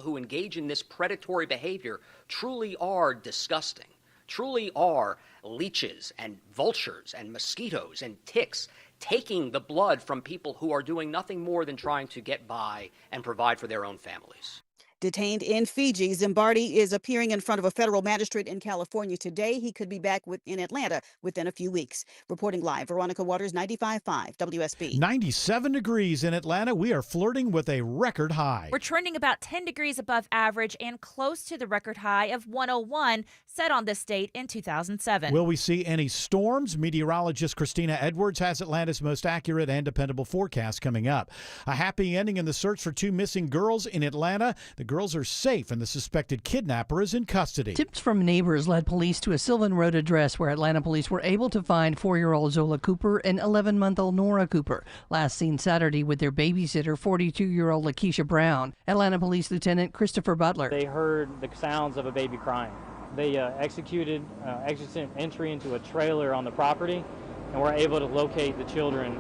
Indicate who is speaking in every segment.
Speaker 1: who engage in this predatory behavior truly are disgusting, truly are leeches and vultures and mosquitoes and ticks taking the blood from people who are doing nothing more than trying to get by and provide for their own families.
Speaker 2: Detained in Fiji, Zimbardi is appearing in front of a federal magistrate in California today. He could be back in Atlanta within a few weeks. Reporting live, Veronica Waters, 95.5 WSB.
Speaker 3: 97 degrees in Atlanta. We are flirting with a record high.
Speaker 4: We're trending about 10 degrees above average and close to the record high of 101 set on this date in 2007.
Speaker 3: Will we see any storms? Meteorologist Christina Edwards has Atlanta's most accurate and dependable forecast coming up. A happy ending in the search for two missing girls in Atlanta. The girls are safe and the suspected kidnapper is in custody.
Speaker 5: Tips from neighbors led police to a Sylvan Road address where Atlanta police were able to find 4-year-old Zola Cooper and 11-month-old Nora Cooper, last seen Saturday with their babysitter, 42-year-old Lakeisha Brown. Atlanta Police Lieutenant Christopher Butler.
Speaker 6: They heard the sounds of a baby crying. They executed exigent entry into a trailer on the property, and we're able to locate the children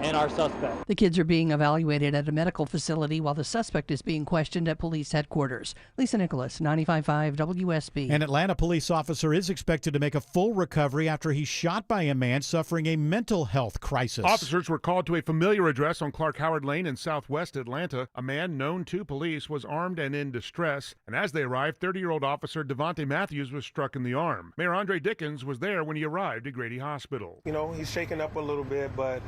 Speaker 6: and our suspect.
Speaker 5: The kids are being evaluated at a medical facility while the suspect is being questioned at police headquarters. Lisa Nicholas, 95.5 WSB.
Speaker 3: An Atlanta police officer is expected to make a full recovery after he's shot by a man suffering a mental health crisis.
Speaker 7: Officers were called to a familiar address on Clark Howard Lane in southwest Atlanta. A man known to police was armed and in distress, and as they arrived, 30-year-old officer Devontae Matthews was struck in the arm. Mayor Andre Dickens was there when he arrived at Grady Hospital.
Speaker 8: You know, he's shaken up a little bit, but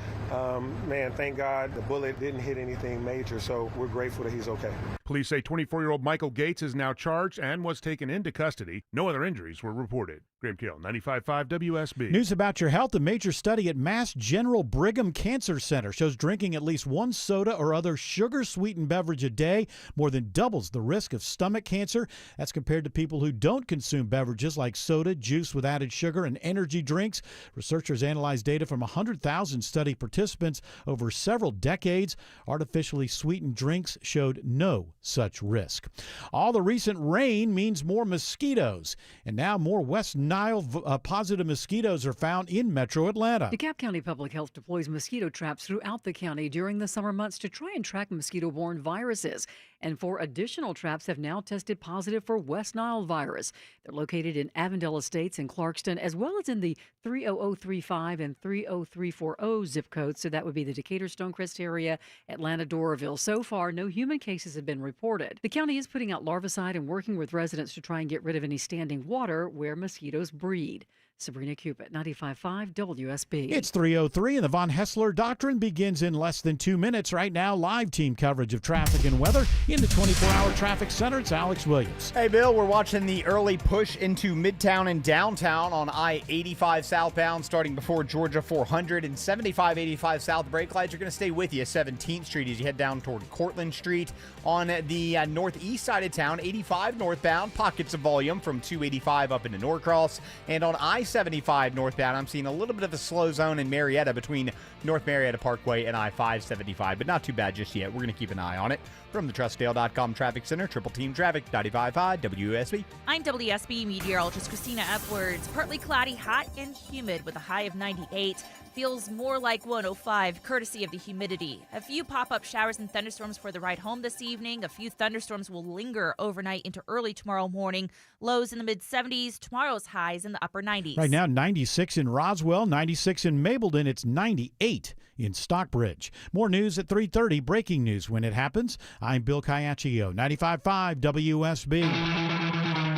Speaker 8: man, thank God the bullet didn't hit anything major, so we're grateful that he's okay.
Speaker 7: Police say 24-year-old Michael Gates is now charged and was taken into custody. No other injuries were reported. Graham Keel, 95.5 WSB.
Speaker 3: News about your health. A major study at Mass General Brigham Cancer Center shows drinking at least one soda or other sugar-sweetened beverage a day more than doubles the risk of stomach cancer. That's compared to people who don't consume beverages like soda, juice with added sugar, and energy drinks. Researchers analyzed data from 100,000 study participants over several decades. Artificially sweetened drinks showed no such risk. All the recent rain means more mosquitoes, and now more West Nile positive mosquitoes are found in metro Atlanta.
Speaker 9: DeKalb County Public Health deploys mosquito traps throughout the county during the summer months to try and track mosquito-borne viruses. And 4 additional traps have now tested positive for West Nile virus. They're located in Avondale Estates and Clarkston, as well as in the 30035 and 30340 zip codes. So that would be the Decatur, Stonecrest area, Atlanta, Doraville. So far, no human cases have been reported. The county is putting out larvicide and working with residents to try and get rid of any standing water where mosquitoes breed. Sabrina Cupid, 95.5 WSB.
Speaker 3: It's 3:03 and the Von Hessler Doctrine begins in less than 2 minutes. Right now, live team coverage of traffic and weather in the 24-hour traffic center. It's Alex Williams.
Speaker 10: Hey, Bill, we're watching the early push into Midtown and downtown on I-85 southbound starting before Georgia 400 and 75-85 south. Brake lights are going to stay with you 17th Street as you head down toward Cortlandt Street. On the northeast side of town, 85 northbound, pockets of volume from 285 up into Norcross. And on I-75 northbound, I'm seeing a little bit of a slow zone in Marietta between North Marietta Parkway and I-575, but not too bad just yet. We're going to keep an eye on it. From the TrustDale.com Traffic Center, Triple Team Traffic, 95.5 WSB.
Speaker 4: I'm WSB meteorologist Christina Edwards. Partly cloudy, hot and humid with a high of 98. Feels more like 105, courtesy of the humidity. A few pop-up showers and thunderstorms for the ride home this evening. A few thunderstorms will linger overnight into early tomorrow morning. Lows in the mid-70s. Tomorrow's highs in the upper 90s.
Speaker 3: Right now, 96 in Roswell, 96 in Mableton. It's 98 in Stockbridge. More news at 3:30. Breaking news when it happens. I'm Bill Caiaccio, 95.5 WSB.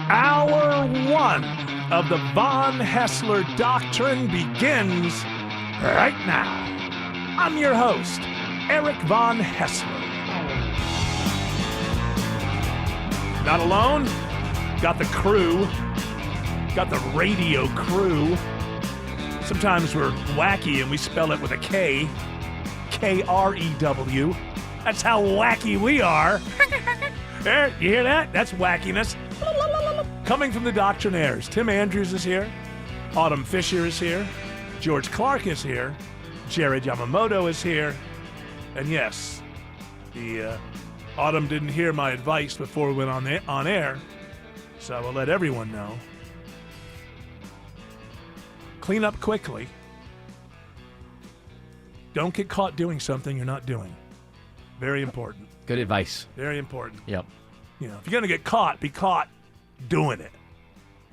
Speaker 11: Hour 1 of the Von Hessler Doctrine begins right now. I'm your host, Eric Von Hessler. Not alone, got the crew, got the radio crew. Sometimes we're wacky and we spell it with a K, K-R-E-W. That's how wacky we are. There, you hear that? That's wackiness. Coming from the Doctrinaires, Tim Andrews is here, Autumn Fisher is here, George Clark is here, Jared Yamamoto is here, and yes, the Autumn didn't hear my advice before we went on air, so I will let everyone know. Clean up quickly. Don't get caught doing something you're not doing. Very important.
Speaker 12: Good advice.
Speaker 11: Very important.
Speaker 12: Yep.
Speaker 11: You know, if you're going to get caught, be caught doing it.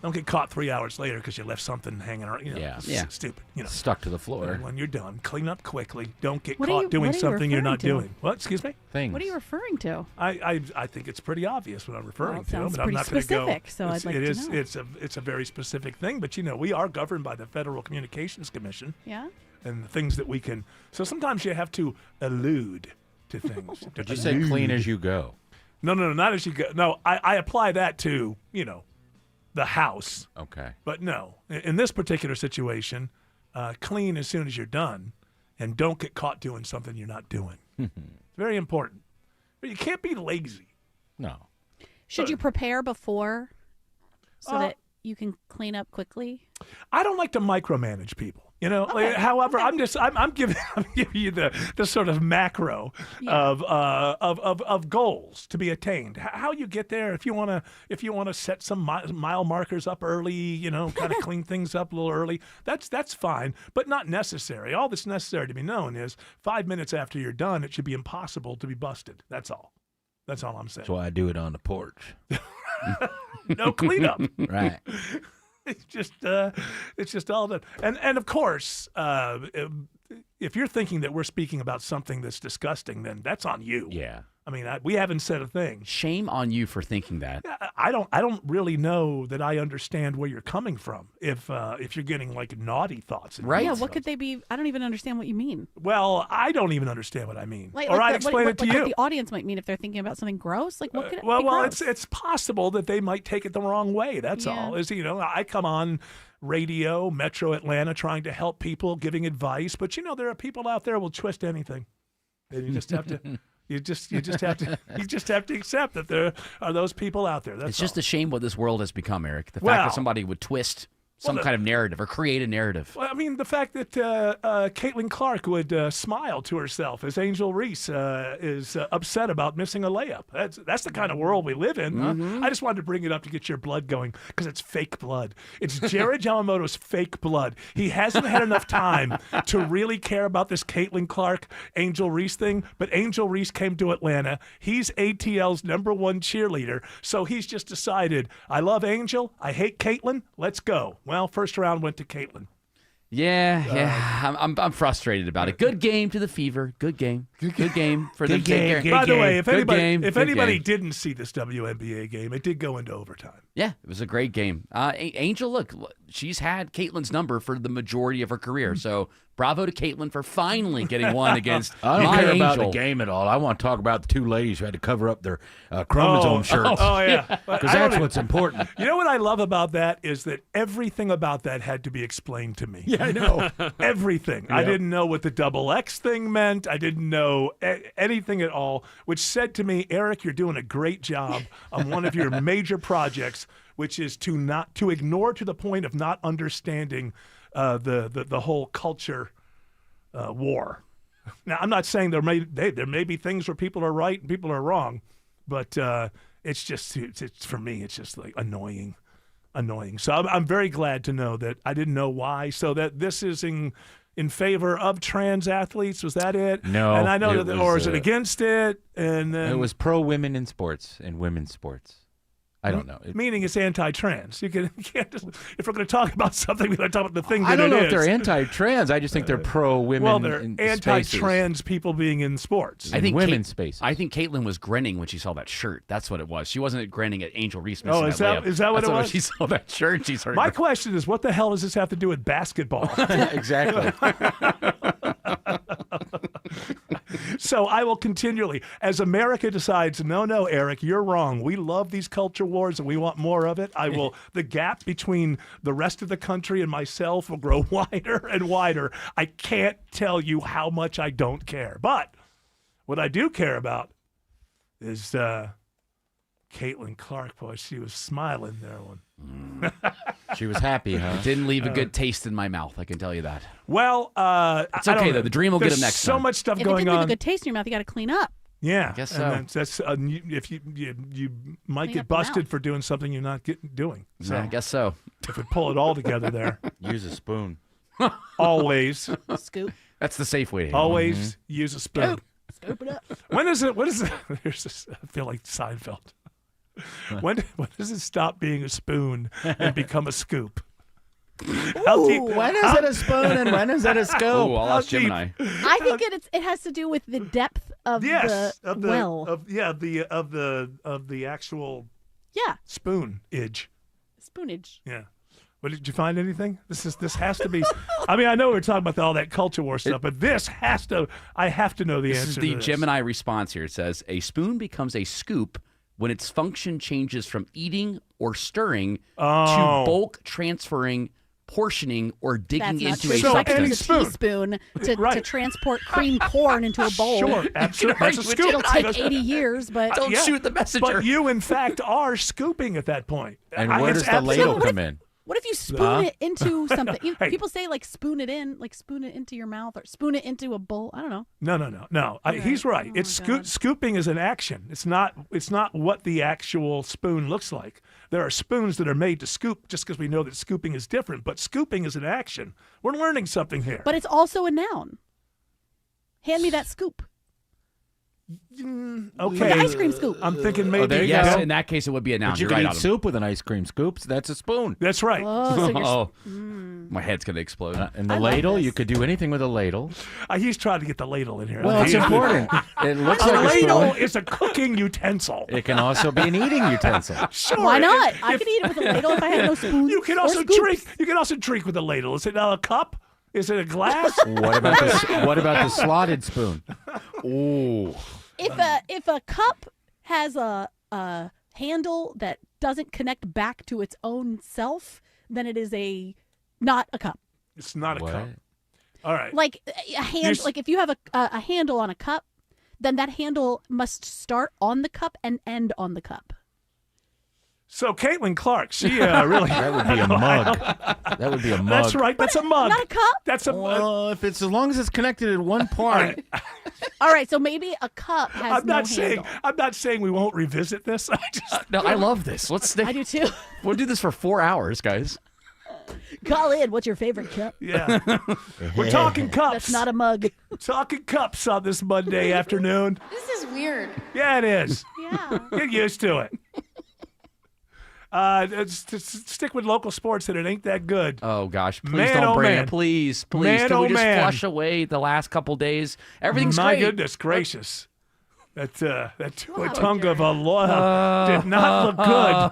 Speaker 11: Don't get caught 3 hours later because you left something hanging around. You know,
Speaker 12: Yeah.
Speaker 11: it's
Speaker 12: Yeah.
Speaker 11: stupid. You know,
Speaker 12: Stuck to the floor.
Speaker 11: when you're done, clean up quickly. Don't get
Speaker 13: What are
Speaker 11: caught
Speaker 13: you-
Speaker 11: doing
Speaker 13: what are you
Speaker 11: something you're
Speaker 13: referring
Speaker 11: not
Speaker 13: to?
Speaker 11: doing. What? Excuse me?
Speaker 12: Things.
Speaker 13: What are you referring to?
Speaker 11: I think it's pretty obvious what I'm referring
Speaker 13: Well, it
Speaker 11: to,
Speaker 13: sounds
Speaker 11: but I'm
Speaker 13: pretty
Speaker 11: not going to go.
Speaker 13: specific, so I'd like
Speaker 11: it
Speaker 13: to
Speaker 11: is.
Speaker 13: know.
Speaker 11: It's a very specific thing, but you know, we are governed by the Federal Communications Commission
Speaker 13: Yeah.
Speaker 11: and the things that we can. So sometimes you have to allude to things.
Speaker 12: Did you say clean as you go?
Speaker 11: No, not as you go. No, I apply that to, you know, the house.
Speaker 12: Okay.
Speaker 11: But no, in this particular situation, clean as soon as you're done, and don't get caught doing something you're not doing. It's very important. But you can't be lazy.
Speaker 12: No.
Speaker 13: Should you prepare before so
Speaker 11: Uh,
Speaker 13: that you can clean up quickly?
Speaker 11: I don't like to micromanage people. You know,
Speaker 13: Okay,
Speaker 11: however, I'm giving you the sort of macro of goals to be attained. How you get there? If you want to set some mile markers up early, you know, kind of clean things up a little early. That's fine, but not necessary. All that's necessary to be known is 5 minutes after you're done, it should be impossible to be busted. That's all. That's all I'm saying.
Speaker 12: So I do it on the porch.
Speaker 11: No cleanup.
Speaker 12: Right.
Speaker 11: It's just all that, and of course, if you're thinking that we're speaking about something that's disgusting, then that's on you.
Speaker 12: Yeah.
Speaker 11: I mean, we haven't said a thing.
Speaker 14: Shame on you for thinking that.
Speaker 11: I don't really know that I understand where you're coming from. If you're getting like naughty thoughts,
Speaker 14: Right.
Speaker 13: Yeah, what could they be? I don't even understand what you mean.
Speaker 11: Well, I don't even understand what I mean,
Speaker 13: Like,
Speaker 11: or
Speaker 13: like
Speaker 11: I'd
Speaker 13: the-
Speaker 11: explain
Speaker 13: what,
Speaker 11: it to
Speaker 13: like
Speaker 11: you.
Speaker 13: What the audience might mean if they're thinking about something gross. Like, what could it
Speaker 11: Well,
Speaker 13: be gross?
Speaker 11: it's possible that they might take it the wrong way. That's
Speaker 13: Yeah.
Speaker 11: all. Is, you know, I come on radio, Metro Atlanta, trying to help people, giving advice, but you know, there are people out there who will twist anything, and you just have to. You just have to accept that there are those people out there. That's
Speaker 14: It's just
Speaker 11: all.
Speaker 14: a shame what this world has become, Eric. The fact
Speaker 11: Well-
Speaker 14: that somebody would twist some kind of narrative or create a narrative.
Speaker 11: Well, I mean, the fact that Caitlin Clark would smile to herself as Angel Reese is upset about missing a layup. That's the kind of world we live in.
Speaker 14: Mm-hmm.
Speaker 11: I just wanted to bring it up to get your blood going because it's fake blood. It's Jared Yamamoto's fake blood. He hasn't had enough time to really care about this Caitlin Clark, Angel Reese thing, but Angel Reese came to Atlanta. He's ATL's #1 cheerleader, so he's just decided, I love Angel, I hate Caitlin, let's go. Well, first round went to Caitlin.
Speaker 14: Yeah. I'm frustrated about it. Good game to the Fever. Good game. Good game for them.
Speaker 11: By the way, if
Speaker 14: Good
Speaker 11: anybody
Speaker 14: game.
Speaker 11: didn't see this WNBA game, it did go into overtime.
Speaker 14: Yeah, it was a great game. Angel, look, she's had Caitlin's number for the majority of her career. So bravo to Caitlin for finally getting one against
Speaker 12: I don't
Speaker 14: my
Speaker 12: care
Speaker 14: Angel.
Speaker 12: about the game at all. I want to talk about the two ladies who had to cover up their chromosome shirts.
Speaker 11: Oh, yeah.
Speaker 12: Because that's what's important.
Speaker 11: You know what I love about that is that everything about that had to be explained to me.
Speaker 12: Yeah, I know.
Speaker 11: Everything. I
Speaker 12: Yep.
Speaker 11: didn't know what the XX thing meant. I didn't know anything at all, which said to me, Eric, you're doing a great job on one of your major projects, which is to ignore to the point of not understanding the whole culture war. Now, I'm not saying there may be things where people are right and people are wrong, but it's just it's for me it's just like annoying. So I'm very glad to know that I didn't know why. So that this is in favor of trans athletes. Was that it?
Speaker 12: No,
Speaker 11: And I know
Speaker 12: it
Speaker 11: that,
Speaker 12: was,
Speaker 11: or is it against it? And then
Speaker 12: It was pro women in sports and women's sports. I don't know.
Speaker 11: meaning it's anti-trans. You can't just, if we're going to talk about something, we're going to talk about the thing that
Speaker 12: I don't
Speaker 11: it
Speaker 12: know
Speaker 11: is.
Speaker 12: if they're anti-trans. I just think they're pro women.
Speaker 11: Well, they're
Speaker 12: in
Speaker 11: anti-trans people being in sports.
Speaker 14: I think
Speaker 12: women's spaces.
Speaker 14: I think Caitlin was grinning when she saw that shirt. That's what it was. She wasn't grinning at Angel Reese missing
Speaker 11: Oh, is
Speaker 14: that
Speaker 11: that-
Speaker 14: layup.
Speaker 11: is that what
Speaker 14: That's
Speaker 11: it
Speaker 14: when
Speaker 11: was?
Speaker 14: she saw that shirt. She started.
Speaker 11: My question is, what the hell does this have to do with basketball?
Speaker 12: Exactly.
Speaker 11: So I will continually, as America decides, no, Eric, you're wrong. We love these culture wars and we want more of it. I will. The gap between the rest of the country and myself will grow wider and wider. I can't tell you how much I don't care. But what I do care about is Caitlin Clark. Boy, she was smiling there one.
Speaker 12: She was happy, huh?
Speaker 14: It didn't leave a good taste in my mouth. I can tell you that.
Speaker 11: Well,
Speaker 14: It's
Speaker 11: I don't
Speaker 14: okay,
Speaker 11: know.
Speaker 14: though. The dream will get
Speaker 11: There's
Speaker 14: him next
Speaker 11: so
Speaker 14: time.
Speaker 11: much stuff
Speaker 13: if it
Speaker 11: going
Speaker 13: didn't leave
Speaker 11: on.
Speaker 13: a good taste in your mouth, you got to clean up.
Speaker 11: Yeah,
Speaker 14: I guess
Speaker 11: and
Speaker 14: so.
Speaker 11: that's if you might
Speaker 13: Clean
Speaker 11: get
Speaker 13: up the
Speaker 11: busted
Speaker 13: mouth.
Speaker 11: for doing something you're not doing. So
Speaker 14: Yeah, I guess so.
Speaker 11: if we pull it all together there,
Speaker 12: Use a spoon.
Speaker 11: always
Speaker 13: Scoop.
Speaker 14: That's the safe way to handle it.
Speaker 11: always use a spoon.
Speaker 13: Scoop it up.
Speaker 11: When is it? What is it? There's this, I feel like Seinfeld. When does it stop being a spoon and become a scoop?
Speaker 12: When is it a spoon and when is it a scoop?
Speaker 14: Oh, I'll ask Gemini.
Speaker 13: I think it has to do with the depth of the well.
Speaker 11: of the actual
Speaker 13: Yeah,
Speaker 11: spoonage.
Speaker 13: spoonage.
Speaker 11: Yeah. But did you find anything? This has to be. I mean, I know we're talking about all that culture war stuff, but this has to. I have to know the
Speaker 14: This
Speaker 11: answer.
Speaker 14: is
Speaker 11: to
Speaker 14: the
Speaker 11: this.
Speaker 14: Gemini response here. It says a spoon becomes a scoop when its function changes from eating or stirring to bulk transferring, portioning, or digging
Speaker 13: That's not
Speaker 14: into
Speaker 13: true.
Speaker 14: a
Speaker 13: So I can
Speaker 14: substance.
Speaker 13: use a teaspoon to transport cream corn into a bowl.
Speaker 11: Sure, absolutely. That's a scoop.
Speaker 13: It'll take 80 years, but
Speaker 14: shoot the messenger.
Speaker 11: But you, in fact, are scooping at that point.
Speaker 12: And where does the ladle come in?
Speaker 13: what if you spoon it into something?
Speaker 11: Hey.
Speaker 13: People say like spoon it in, like spoon it into your mouth or spoon it into a bowl. I don't know.
Speaker 11: No. He's right. It's scooping is an action. It's not what the actual spoon looks like. There are spoons that are made to scoop just because we know that scooping is different, but scooping is an action. We're learning something here.
Speaker 13: But it's also a noun. Hand me that scoop.
Speaker 11: Okay.
Speaker 13: Like an ice cream scoop.
Speaker 11: I'm thinking maybe.
Speaker 12: there you
Speaker 14: Yes,
Speaker 12: go.
Speaker 14: in that case, it would be a noun.
Speaker 12: But you
Speaker 14: You're
Speaker 12: can
Speaker 14: right,
Speaker 12: eat
Speaker 14: Autumn.
Speaker 12: soup with an ice cream scoop. That's a spoon.
Speaker 11: That's right.
Speaker 13: Oh, so you're,
Speaker 14: Oh, my head's gonna explode.
Speaker 12: And the
Speaker 13: I love
Speaker 12: ladle,
Speaker 13: this.
Speaker 12: you could do anything with a ladle.
Speaker 11: He's trying to get the ladle in here.
Speaker 12: Well, it's important. It looks
Speaker 11: A
Speaker 12: like a
Speaker 11: ladle
Speaker 12: spoon.
Speaker 11: is a cooking utensil.
Speaker 12: It can also be an eating utensil.
Speaker 11: Sure.
Speaker 13: why not?
Speaker 11: If-
Speaker 13: I could eat it with a ladle if I had no spoons.
Speaker 11: You can
Speaker 13: or
Speaker 11: also
Speaker 13: scoops.
Speaker 11: drink. You can also drink with a ladle. Is it a cup? Is it a glass?
Speaker 12: What about the slotted spoon? Ooh.
Speaker 13: If a cup has a handle that doesn't connect back to its own self, then it is not a cup.
Speaker 11: It's not a
Speaker 12: What?
Speaker 11: cup. All right.
Speaker 13: Like a hand, like if you have a handle on a cup, then that handle must start on the cup and end on the cup.
Speaker 11: So Caitlin Clark, she really.
Speaker 12: That would be a mug. That would be a mug.
Speaker 11: That's right. That's a mug.
Speaker 13: Not a cup.
Speaker 11: That's a.
Speaker 12: Well, if it's as long as it's connected at one part.
Speaker 13: All right, so maybe a cup has
Speaker 11: I'm
Speaker 13: no
Speaker 11: not saying.
Speaker 13: handle.
Speaker 11: I'm not saying we won't revisit this. I just.
Speaker 14: No, I love this. Let's stick.
Speaker 13: I do too.
Speaker 14: We'll do this for 4 hours, guys.
Speaker 13: Call in. What's your favorite cup?
Speaker 11: Yeah. We're talking cups.
Speaker 13: That's not a mug.
Speaker 11: We're talking cups on this Monday afternoon.
Speaker 15: This is weird.
Speaker 11: Yeah, it is.
Speaker 13: Yeah.
Speaker 11: Get used to it. Stick with local sports, and it ain't that good.
Speaker 14: Oh gosh, please
Speaker 11: Man,
Speaker 14: don't
Speaker 11: oh,
Speaker 14: bring
Speaker 11: man.
Speaker 14: it. Please.
Speaker 11: Man,
Speaker 14: Can
Speaker 11: oh,
Speaker 14: we just
Speaker 11: man.
Speaker 14: flush away the last couple days? Everything's
Speaker 11: My
Speaker 14: great.
Speaker 11: goodness gracious. That Tuatunga Valoa did not look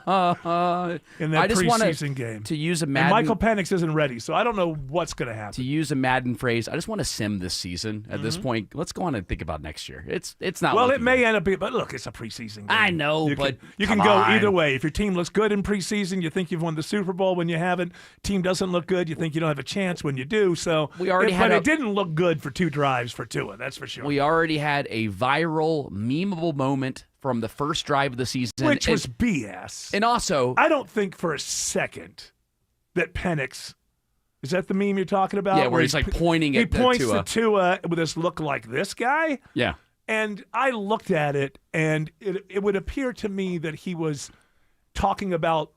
Speaker 11: good in that
Speaker 14: I just wanna-
Speaker 11: preseason game.
Speaker 14: To use a
Speaker 11: And
Speaker 14: Madden,
Speaker 11: Michael Penix isn't ready, so I don't know what's going to happen.
Speaker 14: to use a Madden phrase, I just want to sim this season. At this point, let's go on and think about next year. It's not.
Speaker 11: Well, it
Speaker 14: looking
Speaker 11: may
Speaker 14: good.
Speaker 11: end up being, but look, it's a preseason game.
Speaker 14: I know,
Speaker 11: you
Speaker 14: but
Speaker 11: you
Speaker 14: come
Speaker 11: can go
Speaker 14: on.
Speaker 11: either way. If your team looks good in preseason, you think you've won the Super Bowl. When you haven't, team doesn't look good, you think you don't have a chance. When you do, so
Speaker 14: We already had
Speaker 11: but
Speaker 14: a-
Speaker 11: it didn't look good for 2 drives for Tua. That's for sure.
Speaker 14: We already had a viral, memeable moment from the first drive of the season,
Speaker 11: Which
Speaker 14: and,
Speaker 11: was BS.
Speaker 14: and also
Speaker 11: I don't think for a second that Penix. Is that the meme you're talking about?
Speaker 14: Yeah, where he's, like, pointing
Speaker 11: he
Speaker 14: at the
Speaker 11: points
Speaker 14: Tua.
Speaker 11: to Tua with this look like this guy.
Speaker 14: yeah.
Speaker 11: And I looked at it, and it would appear to me that he was talking about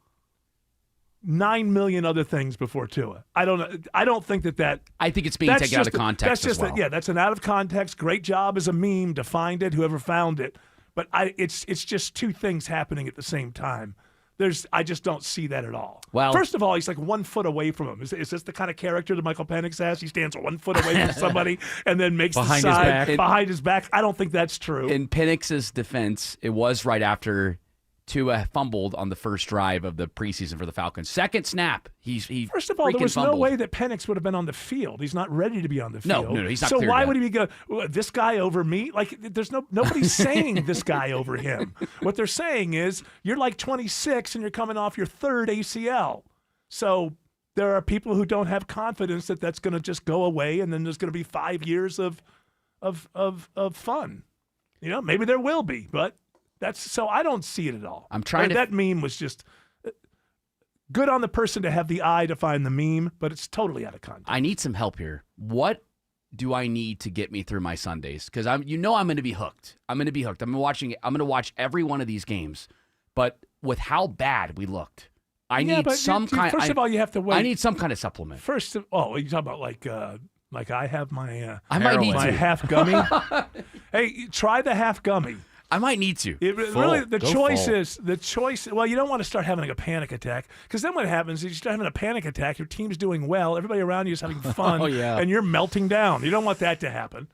Speaker 11: 9 million other things before Tua. I don't think that.
Speaker 14: I think it's being
Speaker 11: That's
Speaker 14: taken out of
Speaker 11: just
Speaker 14: context
Speaker 11: That's just
Speaker 14: as well.
Speaker 11: yeah. That's an out of context. Great job as a meme to find it. Whoever found it, but it's just 2 things happening at the same time. I just don't see that at all.
Speaker 14: Well-
Speaker 11: first of all, he's like 1 foot away from him. Is this the kind of character that Michael Penix has? He stands 1 foot away from somebody and then makes
Speaker 12: Behind
Speaker 11: the
Speaker 12: his
Speaker 11: side
Speaker 12: back.
Speaker 11: behind his back. I don't think that's true.
Speaker 14: In Penix's defense, it was right after Tua fumbled on the first drive of the preseason for the Falcons. Second snap, he
Speaker 11: First of all, there
Speaker 14: freaking
Speaker 11: was no
Speaker 14: fumbled.
Speaker 11: way that Penix would have been on the field. He's not ready to be on the
Speaker 14: No,
Speaker 11: field.
Speaker 14: no, he's not
Speaker 11: So
Speaker 14: cleared
Speaker 11: why
Speaker 14: yet.
Speaker 11: would he be going, this guy over me? Like, there's nobody's saying this guy over him. What they're saying is, you're like 26 and you're coming off your 3rd ACL. So there are people who don't have confidence that that's going to just go away, and then there's going to be 5 years of fun. You know, maybe there will be, but so I don't see it at all.
Speaker 14: I'm trying to-
Speaker 11: That meme was just good on the person to have the eye to find the meme, but it's totally out of context.
Speaker 14: I need some help here. What do I need to get me through my Sundays? Because I'm going to be hooked. I'm going to be hooked. I'm going to watch every one of these games. But with how bad we looked, I
Speaker 11: Yeah,
Speaker 14: need
Speaker 11: but
Speaker 14: some kind.
Speaker 11: First of all, you have to wait.
Speaker 14: I need some kind of supplement.
Speaker 11: First of all, you talking about like I have my
Speaker 14: I might need
Speaker 11: my
Speaker 14: to.
Speaker 11: half gummy. Hey, try the half gummy.
Speaker 14: I might need to.
Speaker 3: Really, the
Speaker 12: Go
Speaker 3: choice. Well, you don't want to start having a panic attack, because then what happens is you start having a panic attack. Your team's doing well. Everybody around you is having fun.
Speaker 12: Oh, yeah.
Speaker 3: And you're melting down. You don't want that to happen.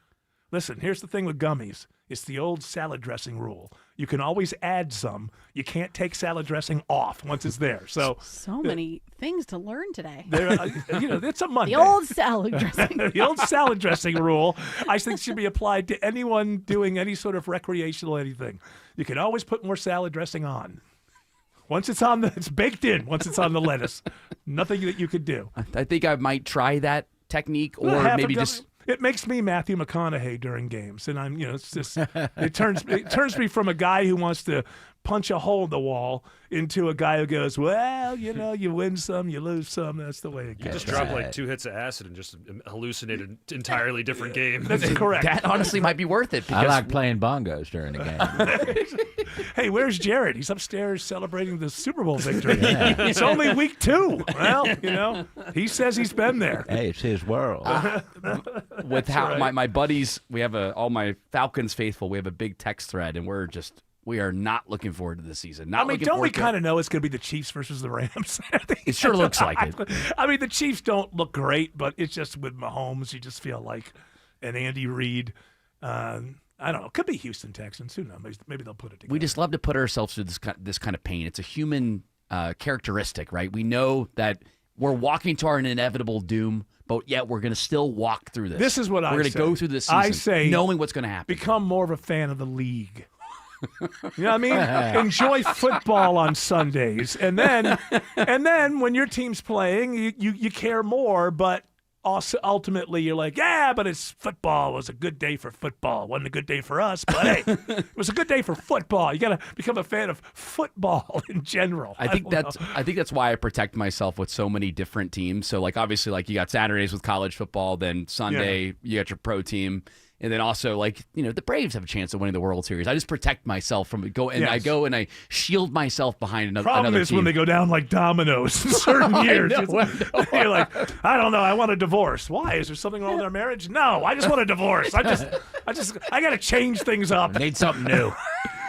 Speaker 3: Listen, here's the thing with gummies. It's the old salad dressing rule. You can always add some. You can't take salad dressing off once it's there. So
Speaker 13: many things to learn today.
Speaker 3: It's a Monday.
Speaker 13: The old salad dressing.
Speaker 3: The old salad dressing rule, I think, should be applied to anyone doing any sort of recreational anything. You can always put more salad dressing on. Once it's on, it's baked in. Once it's on the lettuce, nothing that you could do.
Speaker 14: I think I might try that technique, or
Speaker 3: Well,
Speaker 14: maybe just.
Speaker 3: It makes me Matthew McConaughey during games, and I'm, it's just it turns me from a guy who wants to punch a hole in the wall into a guy who goes, well, you win some, you lose some. That's the way it goes.
Speaker 15: You just drop like 2 hits of acid and just hallucinate an entirely different game.
Speaker 3: That's correct.
Speaker 14: That honestly might be worth it.
Speaker 12: I like playing bongos during the game.
Speaker 3: Hey, where's Jared? He's upstairs celebrating the Super Bowl victory. Yeah. It's only week 2. Well, he says he's been there.
Speaker 12: Hey, it's his world.
Speaker 14: With how my buddies, we have all my Falcons faithful, we have a big text thread, and we are not looking forward to this season.
Speaker 3: Don't we kind of know it's going to be the Chiefs versus the Rams?
Speaker 14: It sure looks like it.
Speaker 3: I mean, the Chiefs don't look great, but it's just with Mahomes, you just feel like an Andy Reid. I don't know. It could be Houston Texans. Who knows? Maybe they'll put it together.
Speaker 14: We just love to put ourselves through this kind of pain. It's a human characteristic, right? We know that we're walking to our inevitable doom, but yet we're going to still walk through this.
Speaker 3: This is what
Speaker 14: we're going to go through this season
Speaker 3: I say,
Speaker 14: knowing what's going to happen.
Speaker 3: Become more of a fan of the league. You know what I mean? Enjoy football on Sundays, and then when your team's playing, you care more. But also ultimately, you're like, yeah, but it's football. It was a good day for football. It wasn't a good day for us, but hey, it was a good day for football. You got to become a fan of football in general.
Speaker 14: I think that's why I protect myself with so many different teams. So like obviously like you got Saturdays with college football, then Sunday you got your pro team. And then also, the Braves have a chance of winning the World Series. I just protect myself from I go and I shield myself behind another
Speaker 3: Problem is
Speaker 14: team.
Speaker 3: when they go down like dominoes in certain years. You're like, I don't know. I want a divorce. Why? Is there something wrong with our marriage? No, I just want a divorce. I got to change things up.
Speaker 12: I need something new.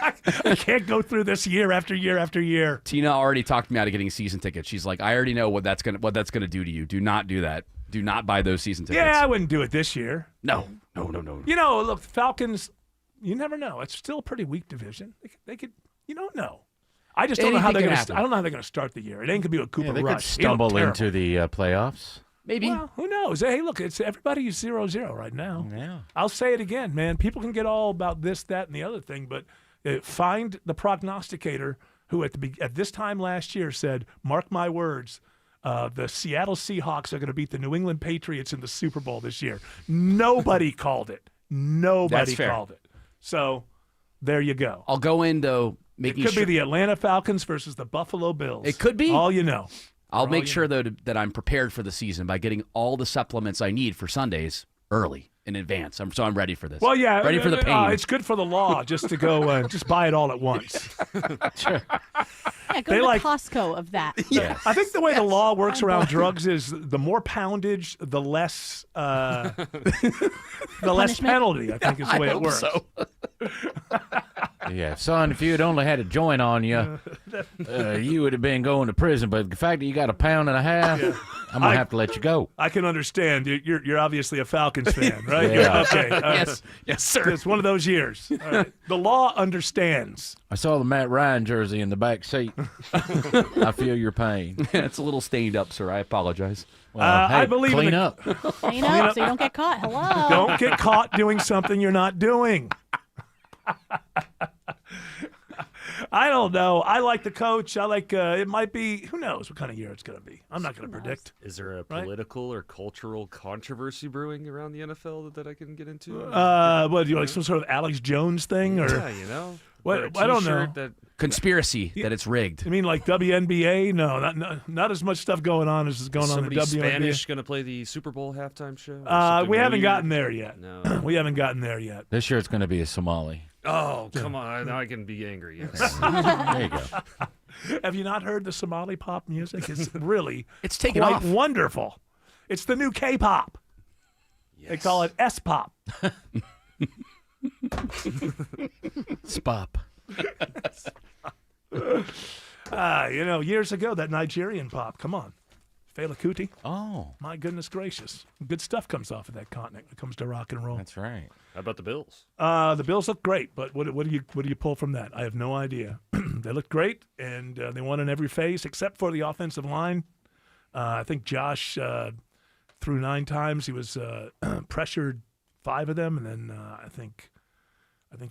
Speaker 3: I can't go through this year after year after year.
Speaker 14: Tina already talked me out of getting season tickets. She's like, I already know what that's gonna do to you. Do not do that. Do not buy those season tickets.
Speaker 3: Yeah, I wouldn't do it this year.
Speaker 14: No.
Speaker 3: Look, Falcons, you never know. It's still a pretty weak division. They could, you don't know. I just don't know how they're going to. I don't know how they're going to start the year. It ain't going to be with Cooper
Speaker 12: they
Speaker 3: Rush.
Speaker 12: could stumble into the playoffs.
Speaker 14: Maybe.
Speaker 3: Well, who knows? Hey, look, it's everybody's 0-0 right now.
Speaker 12: Yeah.
Speaker 3: I'll say it again, man. People can get all about this, that, and the other thing, but find the prognosticator who at this time last year said, "Mark my words." The Seattle Seahawks are going to beat the New England Patriots in the Super Bowl this year. Nobody called it. Nobody called it. So there you go.
Speaker 14: I'll go in, though, making
Speaker 3: It could be the Atlanta Falcons versus the Buffalo Bills.
Speaker 14: It could be.
Speaker 3: All you know.
Speaker 14: I'll make sure, though, that I'm prepared for the season by getting all the supplements I need for Sundays early in advance. So I'm ready for this.
Speaker 3: Well, yeah.
Speaker 14: Ready for the pain.
Speaker 3: It's good for the law just to go just buy it all at once.
Speaker 13: Sure. Yeah, go to Costco of that.
Speaker 3: Yeah. I think the way the law works around drugs is the more poundage, the less penalty. I think is the way it works.
Speaker 14: So.
Speaker 12: Yeah, son, if you had only had a joint on you, you would have been going to prison. But the fact that you got a pound and a half, I'm going to have to let you go.
Speaker 3: I can understand. You're obviously a Falcons fan, right?
Speaker 12: Yeah.
Speaker 3: Okay.
Speaker 14: Yes, sir.
Speaker 3: It's one of those years. All right. The law understands.
Speaker 12: I saw the Matt Ryan jersey in the back seat. I feel your pain.
Speaker 14: It's a little stained up, sir. I apologize.
Speaker 12: Well, hey,
Speaker 3: I believe
Speaker 12: clean up.
Speaker 13: Clean up so you don't get caught. Hello.
Speaker 3: Don't get caught doing something you're not doing. I don't know. I like the coach. I like it might be, who knows what kind of year it's going to be. I'm not going to predict.
Speaker 15: Is there a political or cultural controversy brewing around the NFL that I can get into?
Speaker 3: What, do you like some sort of Alex Jones thing? Or?
Speaker 15: Yeah, you know.
Speaker 3: What, I don't know.
Speaker 14: Conspiracy that it's rigged.
Speaker 3: You mean like WNBA? No, not as much stuff going on as is going on in the WNBA.
Speaker 15: Spanish going to play the Super Bowl halftime show?
Speaker 3: We haven't gotten there yet.
Speaker 15: No.
Speaker 3: We haven't gotten there yet.
Speaker 12: This year it's going to be a Somali.
Speaker 15: Oh, come on. Now I can be angry. Yes.
Speaker 12: There you go.
Speaker 3: Have you not heard the Somali pop music? It's really
Speaker 14: it's taken
Speaker 3: quite
Speaker 14: off.
Speaker 3: Wonderful. It's the new K-pop. Yes. They call it S-pop.
Speaker 12: Spop.
Speaker 11: Years ago, that Nigerian pop. Come on. Fela Kuti.
Speaker 12: Oh.
Speaker 11: My goodness gracious. Good stuff comes off of that continent when it comes to rock and roll.
Speaker 12: That's right.
Speaker 15: How about the Bills?
Speaker 11: The Bills look great, but what do you pull from that? I have no idea. They look great, and they won in every phase except for the offensive line. I think Josh threw 9 times. He was pressured 5 of them, and then I think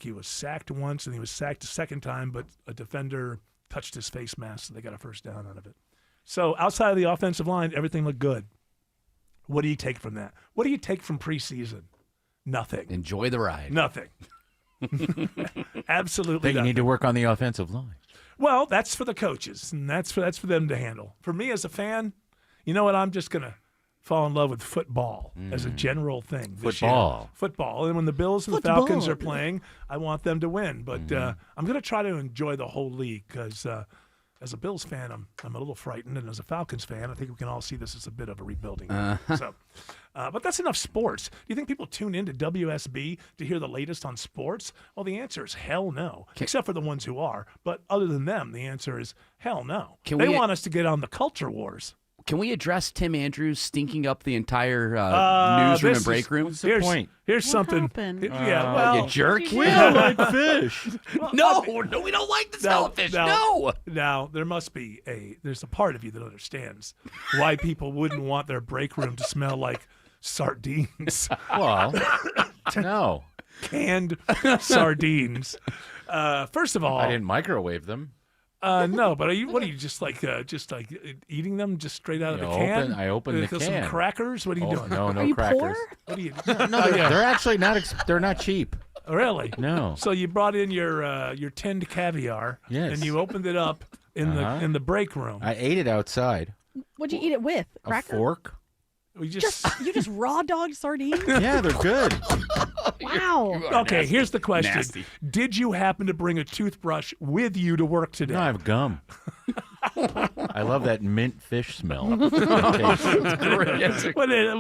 Speaker 11: he was sacked once, and he was sacked a second time, but a defender touched his face mask, so they got a first down out of it. So outside of the offensive line, everything looked good. What do you take from that? What do you take from preseason? Nothing.
Speaker 14: Enjoy the ride.
Speaker 11: Nothing. Absolutely
Speaker 12: Think you
Speaker 11: nothing.
Speaker 12: need to work on the offensive line.
Speaker 11: Well, that's for the coaches, and that's for them to handle. For me as a fan, you know what? I'm just going to fall in love with football as a general thing this
Speaker 12: Football.
Speaker 11: year. Football. And when the Bills and the Falcons are playing, I want them to win. But I'm going to try to enjoy the whole league because as a Bills fan, I'm a little frightened. And as a Falcons fan, I think we can all see this as a bit of a rebuilding. But that's enough sports. Do you think people tune into WSB to hear the latest on sports? Well, the answer is hell no, except for the ones who are. But other than them, the answer is hell no. They want us to get on the culture wars.
Speaker 14: Can we address Tim Andrews stinking up the entire newsroom and break room?
Speaker 11: Here's something.
Speaker 13: happened?
Speaker 14: You jerk.
Speaker 12: We don't like fish.
Speaker 14: No, we don't like the smell of fish. No.
Speaker 11: Now, there's a part of you that understands why people wouldn't want their break room to smell like sardines.
Speaker 12: Well, no.
Speaker 11: Canned sardines. First of all,
Speaker 12: I didn't microwave them.
Speaker 11: No, but what are you just like eating them just straight out of the can?
Speaker 12: I opened the
Speaker 11: Some
Speaker 12: can.
Speaker 11: crackers? What are you doing?
Speaker 12: No
Speaker 13: Are you
Speaker 12: crackers.
Speaker 13: poor?
Speaker 11: What are you?
Speaker 12: No, they're actually not. They're not cheap.
Speaker 11: Really?
Speaker 12: No.
Speaker 11: So you brought in your tinned caviar,
Speaker 12: Yes.
Speaker 11: and you opened it up in the break room.
Speaker 12: I ate it outside.
Speaker 13: What'd you eat it with? Cracker?
Speaker 12: A fork.
Speaker 11: We
Speaker 13: You just raw dogged sardines?
Speaker 12: Yeah, they're good.
Speaker 13: Wow.
Speaker 11: Okay, here's the question:
Speaker 14: Nasty.
Speaker 11: Did you happen to bring a toothbrush with you to work today?
Speaker 12: No, I have gum. I love that mint fish smell.
Speaker 11: When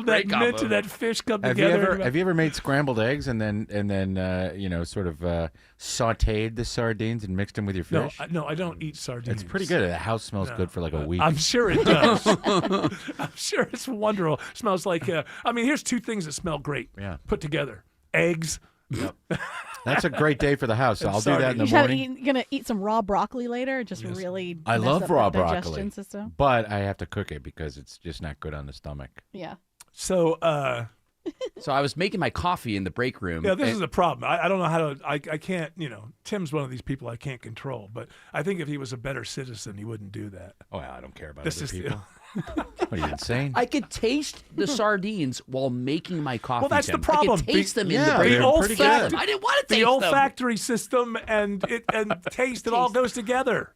Speaker 11: that mint and that fish come together.
Speaker 12: Have you ever made scrambled eggs and then sort of sautéed the sardines and mixed them with your fish?
Speaker 11: No, I don't eat sardines.
Speaker 12: It's pretty good. The house smells good for like a week.
Speaker 11: I'm sure it does. I'm sure it's wonderful. Smells like. Here's 2 things that smell great.
Speaker 12: Yeah.
Speaker 11: Put together: eggs.
Speaker 12: Yep. That's a great day for the house. So I'll do that in the
Speaker 13: You
Speaker 12: morning.
Speaker 13: gonna eat some raw broccoli later? Just really.
Speaker 12: I
Speaker 13: mess
Speaker 12: love
Speaker 13: up
Speaker 12: raw
Speaker 13: that digestion
Speaker 12: broccoli,
Speaker 13: system?
Speaker 12: but I have to cook it because it's just not good on the stomach.
Speaker 13: Yeah.
Speaker 11: So.
Speaker 14: So I was making my coffee in the break room.
Speaker 11: Yeah, this
Speaker 14: and-
Speaker 11: is a problem. I don't know how to. I can't. Tim's one of these people I can't control. But I think if he was a better citizen, he wouldn't do that.
Speaker 12: Oh, I don't care about
Speaker 11: This
Speaker 12: other
Speaker 11: is
Speaker 12: people. What are you insane?
Speaker 14: I could taste the sardines while making my coffee.
Speaker 11: Well, that's
Speaker 14: Tim.
Speaker 11: the problem.
Speaker 14: I could taste them in
Speaker 12: yeah,
Speaker 14: the break
Speaker 12: they're
Speaker 14: room.
Speaker 12: pretty good.
Speaker 14: I didn't want to taste
Speaker 11: The
Speaker 14: them.
Speaker 11: olfactory system and taste, it all goes together.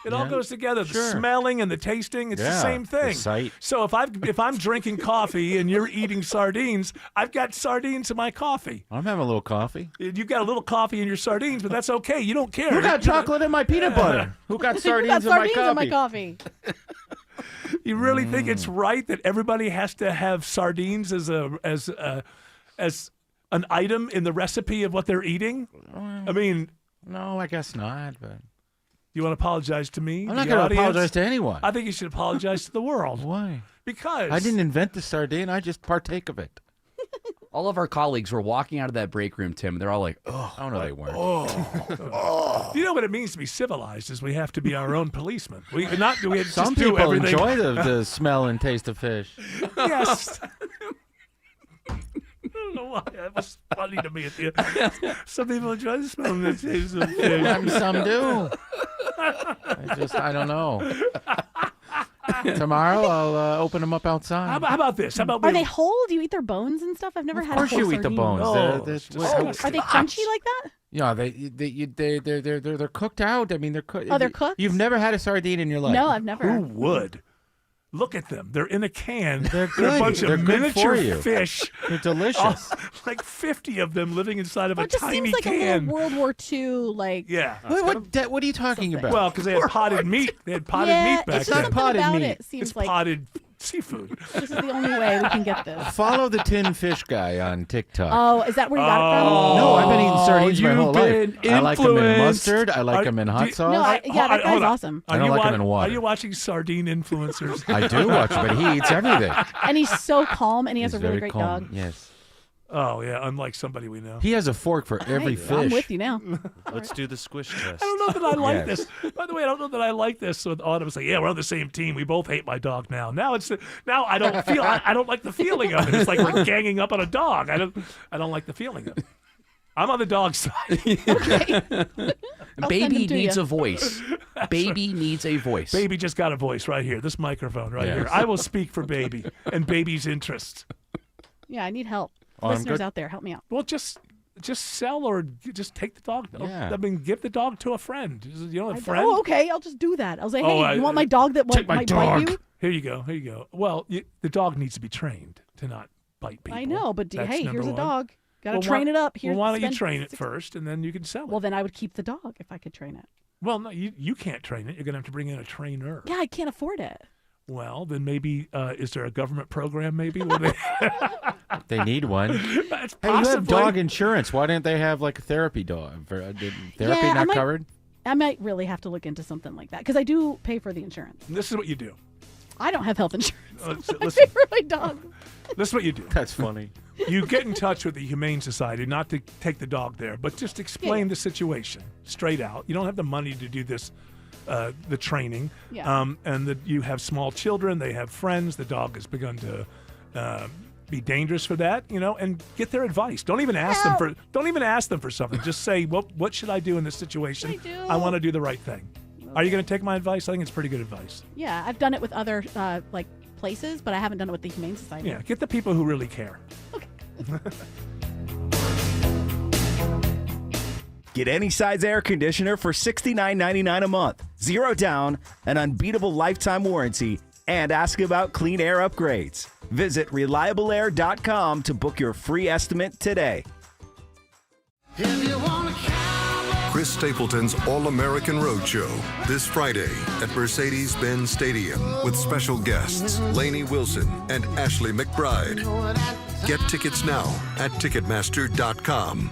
Speaker 11: It all goes together. The
Speaker 12: Sure.
Speaker 11: smelling and the tasting, it's the
Speaker 12: Yeah,
Speaker 11: same
Speaker 12: the
Speaker 11: thing.
Speaker 12: sight.
Speaker 11: So if I'm drinking coffee and you're eating sardines, I've got sardines in my coffee.
Speaker 12: I'm having a little coffee.
Speaker 11: You've got a little coffee in your sardines, but that's okay. You don't care.
Speaker 12: Who got chocolate in my peanut butter? Who got
Speaker 13: You
Speaker 12: sardines,
Speaker 13: got sardines in my coffee.
Speaker 11: You really think it's right that everybody has to have sardines as an item in the recipe of what they're eating? I mean,
Speaker 12: No, I guess not. But
Speaker 11: you want to apologize to me?
Speaker 12: I'm not
Speaker 11: the
Speaker 12: going to
Speaker 11: audience?
Speaker 12: apologize to anyone.
Speaker 11: I think you should apologize to the world.
Speaker 12: Why?
Speaker 11: Because
Speaker 12: I didn't invent the sardine. I just partake of it.
Speaker 14: All of our colleagues were walking out of that break room, Tim. They're all like, "Oh,
Speaker 12: Oh no, they weren't.
Speaker 11: You know what it means to be civilized is we have to be our own policemen. We
Speaker 12: Some
Speaker 11: just do
Speaker 12: people
Speaker 11: everything.
Speaker 12: enjoy the smell and taste of fish.
Speaker 11: Yes. I don't know why that was funny to me at the end. Some people enjoy the smell and the taste of fish.
Speaker 12: Some do. I don't know. Tomorrow I'll open them up outside.
Speaker 11: How about this? How about
Speaker 13: Are they whole? Do you eat their bones and stuff? I've never had.
Speaker 12: Of course
Speaker 13: a whole
Speaker 12: you eat the
Speaker 13: sardine.
Speaker 12: bones.
Speaker 11: Oh,
Speaker 13: Are they crunchy like that?
Speaker 12: Yeah, they're cooked out. I mean, they're cooked.
Speaker 13: Oh, they're cooked?
Speaker 12: You've never had a sardine in your life?
Speaker 13: No, I've never.
Speaker 11: Who would? Look at them. They're in a can.
Speaker 12: They're
Speaker 11: a
Speaker 12: good.
Speaker 11: bunch
Speaker 12: They're
Speaker 11: of
Speaker 12: good
Speaker 11: miniature
Speaker 12: for you.
Speaker 11: fish.
Speaker 12: They're delicious.
Speaker 11: Like 50 of them living inside of
Speaker 13: Well,
Speaker 11: a
Speaker 13: it just
Speaker 11: tiny
Speaker 13: seems like
Speaker 11: can.
Speaker 13: a little World War II, like.
Speaker 11: Yeah.
Speaker 12: What are you talking about?
Speaker 11: Well, because they had potted meat. They had potted
Speaker 13: Yeah,
Speaker 11: meat back
Speaker 13: it's
Speaker 11: then.
Speaker 13: something
Speaker 12: potted
Speaker 13: about
Speaker 12: meat.
Speaker 13: it seems
Speaker 11: It's
Speaker 13: like.
Speaker 11: potted seafood.
Speaker 13: This is the only way we can get this.
Speaker 12: Follow the tin fish guy on TikTok.
Speaker 13: Oh, is that where you got it from?
Speaker 12: No, I've been eating sardines my
Speaker 11: you've
Speaker 12: whole life.
Speaker 11: been
Speaker 12: I like them in
Speaker 11: influenced.
Speaker 12: mustard. I like them in hot sauce.
Speaker 13: No, that guy's
Speaker 11: Hold on.
Speaker 13: awesome.
Speaker 12: I don't like them in water.
Speaker 11: Are you watching sardine influencers?
Speaker 12: I do watch, but he eats everything.
Speaker 13: And he's so calm, and he has
Speaker 12: He's
Speaker 13: a really
Speaker 12: very
Speaker 13: great
Speaker 12: calm.
Speaker 13: dog.
Speaker 12: Yes.
Speaker 11: Oh, yeah, unlike somebody we know.
Speaker 12: He has a fork for every fish.
Speaker 13: I'm with you now.
Speaker 15: Let's do the squish test.
Speaker 11: I don't know that I like
Speaker 12: Yes.
Speaker 11: this. By the way, I don't know that I like this. With Autumn saying, "Yeah, we're on the same team. We both hate my dog now." Now I don't feel. I don't like the feeling of it. It's like we're ganging up on a dog. I don't like the feeling of it. I'm on the dog side.
Speaker 14: Baby needs a voice. Baby needs a voice.
Speaker 11: Baby just got a voice right here. This microphone right
Speaker 12: Yes.
Speaker 11: here. I will speak for Baby and Baby's interest.
Speaker 13: Yeah, I need help.
Speaker 12: Oh, I'm
Speaker 13: Listeners
Speaker 12: good.
Speaker 13: out there, help me out.
Speaker 11: Well, just sell or just take the dog.
Speaker 12: Yeah.
Speaker 11: I mean, give the dog to a friend. You know, a
Speaker 13: Oh,
Speaker 11: friend.
Speaker 13: okay. I'll just do that. I'll say,
Speaker 11: Oh,
Speaker 13: hey, you want my dog that
Speaker 11: take my
Speaker 13: might
Speaker 11: dog.
Speaker 13: bite you?
Speaker 11: Here you go. Here you go. Well, the dog needs to be trained to not bite people.
Speaker 13: I know, but
Speaker 11: That's
Speaker 13: hey,
Speaker 11: number
Speaker 13: here's a
Speaker 11: one.
Speaker 13: dog. Got to
Speaker 11: Well,
Speaker 13: train it up.
Speaker 11: Well, why don't you
Speaker 13: spend
Speaker 11: train it first, and then you can sell it?
Speaker 13: Well, then I would keep the dog if I could train it.
Speaker 11: Well, no, you can't train it. You're going to have to bring in a trainer.
Speaker 13: Yeah, I can't afford it.
Speaker 11: Well, then maybe is there a government program? Maybe where they
Speaker 12: They need one.
Speaker 11: That's
Speaker 12: Hey, you have
Speaker 11: possibly-
Speaker 12: dog insurance. Why didn't they have like a therapy dog? Therapy
Speaker 13: Yeah,
Speaker 12: not covered?
Speaker 13: I might really have to look into something like that because I do pay for the insurance.
Speaker 11: This is what you do.
Speaker 13: I don't have health insurance. I
Speaker 11: Listen,
Speaker 13: pay for my dog.
Speaker 11: this is what you do.
Speaker 12: That's funny.
Speaker 11: You get in touch with the Humane Society, not to take the dog there, but just explain the situation straight out. You don't have the money to do this, the training.
Speaker 13: Yeah.
Speaker 11: And that you have small children, they have friends. The dog has begun to be dangerous for that, and get their advice. Don't even ask them for. Don't even ask them for something. Just say, what should I do in this situation? I want to do the right thing. Are you going to take my advice? I think it's pretty good advice.
Speaker 13: Yeah, I've done it with other places, but I haven't done it with the Humane Society.
Speaker 11: Yeah, get the people who really care.
Speaker 16: Get any size air conditioner for $69.99 a month, 0 down, an unbeatable lifetime warranty, and ask about clean air upgrades. Visit reliableair.com to book your free estimate today.
Speaker 17: Chris Stapleton's All-American Roadshow this Friday at Mercedes-Benz Stadium with special guests Lainey Wilson and Ashley McBride. Get tickets now at Ticketmaster.com.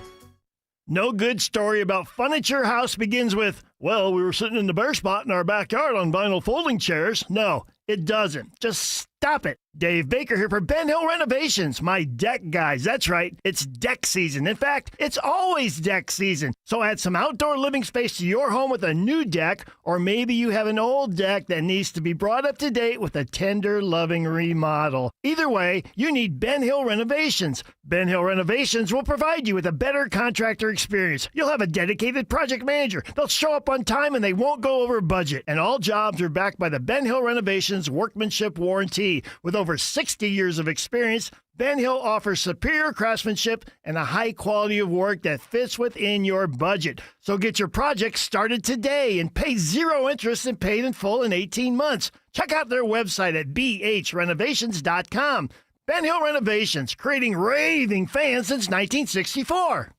Speaker 18: No good story about Furniture House begins with, well, we were sitting in the bare spot in our backyard on vinyl folding chairs. No, it doesn't. Just stop it. Dave Baker here for Ben Hill Renovations, my deck guys. That's right, it's deck season. In fact, it's always deck season. So add some outdoor living space to your home with a new deck, or maybe you have an old deck that needs to be brought up to date with a tender, loving remodel. Either way, you need Ben Hill Renovations. Ben Hill Renovations will provide you with a better contractor experience. You'll have a dedicated project manager. They'll show up on time and they won't go over budget. And all jobs are backed by the Ben Hill Renovations Workmanship Warranty. With over 60 years of experience, Ben Hill offers superior craftsmanship and a high quality of work that fits within your budget. So get your project started today and pay 0 interest and paid in full in 18 months. Check out their website at bhrenovations.com. Ben Hill Renovations, creating raving fans since 1964.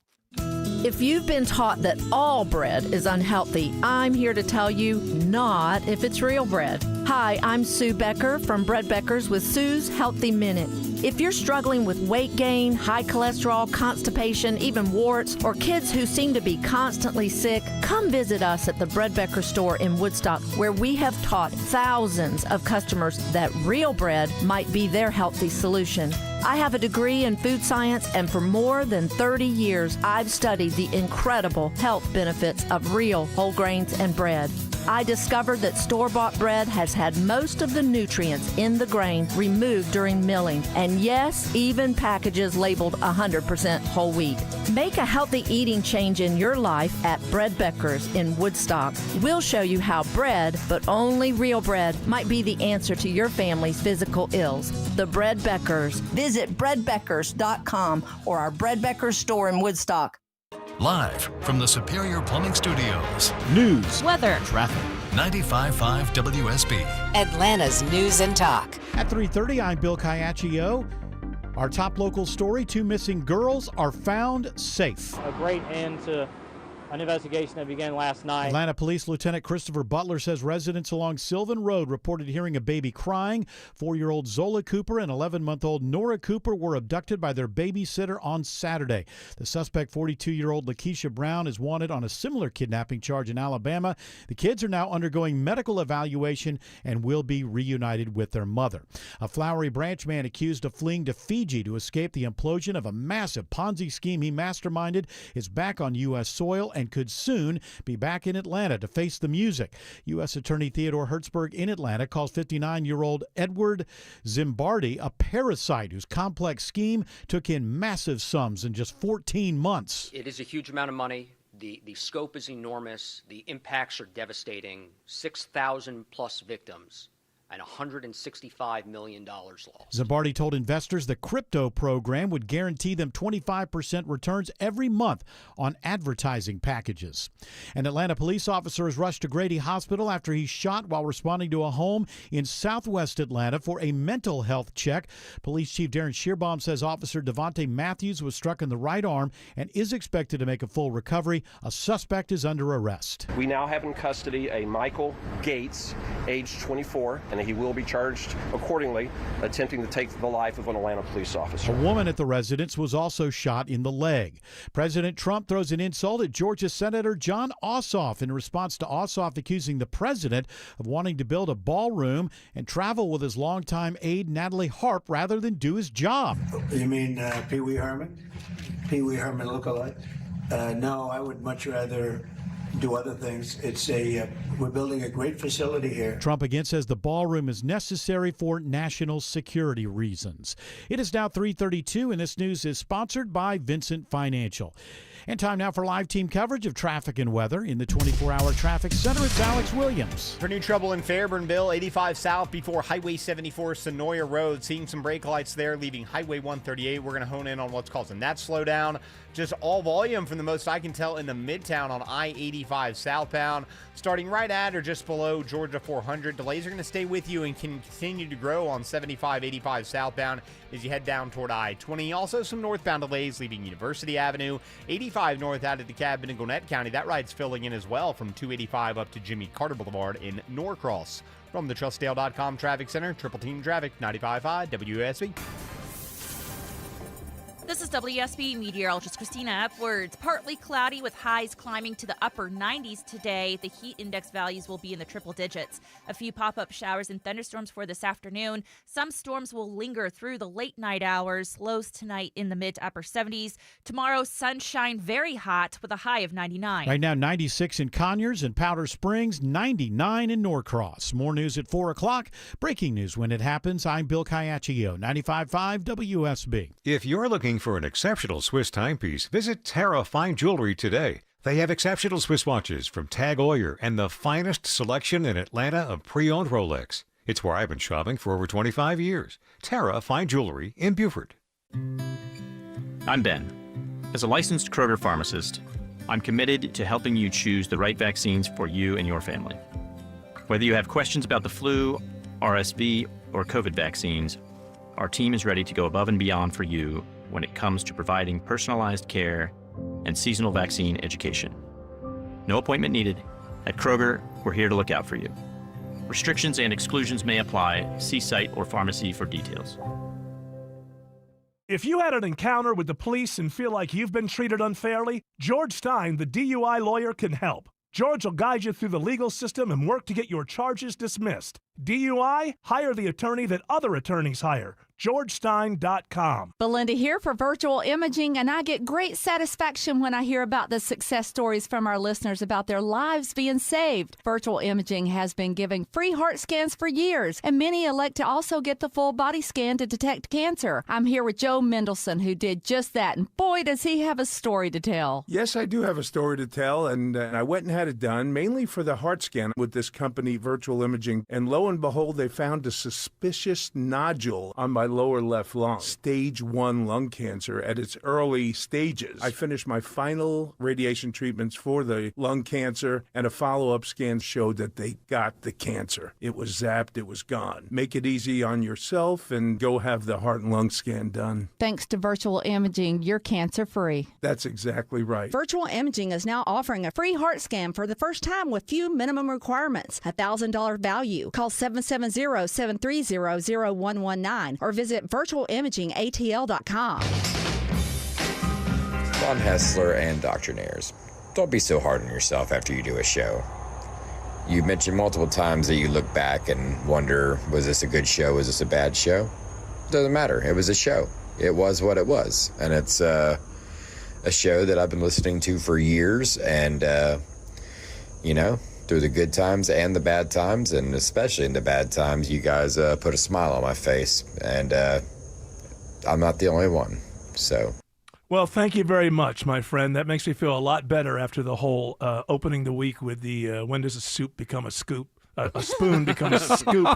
Speaker 19: If you've been taught that all bread is unhealthy, I'm here to tell you not if it's real bread. Hi, I'm Sue Becker from Bread Beckers with Sue's Healthy Minute. If you're struggling with weight gain, high cholesterol, constipation, even warts, or kids who seem to be constantly sick, come visit us at the Bread Becker store in Woodstock, where we have taught thousands of customers that real bread might be their healthy solution. I have a degree in food science, and for more than 30 years, I've studied the incredible health benefits of real whole grains and bread. I discovered that store-bought bread has had most of the nutrients in the grain removed during milling, and yes, even packages labeled 100% whole wheat. Make a healthy eating change in your life at Bread Beckers in Woodstock. We'll show you how bread, but only real bread, might be the answer to your family's physical ills. The Bread Beckers. Visit breadbeckers.com or our Bread Beckers store in Woodstock.
Speaker 20: Live from the Superior Plumbing Studios.
Speaker 3: News,
Speaker 4: weather,
Speaker 20: traffic. 95.5 WSB.
Speaker 21: Atlanta's News and Talk.
Speaker 3: At 3:30, I'm Bill Caiaccio. Our top local story, 2 missing girls are found safe.
Speaker 6: A great end to an investigation that began last night.
Speaker 3: Atlanta Police Lieutenant Christopher Butler says residents along Sylvan Road reported hearing a baby crying. 4-year-old Zola Cooper and 11-month-old Nora Cooper were abducted by their babysitter on Saturday. The suspect, 42-year-old Lakeisha Brown, is wanted on a similar kidnapping charge in Alabama. The kids are now undergoing medical evaluation and will be reunited with their mother. A Flowery Branch man accused of fleeing to Fiji to escape the implosion of a massive Ponzi scheme he masterminded is back on U.S. soil and could soon be back in Atlanta to face the music. U.S. Attorney Theodore Hertzberg in Atlanta calls 59-year-old Edward Zimbardi a parasite whose complex scheme took in massive sums in just 14 months.
Speaker 1: It is a huge amount of money. The scope is enormous. The impacts are devastating. 6,000 plus victims and $165 million lost.
Speaker 3: Zimbardi told investors the crypto program would guarantee them 25% returns every month on advertising packages. An Atlanta police officer is rushed to Grady Hospital after he shot while responding to a home in southwest Atlanta for a mental health check. Police Chief Darren Shearbaum says Officer Devontae Matthews was struck in the right arm and is expected to make a full recovery. A suspect is under arrest.
Speaker 22: We now have in custody a Michael Gates, age 24, and he will be charged accordingly, attempting to take the life of an Atlanta police officer.
Speaker 3: A woman at the residence was also shot in the leg. President Trump throws an insult at Georgia Senator John Ossoff in response to Ossoff accusing the president of wanting to build a ballroom and travel with his longtime aide Natalie Harp rather than do his job.
Speaker 23: You mean Pee Wee Herman? Pee Wee Herman lookalike? No, I would much rather do other things. We're building a great facility here.
Speaker 3: Trump again says the ballroom is necessary for national security reasons. It is now 3:32, and this news is sponsored by Vincent Financial. And time now for live team coverage of traffic and weather in the 24-hour traffic center. It's Alex Williams.
Speaker 10: For new trouble in Fairbairnville, 85 south before Highway 74 Sonoya Road. Seeing some brake lights there, leaving Highway 138. We're going to hone in on what's causing that slowdown. Just all volume from the most I can tell in the Midtown on I-85 southbound. Starting right at or just below Georgia 400. Delays are going to stay with you and continue to grow on 75-85 southbound as you head down toward I-20. Also some northbound delays leaving University Avenue. 85 north out of DeKalb in Gwinnett County. That ride's filling in as well from 285 up to Jimmy Carter Boulevard in Norcross. From the TrustDale.com Traffic Center, Triple Team Traffic, 95.5 WSB.
Speaker 4: This is WSB meteorologist Christina Upwards. Partly cloudy with highs climbing to the upper 90s today. The heat index values will be in the triple digits. A few pop-up showers and thunderstorms for this afternoon. Some storms will linger through the late night hours. Lows tonight in the mid to upper 70s. Tomorrow, sunshine, very hot with a high of 99.
Speaker 3: Right now, 96 in Conyers and Powder Springs, 99 in Norcross. More news at 4 o'clock. Breaking news when it happens. I'm Bill Caiaccio, 95.5 WSB.
Speaker 24: If you're looking for an exceptional Swiss timepiece, visit Terra Fine Jewelry today. They have exceptional Swiss watches from Tag Heuer and the finest selection in Atlanta of pre-owned Rolex. It's where I've been shopping for over 25 years. Terra Fine Jewelry in Beaufort.
Speaker 25: I'm Ben. As a licensed Kroger pharmacist, I'm committed to helping you choose the right vaccines for you and your family. Whether you have questions about the flu, RSV, or COVID vaccines, our team is ready to go above and beyond for you when it comes to providing personalized care and seasonal vaccine education. No appointment needed. At Kroger, we're here to look out for you. Restrictions and exclusions may apply. See site or pharmacy for details.
Speaker 11: If you had an encounter with the police and feel like you've been treated unfairly, George Stein, the DUI lawyer, can help. George will guide you through the legal system and work to get your charges dismissed. DUI? Hire the attorney that other attorneys hire. GeorgeStein.com.
Speaker 26: Belinda here for Virtual Imaging, and I get great satisfaction when I hear about the success stories from our listeners about their lives being saved. Virtual Imaging has been giving free heart scans for years, and many elect to also get the full body scan to detect cancer. I'm here with Joe Mendelson, who did just that, and boy, does he have a story to tell.
Speaker 27: Yes, I do have a story to tell, and I went and had it done, mainly for the heart scan with this company, Virtual Imaging, and lo and behold, they found a suspicious nodule on my lower left lung, stage 1 lung cancer at its early stages. I finished my final radiation treatments for the lung cancer, and a follow-up scan showed that they got the cancer. It was zapped, it was gone. Make it easy on yourself and go have the heart and lung scan done.
Speaker 26: Thanks to virtual imaging, you're cancer-free.
Speaker 27: That's exactly right.
Speaker 2: Virtual Imaging is now offering a free heart scan for the first time with few minimum requirements. $1,000 value. Call 770-730-0119 or visit virtualimagingatl.com.
Speaker 5: Ron Hessler and Doctrinaires. Don't be so hard on yourself after you do a show. You mentioned multiple times that you look back and wonder, was this a good show? Was this a bad show? Doesn't matter. It was a show. It was what it was. And it's a show that I've been listening to for years. And, through the good times and the bad times, and especially in the bad times, you guys put a smile on my face. And I'm not the only one. So.
Speaker 11: Well, thank you very much, my friend. That makes me feel a lot better after the whole opening the week with the when does a soup become a scoop, a spoon become a scoop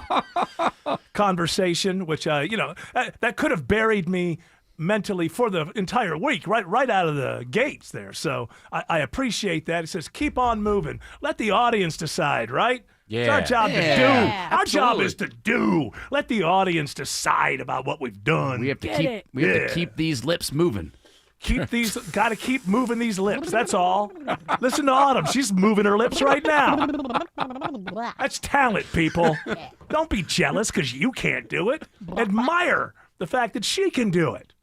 Speaker 11: conversation, which, that could have buried me mentally for the entire week, right out of the gates there. So I appreciate that. It says, keep on moving. Let the audience decide, right?
Speaker 12: Yeah.
Speaker 11: It's our job to do. Our job
Speaker 12: Absolutely.
Speaker 11: is to do. Let the audience decide about what we've done.
Speaker 7: We have to keep these lips moving.
Speaker 11: Got to keep moving these lips. That's all. Listen to Autumn. She's moving her lips right now. That's talent, people. Don't be jealous because you can't do it. Admire the fact that she can do it.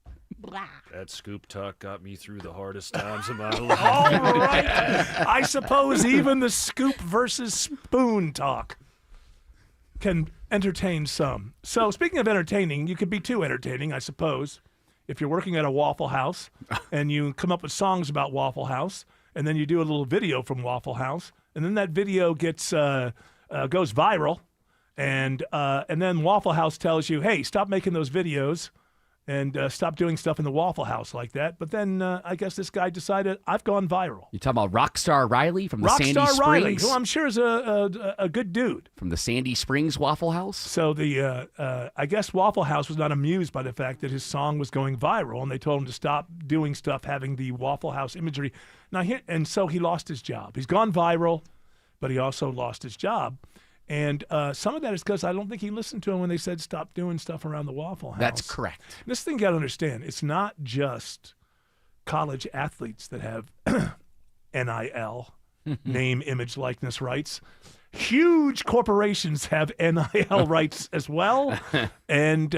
Speaker 8: That scoop talk got me through the hardest times of my life.
Speaker 11: All right. I suppose even the scoop versus spoon talk can entertain some. So speaking of entertaining, you could be too entertaining, I suppose, if you're working at a Waffle House and you come up with songs about Waffle House, and then you do a little video from Waffle House, and then that video goes viral, and then Waffle House tells you, hey, stop making those videos and stop doing stuff in the Waffle House like that. But then I guess this guy decided, I've gone viral.
Speaker 7: You talking about Rockstar Riley from the Sandy Springs?
Speaker 11: Rockstar Riley, who I'm sure is a good dude.
Speaker 7: From the Sandy Springs Waffle House?
Speaker 11: So I guess Waffle House was not amused by the fact that his song was going viral, and they told him to stop doing stuff having the Waffle House imagery. And so he lost his job. He's gone viral, but he also lost his job. And some of that is because I don't think he listened to them when they said stop doing stuff around the Waffle House.
Speaker 7: That's correct.
Speaker 11: This thing you got to understand, it's not just college athletes that have NIL, name, image, likeness rights. Huge corporations have NIL rights as well. And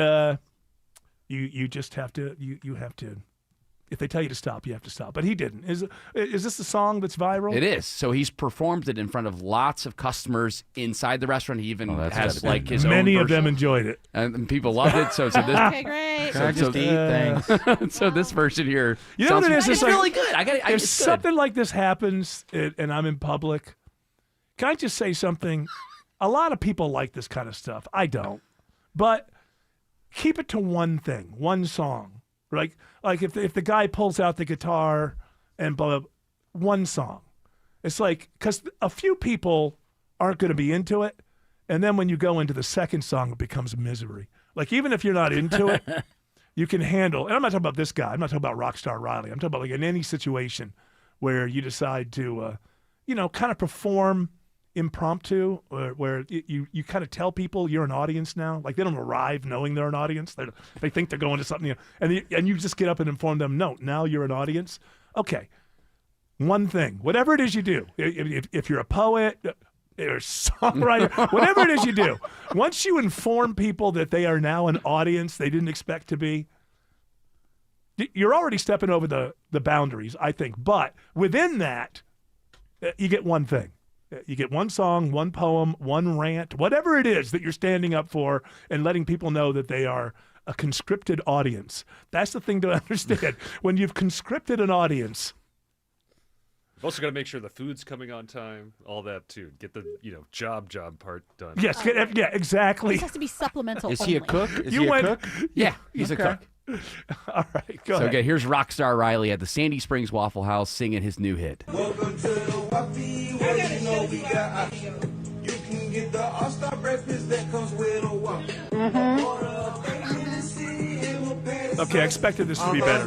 Speaker 11: you just have to, you have to, if they tell you to stop, you have to stop. But he didn't. Is this the song that's viral?
Speaker 7: It is. So he's performed it in front of lots of customers inside the restaurant. He even has like his own
Speaker 11: Many of
Speaker 7: version.
Speaker 11: them enjoyed it.
Speaker 7: And people loved it. So this,
Speaker 13: Okay, great.
Speaker 12: Can I just eat? Thanks.
Speaker 7: so this version here
Speaker 11: You know what it is?
Speaker 7: It's
Speaker 11: like,
Speaker 7: really good.
Speaker 11: If
Speaker 7: it's good.
Speaker 11: something like this happens and I'm in public, can I just say something? A lot of people like this kind of stuff. I don't. But keep it to one thing, one song. Like if the guy pulls out the guitar and blah, blah, one song. It's like, because a few people aren't going to be into it. And then when you go into the second song, it becomes misery. Like, even if you're not into it, you can handle, and I'm not talking about this guy. I'm not talking about Rockstar Riley. I'm talking about like in any situation where you decide to, kind of perform impromptu, where you kind of tell people you're an audience now. Like, they don't arrive knowing they're an audience. They think they're going to something, and you just get up and inform them, no, now you're an audience. Okay, one thing, whatever it is you do, if you're a poet or songwriter, whatever it is you do, once you inform people that they are now an audience they didn't expect to be, you're already stepping over the boundaries, I think. But within that, you get one thing. You get one song, one poem, one rant, whatever it is that you're standing up for and letting people know that they are a conscripted audience. That's the thing to understand. When you've conscripted an audience.
Speaker 8: You've also got to make sure the food's coming on time, all that too. Get the job part done.
Speaker 11: Yes, yeah, exactly.
Speaker 13: This has to be supplemental.
Speaker 7: Is he a
Speaker 13: only.
Speaker 7: cook? Is he a cook? Yeah, he's a cook.
Speaker 11: All right, go
Speaker 7: so
Speaker 11: ahead.
Speaker 7: Okay, here's Rockstar Riley at the Sandy Springs Waffle House singing his new hit.
Speaker 9: Welcome to the Waffy, where you know we got options. You can get the all-star breakfast that comes with a waffle. Order a bacon and
Speaker 11: Okay, I expected this to be better.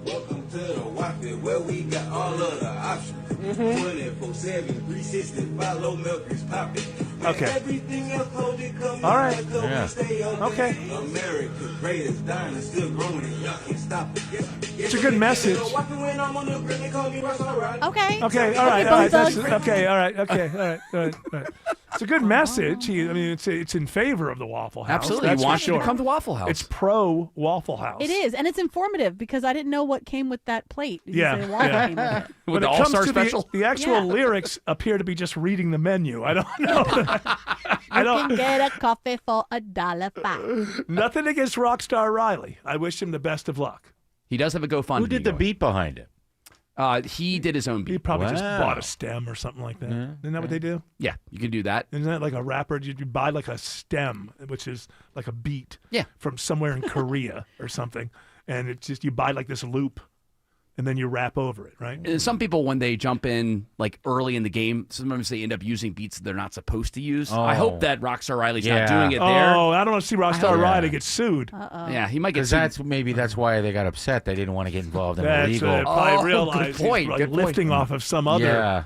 Speaker 9: Welcome to the Waffle, where we got all of the options. 24/7, 365, low milk is popping.
Speaker 11: Okay.
Speaker 9: Everything else hold it come
Speaker 11: All right.
Speaker 9: yeah.
Speaker 11: Okay.
Speaker 9: America's greatest diner, still growing and y'all can't stop it.
Speaker 11: It's a good message.
Speaker 9: Okay.
Speaker 11: Okay, all right. That's, okay, all right. It's a good message. It's in favor of the Waffle House.
Speaker 7: Absolutely.
Speaker 11: That's
Speaker 7: He wants
Speaker 11: for
Speaker 7: you
Speaker 11: sure.
Speaker 7: to come to Waffle House.
Speaker 11: It's pro Waffle House.
Speaker 13: It is, and it's informative because I didn't know what came with that plate. Did you say waffle came with it?
Speaker 11: When
Speaker 7: With the
Speaker 11: it comes
Speaker 7: All-Star
Speaker 11: to
Speaker 7: Special?
Speaker 11: the actual lyrics appear to be just reading the menu. I don't know.
Speaker 13: You can get a coffee for $1.05.
Speaker 11: Nothing against Rockstar Riley. I wish him the best of luck.
Speaker 7: He does have a GoFundMe.
Speaker 12: Who did the beat behind it?
Speaker 7: He did his own beat.
Speaker 11: He probably just bought a stem or something like that. Isn't that what they do?
Speaker 7: Yeah, you can do that.
Speaker 11: Isn't that like a rapper? You buy like a stem, which is like a beat from somewhere in Korea or something. And it's just, you buy like this loop and then you rap over it, right?
Speaker 7: And some people, when they jump in like early in the game, sometimes they end up using beats that they're not supposed to use. I hope that Rockstar Riley's not doing it there.
Speaker 11: Oh, I don't want to see Rockstar Riley get sued.
Speaker 7: Yeah, he might get sued.
Speaker 12: That's why they got upset. They didn't want to get involved in
Speaker 11: That's
Speaker 12: illegal.
Speaker 11: what I probably realized.
Speaker 7: good point.
Speaker 11: He's like
Speaker 7: Good
Speaker 11: lifting
Speaker 7: point.
Speaker 11: off of some other.
Speaker 12: Yeah,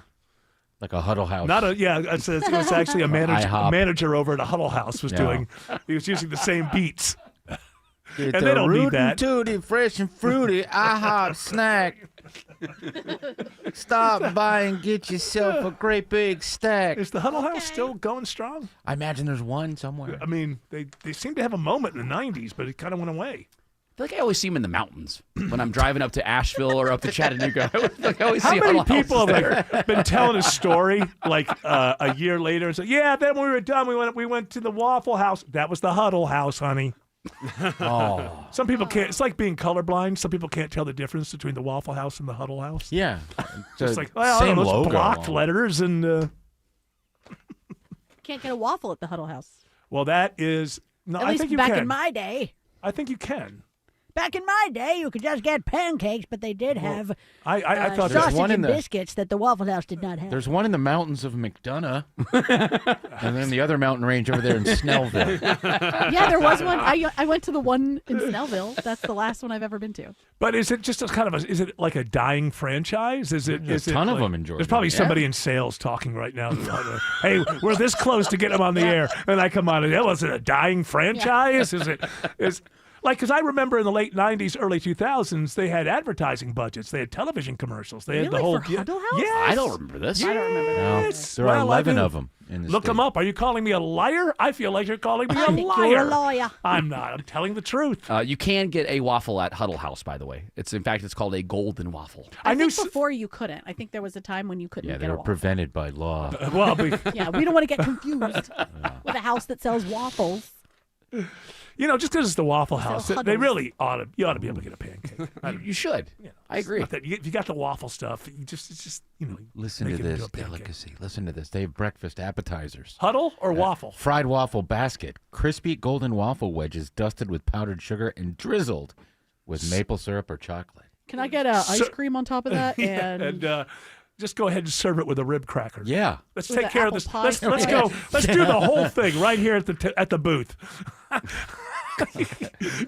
Speaker 12: like a Huddle House.
Speaker 11: It was actually a
Speaker 12: IHOP.
Speaker 11: manager over at a Huddle House was doing. He was using the same beats.
Speaker 12: Get
Speaker 11: And
Speaker 12: the
Speaker 11: they don't need
Speaker 12: Rootin'
Speaker 11: that.
Speaker 12: Tooty, fresh and fruity, IHOP snack. Stop by and get yourself a great big stack.
Speaker 11: Is the Huddle House still going strong?
Speaker 12: I imagine there's one somewhere.
Speaker 11: I mean, they seem to have a moment in the 90s, but it kind of went away.
Speaker 7: I feel like I always see him in the mountains when I'm driving up to Asheville or up to Chattanooga. I always
Speaker 11: How
Speaker 7: see
Speaker 11: many
Speaker 7: Huddle
Speaker 11: people
Speaker 7: Houses
Speaker 11: have
Speaker 7: there.
Speaker 11: been telling a story like a year later and said, "Yeah, then when we were done, we went to the Waffle House. That was the Huddle House, honey."
Speaker 12: Oh.
Speaker 11: Some people can't. It's like being colorblind. Some people can't tell the difference between the Waffle House and the Huddle House.
Speaker 12: Yeah.
Speaker 11: It's like, well, I
Speaker 12: same
Speaker 11: don't know,
Speaker 12: logo.
Speaker 11: it's blocked letters and.
Speaker 13: Can't get a waffle at the Huddle House.
Speaker 11: Well, that is. No,
Speaker 13: At
Speaker 11: I
Speaker 13: least
Speaker 11: think you
Speaker 13: back
Speaker 11: can.
Speaker 13: in my day.
Speaker 11: I think you can.
Speaker 13: Back in my day, you could just get pancakes, but they did have
Speaker 11: I thought
Speaker 12: there's
Speaker 13: sausage
Speaker 12: one in
Speaker 13: and
Speaker 12: the-
Speaker 13: biscuits that the Waffle House did not have.
Speaker 12: There's one in the mountains of McDonough, and then the other mountain range over there in Snellville.
Speaker 13: Yeah, there was one. I went to the one in Snellville. That's the last one I've ever been to.
Speaker 11: But is it just a kind of is it like a dying franchise? Is it?
Speaker 12: There's
Speaker 11: Is
Speaker 12: a ton
Speaker 11: it
Speaker 12: of
Speaker 11: like-
Speaker 12: them in Georgia.
Speaker 11: There's probably
Speaker 12: Yeah.
Speaker 11: somebody in sales talking right now. Hey, we're this close to getting them on the air, and I come on and was it a dying franchise? Is like, because I remember in the late 90s, early 2000s, they had advertising budgets. They had television commercials. They had the
Speaker 13: Really?
Speaker 11: whole.
Speaker 13: For Huddle House?
Speaker 11: Yes.
Speaker 7: I don't remember this.
Speaker 13: I don't remember that.
Speaker 12: No,
Speaker 11: Yes.
Speaker 12: there are
Speaker 11: Well, I
Speaker 12: 11
Speaker 11: do.
Speaker 12: of them in the
Speaker 11: Look them
Speaker 12: state.
Speaker 11: up. Are you calling me a liar? I feel like you're calling me
Speaker 13: I
Speaker 11: a
Speaker 13: think
Speaker 11: liar.
Speaker 13: you're a lawyer.
Speaker 11: I'm not. I'm telling the truth.
Speaker 7: You can get a waffle at Huddle House, by the way. In fact, it's called a golden waffle.
Speaker 13: I think before you couldn't. I think there was a time when you couldn't
Speaker 12: Yeah,
Speaker 13: get
Speaker 12: they
Speaker 13: a
Speaker 12: were
Speaker 13: waffle.
Speaker 12: prevented by law.
Speaker 11: Well,
Speaker 13: Yeah, we don't want to get confused with a house that sells waffles.
Speaker 11: You know, just because it's the Waffle House, they
Speaker 13: huddles.
Speaker 11: really ought to. You ought to be able to get a pancake.
Speaker 7: You should. I agree.
Speaker 11: If you got the waffle stuff, it's just
Speaker 12: Listen
Speaker 11: make
Speaker 12: to
Speaker 11: it into
Speaker 12: this
Speaker 11: a pancake.
Speaker 12: delicacy. Listen to this. They have breakfast appetizers.
Speaker 11: Huddle or waffle?
Speaker 12: Fried waffle basket. Crispy golden waffle wedges dusted with powdered sugar and drizzled with maple syrup or chocolate.
Speaker 13: Can I get ice cream on top of that?
Speaker 11: Yeah, and just go ahead and serve it with a rib cracker.
Speaker 12: Yeah.
Speaker 11: Let's
Speaker 13: With
Speaker 11: take
Speaker 13: the
Speaker 11: care of
Speaker 13: apple
Speaker 11: this.
Speaker 13: pie
Speaker 11: Let's
Speaker 13: spread.
Speaker 11: go. Let's do the whole thing right here at the booth.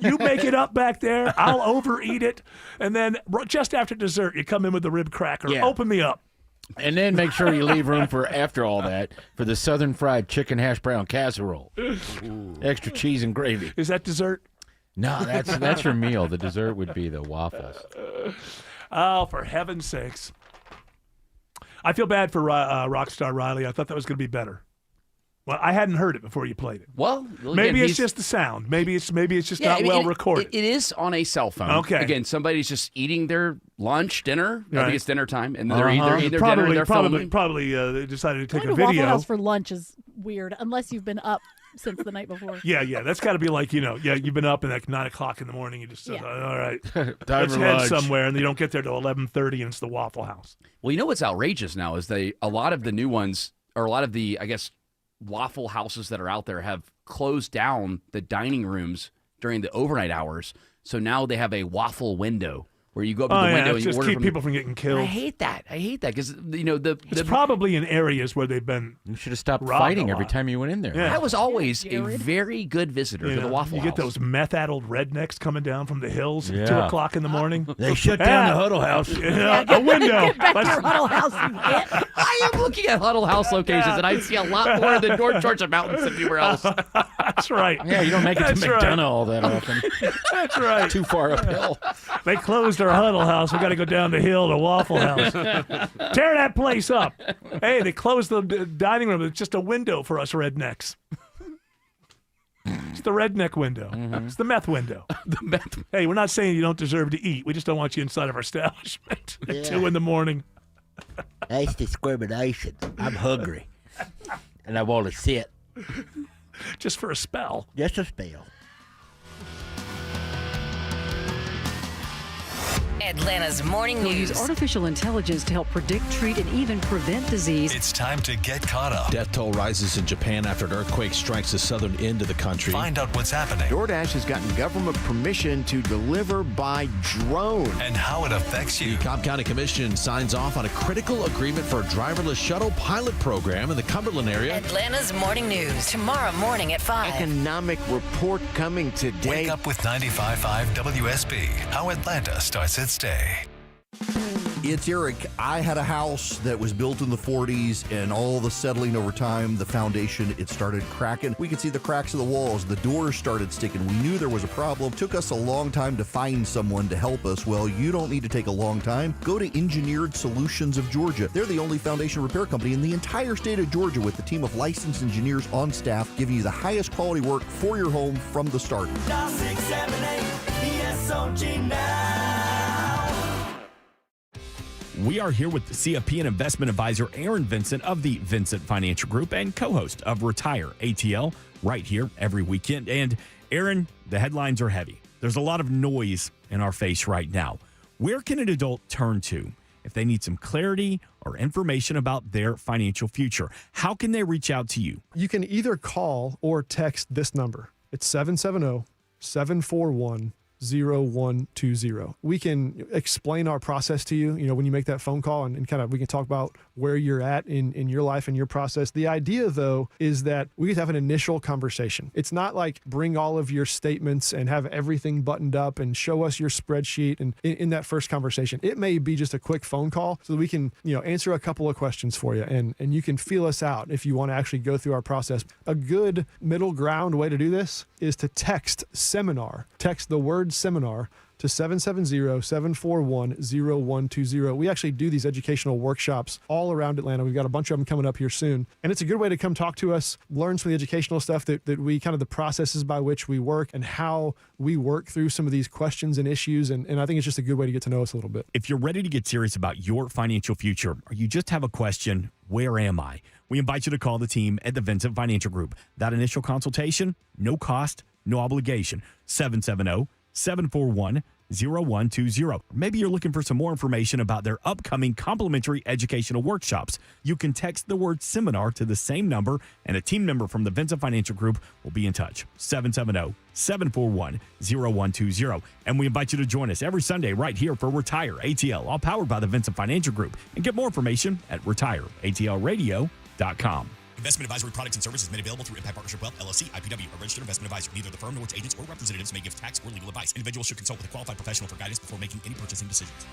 Speaker 11: You make it up back there. I'll overeat it, and then just after dessert, you come in with the rib cracker.
Speaker 12: Yeah.
Speaker 11: Open me up.
Speaker 12: And then make sure you leave room for, after all that, for the southern fried chicken hash brown casserole. Extra cheese and gravy.
Speaker 11: Is that dessert?
Speaker 12: No, that's your meal. The dessert would be the waffles.
Speaker 11: Oh, for heaven's sakes. I feel bad for Rockstar Riley. I thought that was going to be better. Well, I hadn't heard it before you played it.
Speaker 7: Well,
Speaker 11: maybe
Speaker 7: again,
Speaker 11: it's just the sound. Maybe it's just
Speaker 7: Yeah,
Speaker 11: not
Speaker 7: I mean,
Speaker 11: well recorded.
Speaker 7: It is on a cell phone.
Speaker 11: Okay.
Speaker 7: Again, somebody's just eating their lunch, dinner. I
Speaker 11: Right.
Speaker 7: think it's dinner time, and they're either eating their dinner or they're filming.
Speaker 11: Probably they decided to take
Speaker 13: Going
Speaker 11: a
Speaker 13: to Waffle
Speaker 11: video.
Speaker 13: House for lunch is weird, unless you've been up since the night before.
Speaker 11: Yeah, that's got to be like, you've been up at like 9 o'clock in the morning. You just said, all right,
Speaker 12: Time
Speaker 11: let's
Speaker 12: for
Speaker 11: head
Speaker 12: lunch.
Speaker 11: somewhere, and you don't get there till 11:30, and it's the Waffle House.
Speaker 7: Well, you know what's outrageous now is a lot of the new ones, or a lot of the, I guess, Waffle Houses that are out there have closed down the dining rooms during the overnight hours. So now they have a waffle window where you go up to the window and you
Speaker 11: just
Speaker 7: order
Speaker 11: keep
Speaker 7: from
Speaker 11: people from getting killed.
Speaker 7: I hate that because
Speaker 11: it's probably in areas where they've been.
Speaker 12: You should have stopped fighting every time you went in there.
Speaker 7: I was always a very good visitor to the Waffle
Speaker 11: House. You get those meth-addled rednecks coming down from the hills at 2
Speaker 12: Yeah.
Speaker 11: o'clock in the morning.
Speaker 14: They shut down the Huddle House.
Speaker 11: A window.
Speaker 13: Get back to your Huddle House, you get.
Speaker 7: I am looking at Huddle House locations, and I see a lot more than North Georgia Mountains than anywhere else.
Speaker 11: That's right.
Speaker 12: Yeah, you don't make it to McDonough all that often.
Speaker 11: That's right.
Speaker 12: Too far uphill.
Speaker 11: They closed our Huddle House. We got to go down the hill to Waffle House. Tear that place up. Hey, they closed the dining room. It's just a window for us rednecks. It's the redneck window. It's the meth window. Hey, we're not saying you don't deserve to eat. We just don't want you inside of our establishment at 2 in the morning.
Speaker 14: That's discrimination. I'm hungry. And I want to sit.
Speaker 11: Just for a spell.
Speaker 14: Just a spell.
Speaker 21: Atlanta's morning
Speaker 15: We'll
Speaker 21: news.
Speaker 15: use artificial intelligence to help predict, treat, and even prevent disease.
Speaker 16: It's time to get caught up.
Speaker 17: Death toll rises in Japan after an earthquake strikes the southern end of the country.
Speaker 16: Find out what's happening.
Speaker 18: DoorDash has gotten government permission to deliver by drone.
Speaker 16: And how it affects you.
Speaker 17: The Cobb County Commission signs off on a critical agreement for a driverless shuttle pilot program in the Cumberland area.
Speaker 21: Atlanta's morning news tomorrow morning at 5.
Speaker 18: Economic report coming today.
Speaker 16: Wake up with 95.5 WSB. How Atlanta starts its day.
Speaker 19: It's Eric. I had a house that was built in the 40s, and all the settling over time, the foundation, it started cracking. We could see the cracks of the walls. The doors started sticking. We knew there was a problem. Took us a long time to find someone to help us. Well, you don't need to take a long time. Go to Engineered Solutions of Georgia. They're the only foundation repair company in the entire state of Georgia with a team of licensed engineers on staff giving you the highest quality work for your home from the start.
Speaker 9: Dial 678 ESOG now.
Speaker 20: We are here with CFP and investment advisor Aaron Vincent of the Vincent Financial Group and co-host of Retire ATL right here every weekend. And Aaron, the headlines are heavy. There's a lot of noise in our face right now. Where can an adult turn to if they need some clarity or information about their financial future? How can they reach out to you?
Speaker 19: You can either call or text this number. It's 770-741-0120. We can explain our process to you, when you make that phone call and kind of we can talk about where you're at in your life and your process. The idea, though, is that we get to have an initial conversation. It's not like bring all of your statements and have everything buttoned up and show us your spreadsheet. And in that first conversation, it may be just a quick phone call so that we can, answer a couple of questions for you and you can feel us out if you want to actually go through our process. A good middle ground way to do this is to text seminar. Text the word seminar to 770-741-0120. We actually do these educational workshops all around Atlanta. We've got a bunch of them coming up here soon. And it's a good way to come talk to us, learn some of the educational stuff that we kind of the processes by which we work and how we work through some of these questions and issues. And I think it's just a good way to get to know us a little bit.
Speaker 20: If you're ready to get serious about your financial future or you just have a question, where am I? We invite you to call the team at the Vincent Financial Group. That initial consultation, no cost, no obligation. 770-741-0120. Maybe you're looking for some more information about their upcoming complimentary educational workshops. You can text the word seminar to the same number, and a team member from the Vincent Financial Group will be in touch. 770-741-0120. And we invite you to join us every Sunday right here for Retire ATL, all powered by the Vincent Financial Group. And get more information at retireatlradio.com.
Speaker 28: Investment advisory products and services made available through Impact Partnership Wealth, LLC, IPW, a registered investment advisor. Neither the firm nor its agents or representatives may give tax or legal advice. Individuals should consult with a qualified professional for guidance before making any purchasing decisions.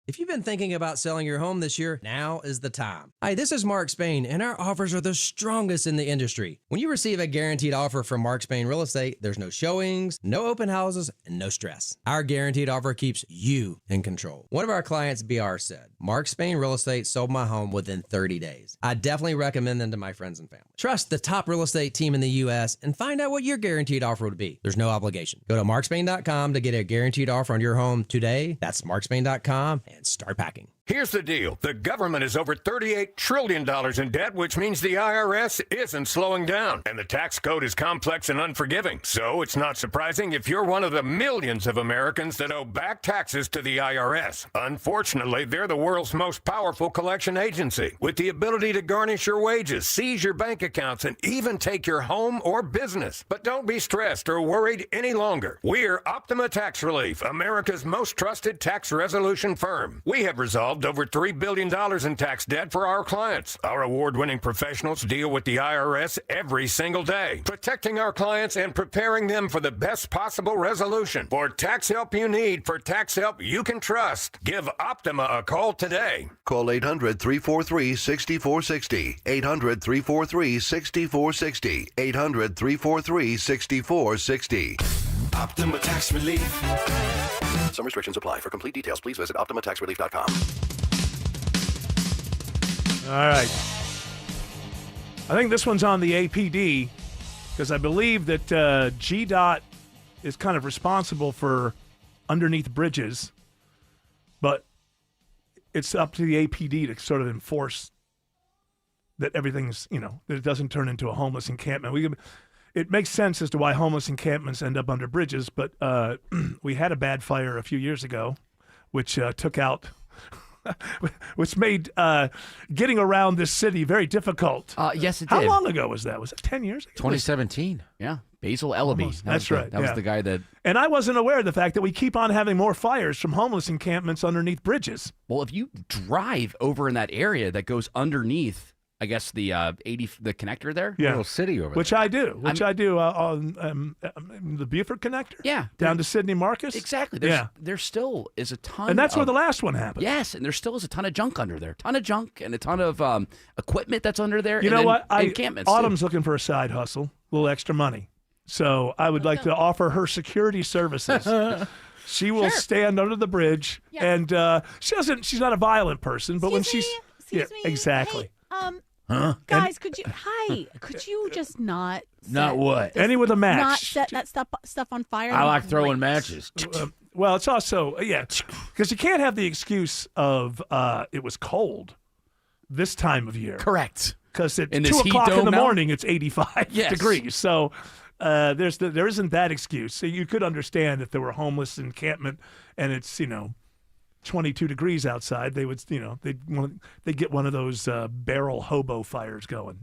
Speaker 29: If you've been thinking about selling your home this year, now is the time. Hi, this is Mark Spain, and our offers are the strongest in the industry. When you receive a guaranteed offer from Mark Spain Real Estate, there's no showings, no open houses, and no stress. Our guaranteed offer keeps you in control. One of our clients, BR, said, Mark Spain Real Estate sold my home within 30 days. I definitely recommend them to my friends and family. Trust the top real estate team in the U.S. and find out what your guaranteed offer would be. There's no obligation. Go to markspain.com to get a guaranteed offer on your home today. That's markspain.com and start packing.
Speaker 1: Here's the deal. The government is over $38 trillion in debt, which means the IRS isn't slowing down. And the tax code is complex and unforgiving. So it's not surprising if you're one of the millions of Americans that owe back taxes to the IRS. Unfortunately, they're the world's most powerful collection agency, with the ability to garnish your wages, seize your bank accounts, and even take your home or business. But don't be stressed or worried any longer. We're Optima Tax Relief, America's most trusted tax resolution firm. We have resolved over $3 billion in tax debt for our clients. Our award-winning professionals deal with the IRS every single day, protecting our clients and preparing them for the best possible resolution. For tax help you need, for tax help you can trust, give Optima a call today.
Speaker 3: Call 800-343-6460. 800-343-6460. 800-343-6460.
Speaker 28: Optima Tax Relief.
Speaker 3: Some restrictions apply. For complete details, please visit OptimaTaxRelief.com.
Speaker 11: All right. I think this one's on the APD because I believe that GDOT is kind of responsible for underneath bridges, but it's up to the APD to sort of enforce that everything's, that it doesn't turn into a homeless encampment. It makes sense as to why homeless encampments end up under bridges, but we had a bad fire a few years ago, which took out, which made getting around this city very difficult.
Speaker 7: Yes, it
Speaker 11: How
Speaker 7: did.
Speaker 11: long ago was that? Was it 10 years ago?
Speaker 12: 2017.
Speaker 7: Yeah, Basil Ellaby.
Speaker 11: That's right.
Speaker 7: That was the guy that.
Speaker 11: And I wasn't aware of the fact that we keep on having more fires from homeless encampments underneath bridges.
Speaker 7: Well, if you drive over in that area that goes underneath, I guess the the connector there,
Speaker 11: Yeah.
Speaker 12: city over
Speaker 11: Which I do. On the Buford connector.
Speaker 7: Yeah.
Speaker 11: Down to Sidney Marcus.
Speaker 7: Exactly. There still is a ton.
Speaker 11: And that's where the last one happened.
Speaker 7: Yes, and there still is a ton of junk under there. Ton of junk and a ton of equipment that's under there.
Speaker 11: You
Speaker 7: and
Speaker 11: know
Speaker 7: then
Speaker 11: what?
Speaker 7: encampments.
Speaker 11: Autumn's looking for a side hustle, a little extra money. So I would like to offer her security services. She will stand under the bridge, and she's not a violent person, but when she's exactly.
Speaker 13: Guys, could you just not
Speaker 12: what?
Speaker 11: Any with a match.
Speaker 13: not set that stuff on fire?
Speaker 12: I like throwing matches.
Speaker 11: Well, it's also because you can't have the excuse of it was cold this time of year.
Speaker 7: Correct.
Speaker 11: Because at
Speaker 7: In
Speaker 11: 2
Speaker 7: this heat
Speaker 11: o'clock in
Speaker 7: dome
Speaker 11: the
Speaker 7: now?
Speaker 11: morning, it's 85
Speaker 7: Yes.
Speaker 11: degrees. So there isn't that excuse. So you could understand if there were homeless encampment and it's 22 degrees outside, they would they'd get one of those barrel hobo fires going.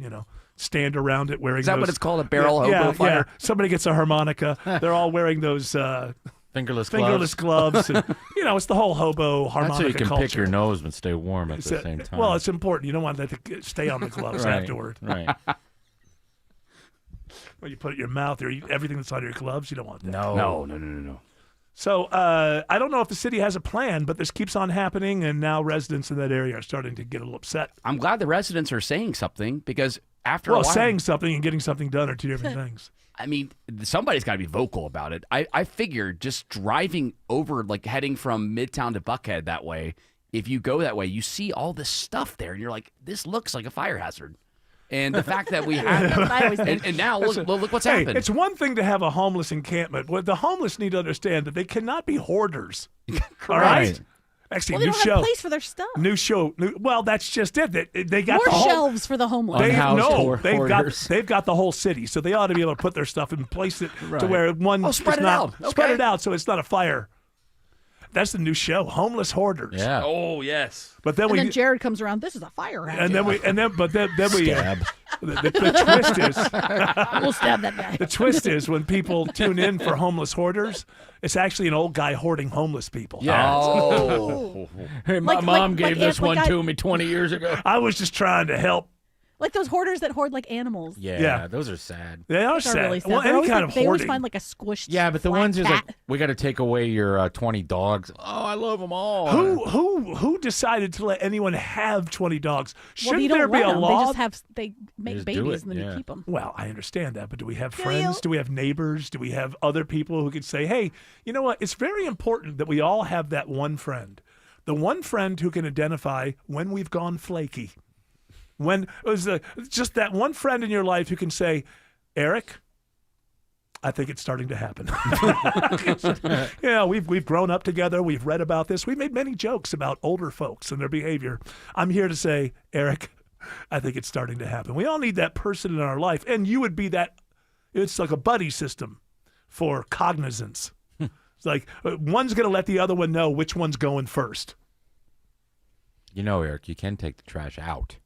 Speaker 11: Stand around it wearing.
Speaker 7: Is that
Speaker 11: those,
Speaker 7: what it's called, a barrel hobo fire?
Speaker 11: Yeah. Somebody gets a harmonica. They're all wearing those.
Speaker 12: Fingerless
Speaker 11: gloves, and it's the whole hobo harmonica
Speaker 12: That's so you can
Speaker 11: culture.
Speaker 12: pick your nose and stay warm at the same time.
Speaker 11: Well, it's important. You don't want that to stay on the gloves
Speaker 12: Right,
Speaker 11: afterward.
Speaker 12: right.
Speaker 11: When you put it in your mouth or eat everything that's on your gloves, you don't want that.
Speaker 7: No.
Speaker 11: So I don't know if the city has a plan, but this keeps on happening, and now residents in that area are starting to get a little upset.
Speaker 7: I'm glad the residents are saying something because after a while,
Speaker 11: saying something and getting something done are two different things.
Speaker 7: I mean, somebody's got to be vocal about it. I figured just driving over, like heading from Midtown to Buckhead that way, if you go that way, you see all this stuff there, and you're like, this looks like a fire hazard. And the fact that we have, and now look what's happened.
Speaker 11: It's one thing to have a homeless encampment. What the homeless need to understand that they cannot be hoarders. All right. Actually,
Speaker 13: Well, they
Speaker 11: new
Speaker 13: don't
Speaker 11: show.
Speaker 13: have a place for their stuff.
Speaker 11: New show. Well, that's just it. They got
Speaker 13: More
Speaker 11: the whole,
Speaker 13: shelves for the homeless.
Speaker 11: They've got the whole city, so they ought to be able to put their stuff and place it to
Speaker 7: Right.
Speaker 11: where one
Speaker 7: spread
Speaker 11: is
Speaker 7: it
Speaker 11: not,
Speaker 7: out.
Speaker 11: Spread
Speaker 7: Okay.
Speaker 11: it out so it's not a fire. That's the new show, Homeless Hoarders.
Speaker 12: Yeah.
Speaker 8: Oh yes.
Speaker 11: But then
Speaker 13: And
Speaker 11: we
Speaker 13: then Jared comes around. This is a fire hazard.
Speaker 11: then we
Speaker 12: Stab.
Speaker 11: the twist is
Speaker 13: We'll stab that guy.
Speaker 11: the twist is when people tune in for Homeless Hoarders, it's actually an old guy hoarding homeless people.
Speaker 12: Yeah.
Speaker 13: Oh.
Speaker 12: Hey, my
Speaker 13: Like-
Speaker 12: mom
Speaker 13: like-
Speaker 12: gave
Speaker 13: like
Speaker 12: this
Speaker 13: Ant- like
Speaker 12: one
Speaker 13: I-
Speaker 12: to me 20 years ago.
Speaker 11: I was just trying to help.
Speaker 13: Like those hoarders that hoard like animals.
Speaker 12: Yeah, those are sad.
Speaker 11: They are
Speaker 13: Those
Speaker 11: sad.
Speaker 13: really sad.
Speaker 11: Well,
Speaker 13: They're
Speaker 11: any
Speaker 13: always
Speaker 11: kind
Speaker 13: like-
Speaker 11: of
Speaker 13: they always
Speaker 11: hoarding.
Speaker 13: find like a squished.
Speaker 12: Yeah, but the
Speaker 13: flat
Speaker 12: ones is like,
Speaker 13: cat.
Speaker 12: we got to take away your 20 dogs. Oh, I love them all.
Speaker 11: Who decided to let anyone have 20 dogs?
Speaker 13: Well,
Speaker 11: Shouldn't
Speaker 13: you don't
Speaker 11: there be
Speaker 13: let
Speaker 11: a
Speaker 13: them.
Speaker 11: law?
Speaker 13: They just have they make
Speaker 12: just do
Speaker 13: babies
Speaker 12: it,
Speaker 13: and then
Speaker 12: yeah.
Speaker 13: you keep them.
Speaker 11: Well, I understand that, but do we have
Speaker 13: Do
Speaker 11: friends?
Speaker 13: you?
Speaker 11: Do we have neighbors? Do we have other people who could say, hey, you know what? It's very important that we all have that one friend. The one friend who can identify when we've gone flaky. When it was just that one friend in your life who can say, Eric, I think it's starting to happen. Yeah, we've grown up together. We've read about this. We've made many jokes about older folks and their behavior. I'm here to say, Eric, I think it's starting to happen. We all need that person in our life, and you would be that. It's like a buddy system for cognizance. It's like one's going to let the other one know which one's going first.
Speaker 12: You know, Eric, you can take the trash out.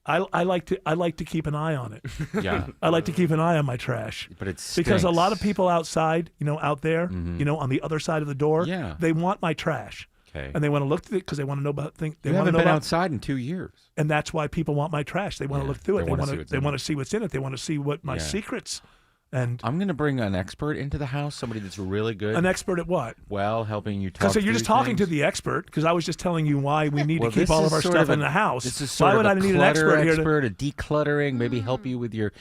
Speaker 11: I like to keep an eye on it.
Speaker 12: Yeah.
Speaker 11: I like to keep an eye on my trash.
Speaker 12: But it's
Speaker 11: because a lot of people outside, out there, on the other side of the door, they want my trash.
Speaker 12: Okay.
Speaker 11: And they want to look through it because they want to know about things.
Speaker 12: You haven't been outside in 2 years.
Speaker 11: And that's why people want my trash. They want to look through it. They want to see what's in it. They want to see what my secrets. And
Speaker 12: I'm going to bring an expert into the house, somebody that's really good.
Speaker 11: An expert at what?
Speaker 12: Well, helping you talk.
Speaker 11: Because you're just talking to the expert. Because I was just telling you why we need to keep all of our stuff in the house.
Speaker 12: This is
Speaker 11: why
Speaker 12: sort
Speaker 11: would
Speaker 12: of
Speaker 11: I need an expert here
Speaker 12: a decluttering, maybe help you with your.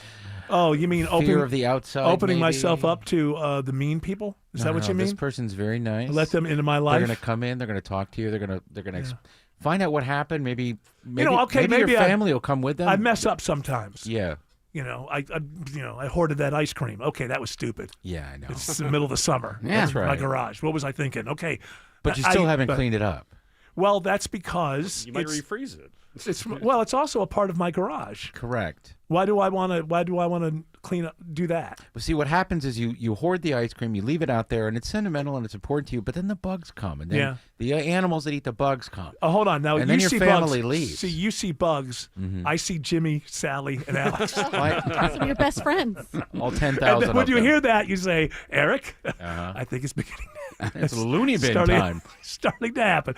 Speaker 11: Oh, you mean
Speaker 12: fear of the outside?
Speaker 11: Opening
Speaker 12: maybe?
Speaker 11: myself up to the mean people? Is that what you mean?
Speaker 12: This person's very nice.
Speaker 11: Let them into my life.
Speaker 12: They're going to come in. They're going to talk to you. They're going to find out what happened. Maybe
Speaker 11: maybe
Speaker 12: your family will come with them.
Speaker 11: I mess up sometimes.
Speaker 12: Yeah.
Speaker 11: I hoarded that ice cream. Okay, that was stupid.
Speaker 12: Yeah, I know.
Speaker 11: It's the middle of the summer.
Speaker 12: Yeah, that's right.
Speaker 11: My garage. What was I thinking? Okay,
Speaker 12: but you still haven't cleaned it up.
Speaker 11: Well, that's because
Speaker 8: you might refreeze it.
Speaker 11: It's also a part of my garage.
Speaker 12: Correct.
Speaker 11: Why do I want to clean up? Do that?
Speaker 12: Well, see, what happens is you hoard the ice cream, you leave it out there, and it's sentimental and it's important to you. But then the bugs come, and then the animals that eat the bugs come.
Speaker 11: Oh, hold on now.
Speaker 12: And
Speaker 11: you
Speaker 12: then your
Speaker 11: see
Speaker 12: family
Speaker 11: bugs.
Speaker 12: leaves.
Speaker 11: See, you see bugs.
Speaker 12: Mm-hmm.
Speaker 11: I see Jimmy, Sally, and Alex.
Speaker 13: Some of your best friends.
Speaker 12: All 10,000.
Speaker 11: When you hear that, you say, Eric, I think it's beginning.
Speaker 12: It's loony bin time.
Speaker 11: Starting to happen.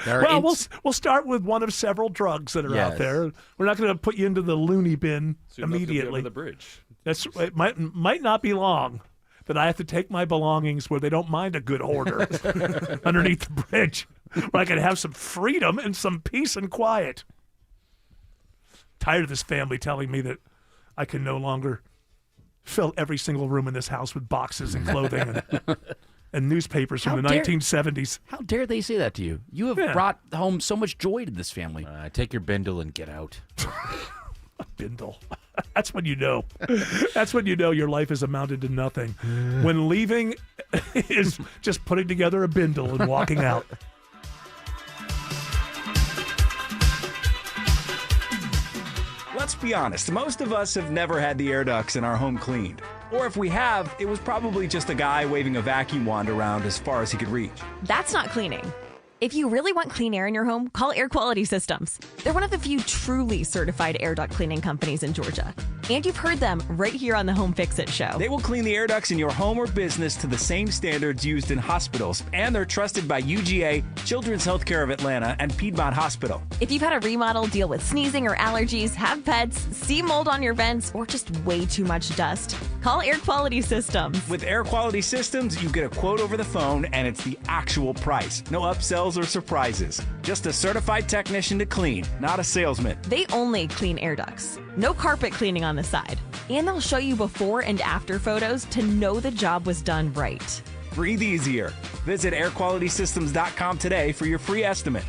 Speaker 11: We'll start with one of several drugs that are out there. We're not going to put you into the loony bin immediately.
Speaker 8: Over the bridge.
Speaker 11: It might not be long that I have to take my belongings where they don't mind a good hoarder underneath the bridge, where I can have some freedom and some peace and quiet. Tired of this family telling me that I can no longer fill every single room in this house with boxes and clothing and newspapers from the 1970s.
Speaker 7: How dare they say that to you? You have brought home so much joy to this family.
Speaker 12: Take your bindle and get out.
Speaker 11: A bindle. That's when you know. That's when you know your life has amounted to nothing. When leaving is just putting together a bindle and walking out.
Speaker 4: Let's be honest, most of us have never had the air ducts in our home cleaned. Or if we have, it was probably just a guy waving a vacuum wand around as far as he could reach.
Speaker 6: That's not cleaning. If you really want clean air in your home, call Air Quality Systems. They're one of the few truly certified air duct cleaning companies in Georgia. And you've heard them right here on the Home Fix-It Show.
Speaker 4: They will clean the air ducts in your home or business to the same standards used in hospitals. And they're trusted by UGA, Children's Healthcare of Atlanta, and Piedmont Hospital.
Speaker 6: If you've had a remodel, deal with sneezing or allergies, have pets, see mold on your vents, or just way too much dust, call Air Quality Systems.
Speaker 4: With Air Quality Systems, you get a quote over the phone, and it's the actual price. No upsells or surprises. Just a certified technician to clean, not a salesman.
Speaker 6: They only clean air ducts. No carpet cleaning on the side. And they'll show you before and after photos to know the job was done right.
Speaker 4: Breathe easier. Visit airqualitysystems.com today for your free estimate.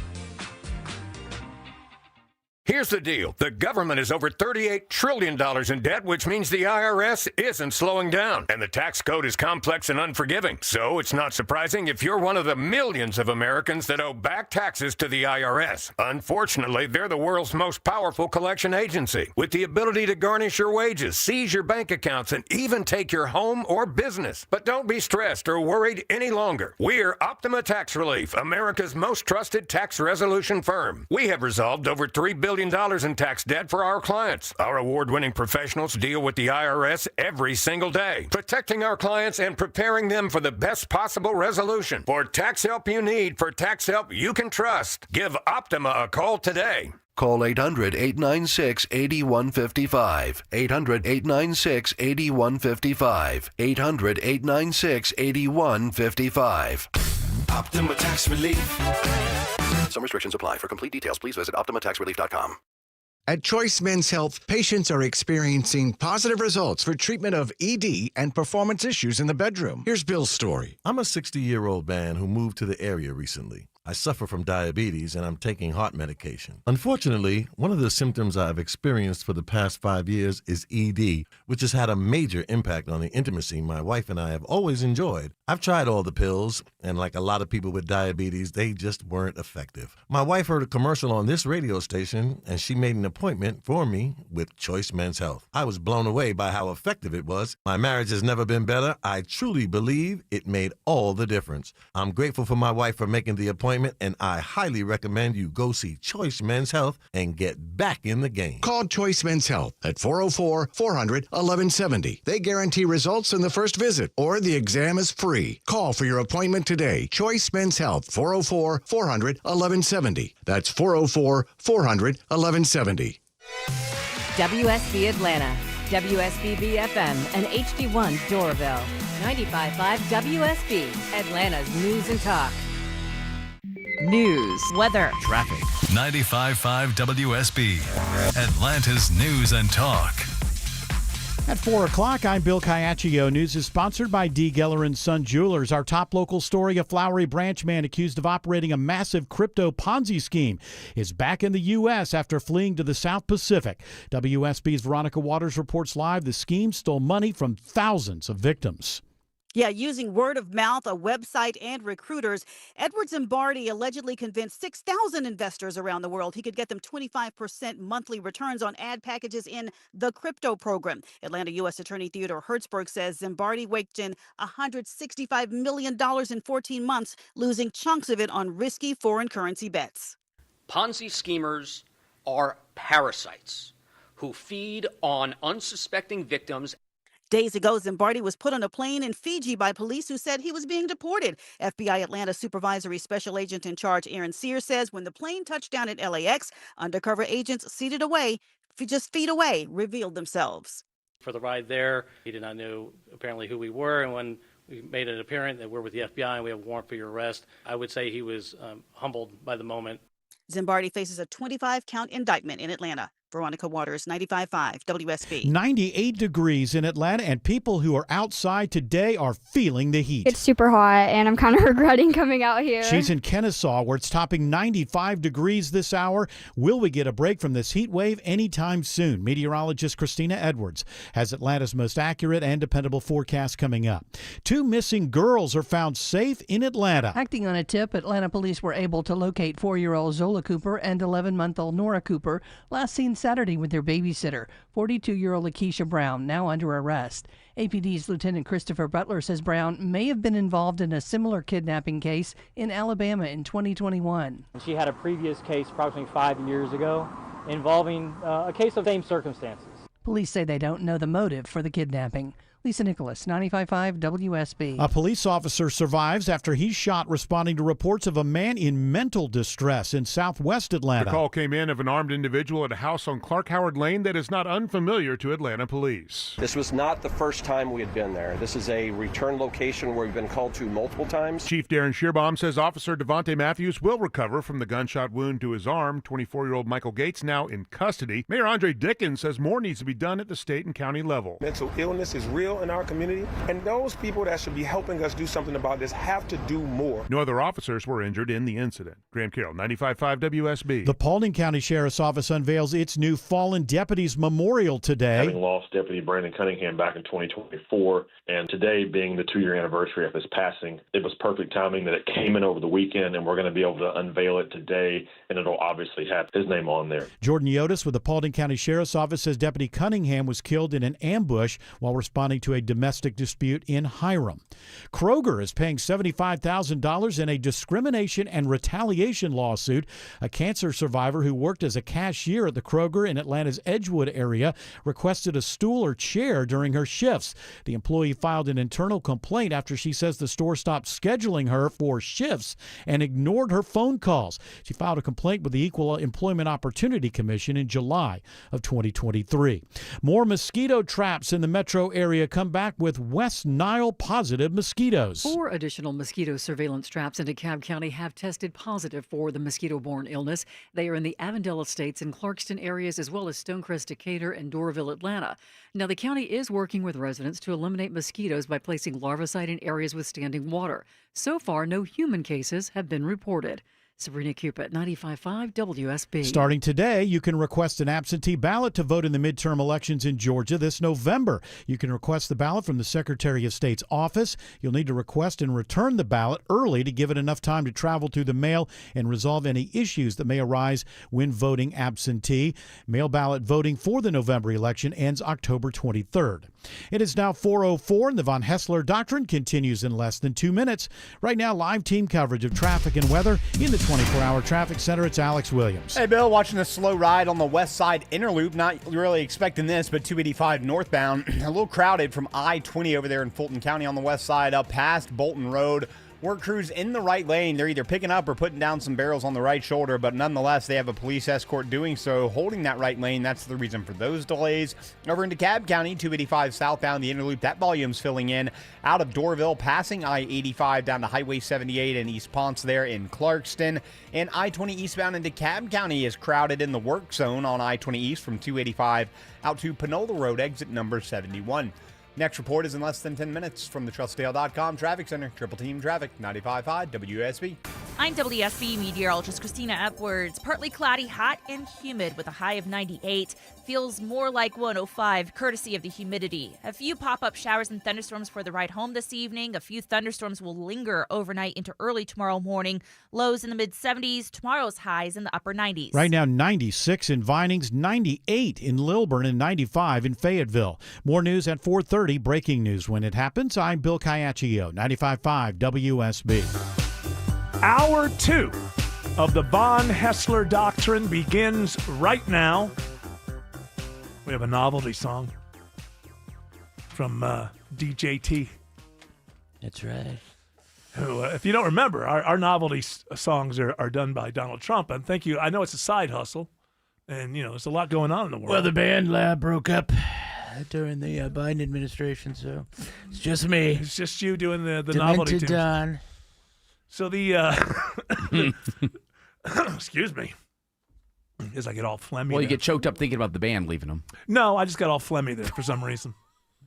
Speaker 1: Here's the deal. The government is over $38 trillion in debt, which means the IRS isn't slowing down. And the tax code is complex and unforgiving. So it's not surprising if you're one of the millions of Americans that owe back taxes to the IRS. Unfortunately, they're the world's most powerful collection agency, with the ability to garnish your wages, seize your bank accounts, and even take your home or business. But don't be stressed or worried any longer. We're Optima Tax Relief, America's most trusted tax resolution firm. We have resolved over $3 billion in tax debt for our clients. Our award-winning professionals deal with the IRS every single day, protecting our clients and preparing them for the best possible resolution. For tax help you need, for tax help you can trust, give Optima a call today.
Speaker 3: Call 800-896-8155. 800-896-8155. 800-896-8155.
Speaker 9: Optima Tax Relief.
Speaker 3: Some restrictions apply. For complete details, please visit OptimaTaxRelief.com.
Speaker 10: At Choice Men's Health, patients are experiencing positive results for treatment of ED and performance issues in the bedroom. Here's Bill's story.
Speaker 22: I'm a 60-year-old man who moved to the area recently.
Speaker 2: I suffer from diabetes and I'm taking heart medication. Unfortunately, one of the symptoms I've experienced for the past 5 years is ED, which has had a major impact on the intimacy my wife and I have always enjoyed. I've tried all the pills, and like a lot of people with diabetes, they just weren't effective. My wife heard a commercial on this radio station, and she made an appointment for me with Choice Men's Health. I was blown away by how effective it was. My marriage has never been better. I truly believe it made all the difference. I'm grateful for my wife for making the appointment, and I highly recommend you go see Choice Men's Health and get back in the game.
Speaker 10: Call Choice Men's Health at 404-400-1170. They guarantee results in the first visit, or the exam is free. Call for your appointment today. Choice Men's Health, 404-400-1170. That's 404-400-1170.
Speaker 5: WSB Atlanta, WSB FM, and HD1 Doraville. 95.5 WSB, Atlanta's News and Talk.
Speaker 6: News, weather,
Speaker 7: traffic.
Speaker 16: 95.5 WSB, Atlanta's News and Talk.
Speaker 14: At 4 o'clock, I'm Bill Caiaccio. News is sponsored by D. Geller & Son Jewelers. Our top local story, a Flowery Branch man accused of operating a massive crypto Ponzi scheme is back in the U.S. after fleeing to the South Pacific. WSB's Veronica Waters reports live the scheme stole money from thousands of victims.
Speaker 22: Yeah, using word of mouth, a website, and recruiters, Edward Zimbardi allegedly convinced 6,000 investors around the world he could get them 25% monthly returns on ad packages in the crypto program. Atlanta U.S. Attorney Theodore Hertzberg says Zimbardi waked in $165 million in 14 months, losing chunks of it on risky foreign currency bets.
Speaker 23: Ponzi schemers are parasites who feed on unsuspecting victims.
Speaker 22: Days ago, Zimbardi was put on a plane in Fiji by police who said he was being deported. FBI Atlanta Supervisory Special Agent in Charge Aaron Sears says when the plane touched down at LAX, undercover agents seated away, just feet away, revealed themselves.
Speaker 24: For the ride there, he did not know apparently who we were, and when we made it apparent that we're with the FBI and we have a warrant for your arrest, I would say he was humbled by the moment.
Speaker 22: Zimbardi faces a 25-count indictment in Atlanta. Veronica Waters, 95.5 WSB.
Speaker 14: 98 degrees in Atlanta, and people who are outside today are feeling the heat.
Speaker 25: It's super hot, and I'm kind of regretting coming out here.
Speaker 14: She's in Kennesaw, where it's topping 95 degrees this hour. Will we get a break from this heat wave anytime soon? Meteorologist Christina Edwards has Atlanta's most accurate and dependable forecast coming up. 2 missing girls are found safe in Atlanta.
Speaker 26: Acting on a tip, Atlanta police were able to locate 4-year-old Zola Cooper and 11-month-old Nora Cooper, last seen Saturday with their babysitter, 42-year-old Lakeisha Brown, now under arrest. APD's Lieutenant Christopher Butler says Brown may have been involved in a similar kidnapping case in Alabama in 2021.
Speaker 27: She had a previous case approximately 5 years ago involving a case of same circumstances.
Speaker 26: Police say they don't know the motive for the kidnapping. Lisa Nicholas, 95.5 WSB.
Speaker 14: A police officer survives after he's shot responding to reports of a man in mental distress in southwest Atlanta.
Speaker 30: The call came in of an armed individual at a house on Clark Howard Lane that is not unfamiliar to Atlanta police.
Speaker 31: This was not the first time we had been there. This is a return location where we've been called to multiple times.
Speaker 30: Chief Darren Shearbaum says Officer Devontae Matthews will recover from the gunshot wound to his arm. 24-year-old Michael Gates now in custody. Mayor Andre Dickens says more needs to be done at the state and county level.
Speaker 32: Mental illness is real in our community, and those people that should be helping us do something about this have to do more.
Speaker 30: No other officers were injured in the incident. Graham Carroll, 95.5 WSB.
Speaker 14: The Paulding County Sheriff's Office unveils its new Fallen Deputies Memorial today.
Speaker 33: Having lost Deputy Brandon Cunningham back in 2024, and today being the 2-year anniversary of his passing, it was perfect timing that it came in over the weekend, and we're going to be able to unveil it today, and it'll obviously have his name on there.
Speaker 14: Jordan Yotis with the Paulding County Sheriff's Office says Deputy Cunningham was killed in an ambush while responding to a domestic dispute in Hiram. Kroger is paying $75,000 in a discrimination and retaliation lawsuit. A cancer survivor who worked as a cashier at the Kroger in Atlanta's Edgewood area requested a stool or chair during her shifts. The employee filed an internal complaint after she says the store stopped scheduling her for shifts and ignored her phone calls. She filed a complaint with the Equal Employment Opportunity Commission in July of 2023. More mosquito traps in the metro area come back with West Nile positive mosquitoes.
Speaker 4: 4 additional mosquito surveillance traps in DeKalb County have tested positive for the mosquito-borne illness. They are in the Avondale Estates and Clarkston areas, as well as Stonecrest, Decatur, and Doraville, Atlanta. Now, the county is working with residents to eliminate mosquitoes by placing larvicide in areas with standing water. So far, no human cases have been reported. Sabrina Cupid, 95.5 WSB.
Speaker 14: Starting today, you can request an absentee ballot to vote in the midterm elections in Georgia this November. You can request the ballot from the Secretary of State's office. You'll need to request and return the ballot early to give it enough time to travel through the mail and resolve any issues that may arise when voting absentee. Mail ballot voting for the November election ends October 23rd. It is now 4:04, and the Von Hessler Doctrine continues in less than 2 minutes. Right now, live team coverage of traffic and weather in the 24-hour traffic center. It's Alex Williams.
Speaker 8: Hey, Bill, watching a slow ride on the west side inner loop. Not really expecting this, but 285 northbound. A little crowded from I-20 over there in Fulton County on the west side up past Bolton Road. Work crews in the right lane. They're either picking up or putting down some barrels on the right shoulder, but nonetheless, they have a police escort doing so, holding that right lane. That's the reason for those delays. Over in DeKalb County, 285 southbound, the inner loop, that volume's filling in out of Doraville, passing I-85 down to Highway 78 and East Ponce there in Clarkston. And I-20 eastbound in DeKalb County is crowded in the work zone on I-20 east from 285 out to Panola Road, exit number 71. Next report is in less than 10 minutes from the TrustDale.com Traffic Center. Triple Team Traffic, 95.5 WSB.
Speaker 11: I'm WSB meteorologist Christina Edwards. Partly cloudy, hot and humid with a high of 98. Feels more like 105, courtesy of the humidity. A few pop-up showers and thunderstorms for the ride home this evening. A few thunderstorms will linger overnight into early tomorrow morning. Lows in the mid-70s. Tomorrow's highs in the upper 90s.
Speaker 14: Right now, 96 in Vinings, 98 in Lilburn, and 95 in Fayetteville. More news at 4:30. Breaking news when it happens. I'm Bill Caiaccio, 95.5 WSB.
Speaker 12: Hour 2 of the Von Hessler Doctrine begins right now. We have a novelty song from DJT.
Speaker 13: That's right.
Speaker 12: Who, if you don't remember, our novelty songs are done by Donald Trump. And thank you. I know it's a side hustle, and there's a lot going on in the world.
Speaker 13: Well, the band lab broke up during the Biden administration, so it's just me.
Speaker 12: It's just you doing the novelty tunes.
Speaker 13: Don.
Speaker 12: So the excuse me, as I get all phlegmy.
Speaker 7: Well, you
Speaker 12: there.
Speaker 7: get choked up thinking about the band leaving them.
Speaker 12: No, I just got all phlegmy there for some reason.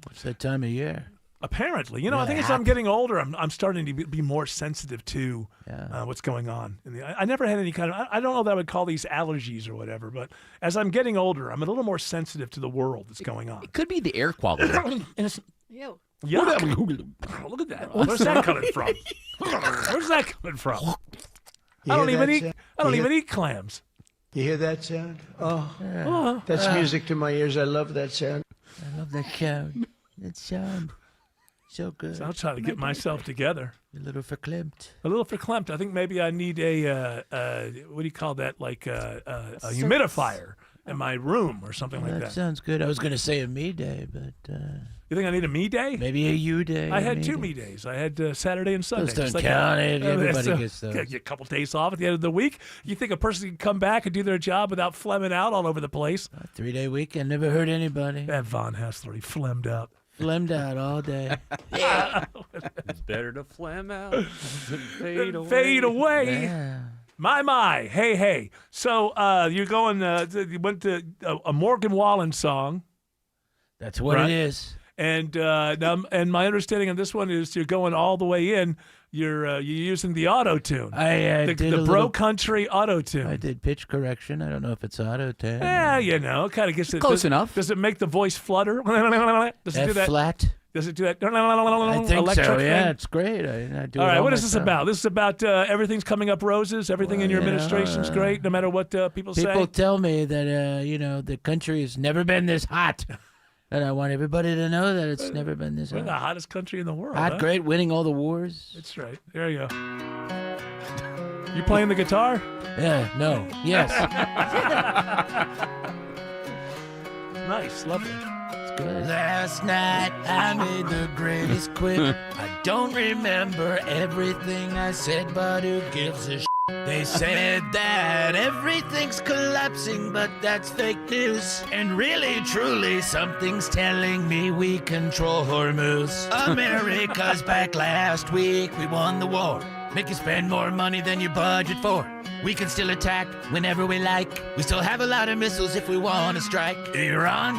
Speaker 13: What's that time of year?
Speaker 12: Apparently, I think as I'm getting older, I'm starting to be more sensitive to what's going on. I never had any kind of, I don't know that I would call these allergies or whatever, but as I'm getting older, I'm a little more sensitive to the world that's going on.
Speaker 7: It could be the air quality.
Speaker 12: Yuck. Look at that. Where's that coming from? Where's that coming from? I don't even eat clams.
Speaker 13: You hear that sound? Oh, that's music to my ears. I love that sound. I love that sound. That sound. So good.
Speaker 12: So I'll try to get myself together.
Speaker 13: A little verklempt.
Speaker 12: I think maybe I need a what do you call that? Like a humidifier in my room or something like that.
Speaker 13: That sounds good. I was going to say a me day, but
Speaker 12: you think I need a me day?
Speaker 13: Maybe a you day.
Speaker 12: I had 2 me days. I had Saturday and Sunday.
Speaker 13: Those don't count. Everybody gets those.
Speaker 12: Get a couple days off at the end of the week. You think a person can come back and do their job without flemming out all over the place?
Speaker 13: A 3-day weekend never hurt anybody.
Speaker 12: That Von Hessler, he flemmed out.
Speaker 13: Flemmed out all day.
Speaker 15: It's better to phlegm out than
Speaker 12: fade away.
Speaker 13: Yeah.
Speaker 12: My. Hey. So you're going, you went to a Morgan Wallen song.
Speaker 13: That's what it is.
Speaker 12: And my understanding on this one is you're going all the way in. You're using the auto-tune.
Speaker 13: I did
Speaker 12: the Bro Country auto-tune.
Speaker 13: I did pitch correction. I don't know if it's auto-tune.
Speaker 12: Yeah, kind of gets it.
Speaker 7: Close enough.
Speaker 12: Does it make the voice flutter? Does it do that?
Speaker 13: Flat?
Speaker 12: Does it do that?
Speaker 13: I think
Speaker 12: electric
Speaker 13: so, yeah.
Speaker 12: thing?
Speaker 13: It's great. I do
Speaker 12: all right, what
Speaker 13: is
Speaker 12: is this about? This is about everything's coming up roses. Everything in your administration's great, no matter what people say.
Speaker 13: People tell me that, the country has never been this hot. And I want everybody to know that it's never been this hot.
Speaker 12: We're the hottest country in the world.
Speaker 13: Hot, great, winning all the wars.
Speaker 12: That's right. There you go. You playing the guitar?
Speaker 13: Yeah, no. Yes.
Speaker 12: Nice, lovely.
Speaker 13: It's good. Last night I made the greatest quip. I don't remember everything I said, but who gives a shit?
Speaker 1: They said that everything's collapsing, but that's fake news. And really, truly, something's telling me we control Hormuz. America's back last week. We won the war. Make you spend more money than you budget for. We can still attack whenever we like. We still have a lot of missiles if we want to strike. Iran,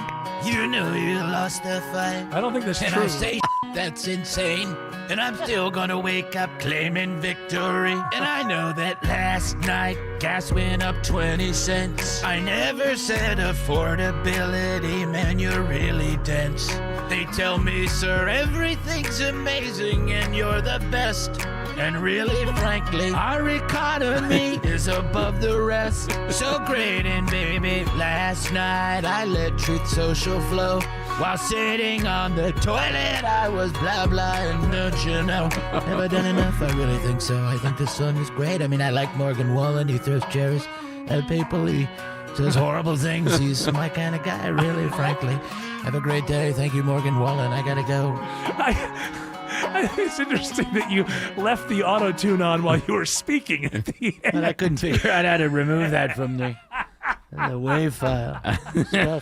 Speaker 1: you know you lost the fight.
Speaker 12: I don't think that's
Speaker 1: and
Speaker 12: true.
Speaker 1: I say that's insane. And I'm still gonna wake up claiming victory. And I know that last night gas went up 20 cents. I never said affordability, man, you're really dense. They tell me, sir, everything's amazing and you're the best. And really, frankly, our economy is above the rest. So great, and baby, last night I let Truth Social flow. While sitting on the toilet, I was blah blah, and don't you know? Have I done enough? I really think so. I think this song is great. I mean, I like Morgan Wallen. He throws chairs at people. He says horrible things. He's my kind of guy, really, frankly. Have a great day. Thank you, Morgan Wallen. I gotta go.
Speaker 12: I think it's interesting that you left the auto-tune on while you were speaking at the end.
Speaker 1: But I couldn't figure out how to remove that from the WAV file.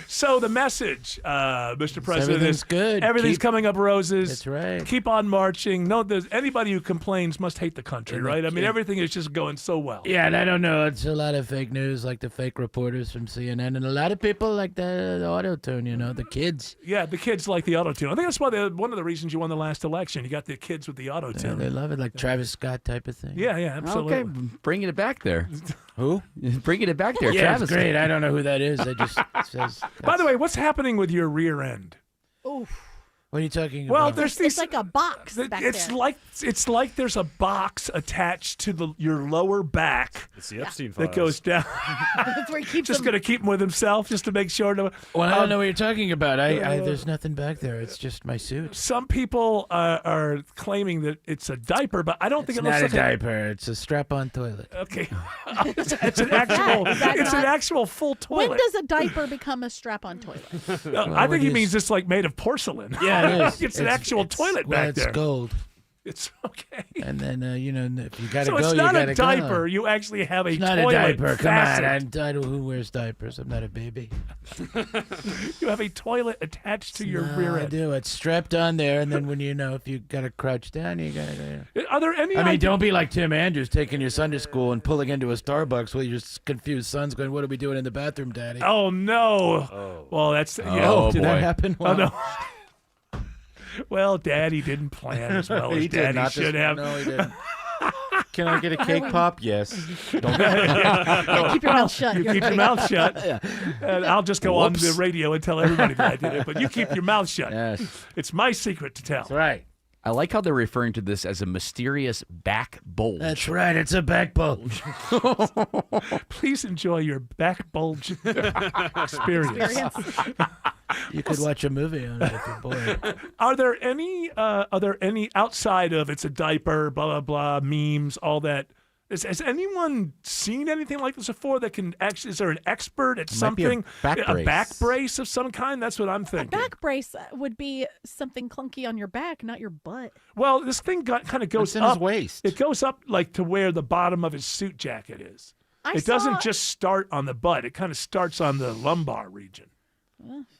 Speaker 12: So the message, Mr. President,
Speaker 1: Everything's
Speaker 12: is
Speaker 1: good.
Speaker 12: Everything's coming up roses.
Speaker 1: That's right.
Speaker 12: Keep on marching. No, there's anybody who complains must hate the country, right? I mean, everything is just going so well.
Speaker 1: Yeah, and I don't know. It's a lot of fake news, like the fake reporters from CNN, and a lot of people like the auto-tune, you know, the kids.
Speaker 12: Yeah, the kids like the auto-tune. I think that's why one of the reasons you won the last election. You got the kids with the
Speaker 1: Yeah,
Speaker 12: auto-tune.
Speaker 1: they love it, like Travis Scott type of thing.
Speaker 12: Yeah, absolutely.
Speaker 7: Okay, bringing it back there.
Speaker 1: Who?
Speaker 7: Bringing it back there,
Speaker 1: Yeah,
Speaker 7: Travis.
Speaker 1: it's great. I don't know who that is. It just says.
Speaker 12: By the way, what's happening with your rear end?
Speaker 2: Oof.
Speaker 1: What are you talking
Speaker 12: Well,
Speaker 1: about?
Speaker 12: there's these.
Speaker 2: It's like a box back
Speaker 12: It's
Speaker 2: there.
Speaker 12: like there's a box attached to your lower back.
Speaker 15: It's the Epstein
Speaker 12: that
Speaker 15: files.
Speaker 12: goes down.
Speaker 2: That's where he keeps
Speaker 12: Just
Speaker 2: them.
Speaker 12: going to keep him with himself, just to make sure.
Speaker 1: Well, I don't know what you're talking about. There's nothing back there. It's just my suit.
Speaker 12: Some people are claiming that it's a diaper, but I don't think
Speaker 1: It's
Speaker 12: it looks
Speaker 1: not a
Speaker 12: like
Speaker 1: diaper. It's a strap-on toilet.
Speaker 12: Okay, it's an actual.
Speaker 2: Is that
Speaker 12: It's an
Speaker 2: not-
Speaker 12: actual full toilet.
Speaker 2: When does a diaper become a strap-on toilet?
Speaker 12: I think he means it's like made of porcelain.
Speaker 1: Yeah, it is.
Speaker 12: it's an actual toilet
Speaker 1: well,
Speaker 12: back
Speaker 1: it's
Speaker 12: there.
Speaker 1: gold.
Speaker 12: It's okay.
Speaker 1: And then if you gotta
Speaker 12: So
Speaker 1: go,
Speaker 12: it's
Speaker 1: you
Speaker 12: not
Speaker 1: gotta
Speaker 12: a diaper.
Speaker 1: go.
Speaker 12: You actually have a
Speaker 1: It's not
Speaker 12: toilet
Speaker 1: a diaper. Come
Speaker 12: fastened.
Speaker 1: on, who wears diapers? I'm not a baby.
Speaker 12: You have a toilet attached to your
Speaker 1: No,
Speaker 12: rear
Speaker 1: I
Speaker 12: end.
Speaker 1: do. It's strapped on there, and then when if you gotta crouch down, you gotta.
Speaker 12: Are there any?
Speaker 1: I mean,
Speaker 12: idea-
Speaker 1: don't be like Tim Andrews taking your son to school and pulling into a Starbucks while your confused son's going, "What are we doing in the bathroom, Daddy?"
Speaker 12: Oh no! Well, that's
Speaker 1: Oh, did that happen?
Speaker 12: Oh no! Well, Daddy didn't plan as well as
Speaker 1: He did
Speaker 12: Daddy
Speaker 1: not
Speaker 12: should
Speaker 1: this-
Speaker 12: have.
Speaker 1: No, he didn't.
Speaker 3: Can I get a cake pop? Yes. Don't
Speaker 2: Keep your mouth shut.
Speaker 12: You
Speaker 2: You're
Speaker 12: keep your
Speaker 2: right.
Speaker 12: mouth shut. And I'll just go on the
Speaker 1: Whoops.
Speaker 12: radio and tell everybody that I did it. But you keep your mouth shut.
Speaker 1: Yes.
Speaker 12: It's my secret to tell.
Speaker 1: That's right.
Speaker 7: I like how they're referring to this as a mysterious back bulge.
Speaker 1: That's right. It's a back bulge.
Speaker 12: Please enjoy your back bulge experience.
Speaker 1: You could watch a movie on it if you're bored.
Speaker 12: Are there any outside of it's a diaper, blah blah blah, memes, all that? Has anyone seen anything like this before that can actually? Is there an expert at
Speaker 3: might be a
Speaker 12: something?
Speaker 3: back
Speaker 12: A
Speaker 3: brace.
Speaker 12: back brace of some kind? That's what I'm
Speaker 2: A
Speaker 12: thinking.
Speaker 2: back brace would be something clunky on your back, not your butt.
Speaker 12: Well, this thing kind of goes
Speaker 3: It's in
Speaker 12: up.
Speaker 3: his waist.
Speaker 12: It goes up like to where the bottom of his suit jacket is. It doesn't just start on the butt. It kind of starts on the lumbar region.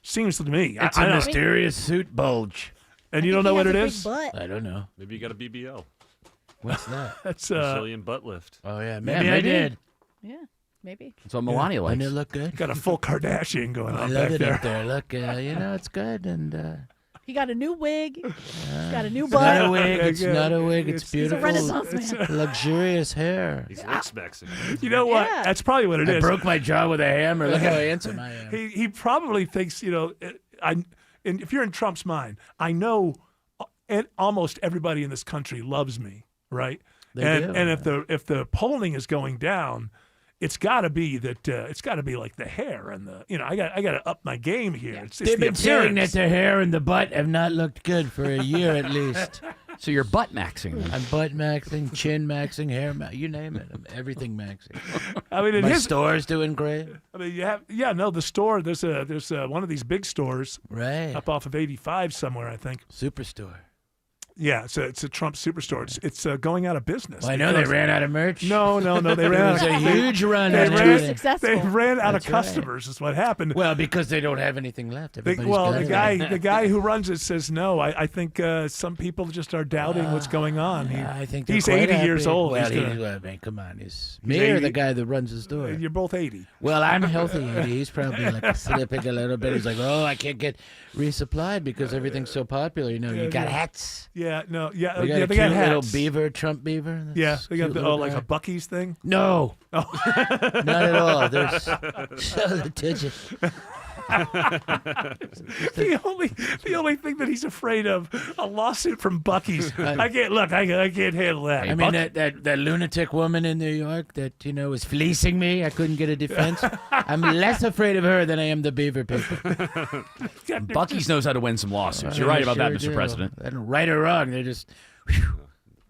Speaker 12: Seems to me.
Speaker 1: It's
Speaker 12: I
Speaker 1: a
Speaker 12: don't-
Speaker 1: mysterious suit bulge.
Speaker 12: And you don't know what it is?
Speaker 1: I don't know.
Speaker 15: Maybe you got a BBL.
Speaker 1: What's that?
Speaker 12: That's
Speaker 15: Brazilian butt lift.
Speaker 1: Oh yeah,
Speaker 12: Maybe
Speaker 1: man,
Speaker 12: I
Speaker 1: I
Speaker 12: did.
Speaker 1: did.
Speaker 2: Yeah, maybe.
Speaker 7: That's what Melania
Speaker 1: Doesn't
Speaker 7: likes.
Speaker 1: it look good?
Speaker 12: Got a full Kardashian going
Speaker 1: I
Speaker 12: on
Speaker 1: love
Speaker 12: back
Speaker 1: it
Speaker 12: there.
Speaker 1: up there. Look, it's good, and
Speaker 2: He got a new wig. He's got a new
Speaker 1: it's not
Speaker 2: butt.
Speaker 1: a wig. It's
Speaker 12: Yeah,
Speaker 1: not a wig. It's
Speaker 2: He's a
Speaker 1: beautiful.
Speaker 2: Renaissance man.
Speaker 1: Luxurious hair.
Speaker 15: He's X-Maxing.
Speaker 12: You know what?
Speaker 2: Yeah.
Speaker 12: That's probably what it
Speaker 1: I
Speaker 12: is.
Speaker 1: broke my jaw with a hammer. Look how handsome I am.
Speaker 12: He probably thinks, and if you're in Trump's mind, I know and almost everybody in this country loves me, right?
Speaker 1: They
Speaker 12: and
Speaker 1: do,
Speaker 12: and if the polling is going down, it's got to be that it's got to be like the hair and the I got to up my game here. It's
Speaker 1: They've
Speaker 12: the
Speaker 1: been saying that
Speaker 12: appearance.
Speaker 1: the hair and the butt have not looked good for a year at least.
Speaker 7: So you're butt maxing them.
Speaker 1: I'm butt maxing, chin maxing, hair you name it. I'm everything maxing.
Speaker 12: I mean, in
Speaker 1: My
Speaker 12: his
Speaker 1: store's doing great.
Speaker 12: I mean, the store. There's one of these big stores
Speaker 1: Right.
Speaker 12: up off of 85 somewhere, I think.
Speaker 1: Superstore.
Speaker 12: Yeah, it's a Trump superstore. It's going out of business.
Speaker 1: Well, I know they ran out of merch.
Speaker 12: No, they ran out.
Speaker 1: It was a huge run.
Speaker 12: They
Speaker 2: successful.
Speaker 12: ran out
Speaker 1: That's
Speaker 12: of customers. Is what happened.
Speaker 1: Well, because they don't have anything left.
Speaker 12: The guy who runs it says no. I think some people just are doubting what's going on.
Speaker 1: I think
Speaker 12: he's
Speaker 1: they're quite
Speaker 12: 80 years
Speaker 1: happy.
Speaker 12: old.
Speaker 1: Well,
Speaker 12: He's
Speaker 1: I mean, come on, me or the guy that runs the store?
Speaker 12: You're both 80.
Speaker 1: Well, I'm healthy 80. He's probably like slipping a little bit. He's like, oh, I can't get resupplied because everything's so popular. You know, you got hats.
Speaker 12: Yeah, no,
Speaker 1: We got a
Speaker 12: they
Speaker 1: cute
Speaker 12: got
Speaker 1: little
Speaker 12: hats.
Speaker 1: beaver, Trump beaver.
Speaker 12: Yeah, they got
Speaker 1: cute little
Speaker 12: like
Speaker 1: guy.
Speaker 12: a Buc-ee's thing.
Speaker 1: No,
Speaker 12: Oh.
Speaker 1: not at all. There's so litigious.
Speaker 12: the only thing that he's afraid of, a lawsuit from Buc-ee's. I can't handle that.
Speaker 1: I mean, that lunatic woman in New York that was fleecing me. I couldn't get a defense. I'm less afraid of her than I am the beaver people.
Speaker 7: Buc-ee's knows how to win some lawsuits. You're right about that, Mr. President.
Speaker 1: And right or wrong, they're just.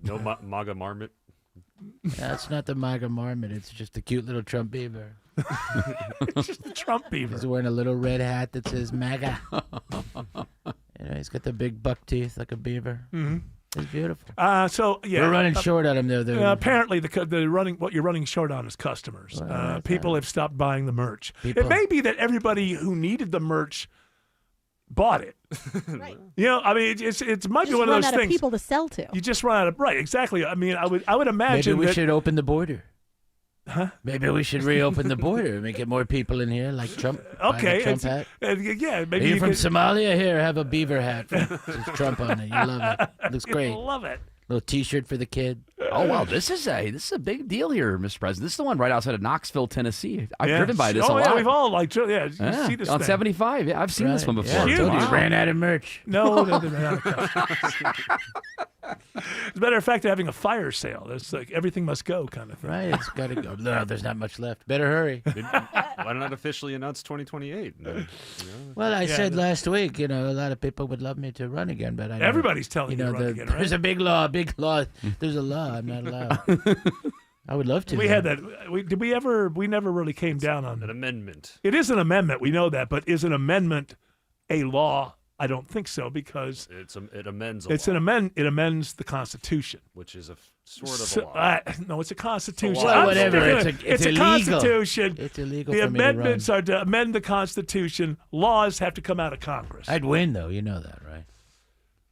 Speaker 15: No MAGA marmot.
Speaker 1: That's not the MAGA marmot. It's just a cute little Trump beaver.
Speaker 12: It's just the Trump beaver.
Speaker 1: He's wearing a little red hat that says MAGA. He's got the big buck teeth like a beaver.
Speaker 12: Mm-hmm.
Speaker 1: It's beautiful.
Speaker 12: So yeah,
Speaker 1: we're running short on him there.
Speaker 12: Apparently, what you're running short on is customers. People have stopped buying the merch.
Speaker 1: People-
Speaker 12: It may be that everybody who needed the merch bought it.
Speaker 2: Right.
Speaker 12: I mean, it might be
Speaker 2: Just
Speaker 12: one of
Speaker 2: run
Speaker 12: those
Speaker 2: out of
Speaker 12: things.
Speaker 2: people to sell to.
Speaker 12: You just run out of exactly. I mean, I would imagine
Speaker 1: Maybe we
Speaker 12: that,
Speaker 1: should open the border.
Speaker 12: Huh?
Speaker 1: Maybe we should reopen the border and get more people in here, like Trump.
Speaker 12: Okay,
Speaker 1: Trump hat.
Speaker 12: Yeah, maybe
Speaker 1: Are you
Speaker 12: you
Speaker 1: from
Speaker 12: could-
Speaker 1: Somalia? Here, have a beaver hat. With Trump on it. You love it. Looks great.
Speaker 12: Love it.
Speaker 1: Little T-shirt for the kid.
Speaker 7: Oh wow, this is a big deal here, Mr. President. This is the one right outside of Knoxville, Tennessee. I've
Speaker 12: Yeah.
Speaker 7: driven by this a
Speaker 12: yeah,
Speaker 7: lot.
Speaker 12: we've all you see this
Speaker 7: on
Speaker 12: thing.
Speaker 7: 75. Yeah, I've seen this one before.
Speaker 1: Yeah, I told you,
Speaker 12: Wow.
Speaker 1: ran out of merch.
Speaker 12: No. As a matter of fact, they're having a fire sale. It's like everything must go kind of thing.
Speaker 1: Right, it's got to go. No, there's not much left. Better hurry.
Speaker 15: Why not officially announce 2028?
Speaker 1: Well, I said last week, a lot of people would love me to run again, but I know,
Speaker 12: Everybody's telling you to run again, right?
Speaker 1: There's a big law. There's a law. I'm not allowed. I would love to.
Speaker 12: We had that. We never really came down on
Speaker 15: An amendment.
Speaker 12: It is an amendment. We know that, but is an amendment a law? I don't think so because
Speaker 15: it amends.
Speaker 12: It amends the Constitution,
Speaker 15: which is a sort of a law.
Speaker 12: No, it's a Constitution.
Speaker 1: Well, whatever. It's
Speaker 12: a
Speaker 1: illegal.
Speaker 12: Constitution.
Speaker 1: It's illegal.
Speaker 12: The
Speaker 1: for me to
Speaker 12: amendments
Speaker 1: run.
Speaker 12: are to amend the Constitution. Laws have to come out of Congress.
Speaker 1: I'd win, though. You know that, right?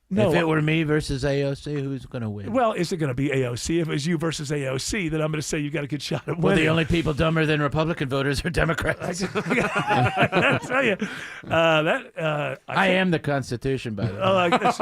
Speaker 12: No,
Speaker 1: if it were me versus AOC, who's going to win?
Speaker 12: Well, is it going to be AOC? If it was you versus AOC, then I'm going to say you got a good shot at winning.
Speaker 1: Well, the only people dumber than Republican voters are Democrats.
Speaker 12: I tell you,
Speaker 1: I am the Constitution, by the way.
Speaker 12: Oh, I guess.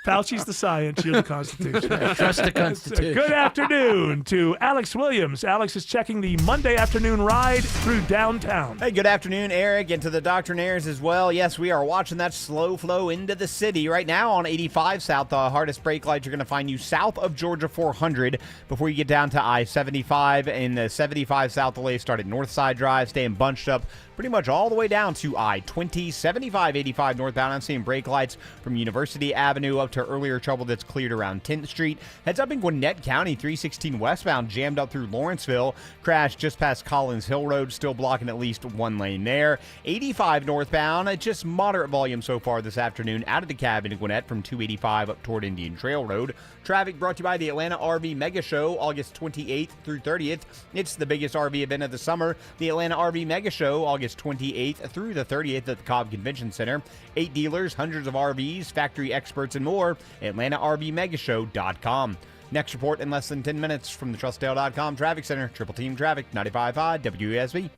Speaker 12: Fauci's the science, you're the Constitution.
Speaker 1: Yeah, trust the Constitution.
Speaker 12: Good afternoon to Alex Williams. Alex is checking the Monday afternoon ride through downtown.
Speaker 8: Hey, good afternoon, Eric, and to the Dr. Nares as well. Yes, we are watching that slow flow into the city right now on 85 South. The hardest brake lights are going to find you south of Georgia 400 before you get down to I-75. In the 75 South, delays start at Northside Drive, staying bunched up pretty much all the way down to I-20, 75-85 northbound. I'm seeing brake lights from University Avenue up to earlier trouble that's cleared around 10th Street. Heads up in Gwinnett County, 316 westbound, jammed up through Lawrenceville. Crashed just past Collins Hill Road, still blocking at least one lane there. 85 northbound, just moderate volume so far this afternoon out of the cab into Gwinnett from 285 up toward Indian Trail Road. Traffic brought to you by the Atlanta RV Mega Show, August 28th through 30th. It's the biggest RV event of the summer. The Atlanta RV Mega Show, August 28th through the 30th at the Cobb Convention Center. 8 dealers, hundreds of RVs, factory experts, and more. AtlantaRVMegashow.com. Next report in less than 10 minutes from the TrustDale.com Traffic Center. Triple Team Traffic, 95.5 WSB.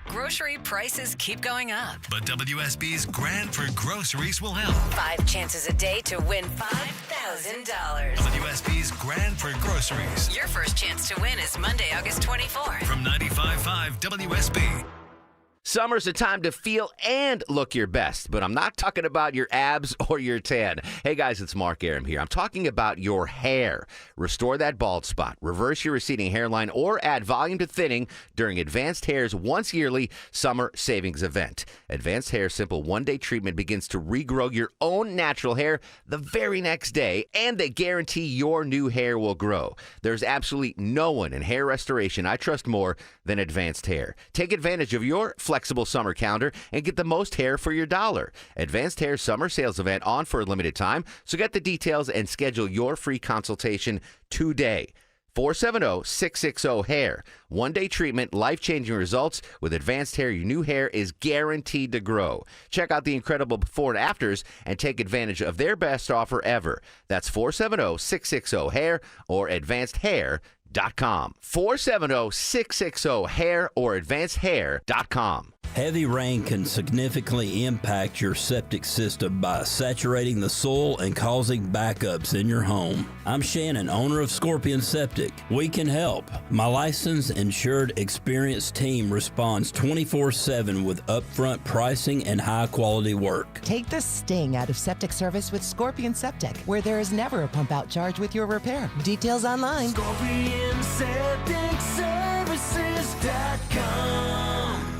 Speaker 5: Grocery prices keep going up.
Speaker 6: But WSB's Grand for Groceries will help.
Speaker 5: 5 chances a day to win $5,000.
Speaker 6: WSB's Grand for Groceries.
Speaker 5: Your first chance to win is Monday, August 24th.
Speaker 6: From 95.5 WSB.
Speaker 9: Summer's a time to feel and look your best, but I'm not talking about your abs or your tan. Hey guys, it's Mark Aram here. I'm talking about your hair. Restore that bald spot, reverse your receding hairline, or add volume to thinning during Advanced Hair's once yearly summer savings event. Advanced Hair Simple one-day treatment begins to regrow your own natural hair the very next day, and they guarantee your new hair will grow. There's absolutely no one in hair restoration I trust more than Advanced Hair. Take advantage of your flexible summer calendar and get the most hair for your dollar. Advanced Hair Summer Sales Event on for a limited time, so get the details and schedule your free consultation today. 470-660-HAIR. One-day treatment, life-changing results. With Advanced Hair, your new hair is guaranteed to grow. Check out the incredible before and afters and take advantage of their best offer ever. That's 470-660-HAIR or advancedhair.com. 470-660-HAIR or advancedhair.com.
Speaker 10: Heavy rain can significantly impact your septic system by saturating the soil and causing backups in your home. I'm Shannon, owner of Scorpion Septic. We can help. My licensed, insured, experienced team responds 24/7 with upfront pricing and high-quality work.
Speaker 16: Take the sting out of septic service with Scorpion Septic, where there is never a pump-out charge with your repair. Details online.
Speaker 17: ScorpionSepticServices.com.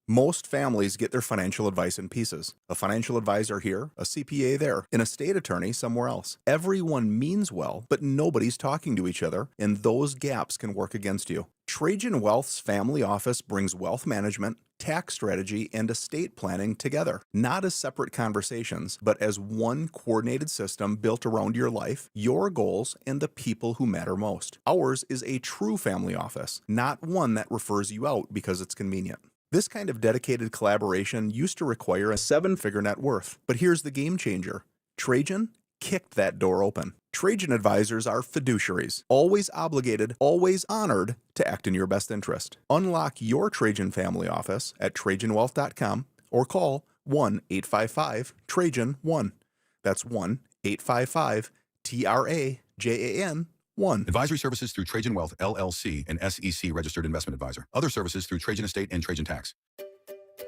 Speaker 17: Most families get their financial advice in pieces. A financial advisor here, a CPA there, an estate attorney somewhere else. Everyone means well, but nobody's talking to each other, and those gaps can work against you. Trajan Wealth's family office brings wealth management, tax strategy, and estate planning together, not as separate conversations, but as one coordinated system built around your life, your goals, and the people who matter most. Ours is a true family office, not one that refers you out because it's convenient. This kind of dedicated collaboration used to require a 7-figure net worth, but here's the game changer. Trajan kicked that door open. Trajan advisors are fiduciaries, always obligated, always honored to act in your best interest. Unlock your Trajan family office at TrajanWealth.com or call 1-855-TRAJAN-1. That's 1-855-TRAJAN-1.
Speaker 18: Advisory services through Trajan Wealth, LLC, an SEC registered investment advisor. Other services through Trajan Estate and Trajan Tax.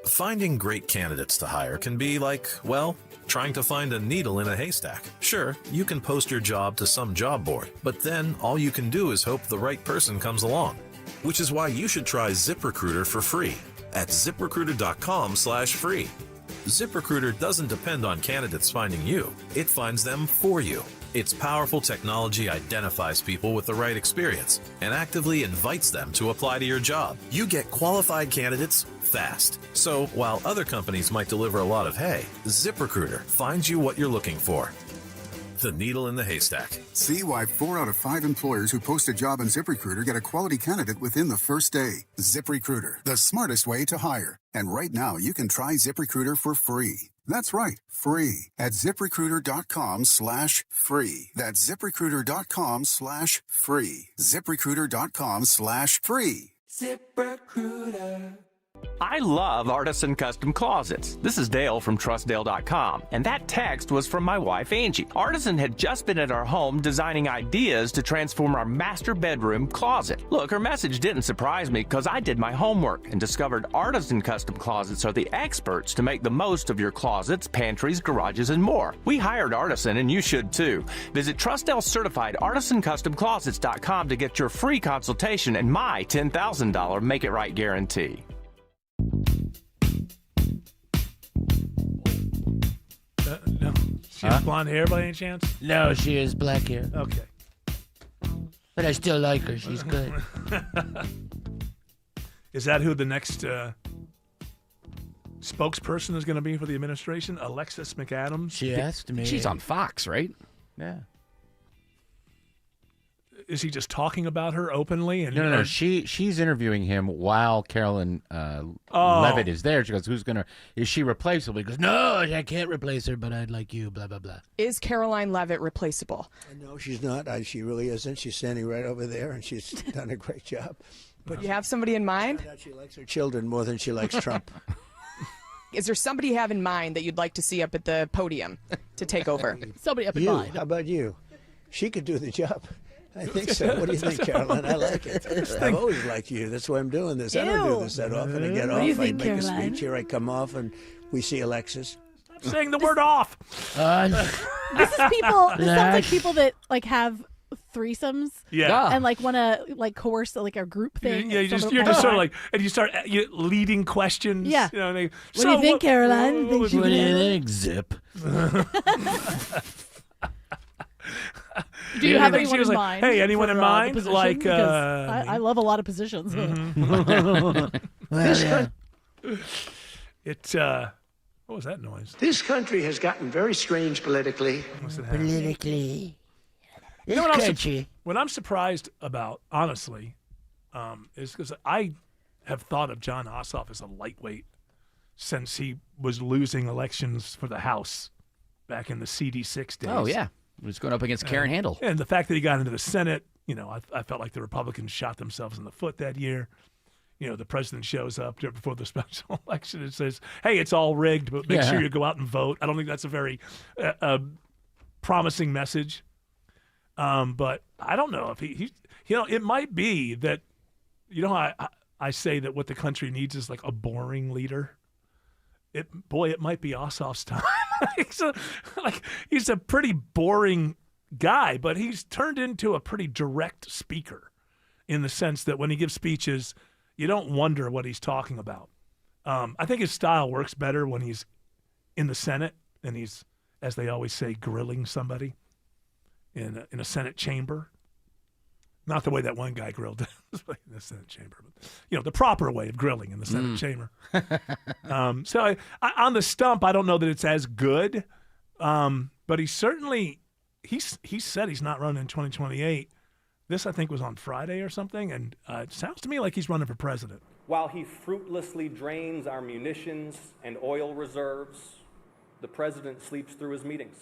Speaker 19: Finding great candidates to hire can be like, well, trying to find a needle in a haystack. Sure, you can post your job to some job board, but then all you can do is hope the right person comes along. Which is why you should try ZipRecruiter for free at ZipRecruiter.com/free. ZipRecruiter doesn't depend on candidates finding you. It finds them for you. Its powerful technology identifies people with the right experience and actively invites them to apply to your job. You get qualified candidates fast. So while other companies might deliver a lot of hay, ZipRecruiter finds you what you're looking for. The needle in the haystack.
Speaker 20: See why 4 out of 5 employers who post a job on ZipRecruiter get a quality candidate within the first day. ZipRecruiter, the smartest way to hire. And right now, you can try ZipRecruiter for free. That's right, free at ZipRecruiter.com/free. That's ZipRecruiter.com/free. ZipRecruiter.com/free.
Speaker 21: ZipRecruiter. I love Artisan Custom Closets. This is Dale from TrustDale.com, and that text was from my wife, Angie. Artisan had just been at our home designing ideas to transform our master bedroom closet. Look, her message didn't surprise me because I did my homework and discovered Artisan Custom Closets are the experts to make the most of your closets, pantries, garages, and more. We hired Artisan, and you should too. Visit TrustDale certified ArtisanCustomClosets.com to get your free consultation and my $10,000 Make It Right guarantee.
Speaker 12: No. She has blonde hair by any chance?
Speaker 1: No, she has black hair.
Speaker 12: Okay.
Speaker 1: But I still like her. She's good.
Speaker 12: Is that who the next spokesperson is going to be for the administration? Alexis McAdams?
Speaker 1: She asked me.
Speaker 7: She's on Fox, right?
Speaker 1: Yeah.
Speaker 12: Is he just talking about her openly? And
Speaker 3: No. She's interviewing him while Carolyn Levitt is there. She goes, is she replaceable? He goes,
Speaker 1: No, I can't replace her, but I'd like you, blah, blah, blah.
Speaker 22: Is Caroline Levitt replaceable?
Speaker 13: No, she's not. She really isn't. She's standing right over there, and she's done a great job.
Speaker 22: But you have somebody in mind?
Speaker 13: She likes her children more than she likes Trump.
Speaker 22: Is there somebody you have in mind that you'd like to see up at the podium to take over?
Speaker 2: Somebody up in
Speaker 13: You?
Speaker 2: mind.
Speaker 13: How about you? She could do the job. I think so. What do you think, Caroline? I like it. I've always liked you. That's why I'm doing this. I don't do this that often. I get
Speaker 2: What
Speaker 13: off.
Speaker 2: do you
Speaker 13: I
Speaker 2: think,
Speaker 13: make a
Speaker 2: Caroline?
Speaker 13: speech. Here I come off, and we see Alexis.
Speaker 12: Saying the word off.
Speaker 2: This is people. This sounds like people that like have threesomes.
Speaker 12: Yeah.
Speaker 2: And like want to like coerce like a group thing.
Speaker 12: Yeah, you're just sort of like, and you start leading questions.
Speaker 2: Yeah.
Speaker 12: You know, and they,
Speaker 2: What do you think, Caroline?
Speaker 1: What do you think, Zip?
Speaker 2: Do you have
Speaker 12: She
Speaker 2: anyone
Speaker 12: was
Speaker 2: in
Speaker 12: like,
Speaker 2: mind?
Speaker 12: hey, anyone
Speaker 2: for,
Speaker 12: in
Speaker 2: the
Speaker 12: mind?
Speaker 2: position?
Speaker 12: Like,
Speaker 2: Because I love a lot of positions.
Speaker 12: Well, yeah. What was that noise?
Speaker 13: This country has gotten very strange politically.
Speaker 12: Politically. What I'm surprised about, honestly, is because I have thought of John Ossoff as a lightweight since he was losing elections for the House back in the CD6 days.
Speaker 7: Oh, yeah. He was going up against Karen Handel.
Speaker 12: And the fact that he got into the Senate, I felt like the Republicans shot themselves in the foot that year. The president shows up before the special election and says, hey, it's all rigged, but make sure you go out and vote. I don't think that's a very promising message. But I don't know if he it might be that, I say that what the country needs is like a boring leader. It might be Ossoff's time. He's a pretty boring guy, but he's turned into a pretty direct speaker in the sense that when he gives speeches, you don't wonder what he's talking about. I think his style works better when he's in the Senate and he's, as they always say, grilling somebody in a Senate chamber. Not the way that one guy grilled in the Senate chamber, but the proper way of grilling in the Senate chamber. So on the stump, I don't know that it's as good, but he certainly he said he's not running in 2028. This, I think, was on Friday or something, and it sounds to me like he's running for president.
Speaker 4: While he fruitlessly drains our munitions and oil reserves, the president sleeps through his meetings.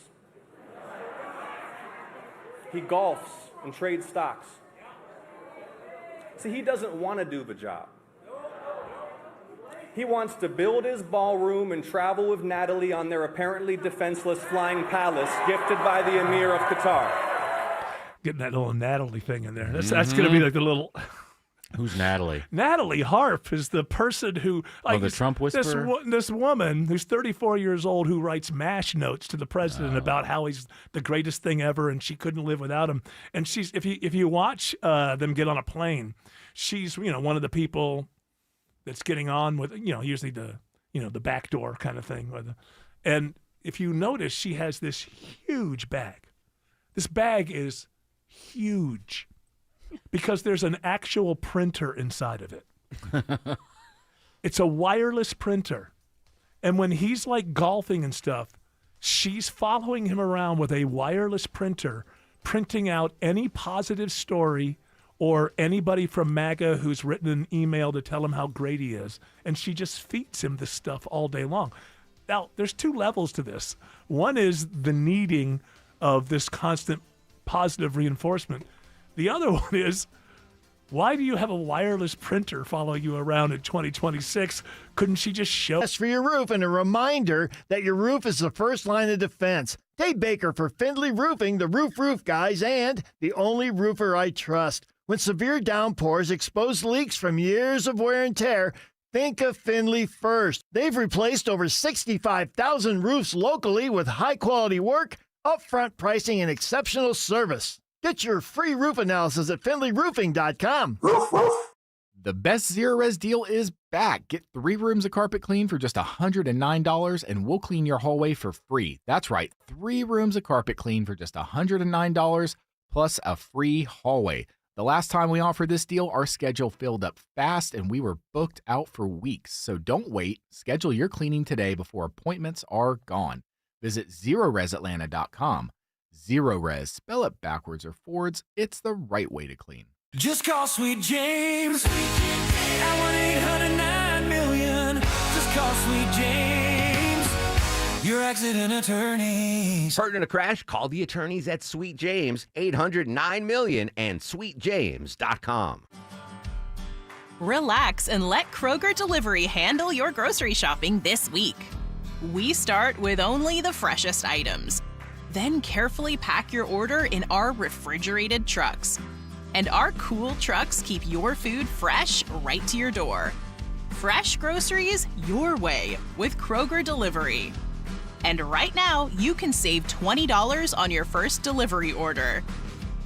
Speaker 4: He golfs and trades stocks. See, he doesn't want to do the job. He wants to build his ballroom and travel with Natalie on their apparently defenseless flying palace gifted by the Emir of Qatar.
Speaker 12: Getting that little Natalie thing in there. That's going to be like the little...
Speaker 3: Who's Natalie?
Speaker 12: Natalie Harp is the person who...
Speaker 3: the Trump whisperer?
Speaker 12: This woman who's 34 years old who writes MASH notes to the president about how he's the greatest thing ever and she couldn't live without him. And she's if you watch them get on a plane, she's one of the people that's getting on with usually the the back door kind of thing. And if you notice, she has this huge bag. This bag is huge because there's an actual printer inside of it. It's a wireless printer. And when he's like golfing and stuff, she's following him around with a wireless printer, printing out any positive story or anybody from MAGA who's written an email to tell him how great he is. And she just feeds him this stuff all day long. Now, there's two levels to this. One is the needing of this constant positive reinforcement. The other one is, why do you have a wireless printer follow you around in 2026? Couldn't she just show?
Speaker 11: That's for your roof, and a reminder that your roof is the first line of defense. Dave Baker for Findlay Roofing, the roof guys, and the only roofer I trust. When severe downpours expose leaks from years of wear and tear, think of Findlay first. They've replaced over 65,000 roofs locally with high-quality work, upfront pricing, and exceptional service. Get your free roof analysis at FindlayRoofing.com.
Speaker 23: The best Zero Res deal is back. Get 3 rooms of carpet clean for just $109, and we'll clean your hallway for free. That's right, 3 rooms of carpet clean for just $109, plus a free hallway. The last time we offered this deal, our schedule filled up fast, and we were booked out for weeks. So don't wait. Schedule your cleaning today before appointments are gone. Visit ZeroResAtlanta.com. Zero Res, spell it backwards or forwards, it's the right way to clean.
Speaker 24: Just call Sweet James at 1-800-9-million. Just call Sweet James, your accident attorneys.
Speaker 9: Hurt in a crash? Call the attorneys at Sweet James, 800-9-million, and sweetjames.com.
Speaker 25: Relax and let Kroger Delivery handle your grocery shopping this week. We start with only the freshest items. Then carefully pack your order in our refrigerated trucks. And our cool trucks keep your food fresh right to your door. Fresh groceries your way with Kroger Delivery. And right now, you can save $20 on your first delivery order.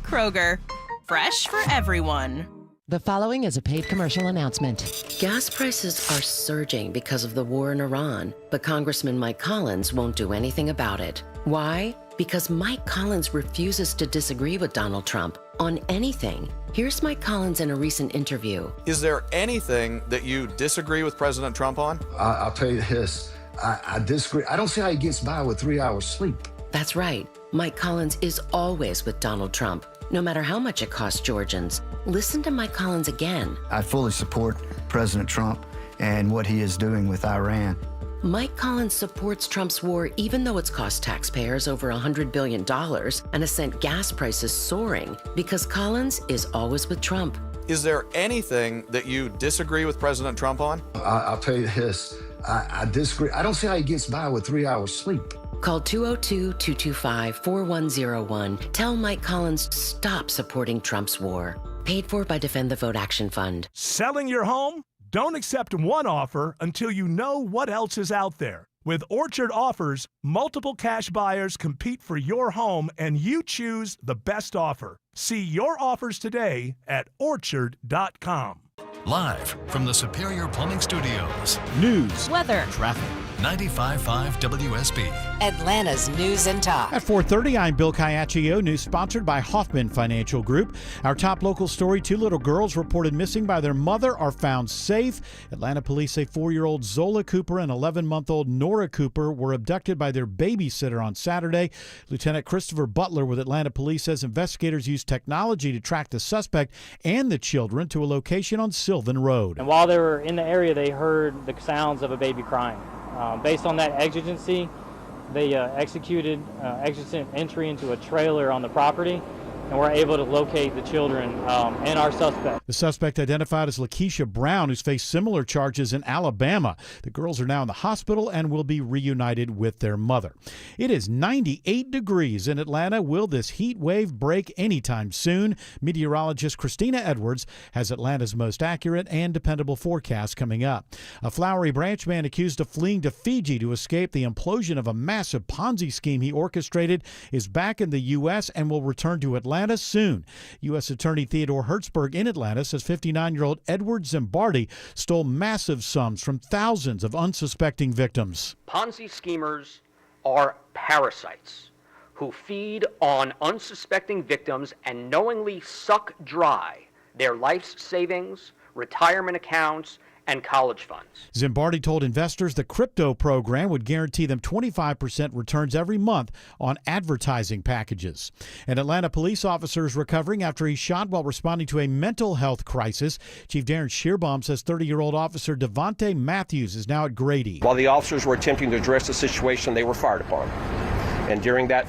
Speaker 25: Kroger, fresh for everyone.
Speaker 16: The following is a paid commercial announcement.
Speaker 5: Gas prices are surging because of the war in Iran, but Congressman Mike Collins won't do anything about it. Why? Because Mike Collins refuses to disagree with Donald Trump on anything. Here's Mike Collins in a recent interview.
Speaker 6: Is there anything that you disagree with President Trump on?
Speaker 8: I'll tell you this. I disagree. I don't see how he gets by with 3 hours sleep.
Speaker 5: That's right. Mike Collins is always with Donald Trump, no matter how much it costs Georgians. Listen to Mike Collins again.
Speaker 14: I fully support President Trump and what he is doing with Iran.
Speaker 5: Mike Collins supports Trump's war even though it's cost taxpayers over $100 billion and has sent gas prices soaring because Collins is always with Trump.
Speaker 6: Is there anything that you disagree with President Trump on?
Speaker 8: I'll tell you this. I disagree. I don't see how he gets by with 3 hours sleep.
Speaker 5: Call 202-225-4101. Tell Mike Collins stop supporting Trump's war. Paid for by Defend the Vote Action Fund.
Speaker 12: Selling your home? Don't accept one offer until you know what else is out there. With Orchard Offers, multiple cash buyers compete for your home and you choose the best offer. See your offers today at orchard.com.
Speaker 15: Live from the Superior Plumbing Studios.
Speaker 26: News,
Speaker 27: weather,
Speaker 26: traffic. 95.5 WSB.
Speaker 27: Atlanta's News and Talk.
Speaker 26: At 4:30, I'm Bill Caiaccio. News sponsored by Hoffman Financial Group. Our top local story, 2 little girls reported missing by their mother are found safe. Atlanta police say 4-year-old Zola Cooper and 11-month-old Nora Cooper were abducted by their babysitter on Saturday. Lieutenant Christopher Butler with Atlanta Police says investigators used technology to track the suspect and the children to a location on Sylvan Road.
Speaker 28: And while they were in the area, they heard the sounds of a baby crying. Based on that exigency, they executed exigent entry into a trailer on the property and were able to locate the children and our suspect.
Speaker 26: The suspect identified as Lakeisha Brown, who's faced similar charges in Alabama. The girls are now in the hospital and will be reunited with their mother. It is 98 degrees in Atlanta. Will this heat wave break anytime soon? Meteorologist Christina Edwards has Atlanta's most accurate and dependable forecast coming up. A Flowery Branch man accused of fleeing to Fiji to escape the implosion of a massive Ponzi scheme he orchestrated is back in the U.S. and will return to Atlanta soon. U.S. Attorney Theodore Hertzberg in Atlanta says 59-year-old Edward Zimbardi stole massive sums from thousands of unsuspecting victims.
Speaker 29: Ponzi schemers are parasites who feed on unsuspecting victims and knowingly suck dry their life's savings, retirement accounts, and college funds.
Speaker 26: Zimbardi told investors the crypto program would guarantee them 25% returns every month on advertising packages. An Atlanta police officer is recovering after he shot while responding to a mental health crisis. Chief Darren Shearbaum says 30-year-old officer Devontae Matthews is now at Grady.
Speaker 30: While the officers were attempting to address the situation, they were fired upon. And during that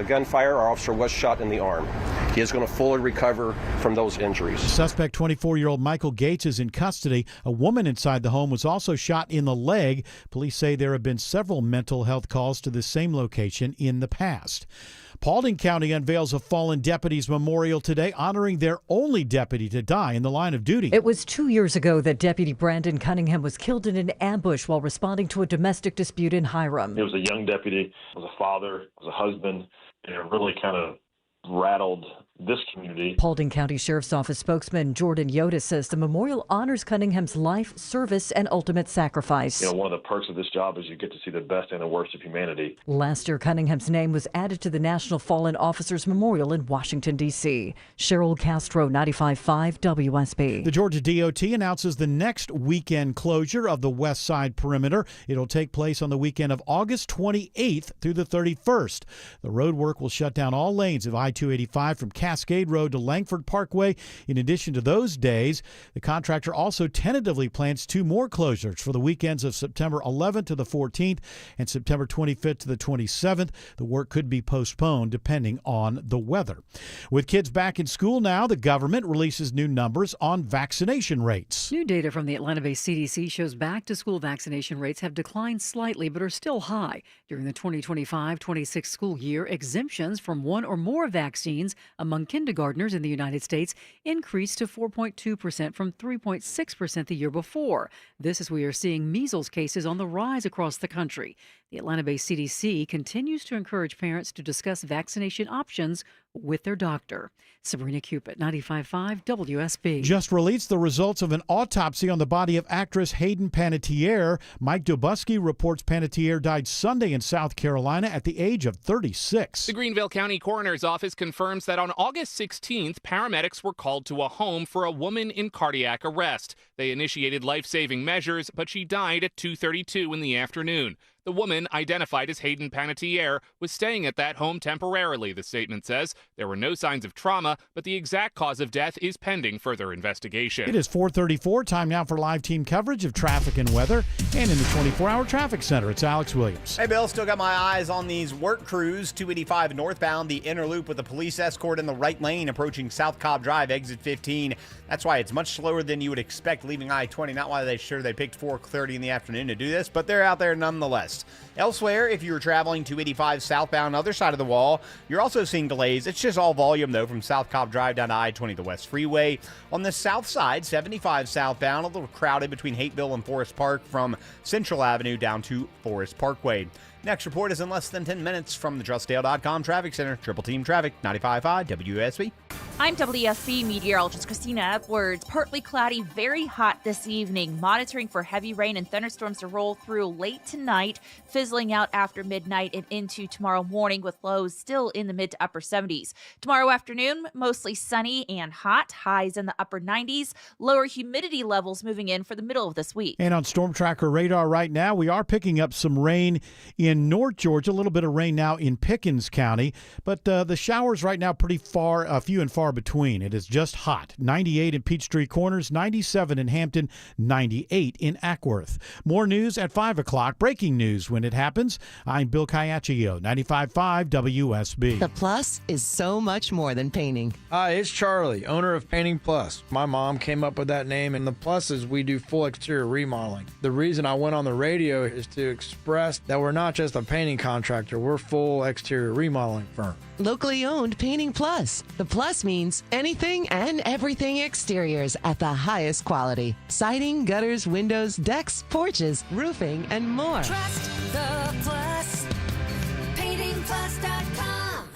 Speaker 30: gunfire, our officer was shot in the arm. He is going to fully recover from those injuries.
Speaker 26: Suspect 24-year-old Michael Gates is in custody. A woman inside the home was also shot in the leg. Police say there have been several mental health calls to the same location in the past. Paulding County unveils a fallen deputies memorial today, honoring their only deputy to die in the line of duty.
Speaker 31: It was 2 years ago that Deputy Brandon Cunningham was killed in an ambush while responding to a domestic dispute in Hiram.
Speaker 32: He was a young deputy, was a father, was a husband, and it really kind of rattled this community.
Speaker 31: Paulding County Sheriff's Office spokesman Jordan Yoda says the memorial honors Cunningham's life, service, and ultimate sacrifice.
Speaker 32: You know, one of the perks of this job is you get to see the best and the worst of humanity.
Speaker 31: Last year, Cunningham's name was added to the National Fallen Officers Memorial in Washington, D.C. Cheryl Castro, 95.5 WSB.
Speaker 26: The Georgia DOT announces the next weekend closure of the West Side Perimeter. It'll take place on the weekend of August 28th through the 31st. The road work will shut down all lanes of I-285 from Cascade Road to Langford Parkway. In addition to those days, the contractor also tentatively plans 2 more closures for the weekends of September 11th to the 14th and September 25th to the 27th. The work could be postponed depending on the weather. With kids back in school now, the government releases new numbers on vaccination rates.
Speaker 33: New data from the Atlanta-based CDC shows back-to-school vaccination rates have declined slightly but are still high. During the 2025-26 school year, exemptions from 1 or more vaccines among kindergartners in the United States increased to 4.2% from 3.6% the year before. This as we are seeing measles cases on the rise across the country. The Atlanta-based CDC continues to encourage parents to discuss vaccination options with their doctor. Sabrina Cupid, 95.5 WSB.
Speaker 26: Just released the results of an autopsy on the body of actress Hayden Panettiere. Mike Dubusky reports Panettiere died Sunday in South Carolina at the age of 36.
Speaker 1: The Greenville County Coroner's Office confirms that on August 16th, paramedics were called to a home for a woman in cardiac arrest. They initiated life-saving measures, but she died at 2:32 in the afternoon. The woman, identified as Hayden Panettiere, was staying at that home temporarily, the statement says. There were no signs of trauma, but the exact cause of death is pending further investigation.
Speaker 26: It is 4:34. Time now for live team coverage of traffic and weather. And in the 24-hour traffic center, it's Alex Williams.
Speaker 2: Hey, Bill, still got my eyes on these work crews. 285 northbound, the inner loop with a police escort in the right lane approaching South Cobb Drive, exit 15. That's why it's much slower than you would expect leaving I-20. Not why they picked 4:30 in the afternoon to do this, but they're out there nonetheless. Elsewhere, if you were traveling 285 southbound, other side of the wall, you're also seeing delays. It's just all volume, though, from South Cobb Drive down to I-20, the West Freeway. On the south side, 75 southbound, a little crowded between Hateville and Forest Park from Central Avenue down to Forest Parkway. Next report is in less than 10 minutes from the TrustDale.com Traffic Center. Triple Team Traffic, 95.5 WSB.
Speaker 3: I'm WSB meteorologist Christina Edwards. Partly cloudy, very hot this evening. Monitoring for heavy rain and thunderstorms to roll through late tonight, fizzling out after midnight and into tomorrow morning with lows still in the mid to upper 70s. Tomorrow afternoon, mostly sunny and hot, highs in the upper 90s. Lower humidity levels moving in for the middle of this week.
Speaker 26: And on Storm Tracker radar right now, we are picking up some rain in North Georgia, a little bit of rain now in Pickens County, but the showers right now pretty few and far between. It is just hot. 98 in Peachtree Corners, 97 in Hampton, 98 in Ackworth. More news at 5 o'clock. Breaking news when it happens. I'm Bill Caiaccio, 95.5 WSB.
Speaker 31: The Plus is so much more than painting.
Speaker 4: Hi, it's Charlie, owner of Painting Plus. My mom came up with that name, and the plus is we do full exterior remodeling. The reason I went on the radio is to express that we're not just a painting contractor, we're full exterior remodeling firm.
Speaker 31: Locally owned Painting Plus. The plus means anything and everything exteriors at the highest quality. Siding, gutters, windows, decks, porches, roofing, and more.
Speaker 24: Trust the Plus. PaintingPlus.com.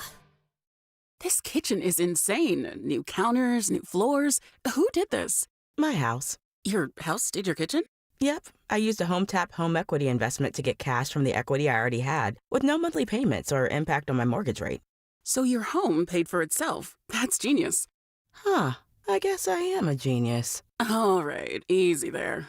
Speaker 7: This kitchen is insane. New counters, new floors. Who did this?
Speaker 10: My house.
Speaker 7: Your house did your kitchen?
Speaker 10: Yep. I used a HomeTap home equity investment to get cash from the equity I already had, with no monthly payments or impact on my mortgage rate.
Speaker 7: So your home paid for itself. That's genius.
Speaker 10: Huh. I guess I am a genius.
Speaker 7: All right. Easy there.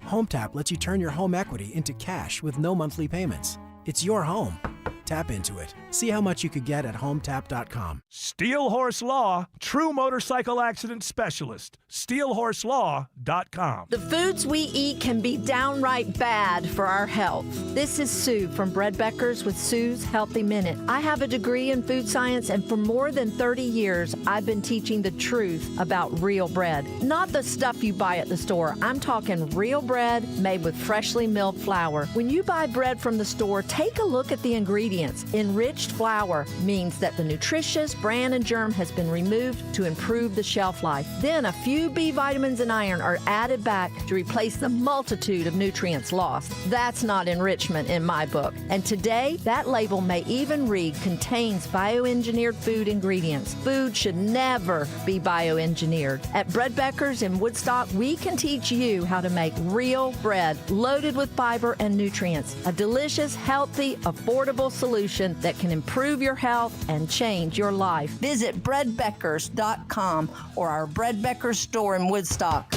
Speaker 13: HomeTap lets you turn your home equity into cash with no monthly payments. It's your home. Tap into it. See how much you could get at HomeTap.com.
Speaker 12: Steel Horse Law, true motorcycle accident specialist. SteelHorseLaw.com.
Speaker 17: The foods we eat can be downright bad for our health. This is Sue from Bread Beckers with Sue's Healthy Minute. I have a degree in food science, and for more than 30 years, I've been teaching the truth about real bread. Not the stuff you buy at the store. I'm talking real bread made with freshly milled flour. When you buy bread from the store, take a look at the ingredients. Enriched flour means that the nutritious bran and germ has been removed to improve the shelf life. Then a few B vitamins and iron are added back to replace the multitude of nutrients lost. That's not enrichment in my book. And today, that label may even read contains bioengineered food ingredients. Food should never be bioengineered. At Bread Beckers in Woodstock, we can teach you how to make real bread loaded with fiber and nutrients. A delicious, healthy, affordable solution that can improve your health and change your life. Visit breadbeckers.com or our Bread Beckers store in Woodstock.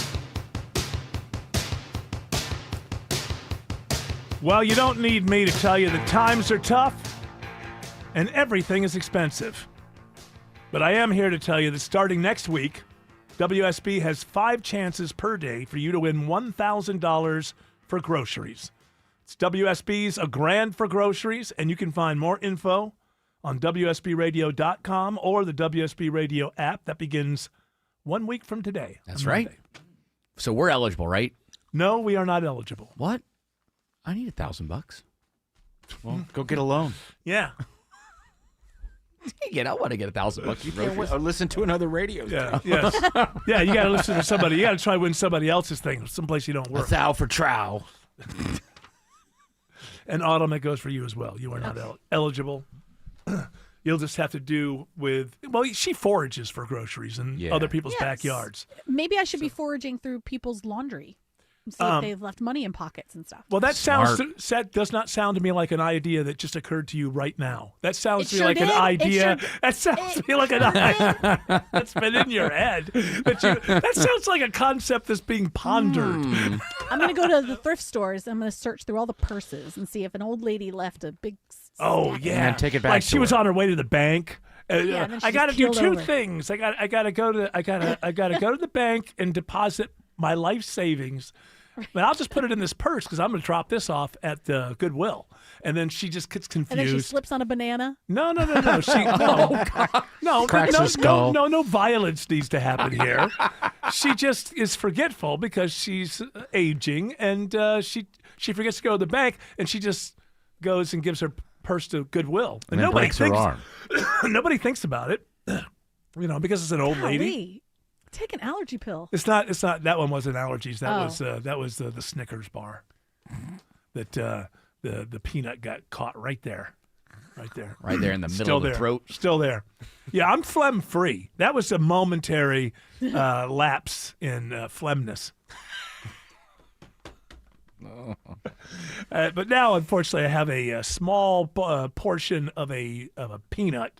Speaker 12: Well, you don't need me to tell you that times are tough and everything is expensive. But I am here to tell you that starting next week, WSB has 5 chances per day for you to win $1,000 for groceries. It's WSB's A Grand for Groceries, and you can find more info on WSBRadio.com or the WSB Radio app. That begins 1 week from today.
Speaker 18: That's right. So we're eligible, right?
Speaker 12: No, we are not eligible.
Speaker 18: What? I need $1,000. Well, go get a loan.
Speaker 12: Yeah.
Speaker 18: I want to get $1,000. You can't listen to another radio.
Speaker 12: Yeah. Yes. Yeah. You got to listen to somebody. You got to try to win somebody else's thing, someplace you don't work.
Speaker 18: A thou for trow.
Speaker 12: And Autumn, it goes for you as well. You are not eligible. you'll just have to do with. Well, she forages for groceries in other people's backyards.
Speaker 5: Maybe I should be foraging through people's laundry. See if they've left money in pockets and stuff.
Speaker 12: Well, that does not sound to me like an idea that just occurred to you right now. That sounds to me like an idea. That sounds to me like an idea that's been in your head. That sounds like a concept that's being pondered.
Speaker 5: I'm going to go to the thrift stores. I'm going to search through all the purses and see if an old lady left a big.
Speaker 12: Oh yeah,
Speaker 18: and take it back.
Speaker 12: Like she was on her way to the bank.
Speaker 5: I
Speaker 12: got to do two things. I got to go to the bank and deposit my life savings. But I'll just put it in this purse because I'm going to drop this off at Goodwill. And then she just gets confused.
Speaker 5: And then she slips on a banana?
Speaker 12: No. No violence needs to happen here. She just is forgetful because she's aging, and she forgets to go to the bank, and she just goes and gives her purse to Goodwill. And nobody
Speaker 18: breaks her arm.
Speaker 12: Nobody thinks about it, because it's an old lady.
Speaker 5: Take an allergy pill.
Speaker 12: It's not. That one wasn't allergies. That was the Snickers bar. That the peanut got caught right there. Right there
Speaker 18: in the middle of the throat.
Speaker 12: Still there. Yeah, I'm phlegm free. That was a momentary lapse in phlegmness. But now, unfortunately, I have a small portion of a peanut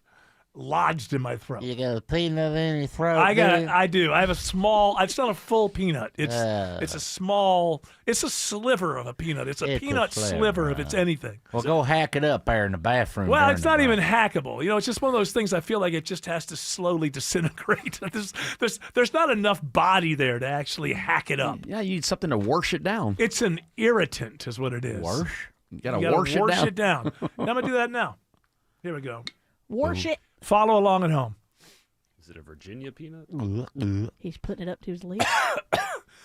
Speaker 12: lodged in my throat.
Speaker 6: You got a peanut in your throat?
Speaker 12: I do. I have a small. It's not a full peanut. It's a small. It's a sliver of a peanut. It's a peanut sliver if it's anything.
Speaker 6: Well, go hack it up there in the bathroom.
Speaker 12: Well, it's not even hackable. It's just one of those things. I feel like it just has to slowly disintegrate. There's not enough body there to actually hack it up.
Speaker 18: Yeah, you need something to wash it down.
Speaker 12: It's an irritant, is what it is.
Speaker 18: Wash? You gotta
Speaker 12: wash
Speaker 18: it down.
Speaker 12: Now I'm gonna do that now. Here we go.
Speaker 5: Wash it.
Speaker 12: Follow along at home.
Speaker 8: Is it a Virginia peanut?
Speaker 5: He's putting it up to his lips.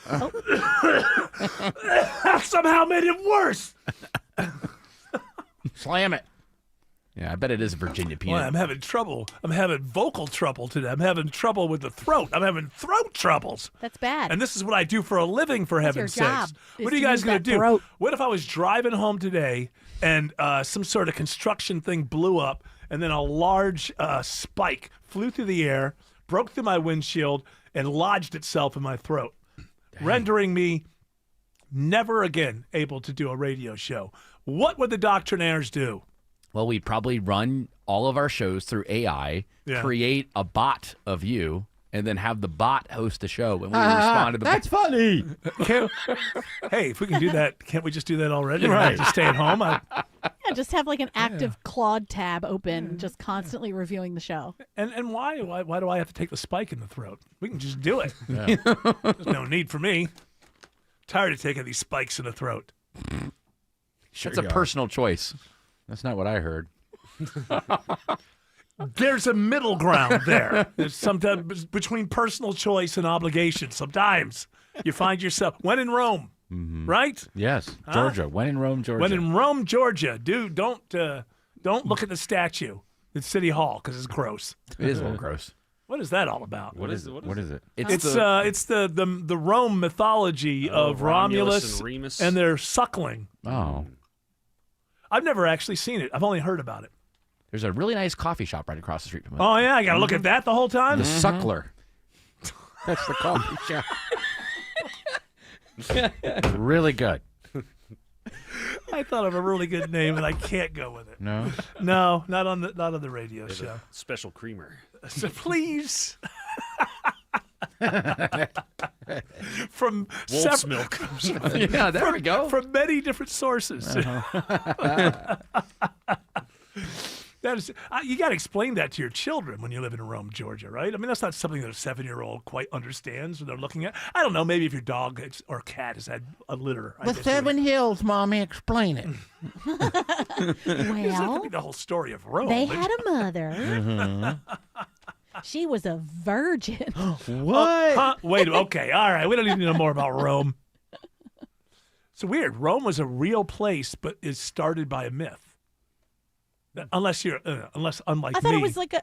Speaker 12: That somehow made it worse.
Speaker 18: Slam it. Yeah, I bet it is a Virginia peanut.
Speaker 12: Well, I'm having trouble. I'm having vocal trouble today. I'm having trouble with the throat. I'm having throat troubles.
Speaker 5: That's bad.
Speaker 12: And this is what I do for a living, for heaven's sakes. What are you guys going to do?
Speaker 5: Throat.
Speaker 12: What if I was driving home today and some sort of construction thing blew up, and then a large spike flew through the air, broke through my windshield, and lodged itself in my throat, rendering me never again able to do a radio show? What would the doctrinaires do?
Speaker 18: Well, we'd probably run all of our shows through AI, create a bot of you, and then have the bot host the show when we respond to the.
Speaker 6: That's funny.
Speaker 12: Hey, if we can do that, can't we just do that already? Right. Just stay at home.
Speaker 5: Yeah, just have like an active Claude tab open, just constantly reviewing the show.
Speaker 12: And why do I have to take the spike in the throat? We can just do it.
Speaker 18: Yeah.
Speaker 12: There's no need for me. Tired of taking these spikes in the throat.
Speaker 18: Sure, it's a personal choice. That's not what I heard.
Speaker 12: There's a middle ground there. There's sometimes between personal choice and obligation. Sometimes you find yourself when in Rome, right?
Speaker 18: Yes, Georgia. When in Rome, Georgia.
Speaker 12: When in Rome, Georgia, dude, don't look at the statue at City Hall because it's gross.
Speaker 18: It is a little gross.
Speaker 12: What is that all about?
Speaker 18: What is it?
Speaker 12: It's the Rome mythology of Romulus
Speaker 8: and Remus
Speaker 12: and their suckling.
Speaker 18: Oh.
Speaker 12: I've never actually seen it. I've only heard about it.
Speaker 18: There's a really nice coffee shop right across the street from us.
Speaker 12: Oh, yeah? I got to look at that the whole time?
Speaker 18: The Suckler. That's the coffee shop. Really good.
Speaker 12: I thought of a really good name, and I can't go with it.
Speaker 18: No?
Speaker 12: No, not on the radio show.
Speaker 8: Special creamer.
Speaker 12: So please. From
Speaker 8: Wolf's milk.
Speaker 18: Yeah, there we go.
Speaker 12: From many different sources. That is, you got to explain that to your children when you live in Rome, Georgia, right? I mean, that's not something that a 7-year-old quite understands when they're looking at. I don't know. Maybe if your dog or cat has had a litter.
Speaker 6: The 7 Hills, Mommy, explain it.
Speaker 12: This could be the whole story of Rome.
Speaker 5: They had a mother. She was a virgin.
Speaker 12: What? Wait, okay. All right. We don't need to know more about Rome. It's weird. Rome was a real place, but is started by a myth. Unless unlike
Speaker 5: I thought
Speaker 12: me.
Speaker 5: it was like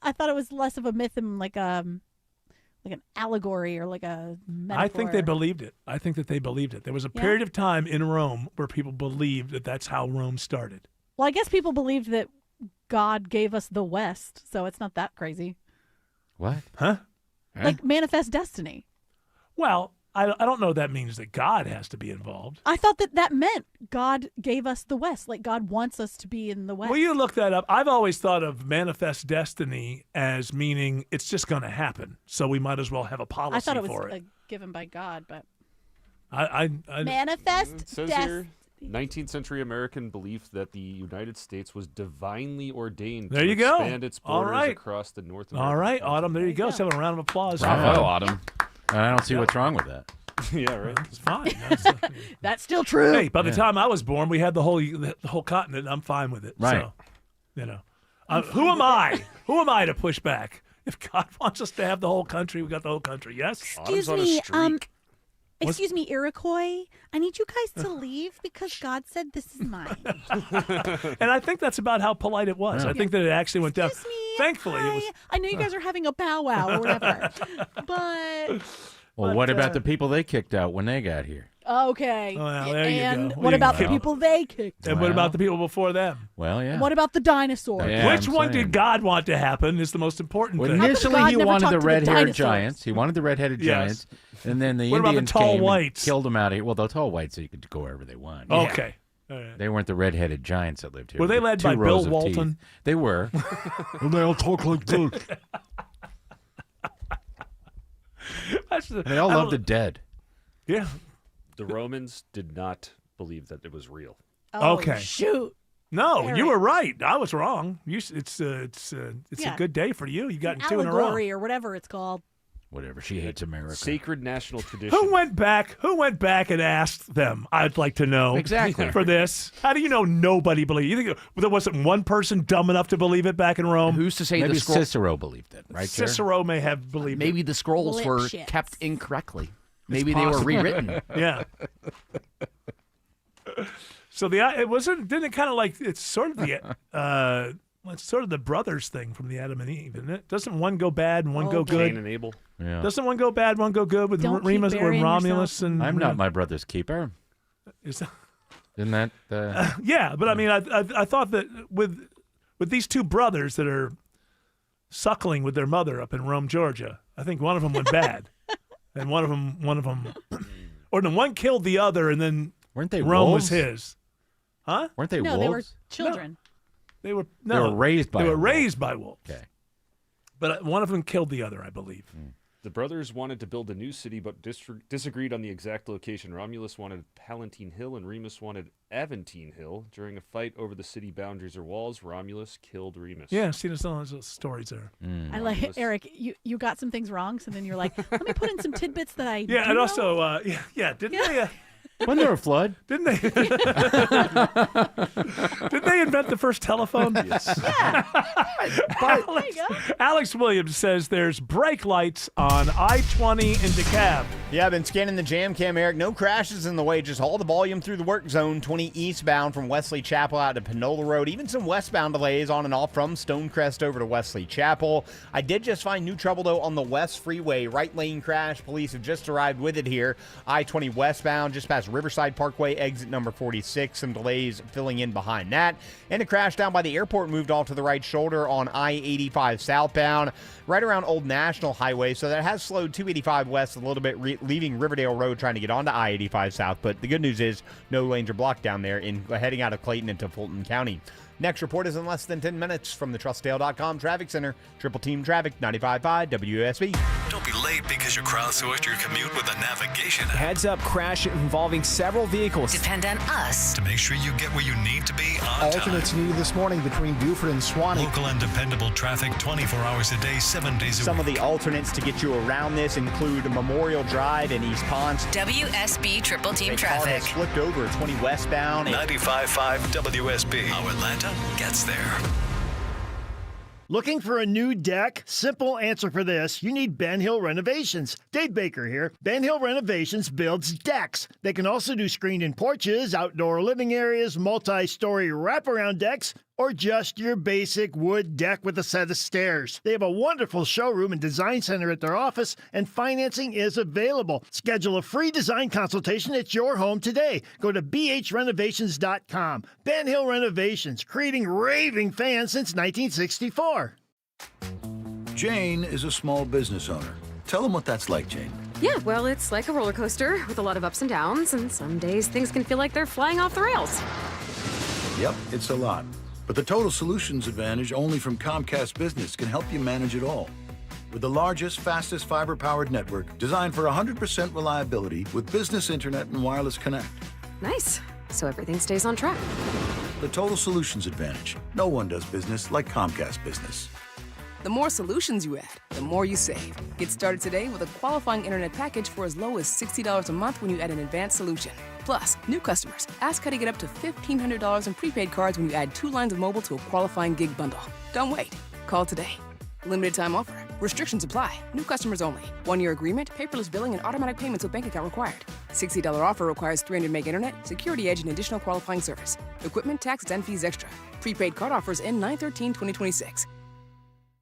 Speaker 5: I thought it was less of a myth and like an allegory or like a metaphor.
Speaker 12: I think they believed it. I think that they believed it. There was a period of time in Rome where people believed that that's how Rome started.
Speaker 5: Well, I guess people believed that God gave us the West, so it's not that crazy.
Speaker 9: What?
Speaker 12: Huh?
Speaker 5: Like manifest destiny.
Speaker 12: Well, I don't know if that means that God has to be involved.
Speaker 5: I thought that meant God gave us the West. Like God wants us to be in the West.
Speaker 12: Well, you look that up. I've always thought of manifest destiny as meaning it's just going to happen. So we might as well have a policy
Speaker 5: I thought it was
Speaker 12: for it.
Speaker 5: given by God, but
Speaker 12: I
Speaker 5: manifest
Speaker 8: It says here, 19th century American belief that the United States was divinely ordained
Speaker 12: There
Speaker 8: to
Speaker 12: you go.
Speaker 8: expand its
Speaker 12: All
Speaker 8: borders
Speaker 12: right.
Speaker 8: across the North American
Speaker 12: All right,
Speaker 8: continent.
Speaker 12: Autumn. There you go. Let's have a round of applause.
Speaker 9: Bravo, Autumn. I don't see what's wrong with that.
Speaker 8: Yeah, right.
Speaker 12: It's fine.
Speaker 5: That's still true.
Speaker 12: Hey, by the time I was born, we had the whole continent. I'm fine with it.
Speaker 9: Right.
Speaker 12: So, you know, who am I? Who am I to push back? If God wants us to have the whole country, we got the whole country. Yes.
Speaker 5: Excuse me, Iroquois. I need you guys to leave because God said this is mine.
Speaker 12: And I think that's about how polite it was. I think that it actually went down. Thankfully, it was.
Speaker 5: I know you guys are having a powwow or whatever, but
Speaker 9: Well, what about the people they kicked out when they got here?
Speaker 5: okay.
Speaker 12: Well, there you
Speaker 5: and
Speaker 12: go.
Speaker 5: what
Speaker 12: You
Speaker 5: about
Speaker 12: go.
Speaker 5: the people they kicked?
Speaker 12: And what about the people before them?
Speaker 9: Well, yeah.
Speaker 5: What about the dinosaurs?
Speaker 9: Yeah,
Speaker 12: Which
Speaker 9: I'm
Speaker 12: one
Speaker 9: saying.
Speaker 12: did God want to happen is the most important
Speaker 9: Well,
Speaker 12: thing.
Speaker 9: initially,
Speaker 5: God
Speaker 9: he
Speaker 5: never
Speaker 9: wanted
Speaker 5: talked
Speaker 9: the
Speaker 5: to the
Speaker 9: red-haired
Speaker 5: dinosaurs?
Speaker 9: giants. He wanted the red-headed
Speaker 12: Yes.
Speaker 9: giants, and then the
Speaker 12: What about the
Speaker 9: Indians
Speaker 12: tall
Speaker 9: came
Speaker 12: whites?
Speaker 9: and killed them out of here. Well, the tall whites, so you could go wherever they want.
Speaker 12: Okay. All right.
Speaker 9: They weren't the red-headed giants that lived here.
Speaker 12: Were they
Speaker 9: with
Speaker 12: led
Speaker 9: two
Speaker 12: by
Speaker 9: rows
Speaker 12: Bill
Speaker 9: of teeth.
Speaker 12: Walton?
Speaker 9: They were.
Speaker 26: And they all talk like this.
Speaker 9: They all love the dead.
Speaker 12: Yeah.
Speaker 8: The Romans did not believe that it was real.
Speaker 5: Oh,
Speaker 12: Okay.
Speaker 5: shoot.
Speaker 12: No,
Speaker 5: Eric.
Speaker 12: you were right. I was wrong. It's a
Speaker 5: Yeah.
Speaker 12: good day for you. You got
Speaker 5: An
Speaker 12: two in a row.
Speaker 5: allegory or whatever it's called.
Speaker 9: Whatever. She hates America.
Speaker 8: Sacred national tradition.
Speaker 12: Who went back and asked them? I'd like to know.
Speaker 9: Exactly.
Speaker 12: For this. How do you know nobody believed? You think there wasn't one person dumb enough to believe it back in Rome?
Speaker 18: Who's to say
Speaker 9: Maybe
Speaker 18: the scroll?
Speaker 9: Cicero believed it, right? Jer?
Speaker 12: Cicero may have believed
Speaker 18: Maybe the scrolls were
Speaker 5: Lipschitz.
Speaker 18: kept incorrectly. Maybe they were
Speaker 12: possible.
Speaker 18: rewritten.
Speaker 12: Yeah. So didn't it kind of like it's sort of the it's sort of the brothers thing from the Adam and Eve, isn't it? Doesn't one go bad and one go good?
Speaker 8: Cain and Abel.
Speaker 9: Yeah.
Speaker 12: Doesn't one go bad, one go good with
Speaker 5: Don't keep
Speaker 12: Remus or
Speaker 5: burying
Speaker 12: Romulus and
Speaker 9: I'm not my brother's keeper.
Speaker 12: Is that,
Speaker 9: Isn't that?
Speaker 12: yeah, but I mean, I thought that with these two brothers that are suckling with their mother up in Rome, Georgia, I think one of them went bad, and one of them, or the one killed the other, and then
Speaker 9: Weren't they
Speaker 12: Rome
Speaker 9: wolves?
Speaker 12: was his. Huh?
Speaker 9: Weren't they
Speaker 5: No,
Speaker 9: wolves?
Speaker 5: they were children.
Speaker 12: They were
Speaker 9: They were raised by
Speaker 12: They
Speaker 9: a
Speaker 12: were
Speaker 9: wolf.
Speaker 12: raised by wolves.
Speaker 9: Okay.
Speaker 12: But one of them killed the other, I believe.
Speaker 8: The brothers wanted to build a new city, but disagreed on the exact location. Romulus wanted Palatine Hill, and Remus wanted Aventine Hill. During a fight over the city boundaries or walls, Romulus killed Remus.
Speaker 12: Yeah, see, there's all those stories there.
Speaker 5: I like Eric. You got some things wrong, so then you're like, let me put in some tidbits that I
Speaker 12: Yeah,
Speaker 5: do
Speaker 12: and
Speaker 5: know.
Speaker 12: also, didn't they?
Speaker 9: Wasn't there a flood?
Speaker 12: Didn't they? Didn't they invent the first telephone?
Speaker 8: Yes.
Speaker 12: Alex Williams says there's brake lights on I-20 in DeKalb.
Speaker 2: Yeah, I've been scanning the jam cam, Eric. No crashes in the way. Just haul the volume through the work zone. 20 eastbound from Wesley Chapel out to Panola Road. Even some westbound delays on and off from Stonecrest over to Wesley Chapel. I did just find new trouble, though, on the West Freeway. Right lane crash. Police have just arrived with it here. I-20 westbound, just past Riverside Parkway, exit number 46. Some delays filling in behind that. And a crash down by the airport moved off to the right shoulder on I-85 southbound, right around Old National Highway. So that has slowed 285 west a little bit, leaving Riverdale Road trying to get onto I-85 south. But the good news is no lanes are blocked down there in heading out of Clayton into Fulton County. Next report is in less than 10 minutes from the TrustDale.com Traffic Center. Triple Team Traffic, 95.5 WSB.
Speaker 11: Don't be late because you crowdsourced your commute with a navigation app.
Speaker 14: Heads up crash involving several vehicles.
Speaker 24: Depend on us
Speaker 11: To make sure you get where you need to be on
Speaker 6: Alternates
Speaker 11: time.
Speaker 6: needed this morning between Buford and Swanee.
Speaker 11: Local and dependable traffic 24 hours a day, 7 days a
Speaker 2: Some
Speaker 11: week.
Speaker 2: of the alternates to get you around this include Memorial Drive in East Ponce.
Speaker 24: WSB Triple Team
Speaker 2: A car has
Speaker 24: Traffic.
Speaker 2: flipped over 20 westbound.
Speaker 11: 95.5 WSB. How Atlanta gets there.
Speaker 15: Looking for a new deck? Simple answer for this. You need Ben Hill Renovations. Dave Baker here. Ben Hill Renovations builds decks. They can also do screened-in porches, outdoor living areas, multi-story wraparound decks, or just your basic wood deck with a set of stairs. They have a wonderful showroom and design center at their office, and financing is available. Schedule a free design consultation at your home today. Go to bhrenovations.com. Ben Hill Renovations, creating raving fans since 1964.
Speaker 16: Jane is a small business owner. Tell them what that's like, Jane.
Speaker 19: Yeah, well, it's like a roller coaster with a lot of ups and downs, and some days things can feel like they're flying off the rails.
Speaker 16: Yep, it's a lot. But the Total Solutions Advantage only from Comcast Business can help you manage it all. With the largest, fastest fiber-powered network designed for 100% reliability with business internet and wireless connect.
Speaker 19: Nice. So everything stays on track.
Speaker 16: The Total Solutions Advantage. No one does business like Comcast Business.
Speaker 20: The more solutions you add, the more you save. Get started today with a qualifying internet package for as low as $60 a month when you add an advanced solution. Plus, new customers, ask how to get up to $1,500 in prepaid cards when you add 2 lines of mobile to a qualifying gig bundle. Don't wait. Call today. Limited time offer. Restrictions apply. New customers only. 1-year agreement, paperless billing, and automatic payments with bank account required. $60 offer requires 300 meg internet, security edge, and additional qualifying service. Equipment, taxes, and fees extra. Prepaid card offers end 9/13/2026.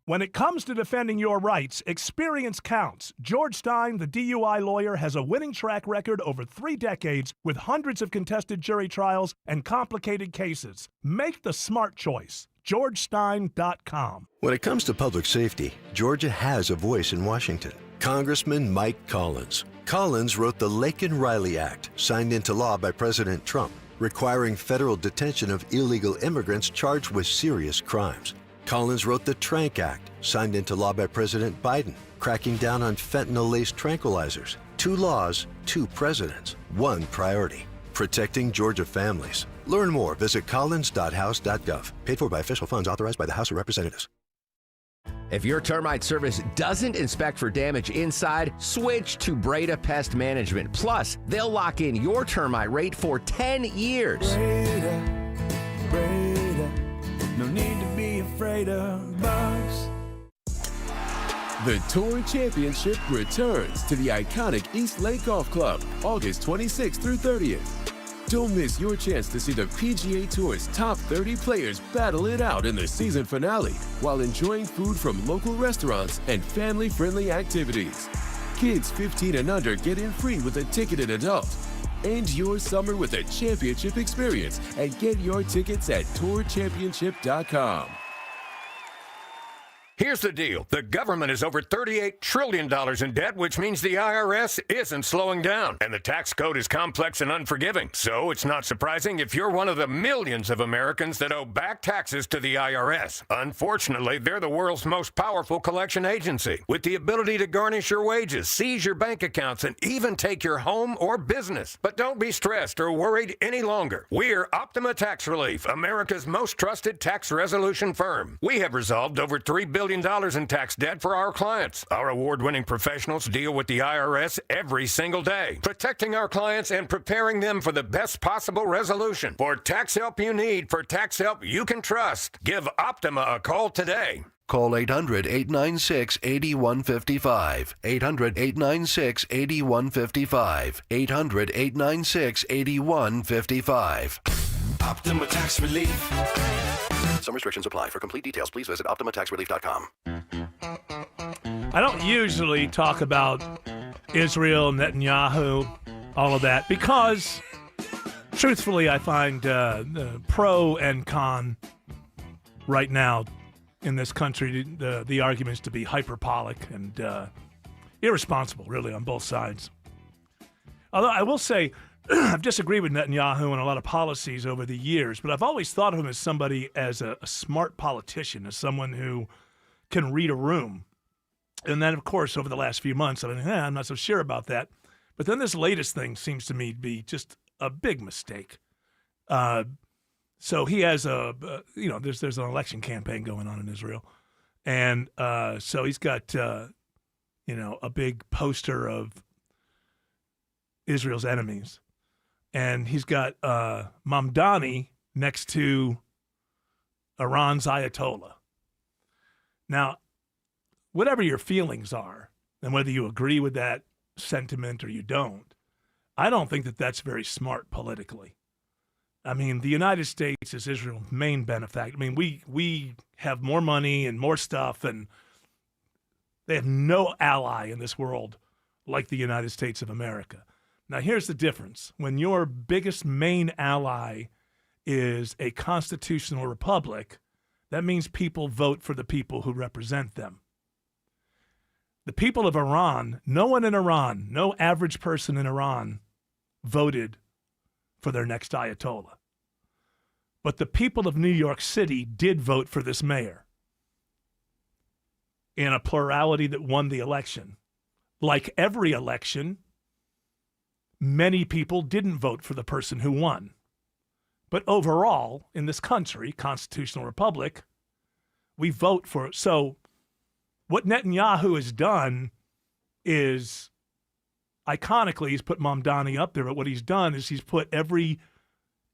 Speaker 12: When it comes to defending your rights, experience counts. George Stein, the DUI lawyer, has a winning track record over 3 decades with hundreds of contested jury trials and complicated cases. Make the smart choice. GeorgeStein.com.
Speaker 21: When it comes to public safety, Georgia has a voice in Washington. Congressman Mike Collins. Collins wrote the Laken-Riley Act, signed into law by President Trump, requiring federal detention of illegal immigrants charged with serious crimes. Collins wrote the Trank Act, signed into law by President Biden, cracking down on fentanyl-laced tranquilizers. 2 laws, 2 presidents, 1 priority. Protecting Georgia families. Learn more. Visit collins.house.gov. Paid for by official funds authorized by the House of Representatives.
Speaker 22: If your termite service doesn't inspect for damage inside, switch to Breda Pest Management. Plus, they'll lock in your termite rate for 10 years.
Speaker 16: Breda, no need to be afraid of bugs.
Speaker 19: The Tour Championship returns to the iconic East Lake Golf Club, August 26th through 30th. Don't miss your chance to see the PGA Tour's top 30 players battle it out in the season finale while enjoying food from local restaurants and family-friendly activities. Kids 15 and under get in free with a ticketed adult. End your summer with a championship experience and get your tickets at tourchampionship.com.
Speaker 23: Here's the deal. The government is over $38 trillion in debt, which means the IRS isn't slowing down. And the tax code is complex and unforgiving. So it's not surprising if you're one of the millions of Americans that owe back taxes to the IRS. Unfortunately, they're the world's most powerful collection agency, with the ability to garnish your wages, seize your bank accounts, and even take your home or business. But don't be stressed or worried any longer. We're Optima Tax Relief, America's most trusted tax resolution firm. We have resolved over $3 billion in tax debt for our clients. Our award-winning professionals deal with the IRS every single day, protecting our clients and preparing them for the best possible resolution. For tax help you need, for tax help you can trust, give Optima a call today.
Speaker 21: Call 800-896-8155. 800-896-8155. 800-896-8155.
Speaker 16: Optima Tax Relief.
Speaker 21: Some restrictions apply. For complete details, please visit OptimaTaxRelief.com.
Speaker 12: I don't usually talk about Israel, Netanyahu, all of that, because truthfully, I find pro and con right now in this country, the arguments to be hyperbolic and irresponsible, really, on both sides. Although I will say, I've disagreed with Netanyahu on a lot of policies over the years, but I've always thought of him as somebody, as a smart politician, as someone who can read a room. And then, of course, over the last few months, I'm not so sure about that. But then this latest thing seems to me to be just a big mistake. So he has there's an election campaign going on in Israel. And so he's got, a big poster of Israel's enemies. And he's got Mamdani next to Iran's Ayatollah. Now, whatever your feelings are, and whether you agree with that sentiment or you don't, I don't think that that's very smart politically. I mean, the United States is Israel's main benefactor. I mean, we have more money and more stuff, and they have no ally in this world like the United States of America. Now, here's the difference. When your biggest main ally is a constitutional republic, that means people vote for the people who represent them. The people of Iran, no one in Iran, no average person in Iran voted for their next Ayatollah. But the people of New York City did vote for this mayor in a plurality that won the election. Like every election, many people didn't vote for the person who won. But overall, in this country, constitutional republic, we vote for. So what Netanyahu has done is, iconically, he's put Mamdani up there, but what he's done is he's put every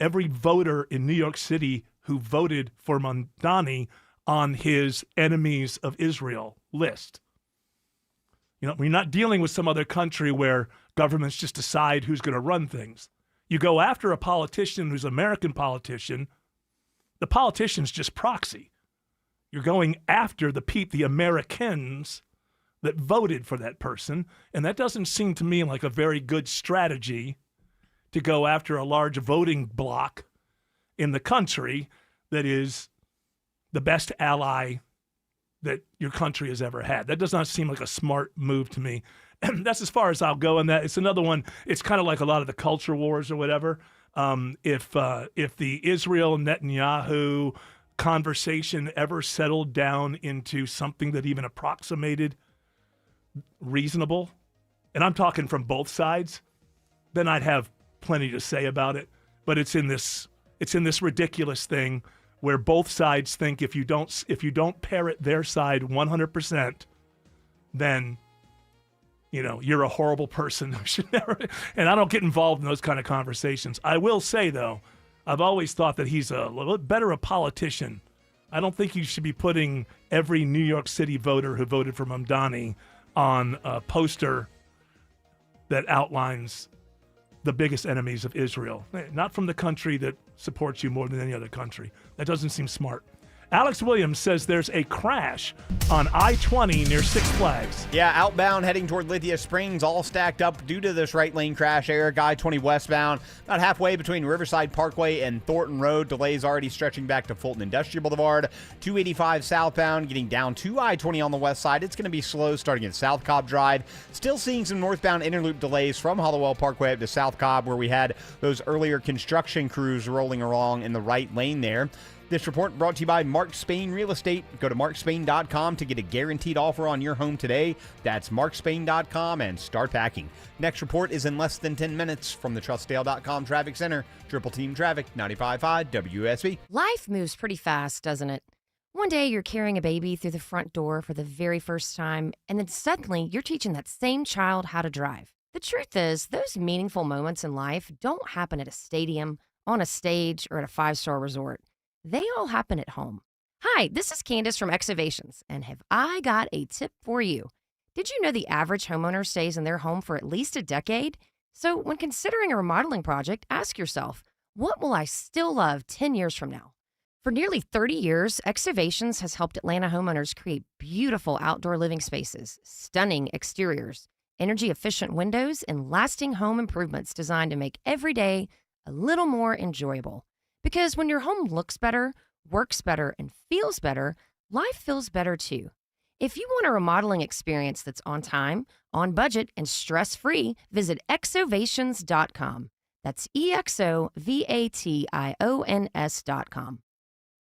Speaker 12: voter in New York City who voted for Mamdani on his enemies of Israel list. You know, we're not dealing with some other country where governments just decide who's going to run things. You go after a politician who's an American politician, the politician's just proxy. You're going after the Americans that voted for that person, and that doesn't seem to me like a very good strategy to go after a large voting bloc in the country that is the best ally that your country has ever had. That does not seem like a smart move to me. That's as far as I'll go on that. It's another one. It's kind of like a lot of the culture wars or whatever. If the Israel Netanyahu conversation ever settled down into something that even approximated reasonable, and I'm talking from both sides, then I'd have plenty to say about it. But it's in this ridiculous thing where both sides think if you don't parrot their side 100%, then you're a horrible person who should never. And I don't get involved in those kind of conversations. I will say though, I've always thought that he's a little bit better a politician. I don't think you should be putting every New York City voter who voted for Mamdani on a poster that outlines the biggest enemies of Israel. Not from the country that supports you more than any other country. That doesn't seem smart. Alex Williams says there's a crash on I-20 near Six Flags.
Speaker 2: Yeah, outbound heading toward Lithia Springs, all stacked up due to this right lane crash. Eric, I-20 westbound, about halfway between Riverside Parkway and Thornton Road. Delays already stretching back to Fulton Industrial Boulevard. 285 southbound, getting down to I-20 on the west side. It's going to be slow starting at South Cobb Drive. Still seeing some northbound interloop delays from Hollowell Parkway up to South Cobb, where we had those earlier construction crews rolling along in the right lane there. This report brought to you by Mark Spain Real Estate. Go to markspain.com to get a guaranteed offer on your home today. That's markspain.com and start packing. Next report is in less than 10 minutes from the TrustDale.com Traffic Center. Triple Team Traffic, 95.5 WSB.
Speaker 1: Life moves pretty fast, doesn't it? One day you're carrying a baby through the front door for the very first time, and then suddenly you're teaching that same child how to drive. The truth is, those meaningful moments in life don't happen at a stadium, on a stage, or at a five-star resort. They all happen at home. Hi, this is Candace from Exovations, and have I got a tip for you. Did you know the average homeowner stays in their home for at least a decade? So when considering a remodeling project, ask yourself, what will I still love 10 years from now? For nearly 30 years, Exovations has helped Atlanta homeowners create beautiful outdoor living spaces, stunning exteriors, energy-efficient windows, and lasting home improvements designed to make every day a little more enjoyable. Because when your home looks better, works better, and feels better, life feels better too. If you want a remodeling experience that's on time, on budget, and stress-free, visit exovations.com. That's EXOVATIONS.com.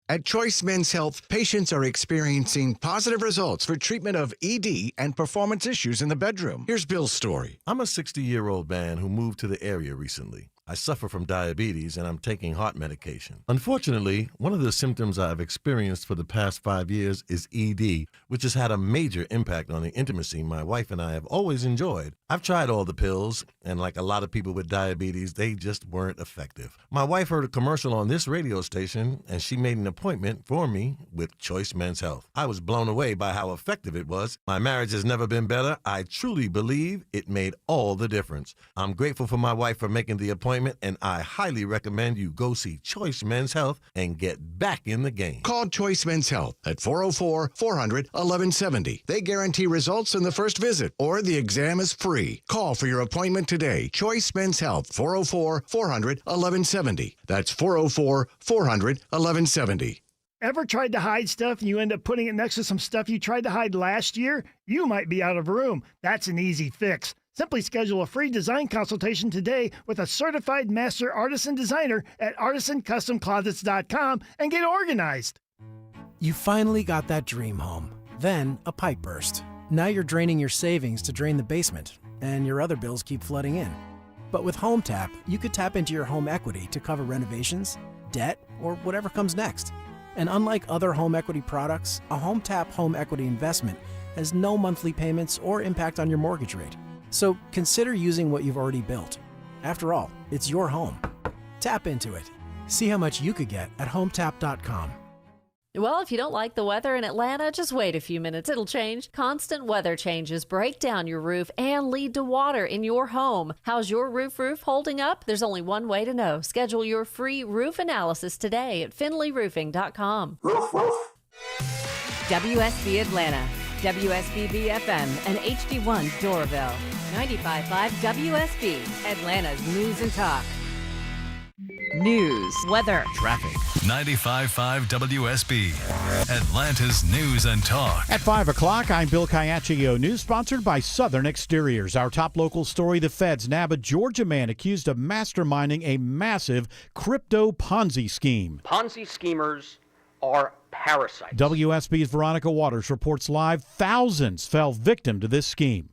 Speaker 3: At Choice Men's Health, patients are experiencing positive results for treatment of ED and performance issues in the bedroom. Here's Bill's story.
Speaker 4: I'm a 60-year-old man who moved to the area recently. I suffer from diabetes and I'm taking heart medication. Unfortunately, one of the symptoms I've experienced for the past 5 years is ED, which has had a major impact on the intimacy my wife and I have always enjoyed. I've tried all the pills, and like a lot of people with diabetes, they just weren't effective. My wife heard a commercial on this radio station, and she made an appointment for me with Choice Men's Health. I was blown away by how effective it was. My marriage has never been better. I truly believe it made all the difference. I'm grateful for my wife for making the appointment appointment, and I highly recommend you go see Choice Men's Health and get back in the game.
Speaker 3: Call Choice Men's Health at 404-400-1170. They guarantee results in the first visit, or the exam is free. Call for your appointment today. Choice Men's Health, 404-400-1170. That's 404-400-1170.
Speaker 15: Ever tried to hide stuff and you end up putting it next to some stuff you tried to hide last year? You might be out of room. That's an easy fix. Simply schedule a free design consultation today with a certified master artisan designer at artisancustomclosets.com and get organized.
Speaker 7: You finally got that dream home. Then a pipe burst. Now you're draining your savings to drain the basement, and your other bills keep flooding in. But with HomeTap, you could tap into your home equity to cover renovations, debt, or whatever comes next. And unlike other home equity products, a HomeTap home equity investment has no monthly payments or impact on your mortgage rate. So consider using what you've already built. After all, it's your home. Tap into it. See how much you could get at HomeTap.com.
Speaker 10: Well, if you don't like the weather in Atlanta, just wait a few minutes. It'll change. Constant weather changes break down your roof and lead to water in your home. How's your roof holding up? There's only one way to know. Schedule your free roof analysis today at finleyroofing.com.
Speaker 13: WSB Atlanta, WSB BFM, and HD1 Doraville. 95.5 WSB, Atlanta's news and talk. News, weather,
Speaker 18: traffic.
Speaker 11: 95.5 WSB, Atlanta's news and talk.
Speaker 6: At 5 o'clock, I'm Bill Caiaccio. News sponsored by Southern Exteriors. Our top local story, the feds nab a Georgia man accused of masterminding a massive crypto Ponzi scheme.
Speaker 17: Ponzi schemers are parasites.
Speaker 6: WSB's Veronica Waters reports live thousands fell victim to this scheme.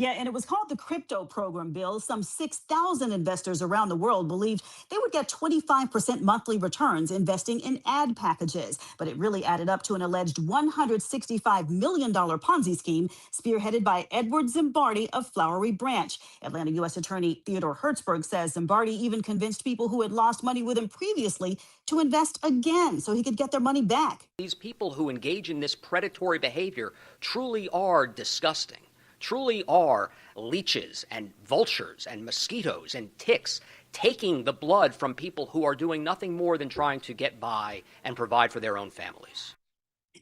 Speaker 25: Yeah, and it was called the Crypto Program, Bill. Some 6,000 investors around the world believed they would get 25% monthly returns investing in ad packages. But it really added up to an alleged $165 million Ponzi scheme spearheaded by Edward Zimbardi of Flowery Branch. Atlanta U.S. Attorney Theodore Hertzberg says Zimbardi even convinced people who had lost money with him previously to invest again so he could get their money back.
Speaker 17: These people who engage in this predatory behavior truly are disgusting. Truly are leeches and vultures and mosquitoes and ticks taking the blood from people who are doing nothing more than trying to get by and provide for their own families.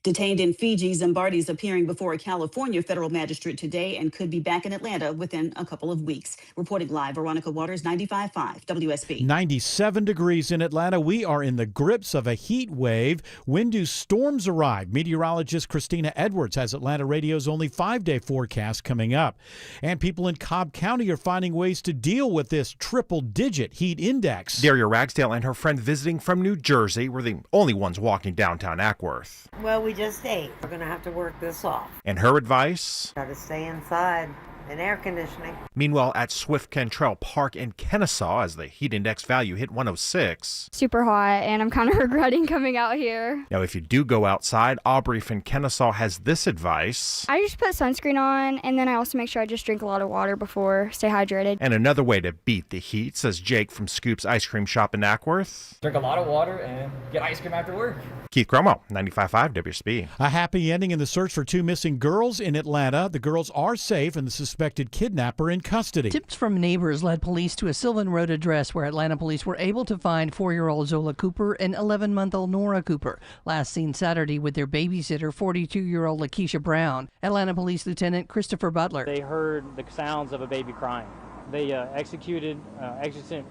Speaker 25: Detained in Fiji, Zimbardi is appearing before a California federal magistrate today and could be back in Atlanta within a couple of weeks. Reporting live, Veronica Waters, 95.5 WSB.
Speaker 6: 97 degrees in Atlanta. We are in the grips of a heat wave. Wind-induced storms arrive. Meteorologist Christina Edwards has Atlanta Radio's only 5-day forecast coming up. And people in Cobb County are finding ways to deal with this triple-digit heat index.
Speaker 26: Daria Ragsdale and her friend visiting from New Jersey were the only ones walking downtown Ackworth.
Speaker 27: Well, we just ate. We're going to have to work this off.
Speaker 26: And her advice?
Speaker 27: Got to stay inside and air conditioning.
Speaker 26: Meanwhile, at Swift Cantrell Park in Kennesaw, as the heat index value hit 106.
Speaker 28: Super hot, and I'm kind of regretting coming out here.
Speaker 26: Now, if you do go outside, Aubrey from Kennesaw has this advice.
Speaker 28: I just put sunscreen on, and then I also make sure I just drink a lot of water before, stay hydrated.
Speaker 26: And another way to beat the heat, says Jake from Scoop's Ice Cream Shop in Ackworth.
Speaker 29: Drink a lot of water and get ice cream after work.
Speaker 26: Keith Gromo, 95.5 WSB.
Speaker 6: A happy ending in the search for two missing girls in Atlanta. The girls are safe and the suspected kidnapper in custody.
Speaker 30: Tips from neighbors led police to a Sylvan Road address where Atlanta police were able to find 4-year-old Zola Cooper and 11-month-old Nora Cooper, last seen Saturday with their babysitter, 42-year-old Lakeisha Brown. Atlanta Police Lieutenant Christopher Butler.
Speaker 31: They heard the sounds of a baby crying. They executed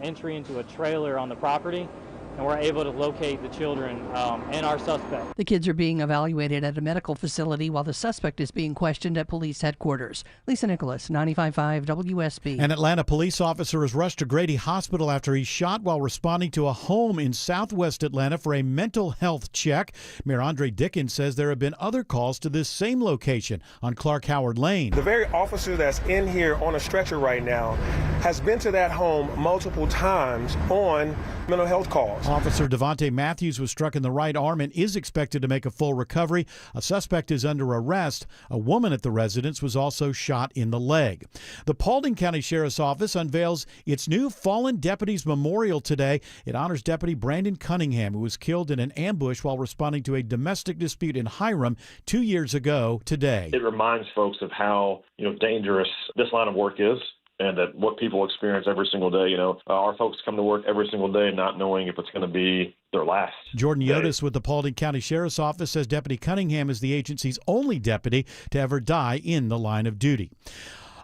Speaker 31: entry into a trailer on the property and were able to locate the children and our suspect.
Speaker 30: The kids are being evaluated at a medical facility while the suspect is being questioned at police headquarters. Lisa Nicholas, 95.5 WSB.
Speaker 6: An Atlanta police officer is rushed to Grady Hospital after he shot while responding to a home in southwest Atlanta for a mental health check. Mayor Andre Dickens says there have been other calls to this same location on Clark Howard Lane.
Speaker 32: The very officer that's in here on a stretcher right now has been to that home multiple times on mental health calls.
Speaker 6: Officer Devontae Matthews was struck in the right arm and is expected to make a full recovery. A suspect is under arrest. A woman at the residence was also shot in the leg. The Paulding County Sheriff's Office unveils its new Fallen Deputies Memorial today. It honors Deputy Brandon Cunningham, who was killed in an ambush while responding to a domestic dispute in Hiram 2 years ago today.
Speaker 33: It reminds folks of how dangerous this line of work is.
Speaker 5: and that what people experience every single day. You know, our folks come to work every single day not knowing if it's going to be their last.
Speaker 6: Jordan
Speaker 5: day.
Speaker 6: Yotis with the Paulding County Sheriff's Office says Deputy Cunningham is the agency's only deputy to ever die in the line of duty.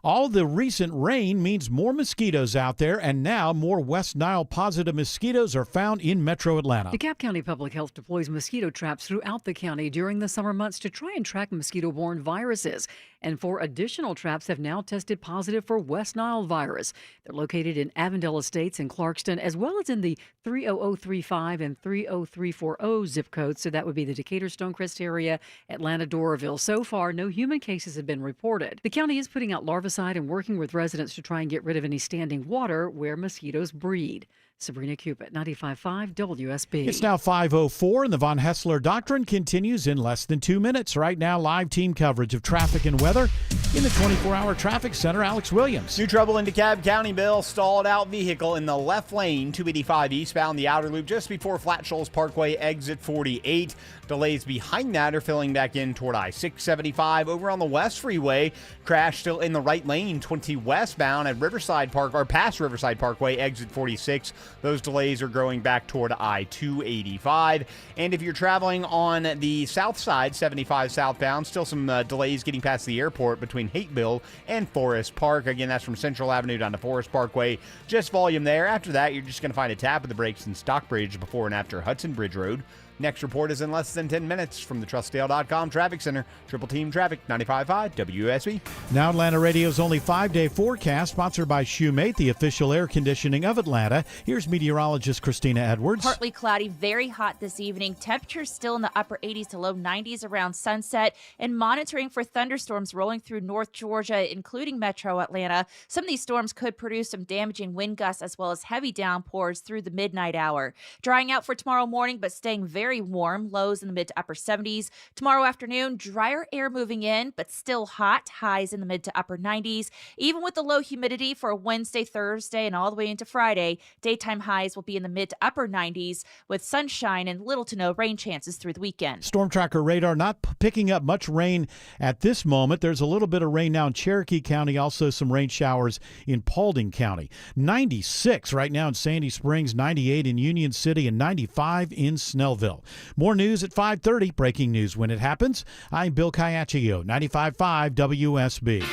Speaker 6: All the recent rain means more mosquitoes out there, and now more West Nile positive mosquitoes are found in metro Atlanta.
Speaker 8: DeKalb County Public Health deploys mosquito traps throughout the county during the summer months to try and track mosquito-borne viruses. And 4 additional traps have now tested positive for West Nile virus. They're located in Avondale Estates and Clarkston, as well as in the 30035 and 30340 zip codes. So that would be the Decatur, Stonecrest area, Atlanta, Doraville. So far, no human cases have been reported. The county is putting out larvicide and working with residents to try and get rid of any standing water where mosquitoes breed. Sabrina Cupid, 95.5 WSB.
Speaker 6: It's now 5:04, and the Von Hessler Doctrine continues in less than 2 minutes. Right now, live team coverage of traffic and weather in the 24-hour traffic center. Alex Williams.
Speaker 2: New trouble in DeKalb County, Bill. Stalled out vehicle in the left lane, 285 eastbound, the outer loop, just before Flat Shoals Parkway, exit 48. Delays behind that are filling back in toward I-675. Over on the West Freeway, crash still in the right lane, 20 westbound at Riverside Park, or past Riverside Parkway, exit 46. Those delays are growing back toward I-285. And if you're traveling on the south side, 75 southbound, still some delays getting past the airport between Hateville and Forest Park. Again, that's from Central Avenue down to Forest Parkway. Just volume there. After that, you're just going to find a tap of the brakes in Stockbridge before and after Hudson Bridge Road. Next report is in less than 10 minutes from the TrustDale.com Traffic Center. Triple Team Traffic, 95.5 WSB.
Speaker 6: Now Atlanta Radio's only 5-day forecast, sponsored by Shoemate, the official air conditioning of Atlanta. Here's meteorologist Christina Edwards.
Speaker 9: Partly cloudy, very hot this evening. Temperatures still in the upper 80s to low 90s around sunset, and monitoring for thunderstorms rolling through North Georgia, including metro Atlanta. Some of these storms could produce some damaging wind gusts as well as heavy downpours through the midnight hour. Drying out for tomorrow morning, but staying very warm, lows in the mid to upper 70s. Tomorrow afternoon, drier air moving in, but still hot, highs in the mid to upper 90s. Even with the low humidity for Wednesday, Thursday, and all the way into Friday, daytime highs will be in the mid to upper 90s with sunshine and little to no rain chances through the weekend.
Speaker 6: Storm Tracker radar not picking up much rain at this moment. There's a little bit of rain now in Cherokee County, also some rain showers in Paulding County. 96 right now in Sandy Springs, 98 in Union City, and 95 in Snellville. More news at 5:30. Breaking news when it happens. I'm Bill Caiaccio, 95.5 WSB.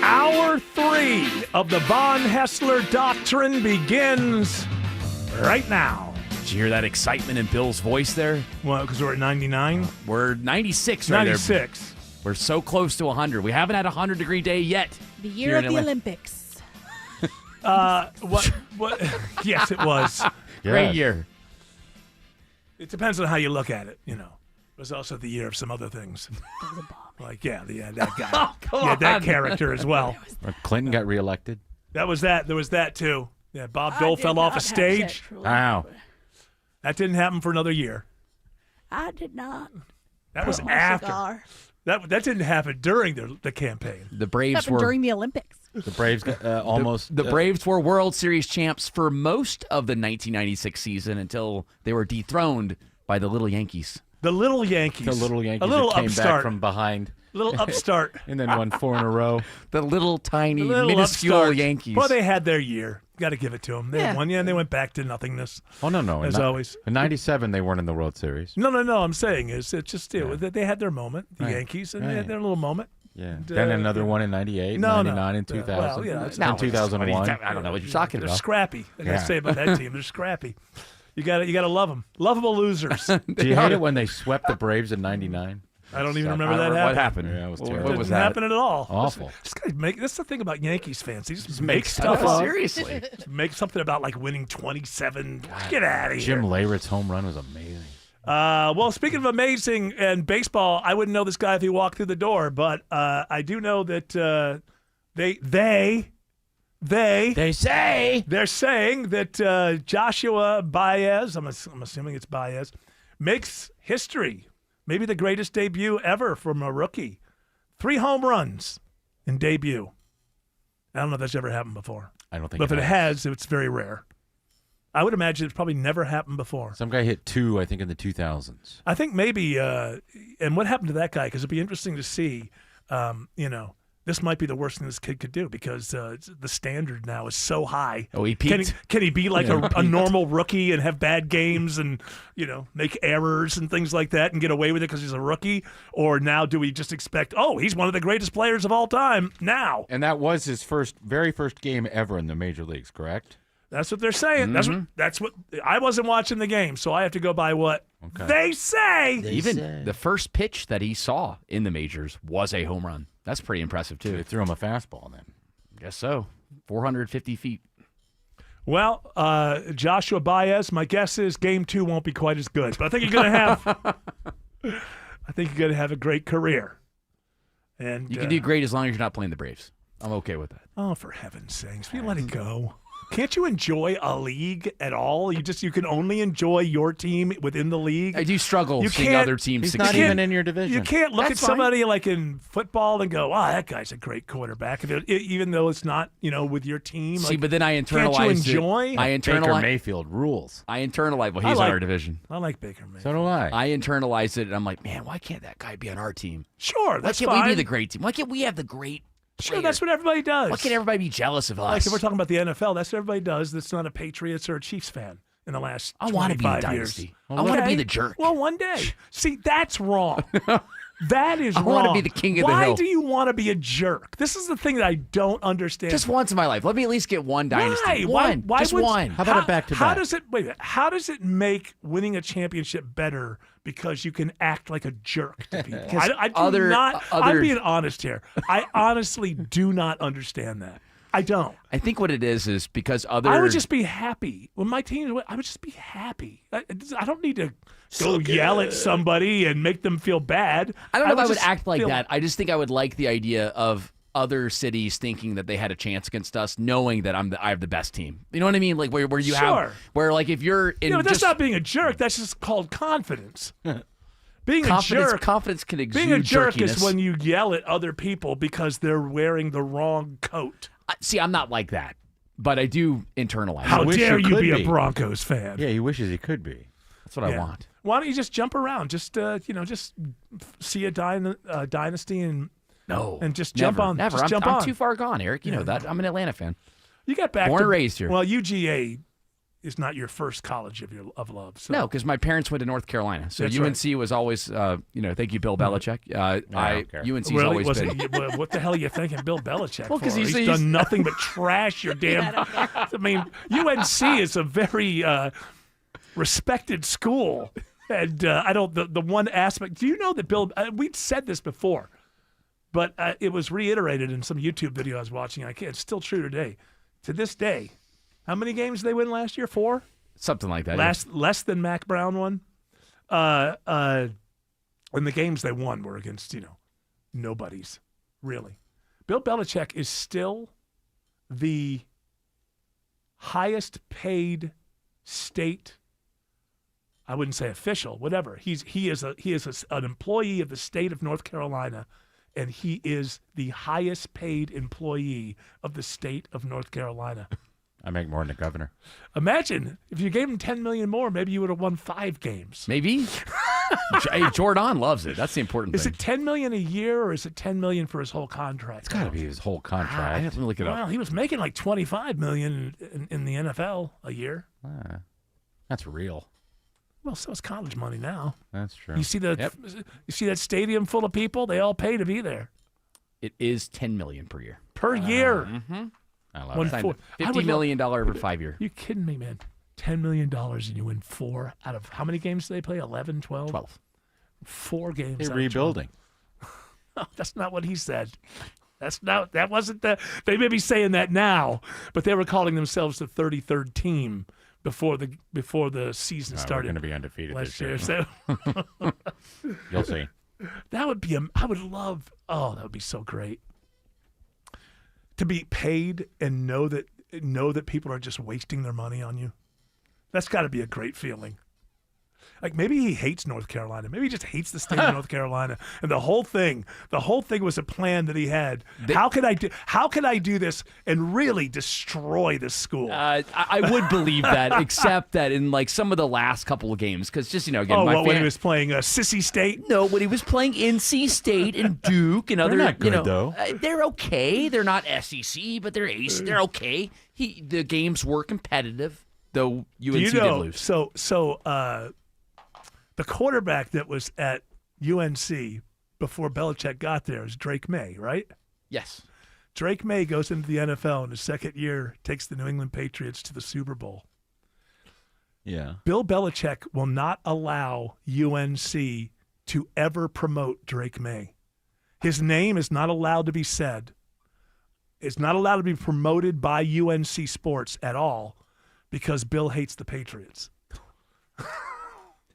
Speaker 12: Hour 3 of the Von Hessler Doctrine begins right now.
Speaker 18: Did you hear that excitement in Bill's voice there?
Speaker 12: Well, because we're at 99?
Speaker 18: We're 96 right
Speaker 12: 96.
Speaker 18: There. We're so close to 100. We haven't had a 100-degree day yet.
Speaker 14: The year of the Olympics.
Speaker 12: What? Yes, it was.
Speaker 18: Great year.
Speaker 12: It depends on how you look at it, you know. It was also the year of some other things. Like, that guy. That character as well.
Speaker 16: Clinton got reelected.
Speaker 12: That was that. There was that, too. Yeah, Bob Dole fell off a stage.
Speaker 16: Wow.
Speaker 12: That didn't happen for another year.
Speaker 14: I did not.
Speaker 12: That was after. That didn't happen during the campaign.
Speaker 18: The Braves were
Speaker 14: during the Olympics.
Speaker 16: The Braves got, almost.
Speaker 18: The Braves were World Series champs for most of the 1996 season until they were dethroned by the Little Yankees.
Speaker 12: The Little Yankees.
Speaker 16: A little
Speaker 12: that
Speaker 16: came
Speaker 12: upstart.
Speaker 16: back from behind.
Speaker 12: Little upstart.
Speaker 16: And then won 4 in a row.
Speaker 18: The little tiny,
Speaker 12: little
Speaker 18: minuscule
Speaker 12: upstart.
Speaker 18: Yankees.
Speaker 12: Well, they had their year. Got to give it to them. They won, and they went back to nothingness.
Speaker 16: Oh, no.
Speaker 12: As always.
Speaker 16: In 97, they weren't in the World Series.
Speaker 12: No. I'm saying it's just they had their moment, the Yankees, and they had their little moment.
Speaker 16: Yeah.
Speaker 12: And,
Speaker 16: then another one in 98, 99, and 2000.
Speaker 12: And
Speaker 16: 2001.
Speaker 18: I don't know what you're talking
Speaker 12: They're
Speaker 18: about.
Speaker 12: scrappy. I got to say about that team. They're scrappy. You got to love them. Lovable losers.
Speaker 16: Do you hate it when they swept the Braves in 99?
Speaker 12: I don't even remember that happening.
Speaker 18: What happened?
Speaker 16: Yeah, it was terrible.
Speaker 12: It didn't happen at all.
Speaker 16: Awful.
Speaker 12: That's the thing about Yankees fans. They just make stuff
Speaker 18: up.
Speaker 12: up.
Speaker 18: Seriously.
Speaker 12: Make something about like winning 27. Get out of here.
Speaker 16: Jim Leyrit's home run was amazing.
Speaker 12: Well, speaking of amazing and baseball, I wouldn't know this guy if he walked through the door, but I do know that they're saying that Joshua Baez, I'm assuming it's Baez, makes history. Maybe the greatest debut ever from a rookie. 3 home runs in debut. I don't know if that's ever happened before.
Speaker 16: I don't think
Speaker 12: But if it has, it's very rare. I would imagine it's probably never happened before.
Speaker 16: Some guy hit 2, I think, in the 2000s.
Speaker 12: I think maybe, and what happened to that guy? Because it'd be interesting to see, this might be the worst thing this kid could do because the standard now is so high.
Speaker 18: Oh, he peaked.
Speaker 12: Can he be like a normal rookie and have bad games and, make errors and things like that and get away with it because he's a rookie? Or now do we just expect, he's one of the greatest players of all time now?
Speaker 16: And that was his very first game ever in the major leagues, correct?
Speaker 12: That's what they're saying. That's what I wasn't watching the game, so I have to go by what they say.
Speaker 18: The first pitch that he saw in the majors was a home run. That's pretty impressive, too.
Speaker 16: They threw him a fastball then.
Speaker 18: Guess so. 450 feet.
Speaker 12: Well, Joshua Baez, my guess is Game 2 won't be quite as good, but I think you're going to have a great career. And
Speaker 18: you can do great as long as you're not playing the Braves. I'm okay with that.
Speaker 12: Oh, for heaven's sakes, will you let it go? Can't you enjoy a league at all? You can only enjoy your team within the league.
Speaker 18: I do struggle seeing other teams succeed.
Speaker 16: He's not even in your division.
Speaker 12: You can't look at somebody like in football and go, that guy's a great quarterback, even though it's not, with your team.
Speaker 18: See, but then I internalize
Speaker 12: can't you enjoy
Speaker 18: it.
Speaker 16: Baker Mayfield rules.
Speaker 18: I internalize. Well, he's in our division.
Speaker 12: I like Baker Mayfield.
Speaker 16: So do I.
Speaker 18: I internalize it, and I'm like, man, why can't that guy be on our team?
Speaker 12: Sure, that's fine.
Speaker 18: Why can't we be the great team? Why can't we have the great
Speaker 12: Sure, that's what everybody does.
Speaker 18: Why can't everybody be jealous of us?
Speaker 12: Like if we're talking about the NFL, that's what everybody does that's not a Patriots or a Chiefs fan in the last 25 years.
Speaker 18: I want to be the dynasty. I want to be the jerk.
Speaker 12: Well, one day. See, that's wrong. That is wrong.
Speaker 18: I want to be the king of the hill.
Speaker 12: Why do you want to be a jerk? This is the thing that I don't understand.
Speaker 18: Just once in my life. Let me at least get one dynasty.
Speaker 12: Why?
Speaker 18: Just one.
Speaker 16: How about a back-to-back?
Speaker 12: How does it make winning a championship better because you can act like a jerk to people? I'm being honest here. I honestly do not understand that. I don't.
Speaker 18: I think what it is because
Speaker 12: I would just be happy. When my team, I would just be happy. I don't need to go yell at somebody and make them feel bad.
Speaker 18: I don't know if I would act like that. I just think I would like the idea of other cities thinking that they had a chance against us, knowing that I have the best team. You know what I mean? Like where you have like if you're in,
Speaker 12: but that's not being a jerk. That's just called confidence.
Speaker 18: Confidence can exude
Speaker 12: being a jerk
Speaker 18: jerkiness.
Speaker 12: is when you yell at other people because they're wearing the wrong coat.
Speaker 18: See, I'm not like that, but I do internalize.
Speaker 12: How dare you be a Broncos fan?
Speaker 16: Yeah, he wishes he could be.
Speaker 18: That's what I want.
Speaker 12: Why don't you just jump around? Just just see a dynasty and just jump on.
Speaker 18: Never.
Speaker 12: Just
Speaker 18: I'm too far gone, Eric. You know that. I'm an Atlanta fan.
Speaker 12: You got back
Speaker 18: born and raised here.
Speaker 12: Well, UGA is not your first college of love. So.
Speaker 18: No, because my parents went to North Carolina, so
Speaker 12: That's
Speaker 18: UNC was always, thank you, Bill Belichick. UNC's always been.
Speaker 12: What the hell are you thinking, Bill Belichick?
Speaker 18: Well, because
Speaker 12: he's done nothing but trash your damn. I mean, UNC is a very respected school, and I don't. The one aspect. Do you know that Bill? We'd said this before, but it was reiterated in some YouTube video I was watching. It's still true today. To this day. How many games did they win last year? 4?
Speaker 18: Something like that.
Speaker 12: Less than Mac Brown won. And the games they won were against, nobodies, really. Bill Belichick is still the highest paid state, I wouldn't say official, whatever. He is an employee of the state of North Carolina, and he is the highest paid employee of the state of North Carolina.
Speaker 16: I make more than the governor.
Speaker 12: Imagine if you gave him $10 million more, maybe you would have won 5 games.
Speaker 18: Maybe. Hey, Jordan loves it. That's the important thing.
Speaker 12: Is it $10 million a year or is it $10 million for his whole contract?
Speaker 16: It's got to be his whole contract.
Speaker 18: I have to look it up.
Speaker 12: Well, he was making like $25 million in the NFL a year.
Speaker 16: That's real.
Speaker 12: Well, so is college money now.
Speaker 16: That's true.
Speaker 12: You see that stadium full of people? They all pay to be there.
Speaker 18: It is $10 million per year.
Speaker 12: Per year.
Speaker 18: Mm-hmm.
Speaker 16: I love it.
Speaker 18: $50 million over 5 years.
Speaker 12: You kidding me, man? $10 million and you win 4 out of how many games do they play? 11, 12?
Speaker 18: 12.
Speaker 12: 4 games.
Speaker 16: They're rebuilding.
Speaker 12: No, that's not what he said. That wasn't the. They may be saying that now, but they were calling themselves the 33rd team before the season started.
Speaker 16: We're going to be undefeated
Speaker 12: last
Speaker 16: this year.
Speaker 12: So
Speaker 16: You'll see.
Speaker 12: That would be. I would love. Oh, that would be so great. To be paid and know that people are just wasting their money on you. That's got to be a great feeling. Like maybe he hates North Carolina. Maybe he just hates the state of North Carolina. And the whole thing was a plan that he had. How can I do this and really destroy this school?
Speaker 18: I would believe that, except that in like some of the last couple of games, because just again,
Speaker 12: when he was playing Sissy State?
Speaker 18: No, when he was playing NC State and Duke and other,
Speaker 16: they're not good, though.
Speaker 18: They're okay. They're not SEC, but they're AC. They're okay. The games were competitive, though UNC did lose.
Speaker 12: So the quarterback that was at UNC before Belichick got there is Drake May, right?
Speaker 18: Yes.
Speaker 12: Drake May goes into the NFL in his second year, takes the New England Patriots to the Super Bowl.
Speaker 16: Yeah.
Speaker 12: Bill Belichick will not allow UNC to ever promote Drake May. His name is not allowed to be said. It's not allowed to be promoted by UNC Sports at all because Bill hates the Patriots.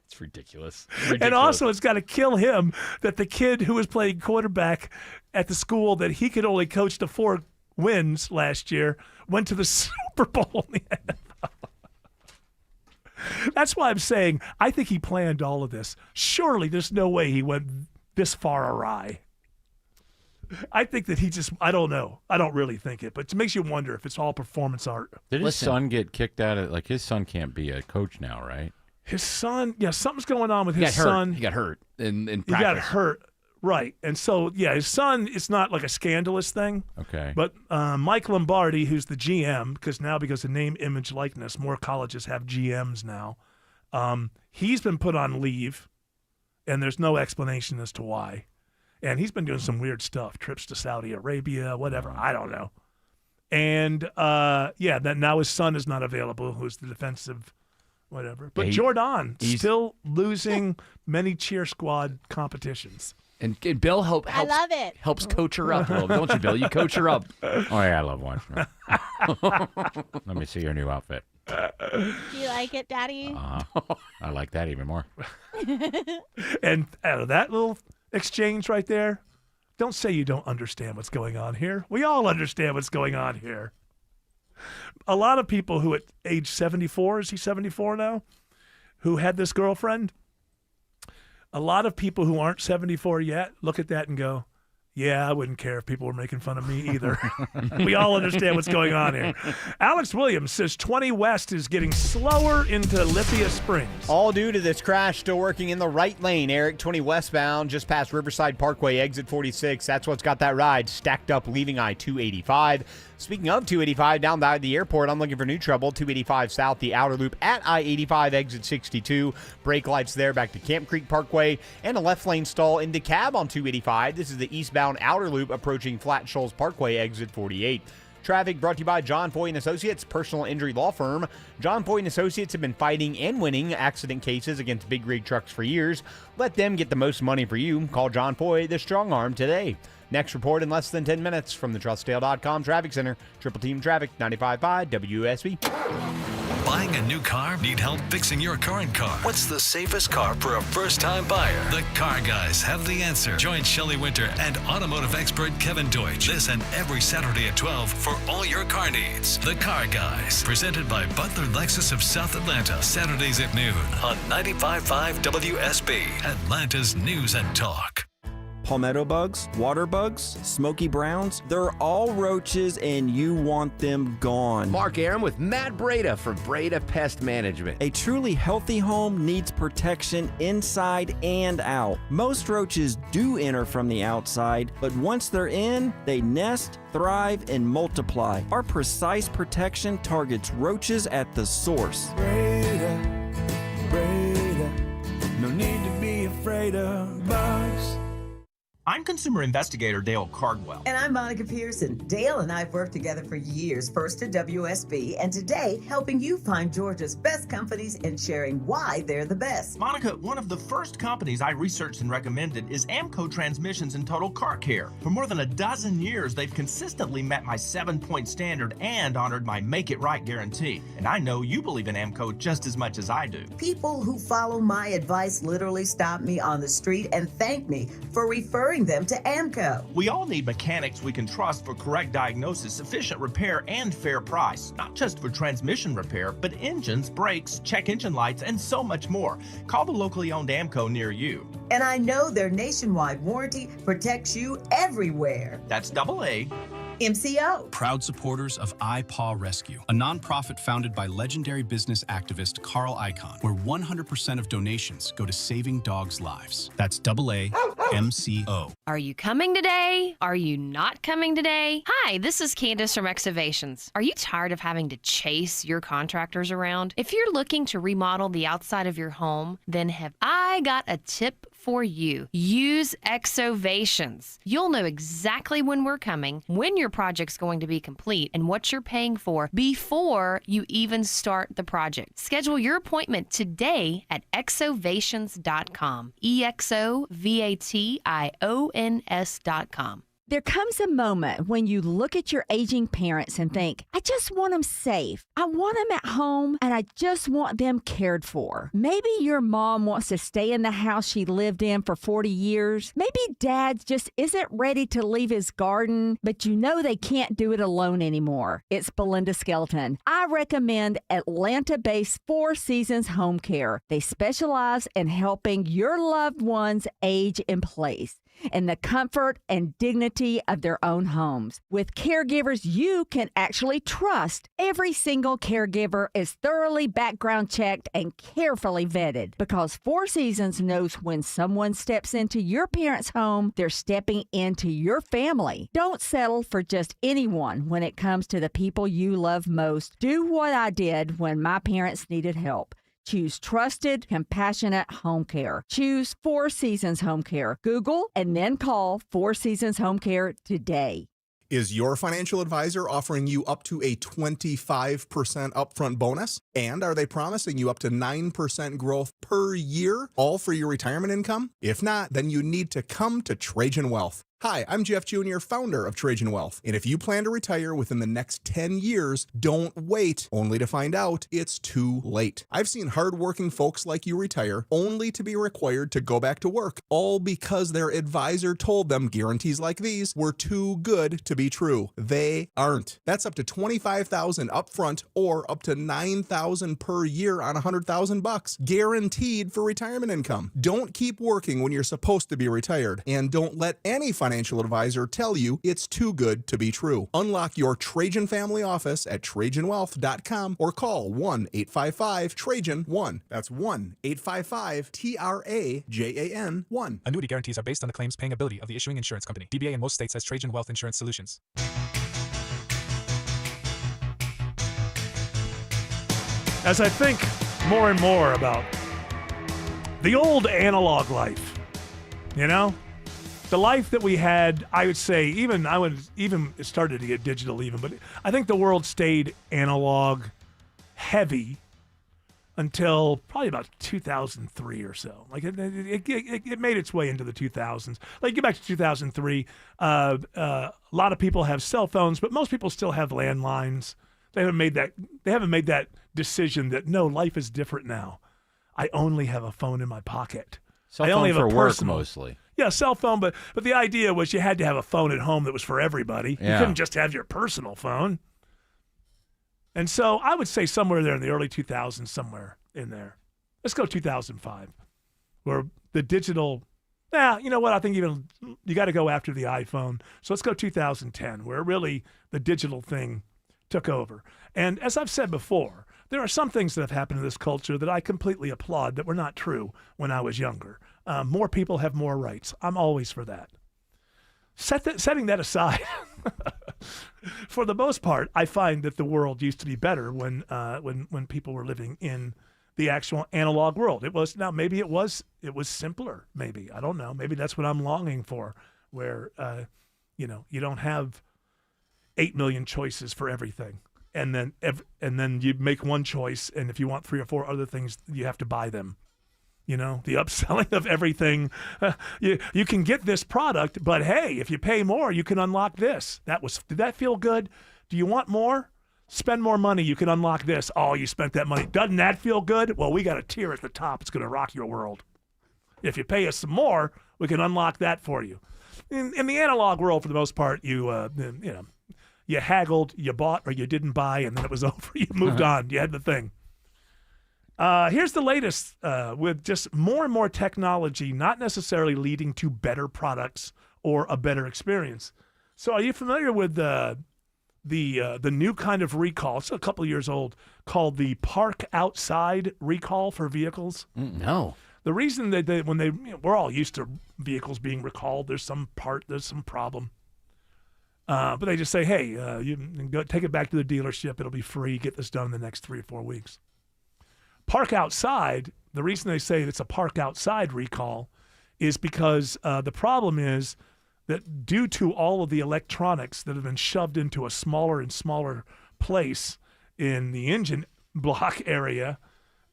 Speaker 18: It's ridiculous.
Speaker 12: And also, it's got to kill him that the kid who was playing quarterback at the school that he could only coach to 4 wins last year went to the Super Bowl in the NFL. That's why I'm saying I think he planned all of this. Surely there's no way he went this far awry. I think that I don't know. I don't really think it, but it makes you wonder if it's all performance art.
Speaker 16: Did his son get kicked out of, his son can't be a coach now, right?
Speaker 12: His son, something's going on with his son.
Speaker 18: He got hurt in practice.
Speaker 12: He got hurt, right. And so, his son, it's not like a scandalous thing.
Speaker 16: Okay.
Speaker 12: But Mike Lombardi, who's the GM, because of name, image, likeness, more colleges have GMs now. He's been put on leave, and there's no explanation as to why. And he's been doing some weird stuff, trips to Saudi Arabia, whatever. I don't know. And, that now his son is not available, who's the defensive whatever. But Jordan still losing many cheer squad competitions.
Speaker 18: And Bill helps coach her up a little, don't you, Bill? You coach her up.
Speaker 16: Oh, yeah, I love watching her. Let me see your new outfit.
Speaker 14: Do you like it, Daddy?
Speaker 16: I like that even more.
Speaker 12: And out of that little exchange right there, don't say you don't understand what's going on here. We all understand what's going on here. A lot of people who at age 74, is he 74 now, who had this girlfriend, a lot of people who aren't 74 yet look at that and go, yeah, I wouldn't care if people were making fun of me either. We all understand what's going on here. Alex Williams says 20 West is getting slower into Lithia Springs.
Speaker 2: All due to this crash, still working in the right lane, Eric. 20 westbound, just past Riverside Parkway, exit 46. That's what's got that ride stacked up, leaving I-285. Speaking of 285, down by the airport, I'm looking for new trouble. 285 south, the outer loop at I-85, exit 62. Brake lights there back to Camp Creek Parkway, and a left lane stall in DeKalb on 285. This is the eastbound outer loop approaching Flat Shoals Parkway, exit 48. Traffic brought to you by John Foy & Associates, personal injury law firm. John Foy & Associates have been fighting and winning accident cases against big rig trucks for years. Let them get the most money for you. Call John Foy, the strong arm, today. Next report in less than 10 minutes from the TrustDale.com Traffic Center. Triple Team Traffic, 95.5 WSB.
Speaker 11: Buying a new car? Need help fixing your current car? What's the safest car for a first-time buyer? The Car Guys have the answer. Join Shelley Winter and automotive expert Kevin Deutsch this and every Saturday at 12 for all your car needs. The Car Guys, presented by Butler Lexus of South Atlanta. Saturdays at noon on 95.5 WSB, Atlanta's News and Talk.
Speaker 1: Palmetto bugs, water bugs, smoky browns, they're all roaches and you want them gone.
Speaker 3: Mark Aram with Matt Breda for Breda Pest Management.
Speaker 1: A truly healthy home needs protection inside and out. Most roaches do enter from the outside, but once they're in, they nest, thrive, and multiply. Our precise protection targets roaches at the source.
Speaker 4: Breda, no need to be afraid of bugs.
Speaker 7: I'm consumer investigator Dale Cardwell.
Speaker 10: And I'm Monica Pearson. Dale and I have worked together for years, first at WSB, and today helping you find Georgia's best companies and sharing why they're the best.
Speaker 7: Monica, one of the first companies I researched and recommended is Amco Transmissions and Total Car Care. For more than a dozen years, they've consistently met my 7-point standard and honored my Make It Right guarantee. And I know you believe in Amco just as much as I do.
Speaker 10: People who follow my advice literally stop me on the street and thank me for referring referring them to AMCO.
Speaker 7: We all need mechanics we can trust for correct diagnosis, efficient repair, and fair price. Not just for transmission repair, but engines, brakes, check engine lights, and so much more. Call the locally owned AMCO near you.
Speaker 10: And I know their nationwide warranty protects you everywhere.
Speaker 7: That's AA.
Speaker 10: MCO.
Speaker 13: Proud supporters of iPaw Rescue, a nonprofit founded by legendary business activist Carl Icahn, where 100% of donations go to saving dogs' lives. That's AA MCO.
Speaker 15: Are you coming today? Are you not coming today? Hi, this is Candace from Excavations. Are you tired of having to chase your contractors around? If you're looking to remodel the outside of your home, then have I got a tip for you. Use Exovations. You'll know exactly when we're coming, when your project's going to be complete, and what you're paying for before you even start the project. Schedule your appointment today at exovations.com. EXOVATIONS.com.
Speaker 17: There comes a moment when you look at your aging parents and think, I just want them safe. I want them at home, and I just want them cared for. Maybe your mom wants to stay in the house she lived in for 40 years. Maybe dad just isn't ready to leave his garden, but you know they can't do it alone anymore. It's Belinda Skelton. I recommend Atlanta-based Four Seasons Home Care. They specialize in helping your loved ones age in place in the comfort and dignity of their own homes. With caregivers you can actually trust, every single caregiver is thoroughly background checked and carefully vetted, because Four Seasons knows when someone steps into your parents' home, they're stepping into your family. Don't settle for just anyone when it comes to the people you love most. Do what I did when my parents needed help. Choose trusted, compassionate home care. Choose Four Seasons Home Care. Google and then call Four Seasons Home Care today.
Speaker 19: Is your financial advisor offering you up to a 25% upfront bonus? And are they promising you up to 9% growth per year, all for your retirement income? If not, then you need to come to Trajan Wealth. Hi, I'm Jeff Jr., founder of Trajan Wealth. And if you plan to retire within the next 10 years, don't wait only to find out it's too late. I've seen hardworking folks like you retire only to be required to go back to work, all because their advisor told them guarantees like these were too good to be true. They aren't. That's up to $25,000 upfront or up to $9,000 per year on $100,000, guaranteed for retirement income. Don't keep working when you're supposed to be retired, and don't let any financial advisor tell you it's too good to be true. Unlock your Trajan family office at TrajanWealth.com or call 1-855-TRAJAN-1. That's 1-855-TRAJAN-1.
Speaker 20: Annuity guarantees are based on the claims paying ability of the issuing insurance company. DBA in most states has Trajan Wealth Insurance Solutions.
Speaker 12: As I think more and more about the old analog life, you know? The life that we had, I would say, it started to get digital even, but I think the world stayed analog heavy until probably about 2003 or so. Like it made its way into the 2000s. Like get back to 2003, a lot of people have cell phones, but most people still have landlines. They haven't made that decision that no, life is different now. I only have a phone in my pocket.
Speaker 16: Cell
Speaker 12: I only
Speaker 16: phone
Speaker 12: have
Speaker 16: for
Speaker 12: a
Speaker 16: work
Speaker 12: personal.
Speaker 16: mostly.
Speaker 12: Yeah, cell phone, but the idea was you had to have a phone at home that was for everybody.
Speaker 16: Yeah.
Speaker 12: You couldn't just have your personal phone. And so I would say somewhere there in the early 2000s, somewhere in there. Let's go 2005, where the digital, you know what? I think even you got to go after the iPhone. So let's go 2010, where really the digital thing took over. And as I've said before, there are some things that have happened in this culture that I completely applaud that were not true when I was younger. More people have more rights. I'm always for that. Setting that aside, for the most part, I find that the world used to be better when people were living in the actual analog world. Maybe it was simpler. Maybe, I don't know. Maybe that's what I'm longing for, where you don't have 8 million choices for everything. And then you make one choice, and if you want 3 or 4 other things, you have to buy them. You know, the upselling of everything. You can get this product, but hey, if you pay more, you can unlock this. Did that feel good? Do you want more? Spend more money, you can unlock this. Oh, you spent that money. Doesn't that feel good? Well, we got a tier at the top. It's going to rock your world. If you pay us some more, we can unlock that for you. In the analog world, for the most part, you haggled, you bought, or you didn't buy, and then it was over. You moved on. You had the thing. Here's the latest with just more and more technology, not necessarily leading to better products or a better experience. So, are you familiar with the new kind of recall? It's a couple of years old, called the park outside recall for vehicles.
Speaker 18: No.
Speaker 12: The reason that we're all used to vehicles being recalled. There's some problem. But they just say, hey, you can go take it back to the dealership. It'll be free. Get this done in the next 3 or 4 weeks. Park outside, the reason they say it's a park outside recall is because the problem is that due to all of the electronics that have been shoved into a smaller and smaller place in the engine block area,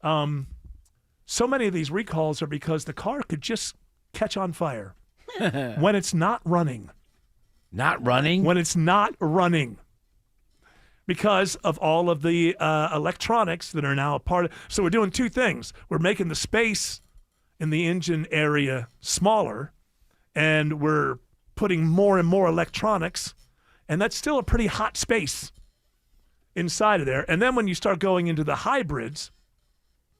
Speaker 12: so many of these recalls are because the car could just catch on fire when it's not running.
Speaker 18: Not running?
Speaker 12: When it's not running. Because of all of the electronics that are now a part of. So we're doing two things. We're making the space in the engine area smaller, and we're putting more and more electronics, and that's still a pretty hot space inside of there. And then when you start going into the hybrids,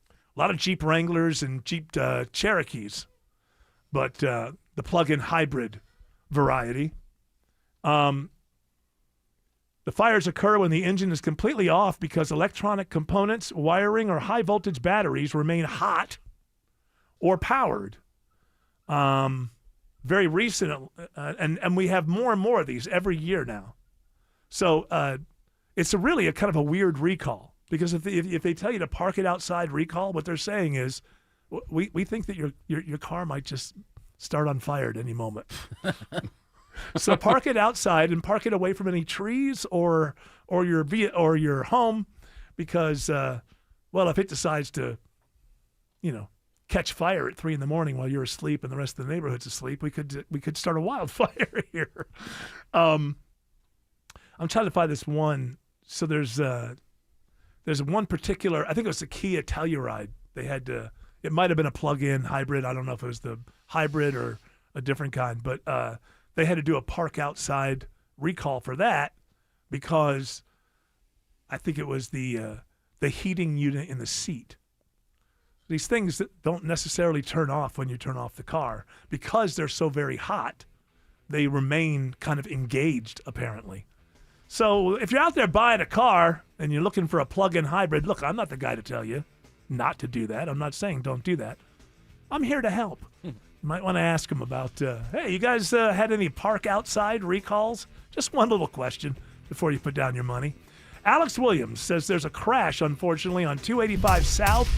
Speaker 12: a lot of Jeep Wranglers and Jeep Cherokees, but the plug-in hybrid variety, the fires occur when the engine is completely off because electronic components, wiring, or high-voltage batteries remain hot or powered. Very recent, and we have more and more of these every year now. So it's really a kind of a weird recall because if they tell you to park it outside recall, what they're saying is we think that your car might just start on fire at any moment. So park it outside and park it away from any trees or your home because if it decides to, catch fire at 3 a.m. while you're asleep and the rest of the neighborhood's asleep, we could start a wildfire here. I'm trying to find this one. So there's one particular, I think it was the Kia Telluride. They had it might have been a plug-in hybrid. I don't know if it was the hybrid or a different kind, but they had to do a park outside recall for that because I think it was the heating unit in the seat. These things that don't necessarily turn off when you turn off the car because they're so very hot, they remain kind of engaged apparently. So if you're out there buying a car and you're looking for a plug-in hybrid, look, I'm not the guy to tell you not to do that. I'm not saying don't do that. I'm here to help. You might want to ask them about, hey, you guys had any park outside recalls? Just one little question before you put down your money. Alex Williams says there's a crash, unfortunately, on 285 South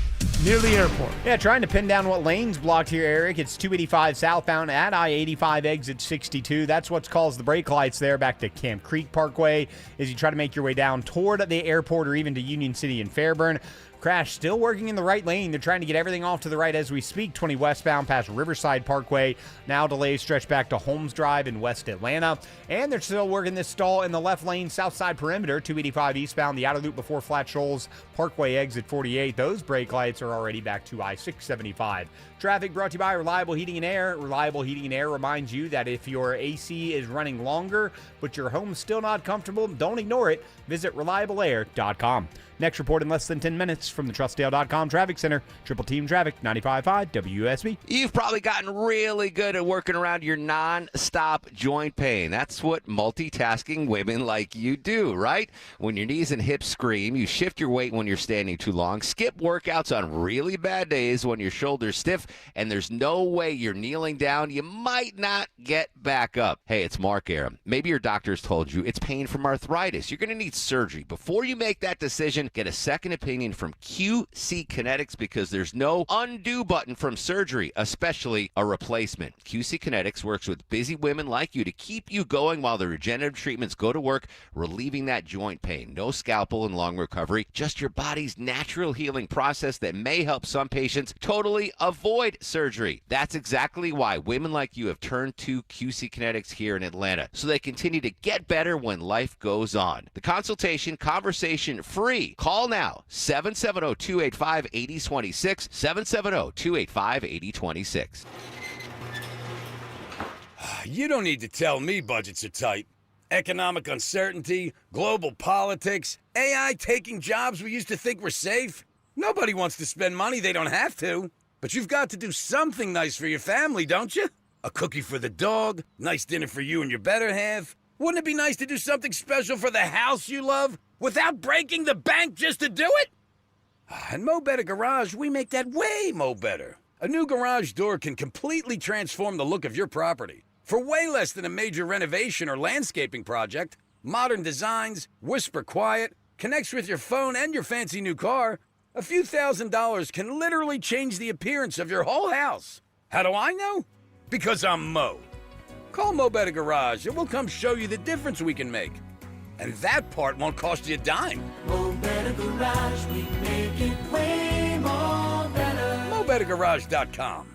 Speaker 12: near the airport.
Speaker 2: Yeah, trying to pin down what lane's blocked here, Eric. It's 285 southbound at I-85 exit 62. That's what's caused the brake lights there back to Camp Creek Parkway as you try to make your way down toward the airport or even to Union City and Fairburn. Crash still working in the right lane. They're trying to get everything off to the right as we speak. 20 westbound past Riverside Parkway. Now delays stretch back to Holmes Drive in West Atlanta. And they're still working this stall in the left lane, south side perimeter. 285 eastbound, the outer loop before Flat Shoals Parkway exit 48. Those brake lights are already back to I-675. Traffic brought to you by Reliable Heating and Air. Reliable Heating and Air reminds you that if your AC is running longer, but your home's still not comfortable, don't ignore it. Visit ReliableAir.com. Next report in less than 10 minutes from the TrustDale.com Traffic Center. Triple Team Traffic, 95.5 WSB.
Speaker 3: You've probably gotten really good at working around your non-stop joint pain. That's what multitasking women like you do, right? When your knees and hips scream, you shift your weight when you're standing too long, skip workouts on really bad days when your shoulders stiff, and there's no way you're kneeling down. You might not get back up. Hey, it's Mark Arum. Maybe your doctor's told you it's pain from arthritis. You're going to need surgery. Before you make that decision, get a second opinion from QC Kinetics because there's no undo button from surgery, especially a replacement. QC Kinetics works with busy women like you to keep you going while the regenerative treatments go to work, relieving that joint pain. No scalpel and long recovery, just your body's natural healing process that may help some patients totally avoid surgery. That's exactly why women like you have turned to QC Kinetics here in Atlanta, so they continue to get better when life goes on. The consultation, conversation free. Call now, 770 770-285-8026. 770-285-8026.
Speaker 21: You don't need to tell me budgets are tight. Economic uncertainty, global politics, AI taking jobs we used to think were safe. Nobody wants to spend money they don't have to. But you've got to do something nice for your family, don't you? A cookie for the dog, nice dinner for you and your better half. Wouldn't it be nice to do something special for the house you love without breaking the bank just to do it? At Mo Better Garage, we make that way mo better. A new garage door can completely transform the look of your property. For way less than a major renovation or landscaping project, modern designs, whisper quiet, connects with your phone and your fancy new car, a few $1,000s can literally change the appearance of your whole house. How do I know? Because I'm Mo. Call Mo Better Garage and we'll come show you the difference we can make. And that part won't cost you a dime.
Speaker 4: Mo Better Garage, we make it way more better.
Speaker 21: MoBetterGarage.com.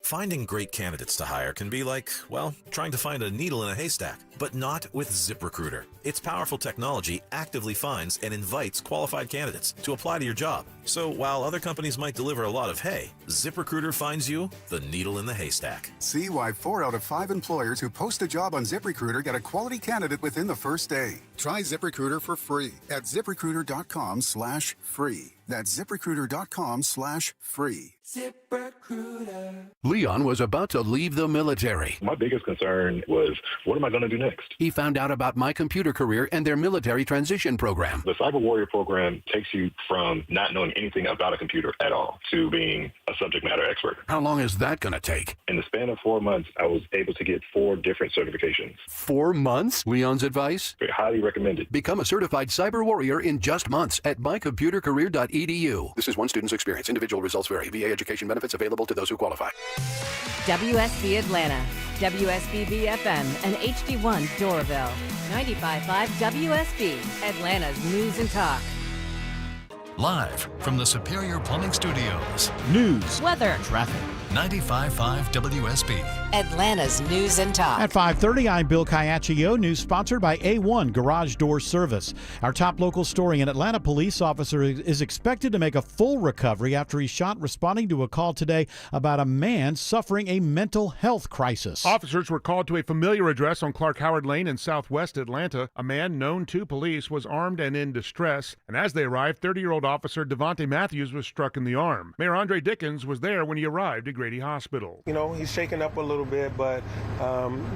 Speaker 22: Finding great candidates to hire can be like, well, trying to find a needle in a haystack, but not with ZipRecruiter. Its powerful technology actively finds and invites qualified candidates to apply to your job. So while other companies might deliver a lot of hay, ZipRecruiter finds you the needle in the haystack.
Speaker 23: See why 4 out of 5 employers who post a job on ZipRecruiter get a quality candidate within the first day. Try ZipRecruiter for free at ZipRecruiter.com/free. That's ZipRecruiter.com/free.
Speaker 4: ZipRecruiter.
Speaker 24: Leon was about to leave the military.
Speaker 5: My biggest concern was, what am I going to do next?
Speaker 24: He found out about My Computer Career and their military transition program.
Speaker 5: The Cyber Warrior program takes you from not knowing anything about a computer at all to being a subject matter expert.
Speaker 24: How long is that going to take?
Speaker 5: In the span of 4 months, I was able to get 4 different certifications.
Speaker 24: 4 months? Leon's advice?
Speaker 5: Highly recommended.
Speaker 24: Become a certified cyber warrior in just months at mycomputercareer.edu. This is one student's experience. Individual results vary. VA education benefits available to those who qualify.
Speaker 25: WSB Atlanta, WSB BFM, and HD1 Doraville. 95.5 WSB, Atlanta's News and Talk.
Speaker 11: Live from the Superior Plumbing Studios.
Speaker 6: News,
Speaker 25: weather,
Speaker 6: traffic.
Speaker 11: 95.5 WSB.
Speaker 25: Atlanta's News and Talk.
Speaker 6: At 5:30, I'm Bill Caiaccio. News sponsored by A1 Garage Door Service. Our top local story: an Atlanta police officer is expected to make a full recovery after he shot responding to a call today about a man suffering a mental health crisis.
Speaker 26: Officers were called to a familiar address on Clark Howard Lane in southwest Atlanta. A man known to police was armed and in distress, and as they arrived, 30-year-old officer Devontae Matthews was struck in the arm. Mayor Andre Dickens was there when he arrived at Grady Hospital.
Speaker 27: You know, he's shaken up a little bit, but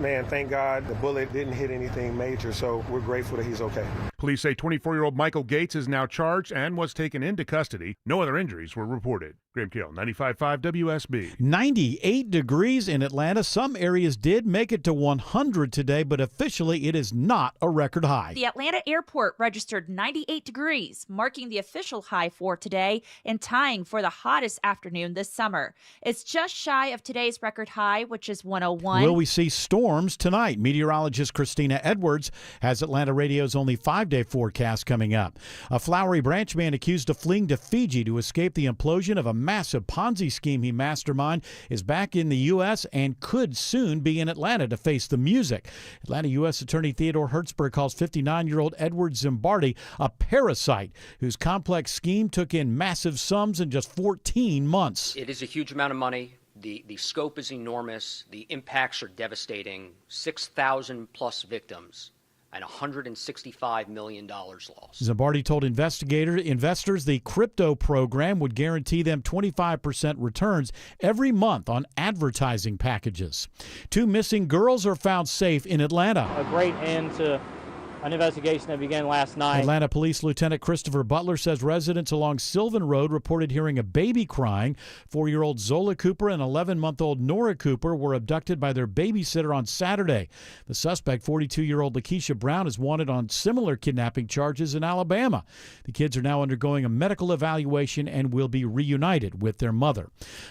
Speaker 27: man, thank God the bullet didn't hit anything major, so we're grateful that he's okay.
Speaker 26: Police say 24-year-old Michael Gates is now charged and was taken into custody. No other injuries were reported. Graham Kill, 95.5 WSB.
Speaker 6: 98 degrees in Atlanta. Some areas did make it to 100 today, but officially it is not a record high.
Speaker 9: The Atlanta airport registered 98 degrees, marking the official high for today and tying for the hottest afternoon this summer. It's just shy of today's record high, which is 101.
Speaker 6: Will we see storms tonight? Meteorologist Christina Edwards has Atlanta Radio's only 5-day forecast coming up. A Flowery Branch man accused of fleeing to Fiji to escape the implosion of a massive Ponzi scheme he masterminded is back in the U.S. and could soon be in Atlanta to face the music. Atlanta U.S. Attorney Theodore Hertzberg calls 59-year-old Edward Zimbardi a parasite whose complex scheme took in massive sums in just 14 months.
Speaker 28: It is a huge amount of money. The scope is enormous. The impacts are devastating. 6,000 plus victims and $165 million lost.
Speaker 6: Zimbardi told investors the crypto program would guarantee them 25% returns every month on advertising packages. 2 missing girls are found safe in Atlanta.
Speaker 29: A great end to an investigation that began last night.
Speaker 6: Atlanta Police Lieutenant Christopher Butler says residents along Sylvan Road reported hearing a baby crying. 4-year-old Zola Cooper and 11-month-old Nora Cooper were abducted by their babysitter on Saturday. The suspect, 42-year-old Lakeisha Brown, is wanted on similar kidnapping charges in Alabama. The kids are now undergoing a medical evaluation and will be reunited with their mother.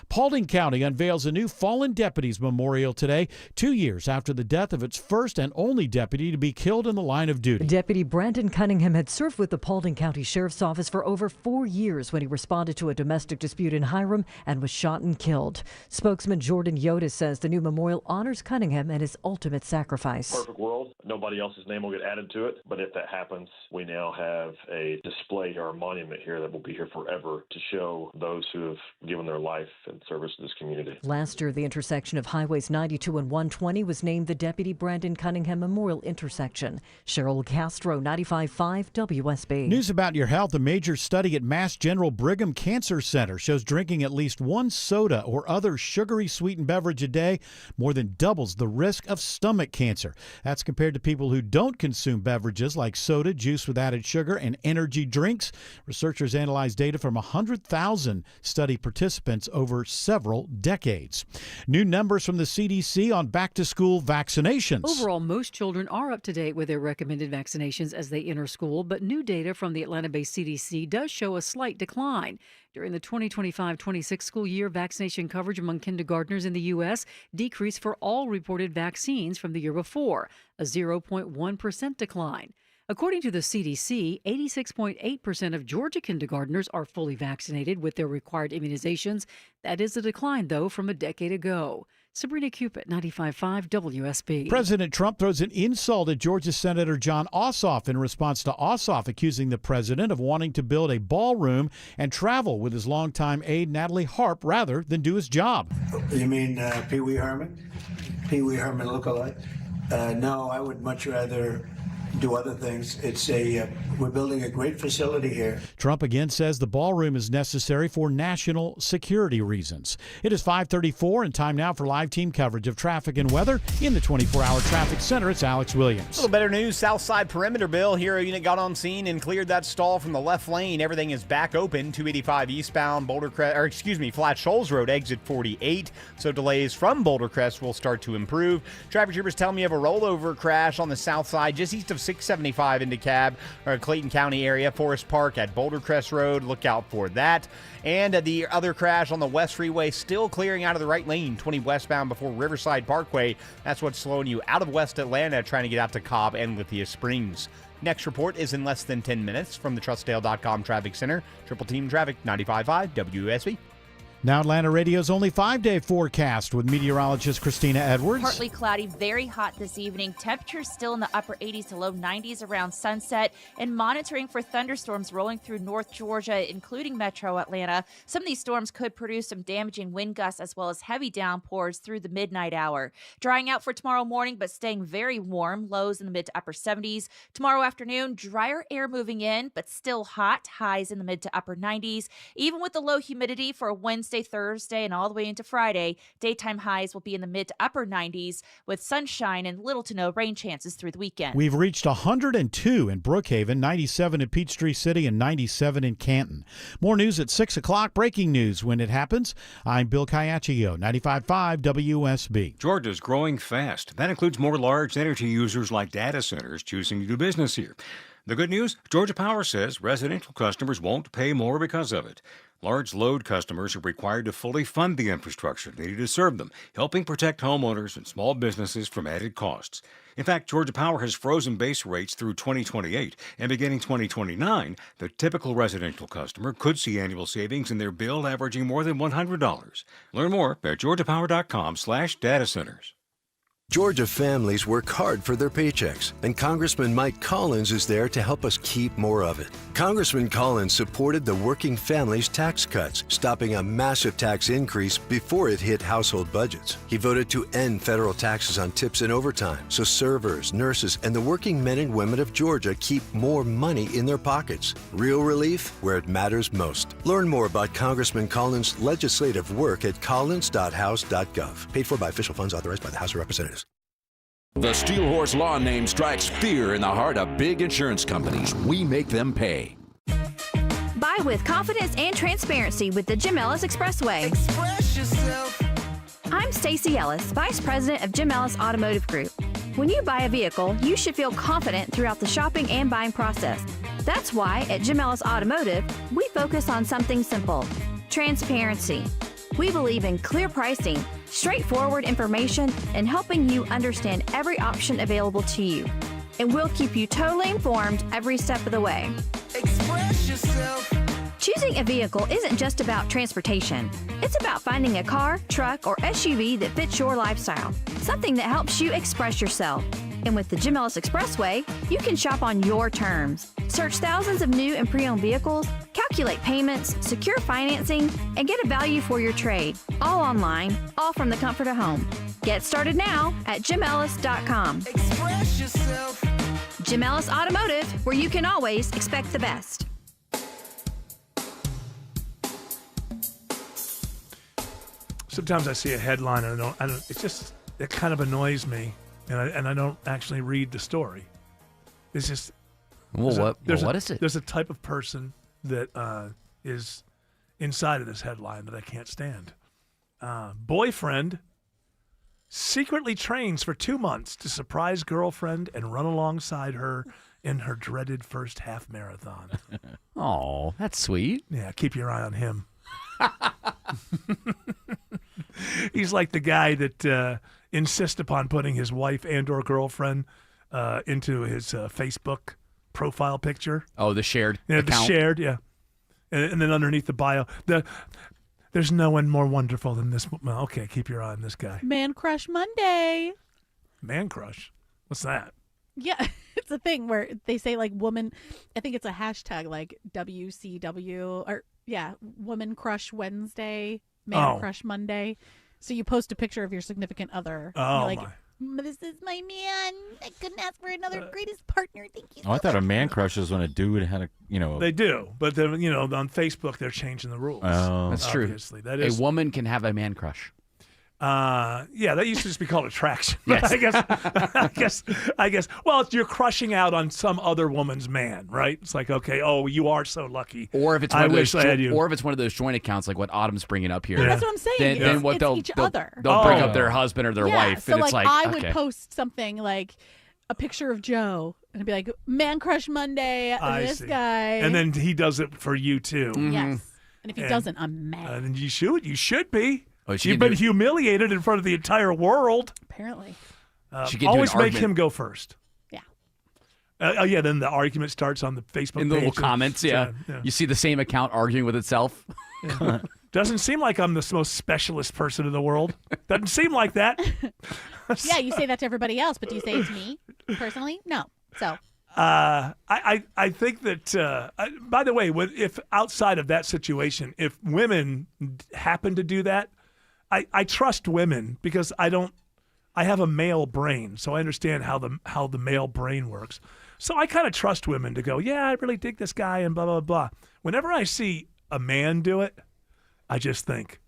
Speaker 6: Paulding County unveils a new fallen deputies memorial today, 2 years after the death of its first and only deputy to be killed in the line of of duty.
Speaker 1: Deputy Brandon Cunningham had served with the Paulding County Sheriff's Office for over 4 years when he responded to a domestic dispute in Hiram and was shot and killed. Spokesman Jordan Yoda says the new memorial honors Cunningham and his ultimate sacrifice.
Speaker 5: Perfect world. Nobody else's name will get added to it. But if that happens, we now have a display or a monument here that will be here forever to show those who have given their life in service to this community.
Speaker 1: Last year, the intersection of Highways 92 and 120 was named the Deputy Brandon Cunningham Memorial Intersection. Cheryl Castro, 95.5 WSB.
Speaker 6: News about your health. A major study at Mass General Brigham Cancer Center shows drinking at least one soda or other sugary sweetened beverage a day more than doubles the risk of stomach cancer. That's compared to people who don't consume beverages like soda, juice with added sugar, and energy drinks. Researchers analyzed data from 100,000 study participants over several decades. New numbers from the CDC on back-to-school vaccinations.
Speaker 7: Overall, most children are up to date with their recommended vaccinations as they enter school, but new data from the Atlanta-based CDC does show a slight decline. During the 2025-26 school year, vaccination coverage among kindergartners in the U.S. decreased for all reported vaccines from the year before, a 0.1% decline. According to the CDC, 86.8% of Georgia kindergartners are fully vaccinated with their required immunizations. That is a decline, though, from a decade ago. Sabrina Cupid, 95.5 WSB.
Speaker 6: President Trump throws an insult at Georgia Senator Jon Ossoff in response to Ossoff accusing the president of wanting to build a ballroom and travel with his longtime aide Natalie Harp rather than do his job.
Speaker 8: You mean Pee Wee Herman? Pee Wee Herman lookalike? No, I would much rather do other things. We're building a great facility here.
Speaker 6: Trump again says the ballroom is necessary for national security reasons. It is 5:34 and time now for live team coverage of traffic and weather in the 24-hour traffic center. It's Alex Williams.
Speaker 2: A little better news. Southside perimeter bill. Hero unit got on scene and cleared that stall from the left lane. Everything is back open. 285 eastbound Flat Shoals Road, exit 48. So delays from Boulder Crest will start to improve. Traffic troopers tell me of a rollover crash on the south side just east of 675 into Clayton County area, Forest Park at Boulder Crest Road. Look out for that. And the other crash on the West Freeway, still clearing out of the right lane, 20 westbound before Riverside Parkway. That's what's slowing you out of West Atlanta, trying to get out to Cobb and Lithia Springs. Next report is in less than 10 minutes from the TrustDale.com Traffic Center. Triple Team Traffic, 95.5 WSB.
Speaker 6: Now Atlanta Radio's only 5-day forecast with meteorologist Christina Edwards.
Speaker 9: Partly cloudy, very hot this evening. Temperatures still in the upper 80s to low 90s around sunset, and monitoring for thunderstorms rolling through North Georgia, including metro Atlanta. Some of these storms could produce some damaging wind gusts as well as heavy downpours through the midnight hour. Drying out for tomorrow morning, but staying very warm. Lows in the mid to upper 70s. Tomorrow afternoon, drier air moving in, but still hot. Highs in the mid to upper 90s. Even with the low humidity for Wednesday, Thursday, and all the way into Friday, daytime highs will be in the mid to upper 90s with sunshine and little to no rain chances through the weekend.
Speaker 6: We've reached 102 in Brookhaven, 97 in Peachtree City, and 97 in Canton. More news at 6 o'clock. Breaking news when it happens. I'm Bill Caiaccio, 95.5 WSB.
Speaker 10: Georgia's growing fast. That includes more large energy users like data centers choosing to do business here. The good news, Georgia Power says residential customers won't pay more because of it. Large load customers are required to fully fund the infrastructure needed to serve them, helping protect homeowners and small businesses from added costs. In fact, Georgia Power has frozen base rates through 2028, and beginning 2029, the typical residential customer could see annual savings in their bill averaging more than $100. Learn more at georgiapower.com/datacenters.
Speaker 13: Georgia families work hard for their paychecks, and Congressman Mike Collins is there to help us keep more of it. Congressman Collins supported the working families tax cuts, stopping a massive tax increase before it hit household budgets. He voted to end federal taxes on tips and overtime, so servers, nurses, and the working men and women of Georgia keep more money in their pockets. Real relief where it matters most. Learn more about Congressman Collins' legislative work at collins.house.gov. Paid for by official funds authorized by the House of Representatives.
Speaker 14: The Steel Horse Law Name strikes fear in the heart of big insurance companies. We make them pay.
Speaker 15: Buy with confidence and transparency with the Jim Ellis Expressway.
Speaker 4: Express yourself.
Speaker 15: I'm Stacey Ellis, Vice President of Jim Ellis Automotive Group. When you buy a vehicle, you should feel confident throughout the shopping and buying process. That's why at Jim Ellis Automotive, we focus on something simple: transparency. We believe in clear pricing, straightforward information, and helping you understand every option available to you. and we'll keep you totally informed every step of the way.
Speaker 4: Express yourself.
Speaker 15: Choosing a vehicle isn't just about transportation. It's about finding a car, truck, or SUV that fits your lifestyle, something that helps you express yourself. And with the Jim Ellis Expressway, you can shop on your terms. Search thousands of new and pre-owned vehicles, calculate payments, secure financing, and get a value for your trade. All online, all from the comfort of home. Get started now at jimellis.com.
Speaker 4: Express yourself.
Speaker 15: Jim Ellis Automotive, where you can always expect the best.
Speaker 3: Sometimes I see a headline and I don't. It kind of annoys me, and I don't actually read the story. It's just.
Speaker 12: What is it?
Speaker 3: There's a type of person that is inside of this headline that I can't stand. Boyfriend secretly trains for 2 months to surprise girlfriend and run alongside her in her dreaded first half marathon.
Speaker 12: Oh, that's sweet.
Speaker 3: Yeah, keep your eye on him. He's like the guy that insists upon putting his wife and/or girlfriend into his Facebook profile picture.
Speaker 12: Oh, the shared
Speaker 3: account. The shared, yeah. And then underneath the bio, there's no one more wonderful than this. Well, okay, keep your eye on this guy.
Speaker 16: Man Crush Monday.
Speaker 3: Man Crush? What's that?
Speaker 16: Yeah, it's a thing where they say like woman. I think it's a hashtag like WCW or Woman Crush Wednesday, Man Crush Monday. So you post a picture of your significant other.
Speaker 3: Oh,
Speaker 16: like, this is my man. I couldn't ask for another greatest partner. Thank you.
Speaker 17: I thought a man crush was when a dude had
Speaker 3: They do, but then on Facebook they're changing the rules.
Speaker 17: Oh,
Speaker 12: that's true.
Speaker 3: Obviously, that is
Speaker 12: a woman can have a man crush.
Speaker 3: That used to just be called attraction.
Speaker 12: Yes.
Speaker 3: I guess. Well, you're crushing out on some other woman's man, right? It's like, okay, you are so lucky.
Speaker 12: Or if it's one of those, or if it's one of those joint accounts, like what Autumn's bringing up here.
Speaker 16: Yeah. That's what I'm saying.
Speaker 12: Then what
Speaker 16: it's each other.
Speaker 12: They'll bring up their husband or their wife,
Speaker 16: so
Speaker 12: and it's like
Speaker 16: I would post something like a picture of Joe, and I'd be like, "Man Crush Monday." This guy,
Speaker 3: and then he does it for you too.
Speaker 16: Mm-hmm. Yes, and if he doesn't, I'm mad.
Speaker 3: And you should be.
Speaker 12: Oh,
Speaker 3: you've been humiliated in front of the entire world.
Speaker 16: Apparently.
Speaker 3: Always make him go first.
Speaker 16: Yeah.
Speaker 3: Then the argument starts on the Facebook
Speaker 12: in the
Speaker 3: page.
Speaker 12: little comments, yeah. You see the same account arguing with itself.
Speaker 3: Yeah. Doesn't seem like I'm the most specialist person in the world. Doesn't seem like that.
Speaker 16: Yeah, you say that to everybody else, but do you say it to me personally? No. So.
Speaker 3: I think that, by the way, if outside of that situation, if women happen to do that, I trust women because I have a male brain, so I understand how the male brain works. So I kind of trust women to go, yeah, I really dig this guy and blah, blah, blah. Whenever I see a man do it, I just think,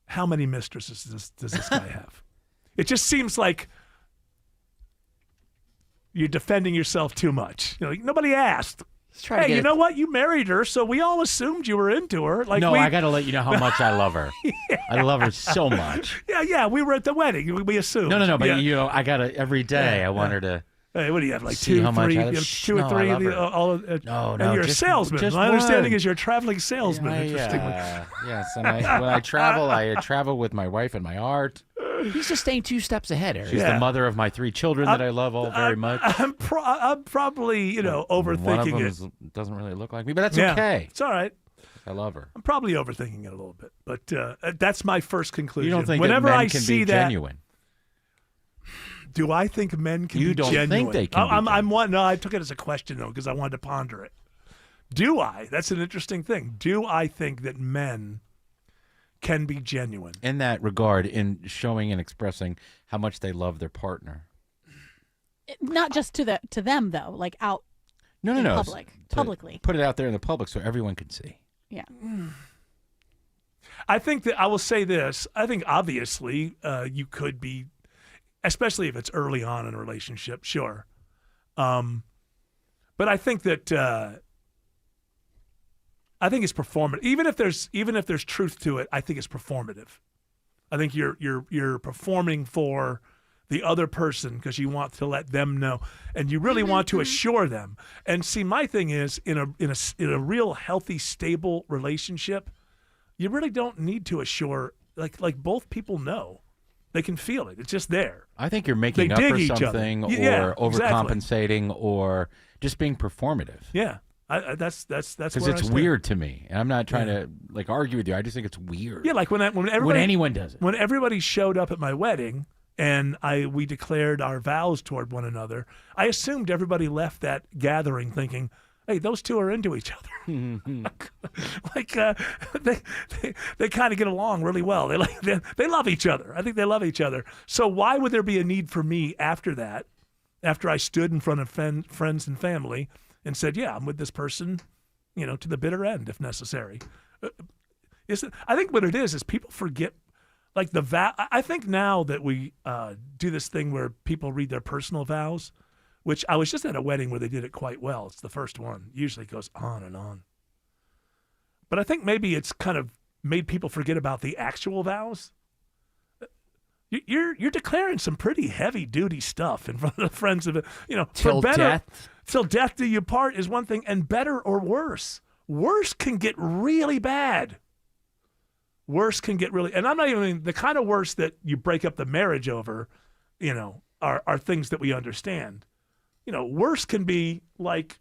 Speaker 3: how many mistresses does this guy have? It just seems like you're defending yourself too much. Nobody asked. Hey, you know what? You married her, so we all assumed you were into her.
Speaker 17: I got to let you know how much I love her. Yeah. I love her so much.
Speaker 3: Yeah. We were at the wedding. We assumed.
Speaker 17: No. But I got to every day. I want her to.
Speaker 3: Hey, what do you have? Like
Speaker 17: see
Speaker 3: 2,
Speaker 17: how
Speaker 3: 3,
Speaker 17: much
Speaker 3: 2 or 3.
Speaker 17: No.
Speaker 3: And you're a salesman. My understanding is you're a traveling salesman. Interestingly.
Speaker 17: Yes. And when I travel with my wife and my art.
Speaker 12: He's just staying 2 steps ahead, Eric.
Speaker 17: She's the mother of my 3 children that I love all very much.
Speaker 3: I'm probably, overthinking
Speaker 17: One of them
Speaker 3: it.
Speaker 17: Doesn't really look like me, but that's okay.
Speaker 3: It's all right.
Speaker 17: I love her.
Speaker 3: I'm probably overthinking it a little bit, but that's my first conclusion.
Speaker 17: You don't think
Speaker 3: Whenever
Speaker 17: that men
Speaker 3: I
Speaker 17: can
Speaker 3: see
Speaker 17: be
Speaker 3: that,
Speaker 17: genuine?
Speaker 3: Do I think men can be genuine?
Speaker 17: You don't think they can
Speaker 3: No, I took it as a question, though, because I wanted to ponder it. Do I? That's an interesting thing. Do I think that men can be genuine?
Speaker 17: In that regard, in showing and expressing how much they love their partner.
Speaker 16: Not just to them, though, like out in publicly.
Speaker 17: Put it out there in the public so everyone can see.
Speaker 16: Yeah.
Speaker 3: I think that I will say this. I think obviously you could be, especially if it's early on in a relationship, sure. But I think that I think it's performative. Even if there's truth to it, I think it's performative. I think you're performing for the other person because you want to let them know, and you really want to assure them. And see, my thing is in a real healthy, stable relationship, you really don't need to assure. Like both people know They can feel it. It's just there.
Speaker 17: I think you're making
Speaker 3: They
Speaker 17: up
Speaker 3: dig
Speaker 17: for
Speaker 3: each other.
Speaker 17: something or
Speaker 3: Yeah,
Speaker 17: overcompensating or just being performative.
Speaker 3: Yeah, that's
Speaker 17: Because
Speaker 3: where I
Speaker 17: it's
Speaker 3: stand.
Speaker 17: weird to me. And I'm not trying to like argue with you. I just think it's weird.
Speaker 3: Yeah, like when
Speaker 17: anyone does it.
Speaker 3: When everybody showed up at my wedding and we declared our vows toward one another, I assumed everybody left that gathering thinking, hey, those two are into each other. Like they kind of get along really well. They love each other. I think they love each other. So why would there be a need for me after that, after I stood in front of friends and family and said, yeah, I'm with this person, to the bitter end if necessary? I think what it is people forget, like the vow. I think now that we do this thing where people read their personal vows, which I was just at a wedding where they did it quite well. It's the first one. Usually it goes on and on. But I think maybe it's kind of made people forget about the actual vows. You're declaring some pretty heavy duty stuff in front of the friends of it.
Speaker 12: Till death.
Speaker 3: Till death do you part is one thing, and better or worse. Worse can get really bad. Worse can get really, and I'm not even the kind of worse that you break up the marriage over. Are things that we understand. Worse can be like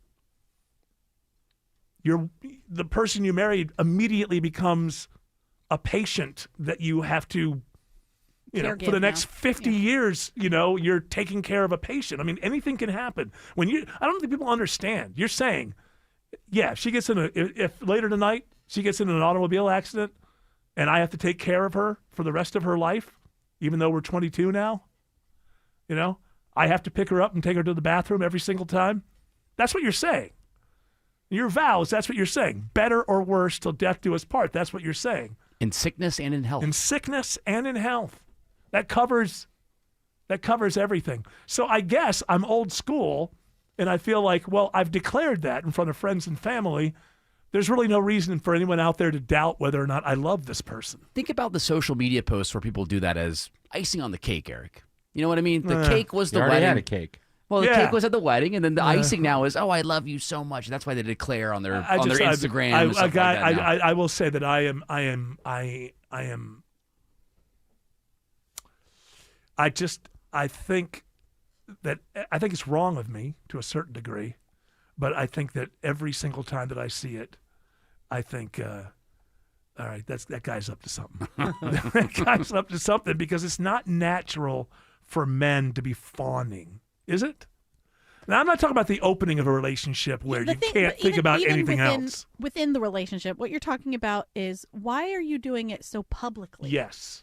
Speaker 3: the person you married immediately becomes a patient that you have to, for the next 50 years, you're taking care of a patient. I mean, anything can happen. I don't think people understand. You're saying, yeah, if she gets if later tonight she gets in an automobile accident and I have to take care of her for the rest of her life, even though we're 22 now, I have to pick her up and take her to the bathroom every single time. That's what you're saying. Your vows, that's what you're saying. Better or worse till death do us part. That's what you're saying.
Speaker 12: In sickness and in health.
Speaker 3: In sickness and in health. That covers everything. So I guess I'm old school, and I feel like, well, I've declared that in front of friends and family. There's really no reason for anyone out there to doubt whether or not I love this person.
Speaker 12: Think about the social media posts where people do that as icing on the cake, Eric. You know what I mean? The cake was the
Speaker 17: You already
Speaker 12: wedding.
Speaker 17: had a cake.
Speaker 12: Well, the cake was at the wedding, and then the icing now is, oh, I love you so much. That's why they declare on their Instagram. And stuff like that now.
Speaker 3: I will say that I think it's wrong of me to a certain degree, but I think that every single time that I see it, I think, all right, that guy's up to something. That guy's up to something, because it's not natural for men to be fawning, is it? Now, I'm not talking about the opening of a relationship where you can't think about anything else.
Speaker 16: Within the relationship, what you're talking about is, why are you doing it so publicly?
Speaker 3: Yes.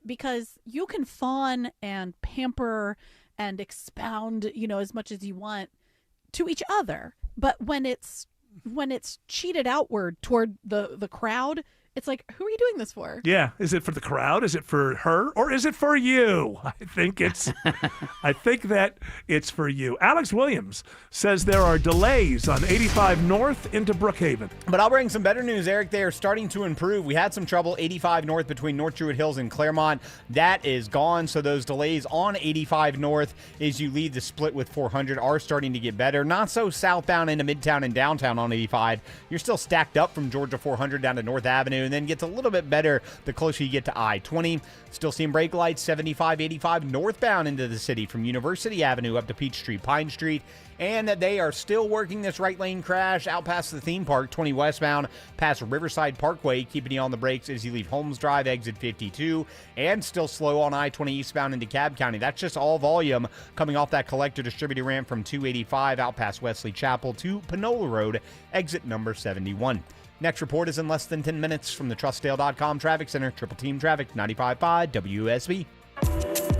Speaker 16: Because you can fawn and pamper and expound, as much as you want to each other. But when it's cheated outward toward the crowd, it's like, who are you doing this for?
Speaker 3: Yeah. Is it for the crowd? Is it for her? Or is it for you? I think that it's for you. Alex Williams says there are delays on 85 North into Brookhaven.
Speaker 2: But I'll bring some better news, Eric. They are starting to improve. We had some trouble 85 North between North Druid Hills and Claremont. That is gone. So those delays on 85 North as you lead the split with 400 are starting to get better. Not so southbound into Midtown and downtown on 85. You're still stacked up from Georgia 400 down to North Avenue, and then gets a little bit better the closer you get to I-20. Still seeing brake lights 75, 85 northbound into the city from University Avenue up to Peachtree, Pine Street. And that they are still working this right lane crash out past the theme park, 20 westbound, past Riverside Parkway, keeping you on the brakes as you leave Holmes Drive, exit 52, and still slow on I-20 eastbound into Cobb County. That's just all volume coming off that collector distributor ramp from 285 out past Wesley Chapel to Panola Road, exit number 71. Next report is in less than 10 minutes from the TrustDale.com Traffic Center. Triple Team Traffic, 95.5 WSB.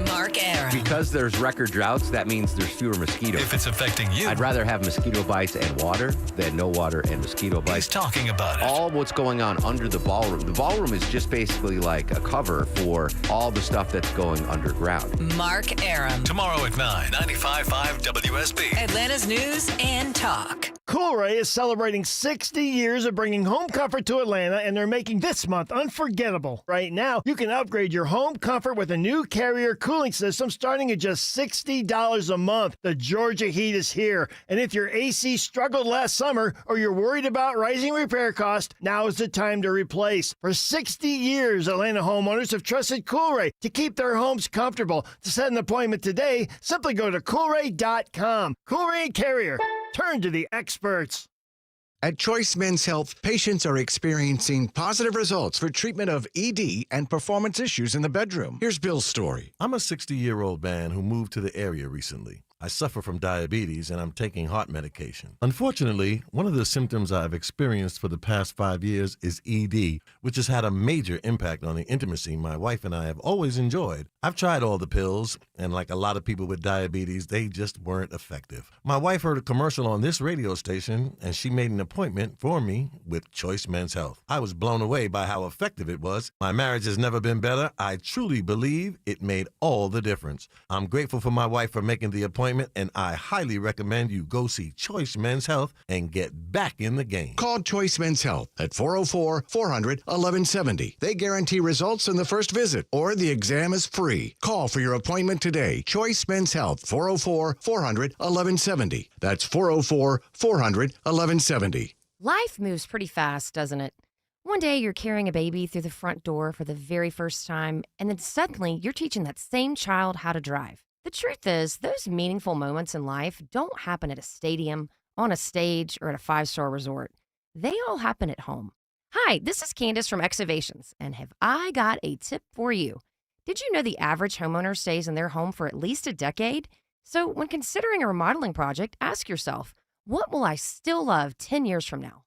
Speaker 11: Mark Arum.
Speaker 18: Because there's record droughts, that means there's fewer mosquitoes.
Speaker 11: If it's affecting you,
Speaker 18: I'd rather have mosquito bites and water than no water and mosquito bites.
Speaker 11: He's talking about it.
Speaker 18: All what's going on under the ballroom. The ballroom is just basically like a cover for all the stuff that's going underground.
Speaker 11: Mark Arum. Tomorrow at 9, 95.5 WSB.
Speaker 19: Atlanta's News and Talk. Coolray is celebrating 60 years of bringing home comfort to Atlanta, and they're making this month unforgettable. Right now, you can upgrade your home comfort with a new Carrier cooling system starting at just $60 a month. The Georgia heat is here, and if your AC struggled last summer or you're worried about rising repair costs, now is the time to replace. For 60 years, Atlanta homeowners have trusted Coolray to keep their homes comfortable. To set an appointment today, simply go to Coolray.com. Coolray and Carrier. Turn to the experts.
Speaker 20: At Choice Men's Health, patients are experiencing positive results for treatment of ED and performance issues in the bedroom. Here's Bill's story.
Speaker 21: I'm a 60-year-old man who moved to the area recently. I suffer from diabetes and I'm taking heart medication. Unfortunately, one of the symptoms I've experienced for the past 5 years is ED, which has had a major impact on the intimacy my wife and I have always enjoyed. I've tried all the pills, and like a lot of people with diabetes, they just weren't effective. My wife heard a commercial on this radio station, and she made an appointment for me with Choice Men's Health. I was blown away by how effective it was. My marriage has never been better. I truly believe it made all the difference. I'm grateful for my wife for making the appointment, and I highly recommend you go see Choice Men's Health and get back in the game.
Speaker 20: Call Choice Men's Health at 404-400-1170. They guarantee results in the first visit, or the exam is free. Call for your appointment today. Choice Men's Health, 404-400-1170. That's 404-400-1170.
Speaker 22: Life moves pretty fast, doesn't it? One day you're carrying a baby through the front door for the very first time, and then suddenly you're teaching that same child how to drive. The truth is, those meaningful moments in life don't happen at a stadium, on a stage, or at a 5-star resort. They all happen at home. Hi, this is Candace from Excavations, and have I got a tip for you? Did you know the average homeowner stays in their home for at least a decade? So when considering a remodeling project, ask yourself, what will I still love 10 years from now?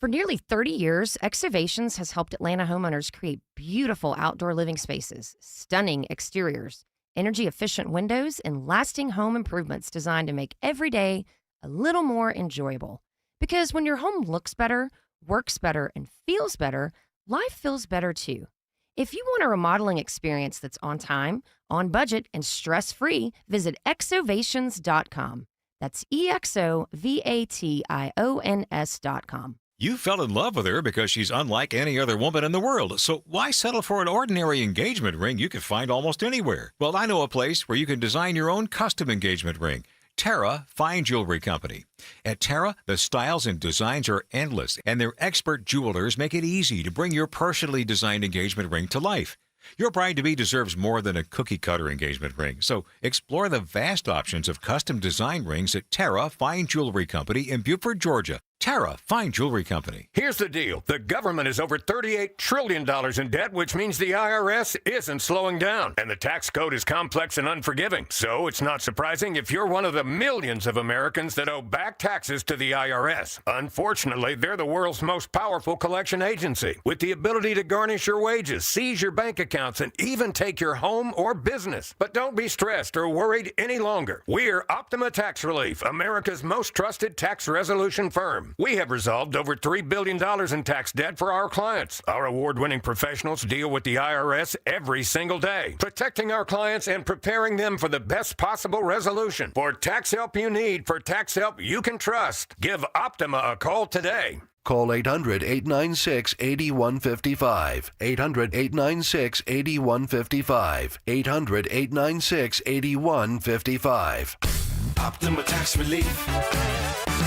Speaker 22: For nearly 30 years, Excavations has helped Atlanta homeowners create beautiful outdoor living spaces, stunning exteriors, energy-efficient windows, and lasting home improvements designed to make every day a little more enjoyable. Because when your home looks better, works better, and feels better, life feels better too. If you want a remodeling experience that's on time, on budget, and stress-free, visit exovations.com. That's EXOVATIONS.com.
Speaker 10: You fell in love with her because she's unlike any other woman in the world. So why settle for an ordinary engagement ring you can find almost anywhere? Well, I know a place where you can design your own custom engagement ring. Terra Fine Jewelry Company. At Terra, the styles and designs are endless, and their expert jewelers make it easy to bring your personally designed engagement ring to life. Your bride-to-be deserves more than a cookie-cutter engagement ring, so explore the vast options of custom design rings at Terra Fine Jewelry Company in Beaufort, Georgia. Terra Fine Jewelry Company.
Speaker 23: Here's the deal. The government is over $38 trillion in debt, which means the IRS isn't slowing down. And the tax code is complex and unforgiving. So it's not surprising if you're one of the millions of Americans that owe back taxes to the IRS. Unfortunately, they're the world's most powerful collection agency, with the ability to garnish your wages, seize your bank accounts, and even take your home or business. But don't be stressed or worried any longer. We're Optima Tax Relief, America's most trusted tax resolution firm. We have resolved over $3 billion in tax debt for our clients. Our award-winning professionals deal with the IRS every single day, protecting our clients and preparing them for the best possible resolution. For tax help you need, for tax help you can trust, give Optima a call today.
Speaker 13: Call 800-896-8155. 800-896-8155. 800-896-8155.
Speaker 4: Optima Tax Relief.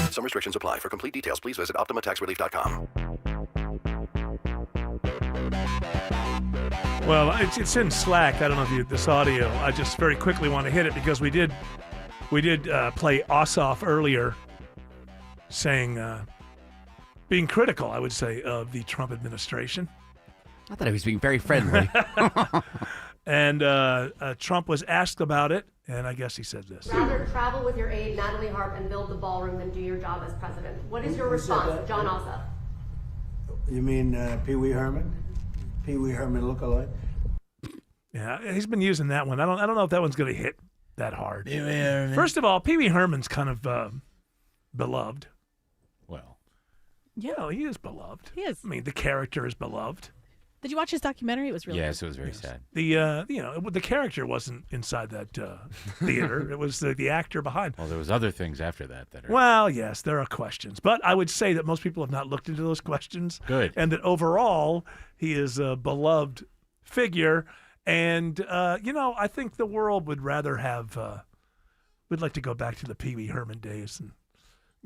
Speaker 13: Some restrictions apply. For complete details, please visit OptimaTaxRelief.com.
Speaker 3: Well, it's in Slack. I don't know if you this audio. I just very quickly want to hit it because we did play Ossoff earlier, saying being critical, I would say, of the Trump administration.
Speaker 12: I thought he was being very friendly.
Speaker 3: And Trump was asked about it, and I guess he said this.
Speaker 24: Rather travel with your aide, Natalie Harp, and build the ballroom than do your job as president. What is your response, John Ossoff?
Speaker 8: You mean Pee Wee Herman? Pee Wee Herman lookalike?
Speaker 3: Yeah, he's been using that one. I don't know if that one's going to hit that hard. First of all, Pee Wee Herman's kind of beloved.
Speaker 17: Well,
Speaker 3: yeah, he is beloved.
Speaker 16: He is.
Speaker 3: I mean, the character is beloved.
Speaker 16: Did you watch his documentary? It was really
Speaker 17: Yes, it was very sad.
Speaker 3: The character wasn't inside that theater. It was the actor behind.
Speaker 17: Well, there was other things after that that are
Speaker 3: Well, yes, there are questions, but I would say that most people have not looked into those questions.
Speaker 17: Good.
Speaker 3: And that overall, he is a beloved figure. And I think the world would rather have. We'd like to go back to the Pee Wee Herman days and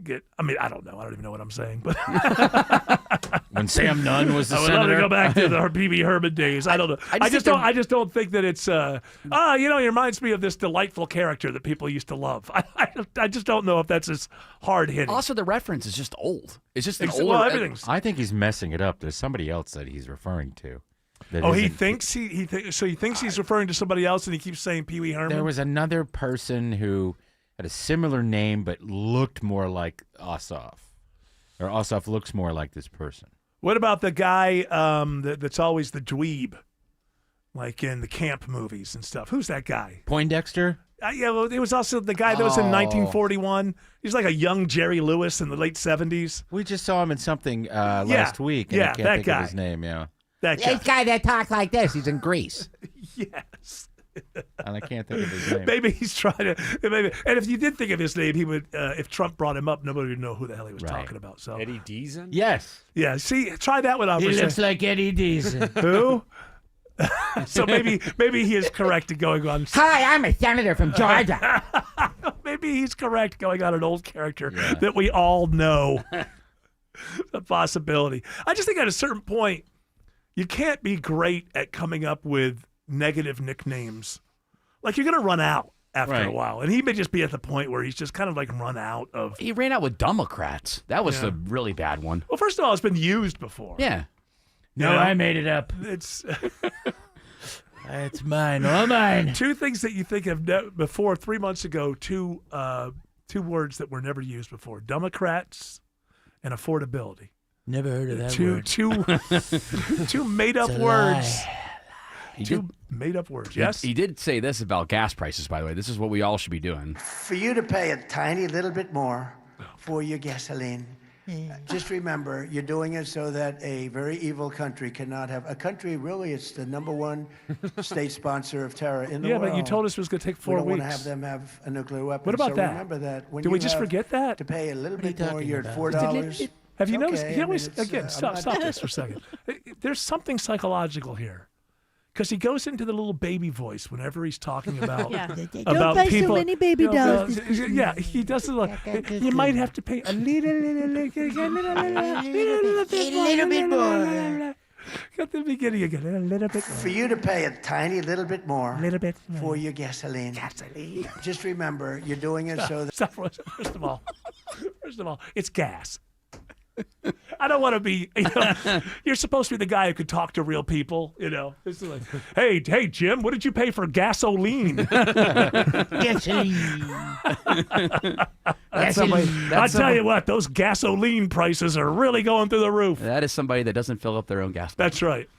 Speaker 3: get. I mean, I don't know. I don't even know what I'm saying, but
Speaker 17: when Sam Nunn was the
Speaker 3: I would
Speaker 17: senator.
Speaker 3: love to go back to the Pee Wee Herman days. I don't know. I just don't think that it's. It reminds me of this delightful character that people used to love. I just don't know if that's as hard hitting.
Speaker 12: Also, the reference is just old. It's just an
Speaker 3: Well,
Speaker 12: older.
Speaker 3: everything's.
Speaker 17: I think he's messing it up. There's somebody else that he's referring to. that
Speaker 3: Oh, he
Speaker 17: isn't-
Speaker 3: thinks he thinks he's referring to somebody else, and he keeps saying Pee Wee Herman.
Speaker 17: There was another person who had a similar name but looked more like Ossoff. Or Ossoff looks more like this person.
Speaker 3: What about the guy that's always the dweeb, like in the camp movies and stuff? Who's that guy?
Speaker 17: Poindexter?
Speaker 3: Yeah, well, it was also the guy that was in
Speaker 17: Oh.
Speaker 3: 1941. He's like a young Jerry Lewis in the late 70s.
Speaker 17: We just saw him in something last week, and I can't think of his name. Yeah,
Speaker 3: That guy.
Speaker 12: This guy that talks like this, he's in Greece.
Speaker 3: Yes.
Speaker 17: and I can't think of his name.
Speaker 3: Maybe he's trying to. Maybe, and if you did think of his name, he would. If Trump brought him up, nobody would know who the hell he was talking about. So
Speaker 1: Eddie Deason?
Speaker 17: Yes.
Speaker 3: Yeah. See, try that one out.
Speaker 17: He
Speaker 3: for a
Speaker 17: looks
Speaker 3: second.
Speaker 17: like Eddie Deason.
Speaker 3: Who? So maybe he is correct in going on.
Speaker 12: Hi, I'm a senator from Georgia.
Speaker 3: Maybe he's correct going on an old character that we all know. A possibility. I just think at a certain point, you can't be great at coming up with negative nicknames. Like you're going to run out after a
Speaker 12: Right.
Speaker 3: while, and he may just be at the point where he's just kind of like run out of.
Speaker 12: He ran out with Democrats. That was
Speaker 3: Yeah.
Speaker 12: the really bad one.
Speaker 3: Well, first of all, it's been used before.
Speaker 12: Yeah.
Speaker 17: No, I made it up.
Speaker 3: It's
Speaker 17: It's mine, all mine.
Speaker 3: Two things that you think of before 3 months ago. Two words that were never used before: Democrats and affordability.
Speaker 17: Never heard of that
Speaker 3: two,
Speaker 17: word.
Speaker 3: two made up
Speaker 17: It's a
Speaker 3: words.
Speaker 12: He
Speaker 3: Two
Speaker 12: did-
Speaker 3: made up words.
Speaker 12: He-
Speaker 3: Yes.
Speaker 12: He did say this about gas prices, by the way. This is what we all should be doing.
Speaker 8: For you to pay a tiny little bit more for your gasoline, just remember you're doing it so that a very evil country cannot have a country. Really, it's the number one state sponsor of terror in the
Speaker 3: Yeah,
Speaker 8: world.
Speaker 3: but you told us it was going to take 4
Speaker 8: we don't
Speaker 3: weeks.
Speaker 8: want to have them have a nuclear weapon.
Speaker 3: What about
Speaker 8: so
Speaker 3: that?
Speaker 8: Remember that. When
Speaker 3: Did
Speaker 8: you
Speaker 3: we just
Speaker 8: have
Speaker 3: forget that?
Speaker 8: to pay a little
Speaker 17: What are you
Speaker 8: bit more,
Speaker 17: talking
Speaker 8: you're at
Speaker 17: about?
Speaker 8: $4.
Speaker 3: Have you
Speaker 8: Okay,
Speaker 3: noticed?
Speaker 8: I
Speaker 3: You
Speaker 8: mean,
Speaker 3: always,
Speaker 8: it's,
Speaker 3: again,
Speaker 8: I'm
Speaker 3: stop
Speaker 8: not-
Speaker 3: this for a second. There's something psychological here, because he goes into the little baby voice whenever he's talking about
Speaker 16: Yeah.
Speaker 3: about
Speaker 16: Don't buy so
Speaker 3: people.
Speaker 16: many baby dolls.
Speaker 3: Yeah, he does it like you might have to pay a little bit more. At the beginning again, a little bit more.
Speaker 8: For you to pay a tiny little bit more
Speaker 3: Little bit
Speaker 8: for your gasoline. Just remember, you're doing it so that.
Speaker 3: Stop, first of all, it's gas. I don't want to be. You're supposed to be the guy who could talk to real people. It's like, hey, Jim, what did you pay for gasoline?
Speaker 12: Gasoline.
Speaker 3: I tell you what, those gasoline prices are really going through the roof.
Speaker 12: That is somebody that doesn't fill up their own gas.
Speaker 3: That's right.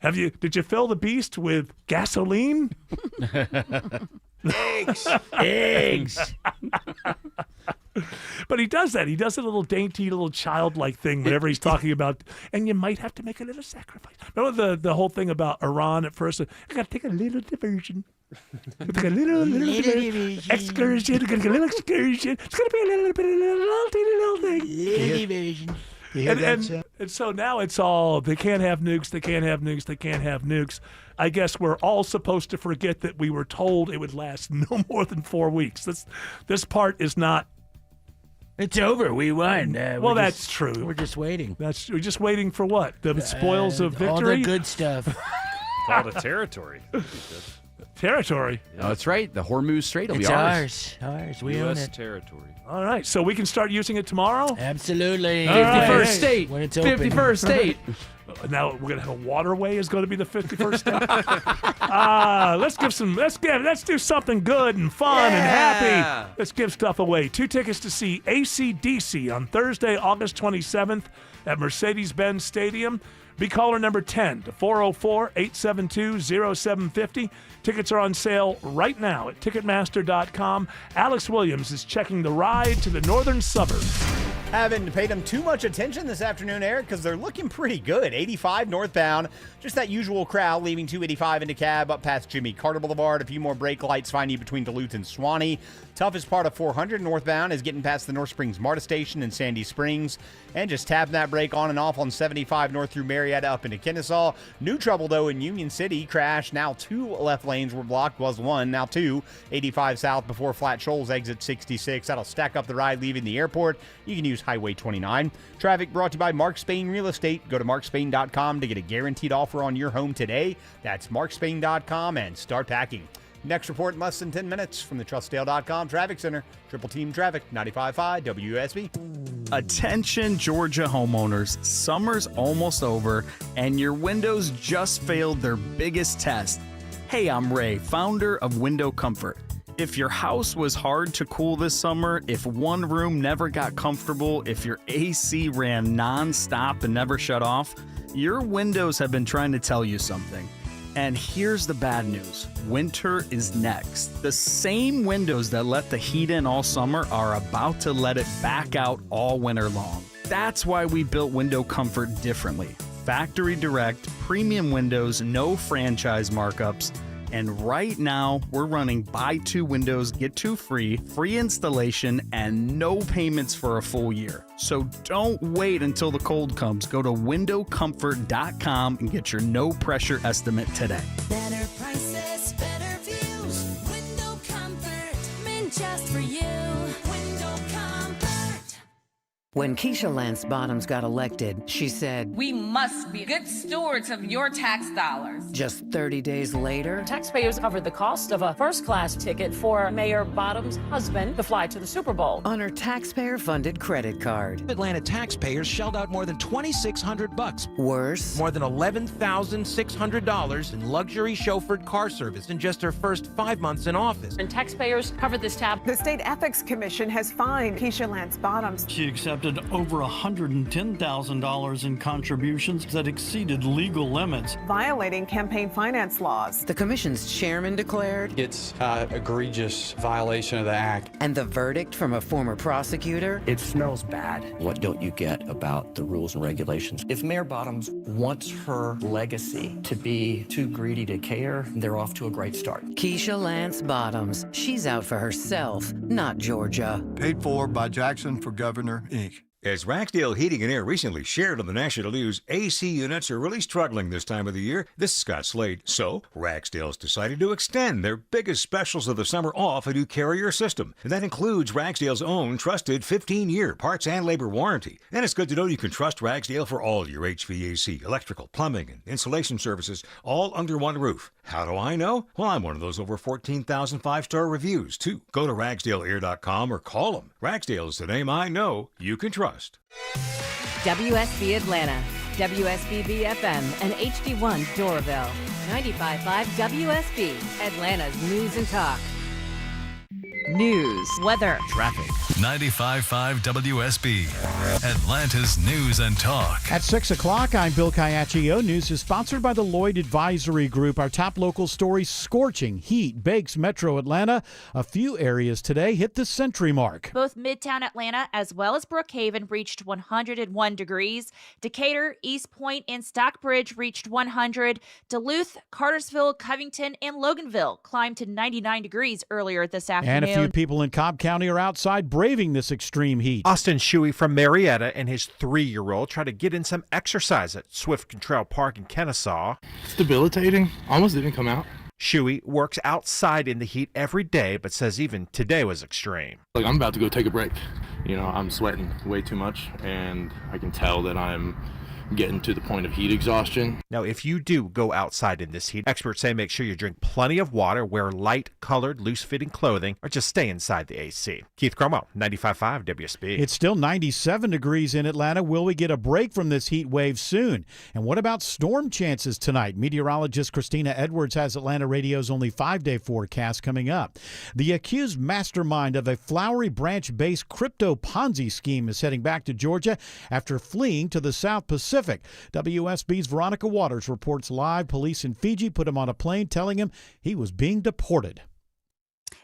Speaker 3: Did you fill the beast with gasoline?
Speaker 8: Eggs.
Speaker 3: But he does that. He does a little dainty, little childlike thing whenever he's talking about, and you might have to make a little sacrifice. Remember the whole thing about Iran at first? I got to take a little diversion. Take a little excursion. Gonna get a little excursion. It's going to be a little bit, little thing.
Speaker 8: Little diversion. You hear that, Sam?
Speaker 3: And so now it's all, they can't have nukes, they can't have nukes, they can't have nukes. I guess we're all supposed to forget that we were told it would last no more than 4 weeks. This part is not.
Speaker 17: It's over. We won.
Speaker 3: Well, that's true.
Speaker 17: We're just waiting.
Speaker 3: We're just waiting for what? The spoils of victory?
Speaker 17: All the good stuff.
Speaker 1: Called a territory.
Speaker 3: Territory.
Speaker 12: Oh, that's right. The Hormuz Strait will
Speaker 17: It's
Speaker 12: be ours.
Speaker 17: ours. We own
Speaker 1: U.S.
Speaker 17: it.
Speaker 1: territory.
Speaker 3: All right, so we can start using it tomorrow?
Speaker 17: Absolutely.
Speaker 3: All right.
Speaker 12: 51st
Speaker 3: Hey.
Speaker 12: state.
Speaker 17: When it's open.
Speaker 12: 51st state.
Speaker 3: Now we're gonna have a waterway is going to be the 51st state. Let's do something good and fun and happy. Let's give stuff away. 2 tickets to see AC/DC on Thursday, August 27th at Mercedes-Benz Stadium. Be caller number 10 to 404-872-0750. Tickets are on sale right now at Ticketmaster.com. Alex Williams is checking the ride to the northern suburbs.
Speaker 2: Haven't paid them too much attention this afternoon, Eric, because they're looking pretty good. 85 northbound, just that usual crowd leaving 285 into Cab up past Jimmy Carter Boulevard. A few more brake lights find you between Duluth and Swanee. Toughest part of 400 northbound is getting past the North Springs MARTA station in Sandy Springs and just tapping that brake on and off on 75 north through Marietta up into Kennesaw. New trouble, though, in Union City. Crash. Now 2 left lanes were blocked. Was 1. Now 2. 85 south before Flat Shoals exit 66. That'll stack up the ride leaving the airport. You can use Highway 29. Traffic brought to you by Mark Spain Real Estate. Go to markspain.com to get a guaranteed offer on your home today. That's markspain.com and start packing. Next report in less than 10 minutes from the TrustDale.com Traffic Center. Triple Team Traffic, 95.5 WSB.
Speaker 5: Attention Georgia homeowners, summer's almost over and your windows just failed their biggest test. Hey, I'm Ray, founder of Window Comfort. If your house was hard to cool this summer, if one room never got comfortable, if your AC ran non-stop and never shut off, your windows have been trying to tell you something. And here's the bad news. Winter is next. The same windows that let the heat in all summer are about to let it back out all winter long. That's why we built Window Comfort differently. Factory direct, premium windows, no franchise markups. And right now, we're running buy 2 windows, get 2 free, free installation, and no payments for a full year. So don't wait until the cold comes. Go to windowcomfort.com and get your no pressure estimate today.
Speaker 4: Better prices, better views. Window Comfort, meant just for you. Window Comfort.
Speaker 6: When Keisha Lance Bottoms got elected, she said,
Speaker 7: "We must be good stewards of your tax dollars."
Speaker 6: Just 30 days later,
Speaker 9: taxpayers covered the cost of a first-class ticket for Mayor Bottoms' husband to fly to the Super Bowl
Speaker 6: on her taxpayer-funded credit card.
Speaker 25: Atlanta taxpayers shelled out more than $2,600.
Speaker 6: Worse,
Speaker 25: more than $11,600 in luxury chauffeured car service in just her first 5 months in office.
Speaker 9: And taxpayers covered this tab.
Speaker 26: The State Ethics Commission has fined Keisha Lance Bottoms.
Speaker 27: She accepted over $110,000 in contributions that exceeded legal limits,
Speaker 26: violating campaign finance laws.
Speaker 6: The commission's chairman declared
Speaker 28: it's an egregious violation of the act.
Speaker 6: And the verdict from a former prosecutor?
Speaker 29: It smells bad. What don't you get about the rules and regulations? If Mayor Bottoms wants her legacy to be too greedy to care, they're off to a great start.
Speaker 6: Keisha Lance Bottoms. She's out for herself, not Georgia.
Speaker 30: Paid for by Jackson for Governor, Inc.
Speaker 10: As Ragsdale Heating and Air recently shared on the National News, AC units are really struggling this time of the year. This is Scott Slade. So, Ragsdale's decided to extend their biggest specials of the summer off a new Carrier system. And that includes Ragsdale's own trusted 15-year parts and labor warranty. And it's good to know you can trust Ragsdale for all your HVAC, electrical, plumbing, and insulation services, all under one roof. How do I know? Well, I'm one of those over 14,000 five-star reviews, too. Go to RagsdaleAir.com or call them. Ragsdale is the name I know you can trust.
Speaker 31: WSB Atlanta, WSB BFM, and HD1 Doraville. 95.5 WSB, Atlanta's News and Talk. News, weather,
Speaker 11: traffic. 95.5 WSB, Atlanta's News and Talk.
Speaker 32: At 6 o'clock, I'm Bill Caiaccio. News is sponsored by the Lloyd Advisory Group. Our top local stories: scorching heat bakes Metro Atlanta. A few areas today hit the century mark.
Speaker 33: Both Midtown Atlanta as well as Brookhaven reached 101 degrees. Decatur, East Point, and Stockbridge reached 100. Duluth, Cartersville, Covington, and Loganville climbed to 99 degrees earlier this afternoon.
Speaker 32: And a few people in Cobb County are outside braving this extreme heat.
Speaker 34: Austin Shuey from Marietta and his 3-year-old try to get in some exercise at Swift Control Park in Kennesaw.
Speaker 35: It's debilitating. Almost didn't come out.
Speaker 34: Shuey works outside in the heat every day, but says even today was extreme.
Speaker 35: Like, I'm about to go take a break. You know, I'm sweating way too much, and I can tell that I'm getting to the point of heat exhaustion.
Speaker 34: Now, if you do go outside in this heat, experts say make sure you drink plenty of water, wear light-colored, loose-fitting clothing, or just stay inside the AC. Keith Cromwell, 95.5 WSB.
Speaker 32: It's still 97 degrees in Atlanta. Will we get a break from this heat wave soon? And what about storm chances tonight? Meteorologist Christina Edwards has Atlanta Radio's only 5-day forecast coming up. The accused mastermind of a Flowery Branch-based crypto Ponzi scheme is heading back to Georgia after fleeing to the South Pacific. WSB's Veronica Waters reports live. Police in Fiji put him on a plane, telling him he was being deported.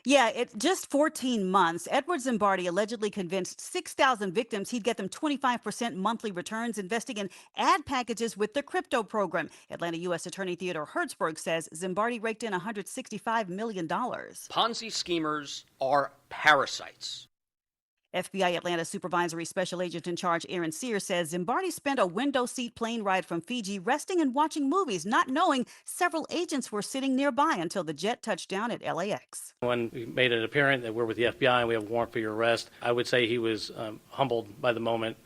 Speaker 1: Yeah, it just 14 months. Edward Zimbardi allegedly convinced 6,000 victims he'd get them 25% monthly returns investing in ad packages with the crypto program. Atlanta U.S. Attorney Theodore Hertzberg says Zimbardi raked in $165 million.
Speaker 8: Ponzi schemers are parasites.
Speaker 1: FBI Atlanta Supervisory Special Agent in Charge Aaron Sears says Zimbardi spent a window seat plane ride from Fiji resting and watching movies, not knowing several agents were sitting nearby until the jet touched down at LAX.
Speaker 12: When we made it apparent that we're with the FBI and we have a warrant for your arrest, I would say he was humbled by the moment.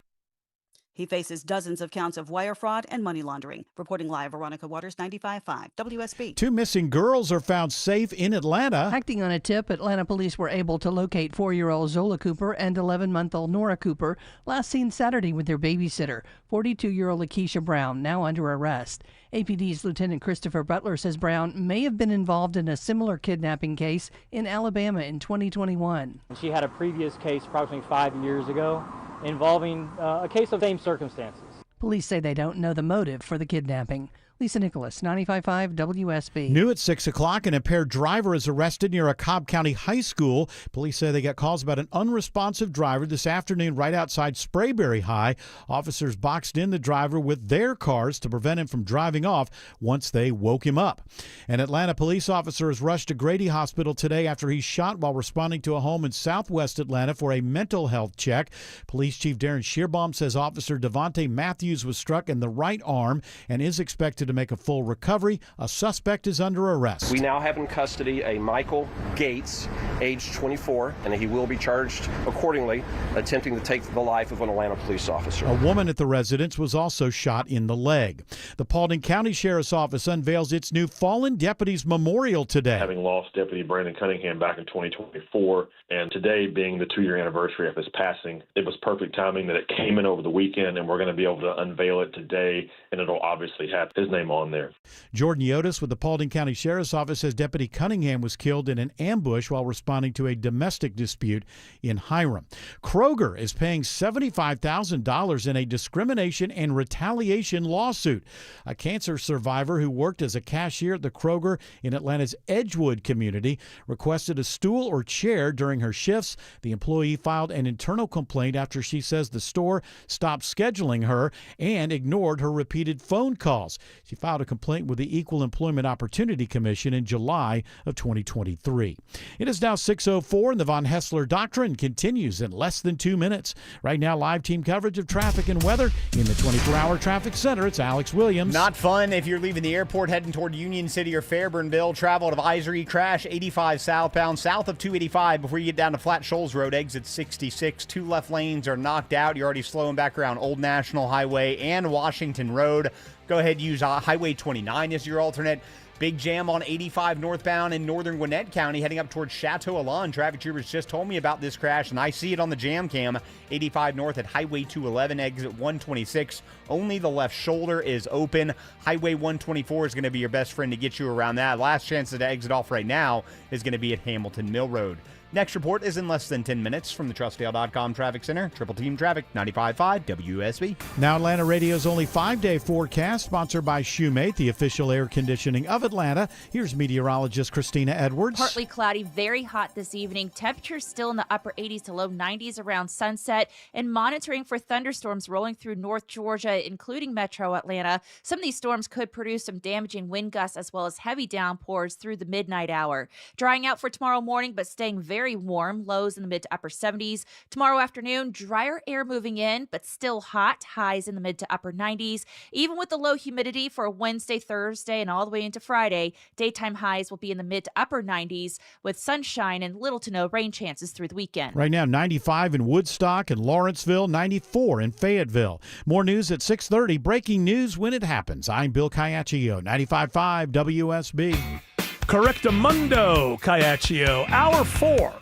Speaker 1: He faces dozens of counts of wire fraud and money laundering. Reporting live, Veronica Waters, 95.5 WSB.
Speaker 32: 2 missing girls are found safe in Atlanta.
Speaker 13: Acting on a tip, Atlanta police were able to locate 4-year-old Zola Cooper and 11-month-old Nora Cooper, last seen Saturday with their babysitter, 42-year-old Lakeisha Brown, now under arrest. APD's Lieutenant Christopher Butler says Brown may have been involved in a similar kidnapping case in Alabama in 2021.
Speaker 14: She had a previous case approximately 5 years ago involving a case of same circumstances.
Speaker 13: Police say they don't know the motive for the kidnapping. Lisa Nicholas, 95.5 WSB.
Speaker 32: New at 6 o'clock, an impaired driver is arrested near a Cobb County high school. Police say they got calls about an unresponsive driver this afternoon right outside Sprayberry High. Officers boxed in the driver with their cars to prevent him from driving off once they woke him up. An Atlanta police officer is rushed to Grady Hospital today after he shot while responding to a home in southwest Atlanta for a mental health check. Police Chief Darren Shearbaum says Officer Devontae Matthews was struck in the right arm and is expected to make a full recovery. A suspect is under arrest.
Speaker 15: We now have in custody a Michael Gates, age 24, and he will be charged accordingly, attempting to take the life of an Atlanta police officer.
Speaker 32: A woman at the residence was also shot in the leg. The Paulding County Sheriff's Office unveils its new Fallen Deputies Memorial today.
Speaker 16: Having lost Deputy Brandon Cunningham back in 2024, and today being the 2-year anniversary of his passing, it was perfect timing that it came in over the weekend, and we're going to be able to unveil it today, and it'll obviously have his name on there.
Speaker 32: Jordan Yotis with the Paulding County Sheriff's Office says Deputy Cunningham was killed in an ambush while responding to a domestic dispute in Hiram. Kroger is paying $75,000 in a discrimination and retaliation lawsuit. A cancer survivor who worked as a cashier at the Kroger in Atlanta's Edgewood community requested a stool or chair during her shifts. The employee filed an internal complaint after she says the store stopped scheduling her and ignored her repeated phone calls. She filed a complaint with the Equal Employment Opportunity Commission in July of 2023. It is now 6:04 and the Von Hessler Doctrine continues in less than 2 minutes. Right now, live team coverage of traffic and weather in the 24-hour traffic center. It's Alex Williams.
Speaker 2: Not fun if you're leaving the airport heading toward Union City or Fairbairnville. Travel advisory, crash 85 southbound south of 285 before you get down to Flat Shoals Road, exit 66. 2 left lanes are knocked out. You're already slowing back around Old National Highway and Washington Road. Go ahead, use Highway 29 as your alternate. Big jam on 85 northbound in northern Gwinnett County heading up towards Chateau Alon. Traffic troopers just told me about this crash, and I see it on the jam cam. 85 north at Highway 211, exit 126. Only the left shoulder is open. Highway 124 is going to be your best friend to get you around that. Last chance to exit off right now is going to be at Hamilton Mill Road. Next report is in less than 10 minutes from the TrustDale.com Traffic Center. Triple Team Traffic, 95.5 WSB.
Speaker 32: Now Atlanta Radio's only 5-day forecast, sponsored by Shoemate, the official air conditioning of Atlanta. Here's meteorologist Christina Edwards.
Speaker 33: Partly cloudy, very hot this evening. Temperatures still in the upper 80s to low 90s around sunset, and monitoring for thunderstorms rolling through North Georgia, including metro Atlanta. Some of these storms could produce some damaging wind gusts as well as heavy downpours through the midnight hour. Drying out for tomorrow morning, but staying very warm, lows in the mid to upper 70s. Tomorrow afternoon, drier air moving in, but still hot, highs in the mid to upper 90s. Even with the low humidity for Wednesday, Thursday, and all the way into Friday, daytime highs will be in the mid to upper 90s with sunshine and little to no rain chances through the weekend.
Speaker 32: Right now, 95 in Woodstock and Lawrenceville, 94 in Fayetteville. More news at 6:30. Breaking news when it happens. I'm Bill Caiaccio, 95.5 WSB.
Speaker 3: Correctamundo, Caiaccio. Hour 4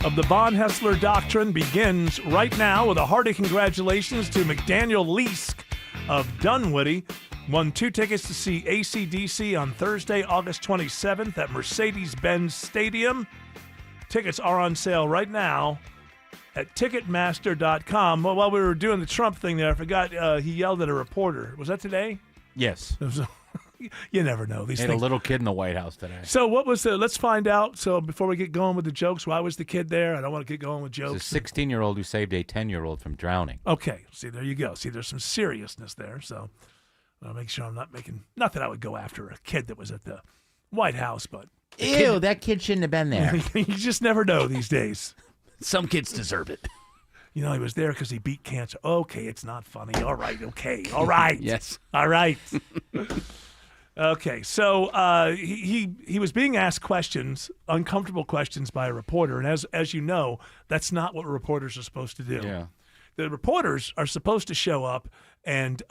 Speaker 3: of the Von Hessler Doctrine begins right now with a hearty congratulations to McDaniel Leask of Dunwoody. Won 2 tickets to see AC/DC on Thursday, August 27th at Mercedes-Benz Stadium. Tickets are on sale right now at Ticketmaster.com. Well, while we were doing the Trump thing there, I forgot he yelled at a reporter. Was that today?
Speaker 34: Yes.
Speaker 3: You never know these
Speaker 4: Had
Speaker 3: things.
Speaker 4: a little kid in the White House today.
Speaker 3: So what was the? Let's find out. So before we get going with the jokes, why was the kid there? I don't want to get going with
Speaker 4: It's
Speaker 3: jokes.
Speaker 4: a 16-year-old who saved a 10-year-old from drowning.
Speaker 3: Okay, see, there you go. See, there's some seriousness there. So I'll make sure I'm not making. Not that I would go after a kid that was at the White House, but
Speaker 4: Ew, that kid shouldn't have been there.
Speaker 3: you just never know these days.
Speaker 4: Some kids deserve it.
Speaker 3: You know, he was there because he beat cancer. Okay, it's not funny. All right, okay, all right.
Speaker 4: Yes.
Speaker 3: All right. Okay, so he was being asked questions, uncomfortable questions by a reporter, and as you know, that's not what reporters are supposed to do.
Speaker 4: Yeah.
Speaker 3: The reporters are supposed to show up and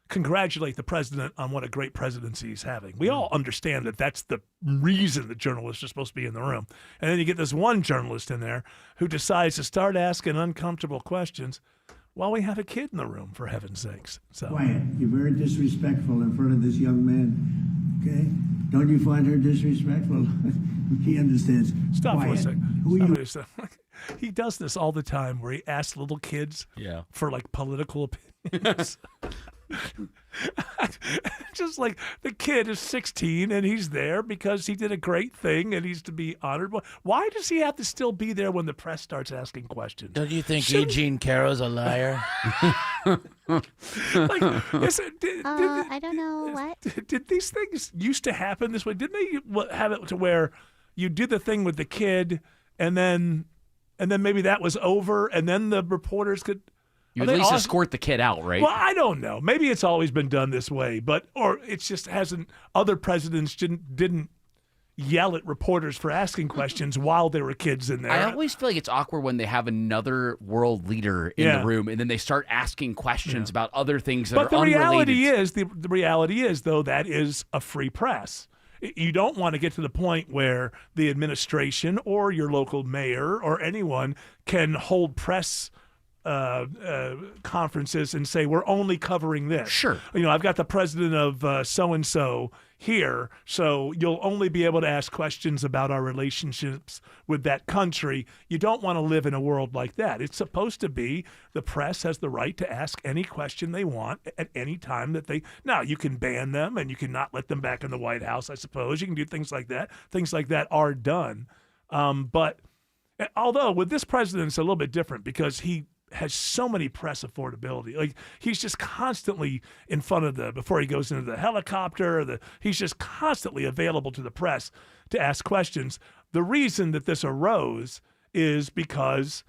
Speaker 3: congratulate the president on what a great presidency he's having. We all understand that that's the reason the journalists are supposed to be in the room. And then you get this one journalist in there who decides to start asking uncomfortable questions while we have a kid in the room, for heaven's sakes. So
Speaker 5: Quiet. You're very disrespectful in front of this young man. Okay? Don't you find her disrespectful? He understands.
Speaker 3: Stop
Speaker 5: Quiet.
Speaker 3: for a second.
Speaker 5: Who are
Speaker 3: Stop
Speaker 5: you?
Speaker 3: for a second. He does this all the time where he asks little kids for like political opinions. Just like the kid is 16 and he's there because he did a great thing and he's to be honored. Why does he have to still be there when the press starts asking questions?
Speaker 4: Don't you think Eugene Caro's a liar?
Speaker 7: I don't know what.
Speaker 3: Did these things used to happen this way? Didn't they have it to where you do the thing with the kid and then maybe that was over and then the reporters could...
Speaker 9: You at least escort the kid out, right?
Speaker 3: Well, I don't know. Maybe it's always been done this way, or it just hasn't. Other presidents didn't yell at reporters for asking questions while there were kids in there.
Speaker 9: I always feel like it's awkward when they have another world leader in the room and then they start asking questions about other things that are unrelated.
Speaker 3: The reality is, though, that is a free press. You don't want to get to the point where the administration or your local mayor or anyone can hold press conferences and say we're only covering this.
Speaker 9: Sure.
Speaker 3: You know, I've got the president of so-and-so here, so you'll only be able to ask questions about our relationships with that country. You don't want to live in a world like that. It's supposed to be the press has the right to ask any question they want at any time that they... Now, you can ban them and you can not let them back in the White House, I suppose. You can do things like that. Things like that are done. But although with this president, it's a little bit different because he has so many press affordability. Like he's just constantly in front of before he goes into the helicopter, he's just constantly available to the press to ask questions. The reason that this arose is because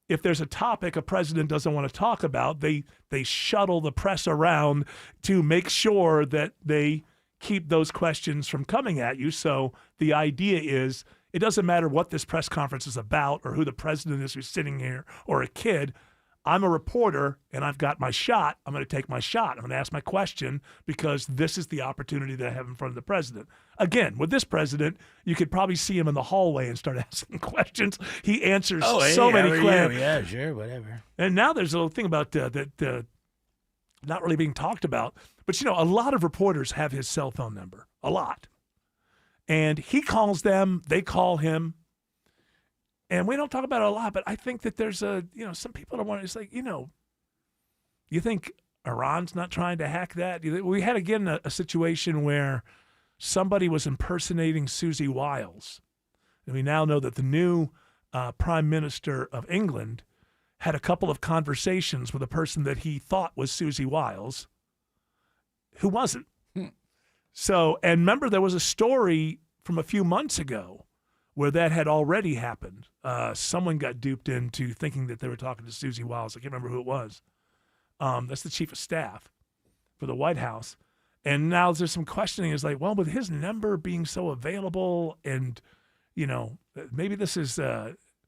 Speaker 3: if there's a topic a president doesn't want to talk about, they shuttle the press around to make sure that they keep those questions from coming at you. So the idea is it doesn't matter what this press conference is about or who the president is who's sitting here or a kid. I'm a reporter and I've got my shot. I'm going to take my shot. I'm going to ask my question because this is the opportunity that I have in front of the president. Again, with this president, you could probably see him in the hallway and start asking questions. He answers so many questions.
Speaker 4: Yeah, sure, whatever.
Speaker 3: And now there's a little thing about that not really being talked about. But, you know, a lot of reporters have his cell phone number, a lot. And he calls them, they call him. And we don't talk about it a lot, but I think that there's some people don't want to, it's like, you think Iran's not trying to hack that? We had, again, a situation where somebody was impersonating Susie Wiles. And we now know that the new Prime Minister of England had a couple of conversations with a person that he thought was Susie Wiles, who wasn't. So, and remember, there was a story from a few months ago where that had already happened. Someone got duped into thinking that they were talking to Susie Wiles. I can't remember who it was. That's the chief of staff for the White House. And now there's some questioning. It's like, well, with his number being so available and, maybe this is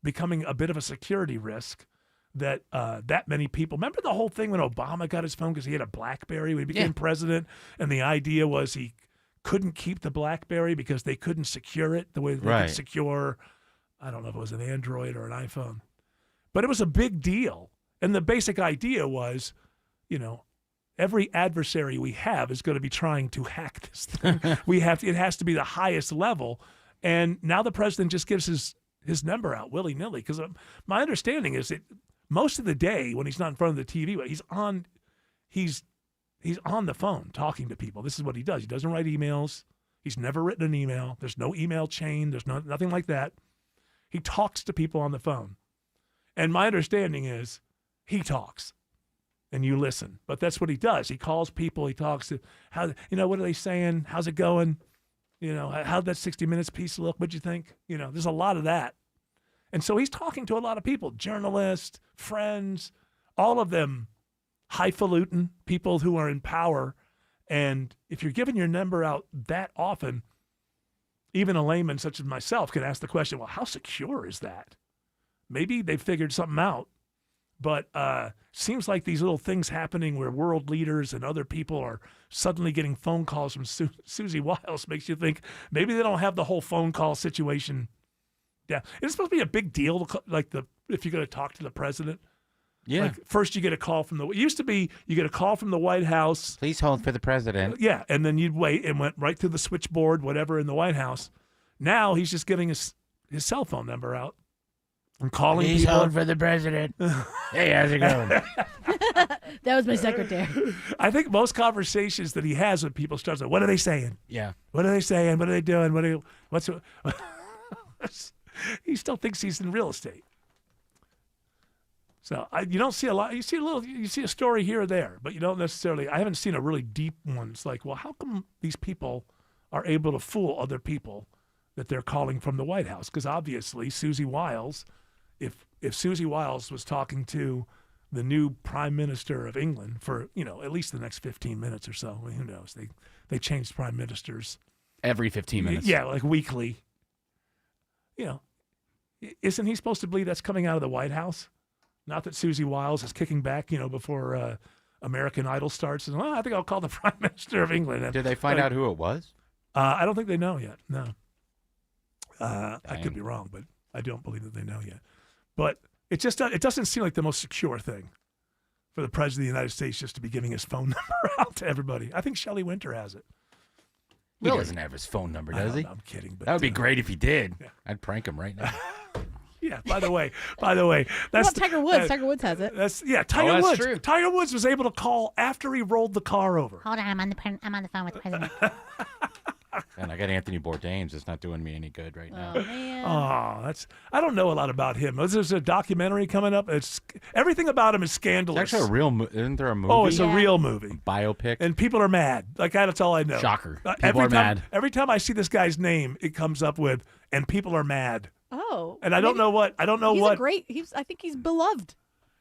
Speaker 3: becoming a bit of a security risk that that many people... Remember the whole thing when Obama got his phone because he had a BlackBerry when he became president? And the idea was he couldn't keep the BlackBerry because they couldn't secure it the way they could secure, I don't know if it was an Android or an iPhone. But it was a big deal. And the basic idea was, every adversary we have is going to be trying to hack this thing. It has to be the highest level. And now the president just gives his number out willy-nilly. Because my understanding is that most of the day when he's not in front of the TV, he's He's on the phone talking to people. This is what he does. He doesn't write emails. He's never written an email. There's no email chain. There's nothing like that. He talks to people on the phone. And my understanding is he talks and you listen. But that's what he does. He calls people. He talks to, what are they saying? How's it going? How'd that 60 Minutes piece look? What'd you think? There's a lot of that. And so he's talking to a lot of people, journalists, friends, all of them highfalutin, people who are in power. And if you're giving your number out that often, even a layman such as myself can ask the question, well, how secure is that? Maybe they've figured something out. But seems like these little things happening where world leaders and other people are suddenly getting phone calls from Susie Wiles makes you think maybe they don't have the whole phone call situation. Yeah, it's supposed to be a big deal, if you're going to talk to the president.
Speaker 4: Yeah.
Speaker 3: Like first you get a call from it used to be you get a call from the White House.
Speaker 4: Please hold for the president.
Speaker 3: Yeah, and then you'd wait and went right to the switchboard, whatever, in the White House. Now he's just giving his cell phone number out and calling
Speaker 4: Please
Speaker 3: people.
Speaker 4: hold for the president. Hey, how's it going?
Speaker 6: That was my secretary.
Speaker 3: I think most conversations that he has with people starts with, what are they saying?
Speaker 4: Yeah.
Speaker 3: What are they saying? What are they doing? He still thinks he's in real estate. So you don't see a lot. You see a story here or there, but you don't necessarily. I haven't seen a really deep one. It's like, well, how come these people are able to fool other people that they're calling from the White House? Because obviously, Susie Wiles, if Susie Wiles was talking to the new Prime Minister of England for at least the next 15 minutes or so, who knows? They change prime ministers
Speaker 9: every 15 minutes.
Speaker 3: Yeah, like weekly. Isn't he supposed to believe that's coming out of the White House? Not that Susie Wiles is kicking back, before American Idol starts. And I think I'll call the Prime Minister of England. And,
Speaker 17: did they find out who it was?
Speaker 3: I don't think they know yet. No. I could be wrong, but I don't believe that they know yet. But it doesn't seem like the most secure thing for the President of the United States just to be giving his phone number out to everybody. I think Shelley Winter has it.
Speaker 4: He doesn't have his phone number, does he?
Speaker 3: I'm kidding. But,
Speaker 4: that would be great if he did.
Speaker 3: Yeah.
Speaker 4: I'd prank him right now.
Speaker 3: Yeah. By the way,
Speaker 6: that's Tiger Woods. Tiger Woods has it.
Speaker 3: Tiger Woods.
Speaker 9: True.
Speaker 3: Tiger Woods was able to call after he rolled the car over.
Speaker 7: Hold on, I'm on the phone with the president.
Speaker 17: And I got Anthony Bourdain. It's not doing me any good right now.
Speaker 6: Oh man.
Speaker 3: Oh, I don't know a lot about him. There's a documentary coming up. It's everything about him is scandalous.
Speaker 17: It's actually a real. Isn't there a movie?
Speaker 3: Oh, it's a real movie.
Speaker 17: A biopic.
Speaker 3: And people are mad. Like that's all I know.
Speaker 9: Shocker.
Speaker 3: People are mad. Every time I see this guy's name, it comes up with, and people are mad.
Speaker 6: Oh.
Speaker 3: And I don't know what.
Speaker 6: I think he's beloved.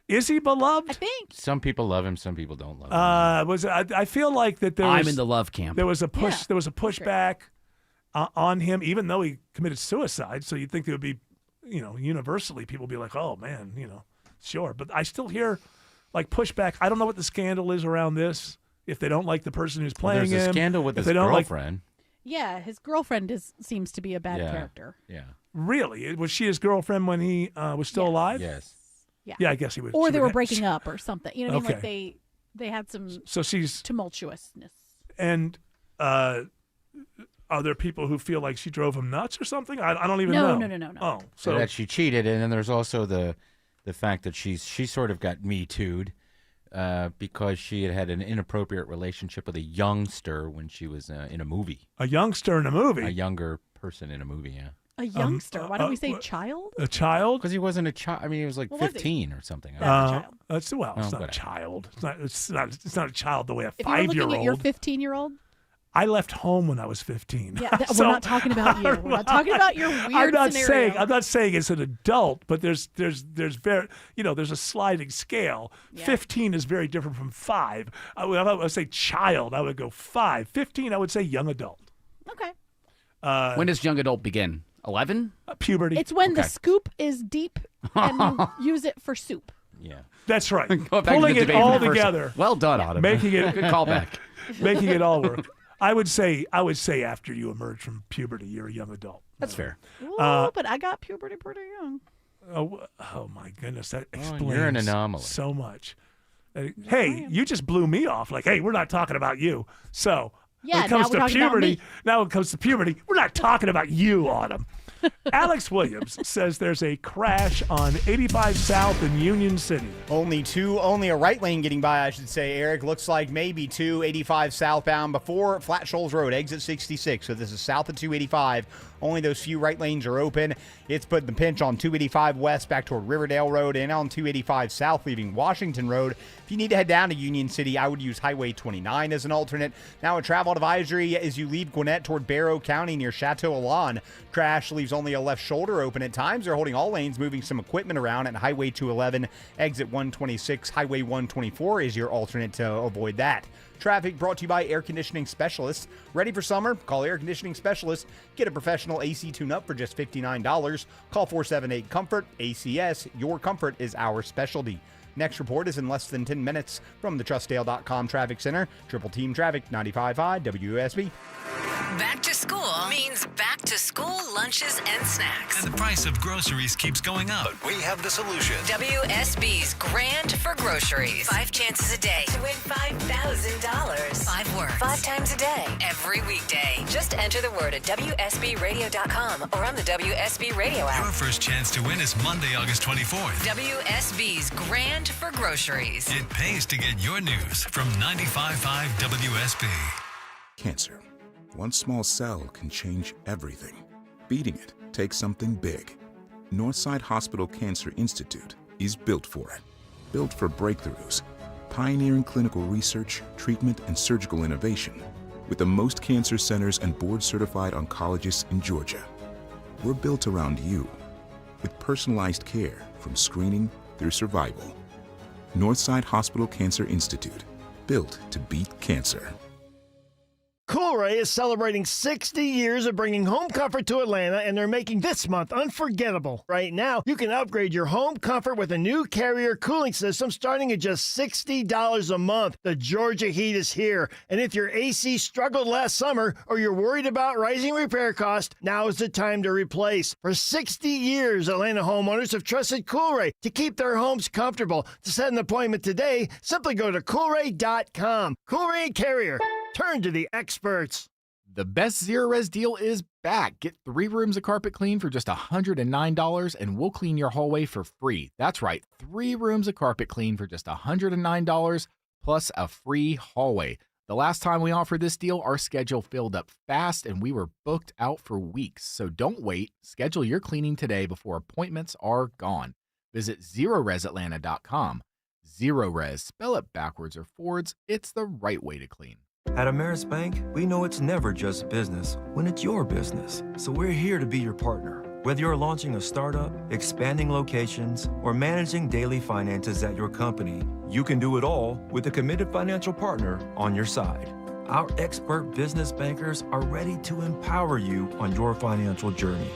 Speaker 3: Is he beloved?
Speaker 6: I think.
Speaker 17: Some people love him. Some people don't love him.
Speaker 3: I feel like that there was.
Speaker 9: I'm in the love camp.
Speaker 3: There was a push.
Speaker 6: Yeah,
Speaker 3: There was a pushback on him, even though he committed suicide. So you'd think there would be, universally people would be like, oh man, sure. But I still hear like pushback. I don't know what the scandal is around this. If they don't like the person who's playing
Speaker 17: there's
Speaker 3: him,
Speaker 17: a scandal with his
Speaker 3: girlfriend.
Speaker 6: Yeah, his girlfriend seems to be a bad character.
Speaker 17: Yeah.
Speaker 3: Really? Was she his girlfriend when he was still alive?
Speaker 17: Yes.
Speaker 6: Yeah.
Speaker 3: Yeah, I guess he was.
Speaker 6: Or they were breaking up or something. You know what I mean?
Speaker 3: Okay.
Speaker 6: Like they had some
Speaker 3: So she's
Speaker 6: tumultuousness.
Speaker 3: And are there people who feel like she drove him nuts or something? I don't even know.
Speaker 6: No.
Speaker 3: Oh,
Speaker 17: So
Speaker 3: so
Speaker 17: that she cheated, and then there's also the fact that she sort of got Me Too'd because she had an inappropriate relationship with a youngster when she was in a movie.
Speaker 3: a youngster in a movie.
Speaker 17: A younger person in a movie, yeah.
Speaker 6: A youngster. Why don't we say child?
Speaker 3: A child?
Speaker 17: Because he wasn't a child. I mean, he was like
Speaker 6: What was he?
Speaker 17: 15 or something.
Speaker 3: It's not
Speaker 17: whatever.
Speaker 3: a child. It's not a child the way a
Speaker 6: If you're looking at your
Speaker 3: 5-year-old.
Speaker 6: 15-year-old,
Speaker 3: I left home when I was 15.
Speaker 6: yeah, we're not talking about you. We're not talking about your weird scenario.
Speaker 3: I'm not saying it's an adult, but there's very there's a sliding scale.
Speaker 6: Yeah.
Speaker 3: 15 is very different from 5. I would say child. I would go 5. 15, I would say young adult.
Speaker 6: Okay.
Speaker 9: When does young adult begin? 11?
Speaker 3: Puberty.
Speaker 6: It's when the scoop is deep and you use it for soup.
Speaker 17: Yeah.
Speaker 3: That's right.
Speaker 9: Go back to
Speaker 3: Pulling
Speaker 9: the
Speaker 3: it
Speaker 9: debate
Speaker 3: all
Speaker 9: for the first-
Speaker 3: together.
Speaker 9: Well done, Autumn.
Speaker 3: Making it
Speaker 9: Good callback.
Speaker 3: Making it all work. I would say after you emerge from puberty, you're a young adult.
Speaker 9: That's fair.
Speaker 6: Ooh, but I got puberty pretty young.
Speaker 3: Oh my goodness, that explains
Speaker 17: you're an anomaly.
Speaker 3: so much. Hey, you just blew me off. Like, hey, we're not talking about you. So
Speaker 6: Yeah,
Speaker 3: when it comes
Speaker 6: now we're
Speaker 3: to
Speaker 6: talking about
Speaker 3: puberty,
Speaker 6: me.
Speaker 3: we're not talking about you, Autumn. Alex Williams says there's a crash on 85 South in Union City.
Speaker 2: Only a right lane getting by, I should say, Eric. Looks like maybe 285 southbound before Flat Shoals Road, exit 66. So this is south of 285. Only those few right lanes are open. It's putting the pinch on 285 west back toward Riverdale Road and on 285 south leaving Washington Road. If you need to head down to Union City, I would use Highway 29 as an alternate. Now a travel advisory as you leave Gwinnett toward Barrow County near Chateau Alon. Crash leaves only a left shoulder open at times. They're holding all lanes, moving some equipment around at Highway 211, exit 126. Highway 124 is your alternate to avoid that. Traffic brought to you by Air Conditioning Specialists. Ready for summer? Call Air Conditioning Specialists. Get a professional AC tune-up for just $59. Call 478-COMFORT. ACS, your comfort is our specialty. Next report is in less than 10 minutes from the TrustDale.com Traffic Center. Triple Team Traffic, 95.5 WSB.
Speaker 10: Back to school means back to school lunches and snacks.
Speaker 11: And the price of groceries keeps going up. But we have the solution.
Speaker 10: WSB's Grand for Groceries. 5 chances a day to win $5,000. 5 words. 5 times a day. Every weekday. Just enter the word at WSBRadio.com or on the WSB Radio app.
Speaker 11: Your first chance to win is Monday, August 24th.
Speaker 10: WSB's Grand for Groceries.
Speaker 11: It pays to get your news from 95.5 WSB.
Speaker 18: Cancer. One small cell can change everything. Beating it takes something big. Northside Hospital Cancer Institute is built for it. Built for breakthroughs, pioneering clinical research, treatment, and surgical innovation, with the most cancer centers and board-certified oncologists in Georgia. We're built around you, with personalized care from screening through survival. Northside Hospital Cancer Institute, built to beat cancer. Coolray is celebrating 60 years of bringing home comfort to Atlanta, and they're making this month unforgettable. Right now, you can upgrade your home comfort with a new Carrier cooling system starting at just $60 a month. The Georgia heat is here, and if your AC struggled last summer or you're worried about rising repair costs, now is the time to replace. For 60 years, Atlanta homeowners have trusted Coolray to keep their homes comfortable. To set an appointment today, simply go to Coolray.com. Coolray and Carrier. Turn to the experts.
Speaker 19: The best Zero Res deal is back. Get 3 rooms of carpet clean for just $109 and we'll clean your hallway for free. That's right, 3 rooms of carpet clean for just $109 plus a free hallway. The last time we offered this deal, our schedule filled up fast and we were booked out for weeks. So don't wait. Schedule your cleaning today before appointments are gone. Visit ZeroResAtlanta.com. Zero Res, spell it backwards or forwards. It's the right way to clean.
Speaker 20: At Ameris Bank, we know it's never just business when it's your business. So we're here to be your partner. Whether you're launching a startup, expanding locations, or managing daily finances at your company, you can do it all with a committed financial partner on your side. Our expert business bankers are ready to empower you on your financial journey.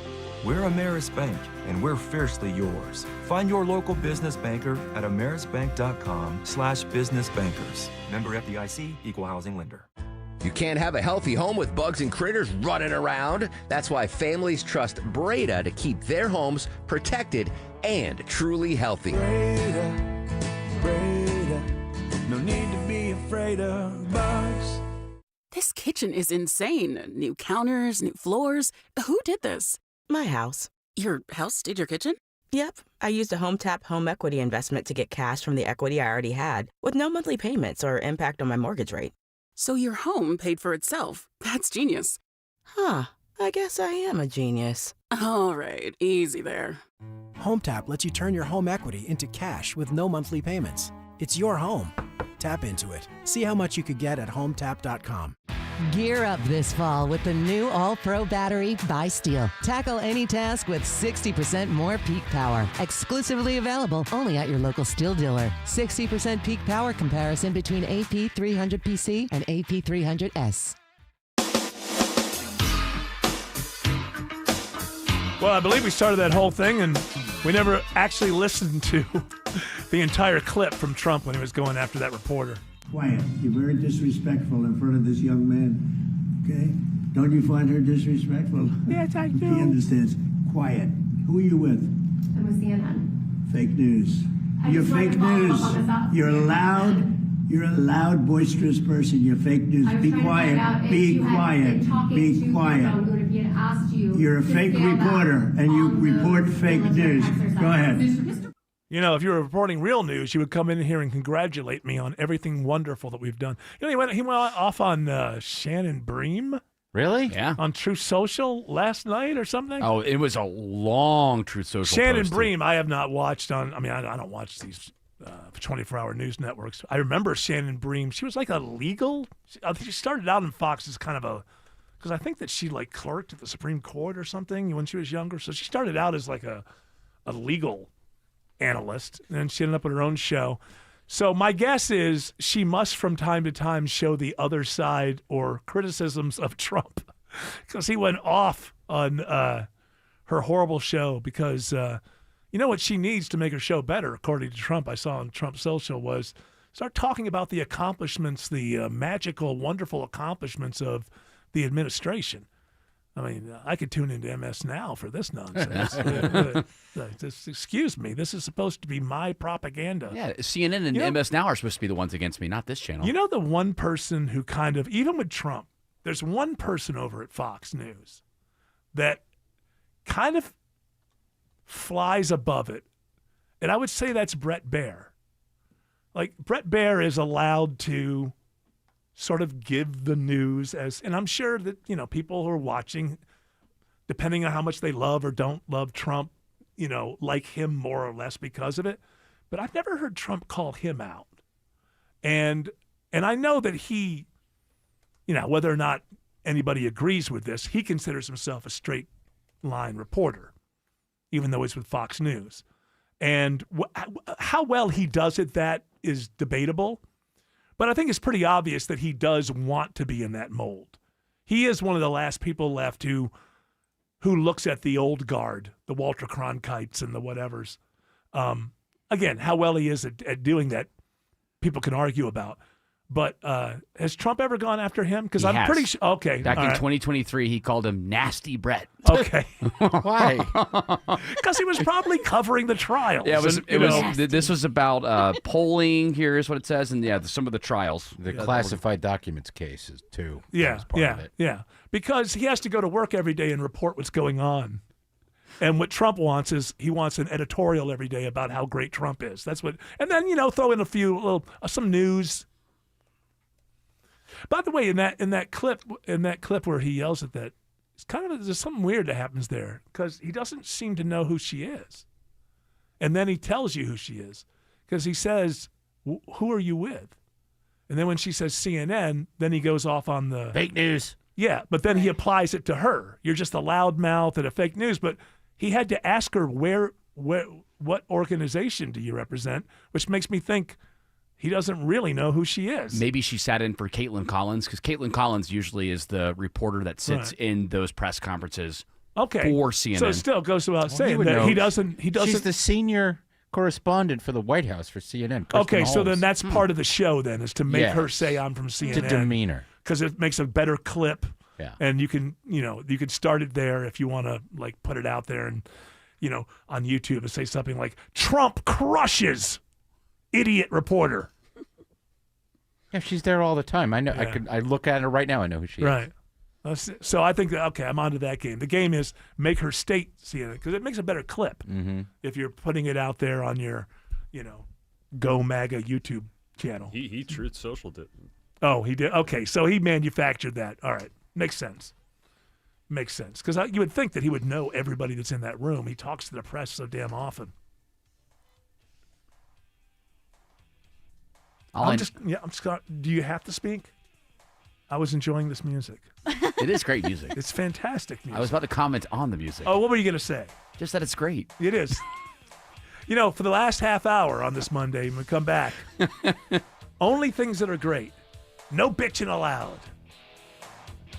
Speaker 20: We're Ameris Bank, and we're fiercely yours. Find your local business banker at amerisbank.com/businessbankers. Member FDIC, Equal Housing Lender.
Speaker 21: You can't have a healthy home with bugs and critters running around. That's why families trust Breda to keep their homes protected and truly healthy.
Speaker 22: Breda, no need to be afraid of bugs.
Speaker 23: This kitchen is insane. New counters, new floors. Who did this?
Speaker 24: My house.
Speaker 23: Your house did your kitchen?
Speaker 24: Yep. I used a HomeTap home equity investment to get cash from the equity I already had, with no monthly payments or impact on my mortgage rate.
Speaker 23: So your home paid for itself. That's genius.
Speaker 24: Huh. I guess I am a genius.
Speaker 23: All right. Easy there.
Speaker 25: HomeTap lets you turn your home equity into cash with no monthly payments. It's your home. Tap into it. See how much you could get at HomeTap.com.
Speaker 26: Gear up this fall with the new All-Pro battery by Steel. Tackle any task with 60% more peak power. Exclusively available only at your local Steel dealer. 60% peak power comparison between AP300PC and AP300S.
Speaker 3: Well, I believe we started that whole thing, and we never actually listened to the entire clip from Trump when he was going after that reporter.
Speaker 5: Quiet. You're very disrespectful in front of this young man. Okay? Don't you find her disrespectful?
Speaker 6: Yes, I do.
Speaker 5: He understands. Quiet. Who are you with?
Speaker 27: I'm with CNN.
Speaker 5: Fake news. You're fake news. You're loud. You're a loud, boisterous person. You're fake news. Be quiet. Be quiet. Be quiet.
Speaker 27: If he had asked you
Speaker 5: You're a fake reporter, and you report fake news. Go ahead.
Speaker 3: You know, if you were reporting real news, you would come in here and congratulate me on everything wonderful that we've done. You know, he went off on Shannon Bream.
Speaker 17: Really?
Speaker 9: Yeah.
Speaker 3: On Truth Social last night or something?
Speaker 9: Oh, it was a long Truth Social
Speaker 3: Shannon
Speaker 9: post,
Speaker 3: Bream, I have not watched on. I mean, I don't watch these 24-hour news networks. I remember Shannon Bream. She was like a legal. She started out in Fox as kind of a, because I think that she like clerked at the Supreme Court or something when she was younger. So she started out as like a legal analyst, and then she ended up with her own show. So my guess is she must from time to time show the other side or criticisms of Trump, because he went off on her horrible show. Because you know what she needs to make her show better, according to Trump, I saw on Trump Social, was start talking about the accomplishments, the magical, wonderful accomplishments of the administration. I mean, I could tune into MS Now for this nonsense. Just, excuse me, this is supposed to be my propaganda.
Speaker 9: Yeah, CNN and MS Now are supposed to be the ones against me, not this channel.
Speaker 3: You know, the one person who kind of, even with Trump, there's one person over at Fox News that kind of flies above it. And I would say that's Bret Baier. Like, Bret Baier is allowed to sort of give the news as, and I'm sure that, you know, people who are watching, depending on how much they love or don't love Trump, you know, like him more or less because of it. But I've never heard Trump call him out. And I know that he, you know, whether or not anybody agrees with this, he considers himself a straight line reporter, even though he's with Fox News. And how well he does it, that is debatable. But I think it's pretty obvious that he does want to be in that mold. He is one of the last people left who looks at the old guard, the Walter Cronkites and the whatevers. Again, how well he is at doing that, people can argue about. But has Trump ever gone after him? Because I'm pretty sure. Okay.
Speaker 9: Back in 2023, he called him Nasty Bret.
Speaker 3: Okay.
Speaker 17: Why?
Speaker 3: Because he was probably covering the trials.
Speaker 9: Yeah, this was about polling. Here's what it says, and some of the trials.
Speaker 17: The classified documents cases too.
Speaker 3: Yeah. Because he has to go to work every day and report what's going on. And what Trump wants is he wants an editorial every day about how great Trump is. That's what. And then throw in a few some news. By the way, in that clip where he yells at that, it's kind of, there's something weird that happens there, because he doesn't seem to know who she is, and then he tells you who she is, because he says, "Who are you with?" And then when she says CNN, then he goes off on the
Speaker 4: fake news.
Speaker 3: Yeah, but then he applies it to her. You're just a loudmouth and a fake news. But he had to ask her what organization do you represent, which makes me think he doesn't really know who she is.
Speaker 9: Maybe she sat in for Caitlin Collins, because Caitlin Collins usually is the reporter that sits in those press conferences for CNN.
Speaker 3: So it still goes without saying that he doesn't.
Speaker 17: She's the senior correspondent for the White House for CNN.
Speaker 3: Okay, so then that's part of the show then, is to make her say I'm from CNN.
Speaker 17: It's a demeanor.
Speaker 3: Because it makes a better clip.
Speaker 17: Yeah.
Speaker 3: And you can start it there if you want to put it out there and on YouTube and say something like Trump crushes idiot reporter.
Speaker 17: Yeah, she's there all the time. I know. Yeah. I look at her right now. I know who she is.
Speaker 3: Right. So I think that, I'm onto that game. The game is make her state CNN, because it makes a better clip if you're putting it out there on your, Go MAGA YouTube channel.
Speaker 1: He Truth Social did.
Speaker 3: Oh, he did. Okay, so he manufactured that. All right, makes sense. Makes sense, because you would think that he would know everybody that's in that room. He talks to the press so damn often. Do you have to speak? I was enjoying this music.
Speaker 9: It is great music.
Speaker 3: It's fantastic music.
Speaker 9: I was about to comment on the music.
Speaker 3: Oh, what were you going to say?
Speaker 9: Just that it's great.
Speaker 3: It is. For the last half hour on this Monday, when we come back, only things that are great. No bitching allowed.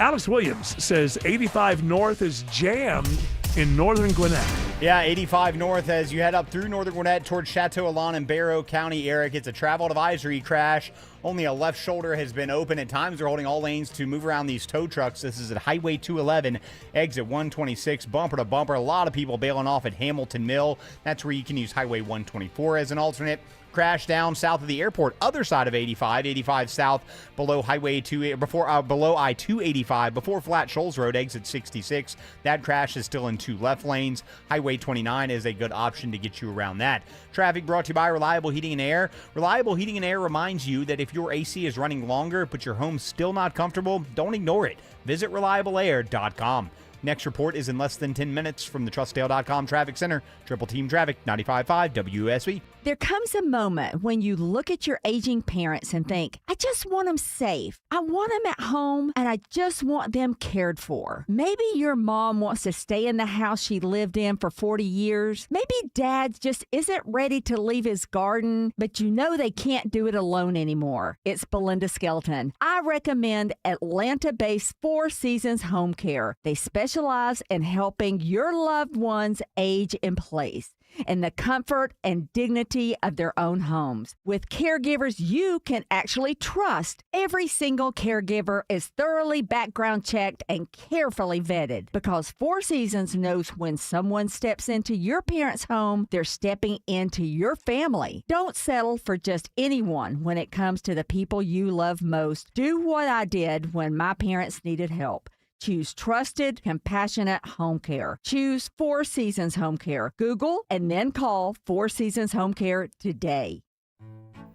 Speaker 3: Alex Williams says 85 North is jammed in northern Gwinnett.
Speaker 2: Yeah, 85 North as you head up through northern Gwinnett towards Chateau Alon and Barrow County, Eric. It's a travel advisory crash Only a left shoulder has been open. At times, they're holding all lanes to move around these tow trucks. This is at Highway 211, exit 126, bumper to bumper. A lot of people bailing off at Hamilton Mill. That's where you can use Highway 124 as an alternate. Crash down south of the airport, other side of 85 south below Highway 2 below I-285 before Flat Shoals Road, exit 66. That crash is still in 2 left lanes. Highway 29 is a good option to get you around that. Traffic brought to you by Reliable Heating and Air. Reliable Heating and Air reminds you that if your AC is running longer but your home's still not comfortable, don't ignore it. Visit reliableair.com. Next report is in less than 10 minutes from the Trustdale.com Traffic Center. Triple Team Traffic, 95.5 WSB.
Speaker 1: There comes a moment when you look at your aging parents and think, I just want them safe. I want them at home, and I just want them cared for. Maybe your mom wants to stay in the house she lived in for 40 years. Maybe dad just isn't ready to leave his garden, but you know they can't do it alone anymore. It's Belinda Skelton. I recommend Atlanta-based Four Seasons Home Care. They specialize in helping your loved ones age in place in the comfort and dignity of their own homes. With caregivers you can actually trust, every single caregiver is thoroughly background checked and carefully vetted, because Four Seasons knows when someone steps into your parents' home, they're stepping into your family. Don't settle for just anyone when it comes to the people you love most. Do what I did when my parents needed help. Choose trusted, compassionate home care. Choose Four Seasons Home Care. Google and then call Four Seasons Home Care today.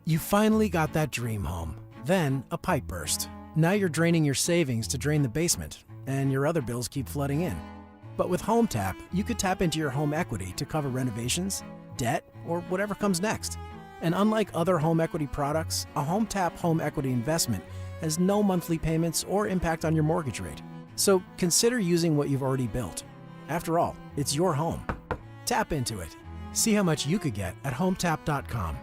Speaker 25: You finally got that dream home. Then a pipe burst. Now you're draining your savings to drain the basement, and your other bills keep flooding in. But with Home Tap, you could tap into your home equity to cover renovations, debt, or whatever comes next. And unlike other home equity products, a Home Tap home equity investment has no monthly payments or impact on your mortgage rate. So consider using what you've already built. After all, it's your home. Tap into it. See how much you could get at HomeTap.com.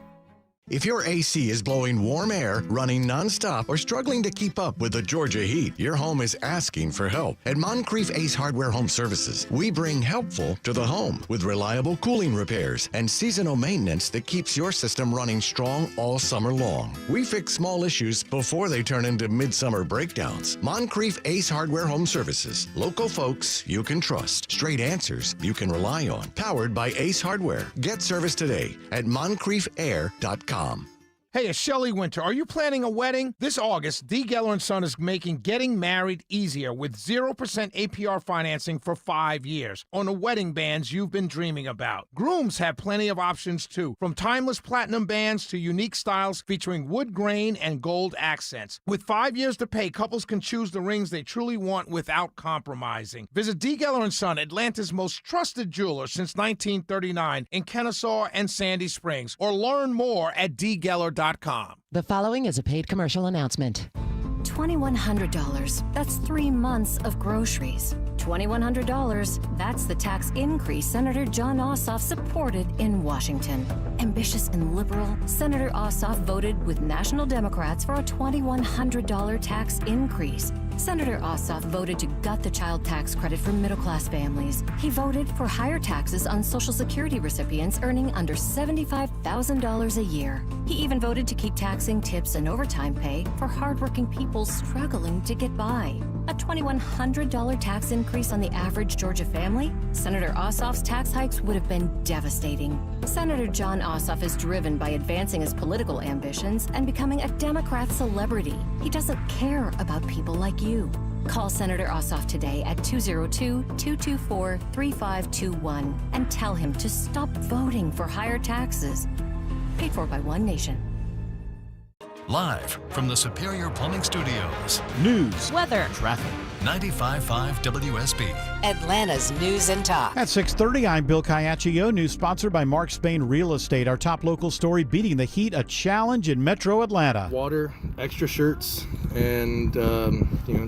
Speaker 8: If your AC is blowing warm air, running nonstop, or struggling to keep up with the Georgia heat, your home is asking for help. At Moncrief Ace Hardware Home Services, we bring helpful to the home with reliable cooling repairs and seasonal maintenance that keeps your system running strong all summer long. We fix small issues before they turn into midsummer breakdowns. Moncrief Ace Hardware Home Services. Local folks you can trust. Straight answers you can rely on. Powered by Ace Hardware. Get service today at MoncriefAir.com.
Speaker 12: Hey, it's Shelley Winter. Are you planning a wedding? This August, D. Geller & Son is making getting married easier with 0% APR financing for 5 years on the wedding bands you've been dreaming about. Grooms have plenty of options, too, from timeless platinum bands to unique styles featuring wood grain and gold accents. With 5 years to pay, couples can choose the rings they truly want without compromising. Visit D. Geller & Son, Atlanta's most trusted jeweler since 1939 in Kennesaw and Sandy Springs, or learn more at dgeller.com.
Speaker 26: The following is a paid commercial announcement.
Speaker 13: $2,100. That's 3 months of groceries. $2,100. That's the tax increase Senator Jon Ossoff supported in Washington. Ambitious and liberal, Senator Ossoff voted with national Democrats for a $2,100 tax increase. Senator Ossoff voted to gut the child tax credit for middle-class families. He voted for higher taxes on Social Security recipients earning under $75,000 a year. He even voted to keep taxing tips and overtime pay for hardworking people struggling to get by. A $2,100 tax increase on the average Georgia family? Senator Ossoff's tax hikes would have been devastating. Senator Jon Ossoff is driven by advancing his political ambitions and becoming a Democrat celebrity. He doesn't care about people like you. Call Senator Ossoff today at 202-224-3521 and tell him to stop voting for higher taxes. Paid for by One Nation.
Speaker 11: Live from the Superior Plumbing Studios.
Speaker 14: News,
Speaker 11: weather,
Speaker 14: traffic.
Speaker 11: 95.5 WSB.
Speaker 10: Atlanta's News and Talk.
Speaker 14: At 6:30, I'm Bill Caiaccio. News sponsored by Mark Spain Real Estate. Our top local story, beating the heat, a challenge in Metro Atlanta.
Speaker 15: Water, extra shirts, and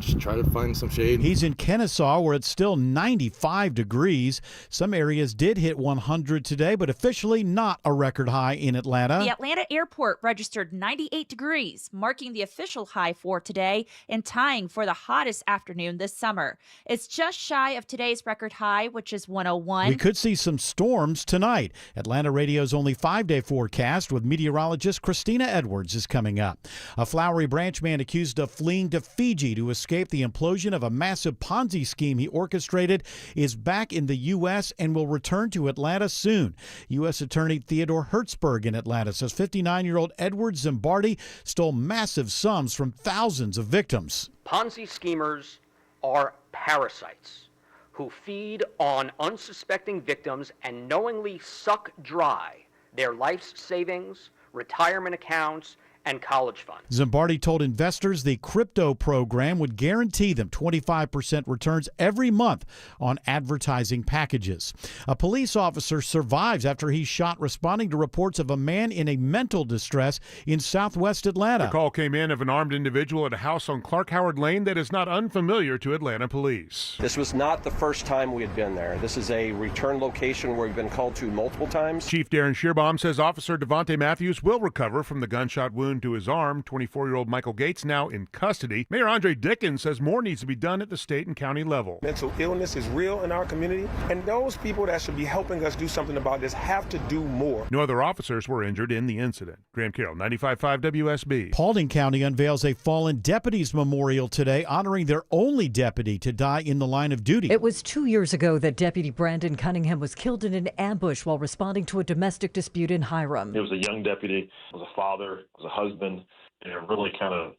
Speaker 15: just try to find some shade.
Speaker 14: He's in Kennesaw, where it's still 95 degrees. Some areas did hit 100 today, but officially not a record high in Atlanta.
Speaker 16: The Atlanta airport registered 98 degrees, marking the official high for today and tying for the hottest afternoon this summer. It's just shy of of today's record high, which is 101.
Speaker 14: We could see some storms tonight. Atlanta Radio's only 5-day forecast with meteorologist Christina Edwards is coming up. A Flowery Branch man accused of fleeing to Fiji to escape the implosion of a massive Ponzi scheme he orchestrated is back in the U.S. and will return to Atlanta soon. U.S. Attorney Theodore Hertzberg in Atlanta says 59-year-old Edward Zimbardi stole massive sums from thousands of victims.
Speaker 7: Ponzi schemers are parasites who feed on unsuspecting victims and knowingly suck dry their life's savings, retirement accounts, and college funds.
Speaker 14: Zimbardi told investors the crypto program would guarantee them 25% returns every month on advertising packages. A police officer survives after he's shot responding to reports of a man in a mental distress in southwest Atlanta.
Speaker 18: The call came in of an armed individual at a house on Clark Howard Lane that is not unfamiliar to Atlanta police.
Speaker 19: This was not the first time we had been there. This is a return location where we've been called to multiple times.
Speaker 18: Chief Darren Shearbaum says Officer Devontae Matthews will recover from the gunshot wound to his arm. 24-year-old Michael Gates now in custody. Mayor Andre Dickens says more needs to be done at the state and county level.
Speaker 20: Mental illness is real in our community, and those people that should be helping us do something about this have to do more.
Speaker 18: No other officers were injured in the incident. Graham Carroll, 95.5 WSB.
Speaker 14: Paulding County unveils a fallen deputies memorial today, honoring their only deputy to die in the line of duty.
Speaker 21: It was 2 years ago that Deputy Brandon Cunningham was killed in an ambush while responding to a domestic dispute in Hiram.
Speaker 22: It was a young deputy, was a father, was a husband, and it really kind of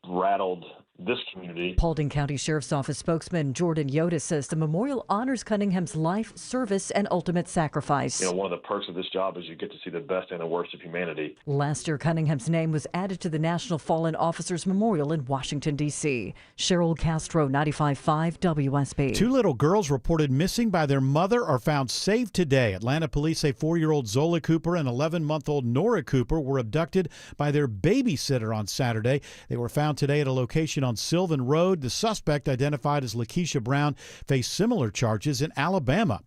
Speaker 22: rattled this community.
Speaker 21: Paulding County Sheriff's Office spokesman Jordan Yoda says the memorial honors Cunningham's life, service, and ultimate sacrifice.
Speaker 22: You know, one of the perks of this job is you get to see the best and the worst of humanity.
Speaker 21: Last year, Cunningham's name was added to the National Fallen Officers Memorial in Washington, D.C. Cheryl Castro, 95.5 WSB.
Speaker 14: Two little girls reported missing by their mother are found safe today. Atlanta police say 4-year-old Zola Cooper and 11-month-old Nora Cooper were abducted by their babysitter on Saturday. They were found today at a location on Sylvan Road. The suspect, identified as Lakeisha Brown, faced similar charges in Alabama.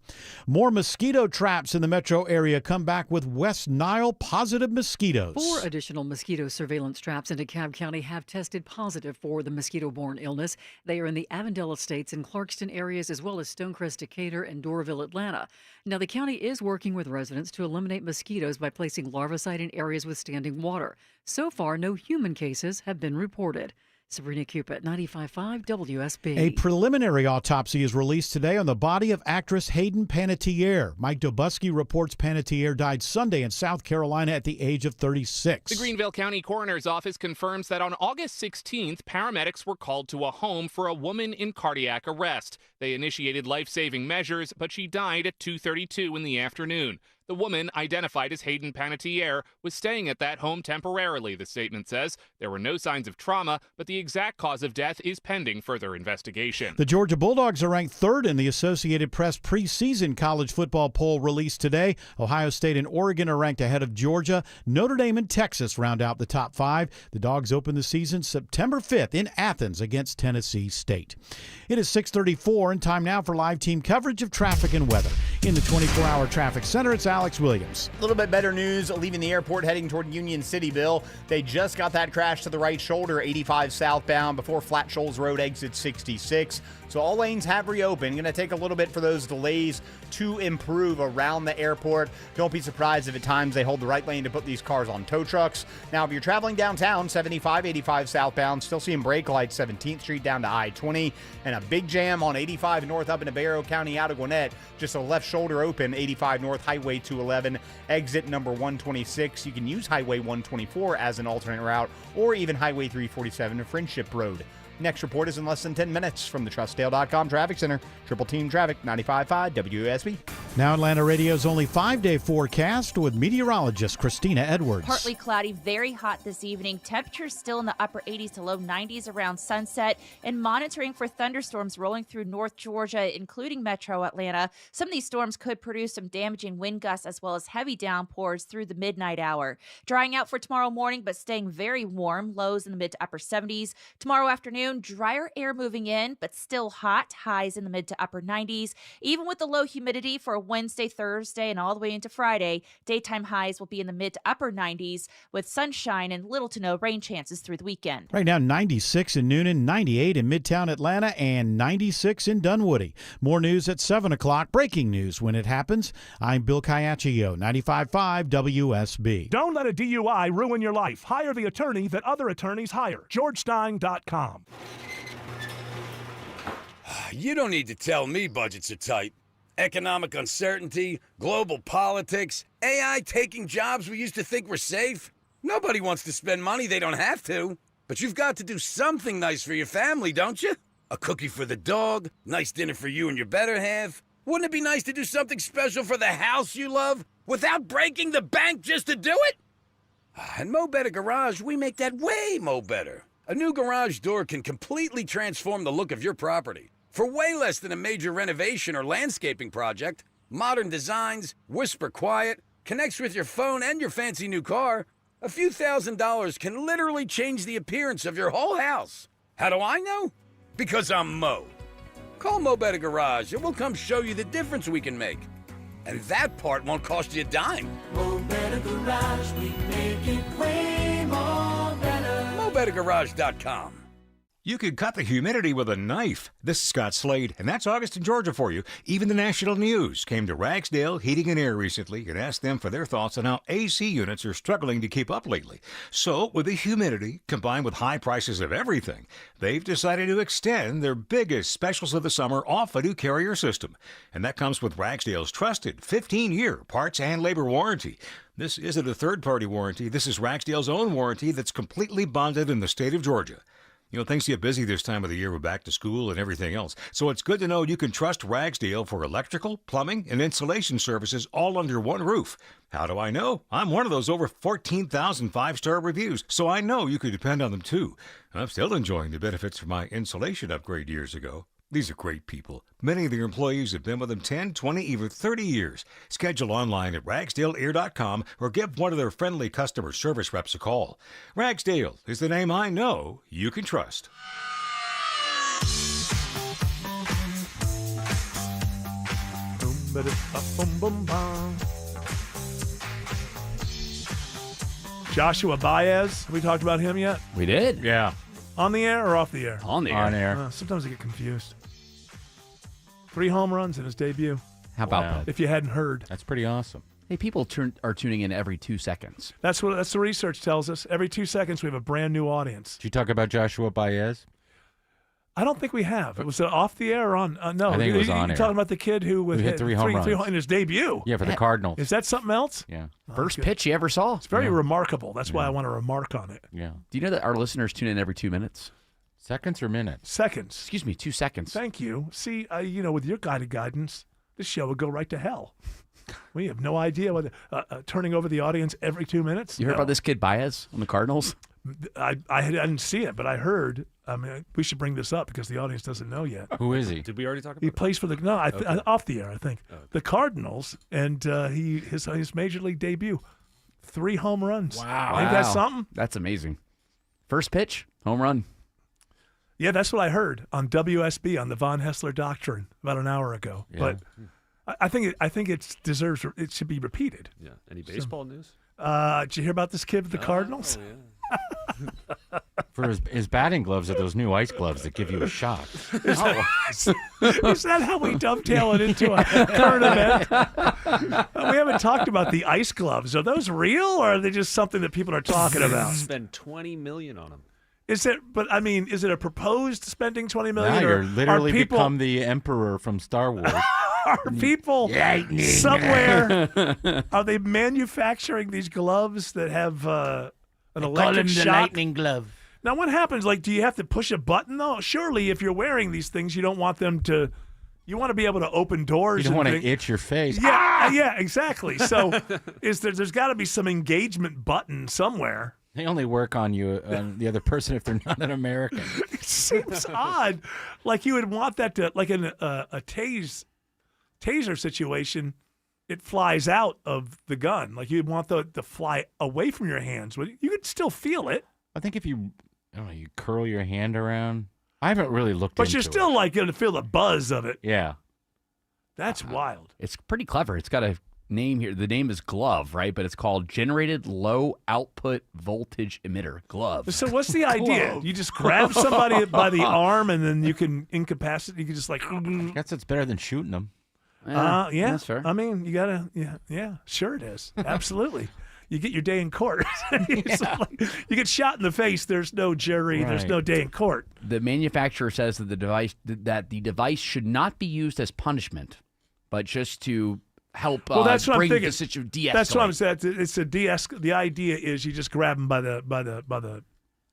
Speaker 14: More mosquito traps in the metro area come back with West Nile positive mosquitoes.
Speaker 24: 4 additional mosquito surveillance traps in DeKalb County have tested positive for the mosquito-borne illness. They are in the Avondale Estates and Clarkston areas, as well as Stonecrest, Decatur, and Doraville, Atlanta. Now, the county is working with residents to eliminate mosquitoes by placing larvicide in areas with standing water. So far, no human cases have been reported. Sabrina Cupid, 95.5 WSB.
Speaker 14: A preliminary autopsy is released today on the body of actress Hayden Panettiere. Mike Dobusky reports Panettiere died Sunday in South Carolina at the age of 36.
Speaker 28: The Greenville County Coroner's Office confirms that on August 16th, paramedics were called to a home for a woman in cardiac arrest. They initiated life-saving measures, but she died at 2:32 in the afternoon. The woman, identified as Hayden Panettiere, was staying at that home temporarily, the statement says. There were no signs of trauma, but the exact cause of death is pending further investigation.
Speaker 14: The Georgia Bulldogs are ranked 3rd in the Associated Press preseason college football poll released today. Ohio State and Oregon are ranked ahead of Georgia. Notre Dame and Texas round out the top 5. The Dogs open the season September 5th in Athens against Tennessee State. It is 6:34 and time now for live team coverage of traffic and weather. In the 24-hour traffic center, it's Alex Williams.
Speaker 2: A little bit better news leaving the airport heading toward Union City, Bill. They just got that crash to the right shoulder, 85 southbound before Flat Shoals Road exit 66. So all lanes have reopened. Going to take a little bit for those delays to improve around the airport. Don't be surprised if at times they hold the right lane to put these cars on tow trucks. Now, if you're traveling downtown, 75, 85 southbound, still seeing brake lights 17th Street down to I-20, and a big jam on 85 north up into Barrow County out of Gwinnett. Just a left shoulder open, 85 north, Highway 211, exit number 126. You can use Highway 124 as an alternate route, or even Highway 347 to Friendship Road. Next report is in less than 10 minutes from the TrustDale.com Traffic Center. Triple Team Traffic, 95.5 WSB.
Speaker 14: Now Atlanta Radio's only 5-day forecast with meteorologist Christina Edwards.
Speaker 16: Partly cloudy, very hot this evening. Temperatures still in the upper 80s to low 90s around sunset, and monitoring for thunderstorms rolling through North Georgia, including metro Atlanta. Some of these storms could produce some damaging wind gusts as well as heavy downpours through the midnight hour. Drying out for tomorrow morning, but staying very warm. Lows in the mid to upper 70s. Tomorrow afternoon, drier air moving in, but still hot. Highs in the mid to upper 90s. Even with the low humidity for a Wednesday, Thursday, and all the way into Friday. Daytime highs will be in the mid to upper 90s with sunshine and little to no rain chances through the weekend.
Speaker 14: Right now, 96 in Noonan, 98 in Midtown Atlanta, and 96 in Dunwoody. More news at 7 o'clock. Breaking news when it happens. I'm Bill Caiaccio, 95.5 WSB.
Speaker 3: Don't let a DUI ruin your life. Hire the attorney that other attorneys hire. GeorgeStein.com.
Speaker 4: You don't need to tell me budgets are tight. Economic uncertainty, global politics, AI taking jobs we used to think were safe. Nobody wants to spend money they don't have to. But you've got to do something nice for your family, don't you? A cookie for the dog, nice dinner for you and your better half. Wouldn't it be nice to do something special for the house you love without breaking the bank just to do it? At Mo Better Garage, we make that way mo better. A new garage door can completely transform the look of your property. For way less than a major renovation or landscaping project, modern designs, whisper quiet, connects with your phone and your fancy new car, a few $1,000s can literally change the appearance of your whole house. How do I know? Because I'm Mo. Call Mo Better Garage and we'll come show you the difference we can make. And that part won't cost you a dime.
Speaker 5: Mo Better Garage, we make it way more better.
Speaker 4: MoBetterGarage.com.
Speaker 6: You could cut the humidity with a knife. This is Scott Slade, and that's August in Georgia for you. Even the national news came to Ragsdale Heating and Air recently and asked them for their thoughts on how AC units are struggling to keep up lately. So, with the humidity combined with high prices of everything, they've decided to extend their biggest specials of the summer off a new Carrier system. And that comes with Ragsdale's trusted 15-year parts and labor warranty. This isn't a third-party warranty. This is Ragsdale's own warranty that's completely bonded in the state of Georgia. You know, things get busy this time of the year with back to school and everything else. So it's good to know you can trust Ragsdale for electrical, plumbing, and insulation services all under one roof. How do I know? I'm one of those over 14,000 five-star reviews, so I know you can depend on them too. I'm still enjoying the benefits from my insulation upgrade years ago. These are great people. Many of their employees have been with them 10, 20, even 30 years. Schedule online at ragsdaleair.com or give one of their friendly customer service reps a call. Ragsdale is the name I know you can trust.
Speaker 3: Joshua Baez, have we talked about him yet?
Speaker 9: We did.
Speaker 3: Yeah. On the air or off the air?
Speaker 9: On the air.
Speaker 17: On air.
Speaker 3: Sometimes I get confused. 3 home runs in his debut.
Speaker 9: How about that?
Speaker 3: If you hadn't heard.
Speaker 17: That's pretty awesome.
Speaker 9: Hey, people are tuning in every 2 seconds.
Speaker 3: That's the research tells us. Every 2 seconds we have a brand new audience.
Speaker 17: Did you talk about Joshua Baez?
Speaker 3: I don't think we have. Was it off the air or on? No.
Speaker 17: I think it was on
Speaker 3: You're
Speaker 17: air.
Speaker 3: talking about the kid who
Speaker 17: hit 3 home runs
Speaker 3: in his debut.
Speaker 17: Yeah, for the Cardinals.
Speaker 3: Is that something else?
Speaker 17: Yeah.
Speaker 9: First pitch you ever saw.
Speaker 3: It's very remarkable. That's why I want to remark on it.
Speaker 17: Yeah.
Speaker 9: Do you know that our listeners tune in every 2 minutes?
Speaker 17: Seconds or minutes?
Speaker 3: Seconds.
Speaker 9: Excuse me, 2 seconds.
Speaker 3: Thank you. See, with your guided guidance, this show would go right to hell. We have no idea whether turning over the audience every 2 minutes.
Speaker 9: You heard about this kid Baez on the Cardinals?
Speaker 3: I didn't see it, but I heard. I mean, we should bring this up because the audience doesn't know yet.
Speaker 17: Who is he?
Speaker 23: Did we already talk about
Speaker 3: He plays for the off the air, I think.
Speaker 23: Okay.
Speaker 3: The Cardinals, and his major league debut, 3 home runs.
Speaker 9: Wow.
Speaker 3: Ain't that something?
Speaker 9: That's amazing. First pitch, home run.
Speaker 3: Yeah, that's what I heard on WSB on the Von Hessler Doctrine about an hour ago.
Speaker 17: Yeah.
Speaker 3: But I think it deserves. It should be repeated.
Speaker 23: Yeah. Any baseball news?
Speaker 3: Did you hear about this kid with the Cardinals?
Speaker 23: Oh, yeah.
Speaker 17: For his batting gloves are those new ice gloves that give you a shock.
Speaker 3: Is that how we dovetail it into a current event? We haven't talked about the ice gloves. Are those real, or are they just something that people are talking about?
Speaker 23: Spend $20 million on them.
Speaker 3: Is it? But I mean, is it a proposed spending $20 million?
Speaker 17: Now
Speaker 3: or
Speaker 17: you're literally
Speaker 3: are people,
Speaker 17: become the Emperor from Star Wars.
Speaker 3: Are people somewhere? Are they manufacturing these gloves that have an electric shock?
Speaker 17: The lightning glove.
Speaker 3: Now, what happens? Like, do you have to push a button though? Surely, if you're wearing these things, you don't want them to. You want to be able to open doors.
Speaker 17: You don't want to itch your face.
Speaker 3: Yeah, yeah, exactly. So, there's got to be some engagement button somewhere.
Speaker 17: They only work on you, the other person, if they're not an American.
Speaker 3: It seems odd. Like you would want that to, like in a taser situation, it flies out of the gun. Like you'd want the to fly away from your hands. You could still feel it.
Speaker 17: I think if you curl your hand around. I haven't really looked into it.
Speaker 3: But you're still like going to feel the buzz of it.
Speaker 17: Yeah.
Speaker 3: That's wild.
Speaker 9: It's pretty clever. It's got a name here. The name is Glove, right? But it's called Generated Low Output Voltage Emitter. Glove.
Speaker 3: So what's the idea?
Speaker 9: Glove.
Speaker 3: You just grab somebody by the arm and then you can incapacitate. You can just like.
Speaker 17: I guess it's better than shooting them.
Speaker 3: Yeah,
Speaker 9: that's fair.
Speaker 3: I mean, you gotta. Yeah. Sure, it is. Absolutely. You get your day in court. It's like, you get shot in the face. There's no jury. There's no day in court.
Speaker 9: The manufacturer says that the device should not be used as punishment, but just to help
Speaker 3: That's what
Speaker 9: bring
Speaker 3: I'm
Speaker 9: the
Speaker 3: thinking.
Speaker 9: situation de-escalate.
Speaker 3: That's what I'm saying. It's a The idea is you just grab them by the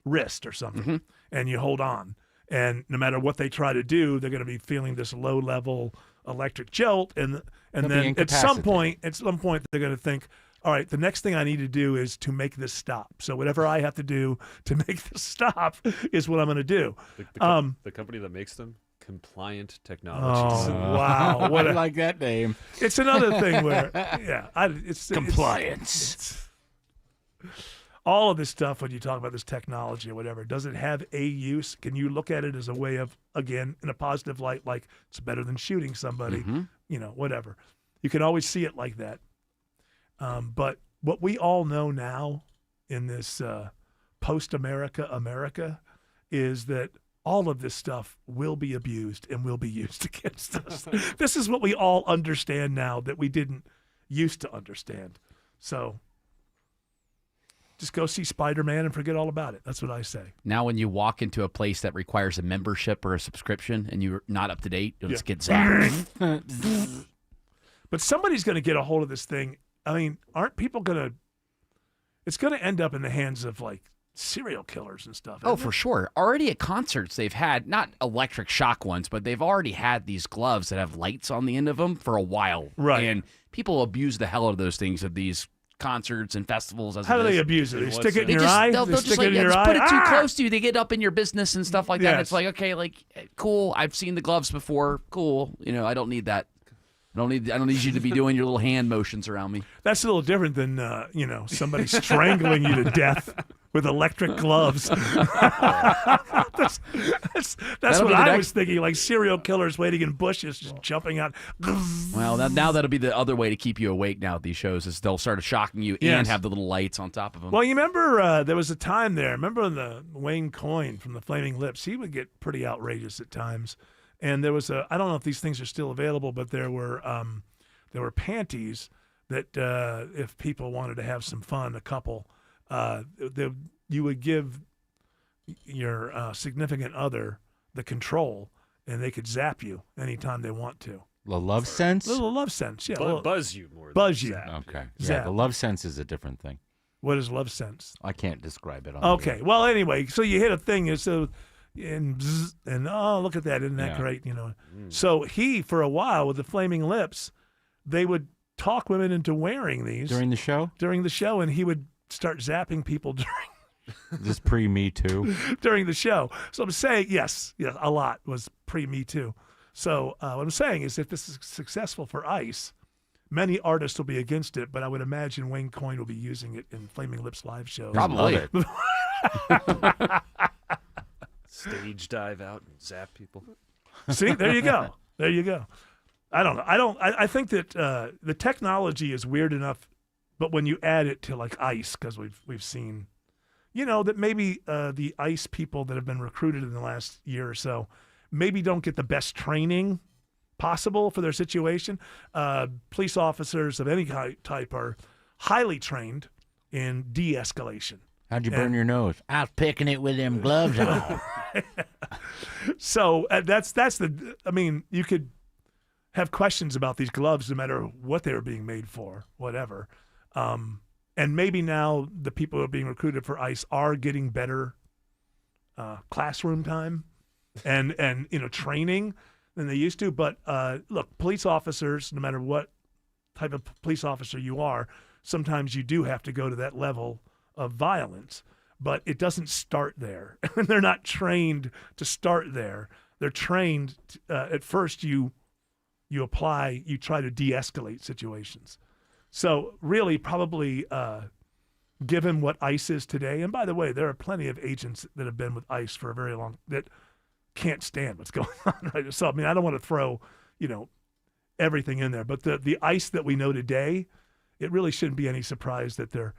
Speaker 3: wrist or something, and you hold on. And no matter what they try to do, they're going to be feeling this low level electric jolt, and then at some point they're going to think, all right, the next thing I need to do is to make this stop. So whatever I have to do to make this stop is what I'm going to do.
Speaker 23: The company that makes them, Compliant Technologies.
Speaker 3: Oh, wow.
Speaker 17: I like that name.
Speaker 3: It's another thing where, it's
Speaker 17: Compliance.
Speaker 3: All of this stuff, when you talk about this technology or whatever, does it have a use? Can you look at it as a way of, again, in a positive light, like it's better than shooting somebody, whatever. You can always see it like that. But what we all know now in this post-America America is that all of this stuff will be abused and will be used against us. This is what we all understand now that we didn't used to understand. So just go see Spider-Man and forget all about it. That's what I say.
Speaker 9: Now, when you walk into a place that requires a membership or a subscription and you're not up to date, you'll just get zapped.
Speaker 3: But somebody's going to get a hold of this thing. I mean, aren't people going to – it's going to end up in the hands of, like, serial killers and stuff.
Speaker 9: Oh, for sure. Already at concerts, they've had not electric shock ones, but they've already had these gloves that have lights on the end of them for a while.
Speaker 3: Right.
Speaker 9: And people abuse the hell out of those things at these concerts and festivals.
Speaker 3: How do they abuse it? They stick it in your eye?
Speaker 9: They'll
Speaker 3: They
Speaker 9: just
Speaker 3: stick
Speaker 9: like,
Speaker 3: it in your
Speaker 9: just
Speaker 3: eye?
Speaker 9: put it too
Speaker 3: Ah!
Speaker 9: close to you. They get up in your business and stuff like that. And
Speaker 3: Yes.
Speaker 9: it's like, okay, like, cool. I've seen the gloves before. Cool. I don't need that. I don't need you to be doing your little hand motions around me.
Speaker 3: That's a little different than, somebody strangling you to death with electric gloves. That's what I was thinking, like serial killers waiting in bushes, just jumping out.
Speaker 9: Well, now that'll be the other way to keep you awake now at these shows is they'll start shocking you and
Speaker 3: Yes.
Speaker 9: have the little lights on top of them.
Speaker 3: Well, you remember there was a time there. Remember the Wayne Coyne from the Flaming Lips? He would get pretty outrageous at times. And there was I don't know if these things are still available, but there were panties that if people wanted to have some fun, a couple, you would give your significant other the control, and they could zap you anytime they want to.
Speaker 17: The love sense?
Speaker 3: A little love sense, yeah.
Speaker 23: Buzz you more.
Speaker 3: Buzz you.
Speaker 17: Okay.
Speaker 3: Zap.
Speaker 17: Yeah, the love sense is a different thing.
Speaker 3: What is love sense?
Speaker 17: I can't describe it.
Speaker 3: Okay. Well, anyway, so you hit a thing, and oh, look at that! Isn't that
Speaker 17: Yeah.
Speaker 3: great? So he, for a while, with the Flaming Lips, they would talk women into wearing these
Speaker 17: During the show?
Speaker 3: During the show, and he would start zapping people
Speaker 17: This pre-Me Too?
Speaker 3: during the show. So I'm saying, yes, a lot was pre-Me Too. So what I'm saying is, if this is successful for ICE, many artists will be against it, but I would imagine Wayne Coyne will be using it in Flaming Lips live shows.
Speaker 9: Probably.
Speaker 23: Stage dive out and zap people.
Speaker 3: See, there you go. There you go. I don't know. I think that the technology is weird enough, but when you add it to like ICE, because we've seen, that maybe the ICE people that have been recruited in the last year or so maybe don't get the best training possible for their situation. Police officers of any type are highly trained in de-escalation.
Speaker 17: How'd you burn your nose? I was picking it with them gloves on.
Speaker 3: So that's the. I mean, you could have questions about these gloves no matter what they were being made for, whatever. And maybe now the people who are being recruited for ICE are getting better classroom time and training than they used to. But look, police officers, no matter what type of police officer you are, sometimes you do have to go to that level of violence. But it doesn't start there. They're not trained to start there. They're trained at first. You try to de-escalate situations. So really, probably given what ICE is today, and by the way, there are plenty of agents that have been with ICE for a very long that can't stand what's going on. Right? So I mean, I don't want to throw everything in there. But the ice that we know today, it really shouldn't be any surprise that their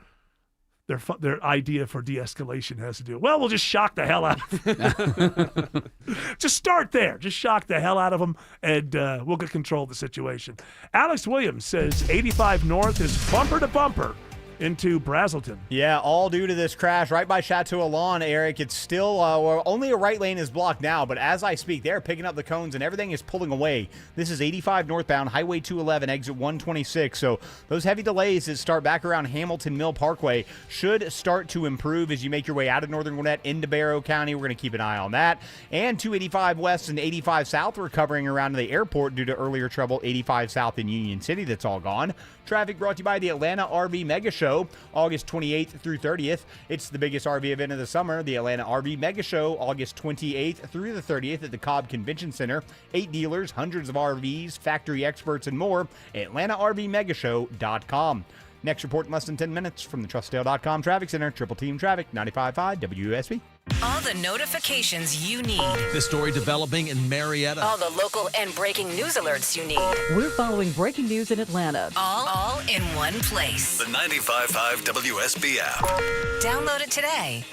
Speaker 3: idea for de-escalation has to do. Well, we'll just shock the hell out of them. Just start there. Just shock the hell out of them, and we'll get control of the situation. Alex Williams says 85 North is bumper to bumper into Brazelton.
Speaker 2: Yeah, all due to this crash right by Chateau Alon, Eric. It's still, only a right lane is blocked now, but as I speak, they're picking up the cones and everything is pulling away. This is 85 northbound, Highway 211, exit 126. So those heavy delays that start back around Hamilton Mill Parkway should start to improve as you make your way out of Northern Gwinnett into Barrow County. We're going to keep an eye on that. And 285 west and 85 south recovering around the airport due to earlier trouble, 85 south in Union City. That's all gone. Traffic brought to you by the Atlanta RV Mega Show, August 28th through 30th. It's the biggest RV event of the summer, the Atlanta RV Mega Show, August 28th through the 30th at the Cobb Convention Center. 8 dealers, hundreds of RVs, factory experts, and more. AtlantaRVMegashow.com. Next report in less than 10 minutes from the TrustDale.com Traffic Center. Triple Team Traffic, 95.5 WSB.
Speaker 10: All the notifications you need.
Speaker 1: The story developing in Marietta.
Speaker 10: All the local and breaking news alerts you need.
Speaker 21: We're following breaking news in Atlanta.
Speaker 10: All in one place.
Speaker 1: The 95.5 WSB app.
Speaker 10: Download it today.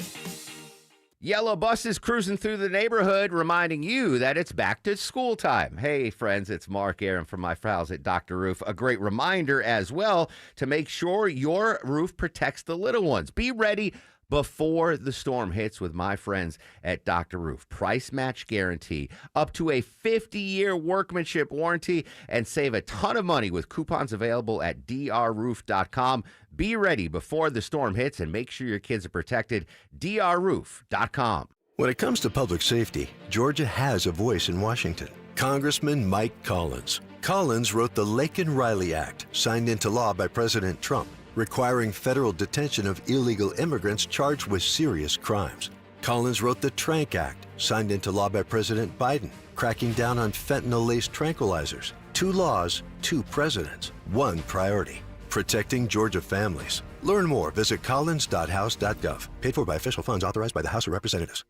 Speaker 8: Yellow buses cruising through the neighborhood, reminding you that it's back to school time. Hey, friends, it's Mark Aaron from my pals at Dr. Roof. A great reminder as well to make sure your roof protects the little ones. Be ready before the storm hits with my friends at Dr. Roof. Price match guarantee, up to a 50-year workmanship warranty, and save a ton of money with coupons available at drroof.com. Be ready before the storm hits and make sure your kids are protected. drroof.com.
Speaker 11: When it comes to public safety, Georgia has a voice in Washington. Congressman Mike Collins. Collins wrote the Laken-Riley Act, signed into law by President Trump, requiring federal detention of illegal immigrants charged with serious crimes. Collins wrote the Trank Act, signed into law by President Biden, cracking down on fentanyl-laced tranquilizers. 2 laws, 2 presidents, 1 priority: protecting Georgia families. Learn more. Visit collins.house.gov. Paid for by official funds authorized by the House of Representatives.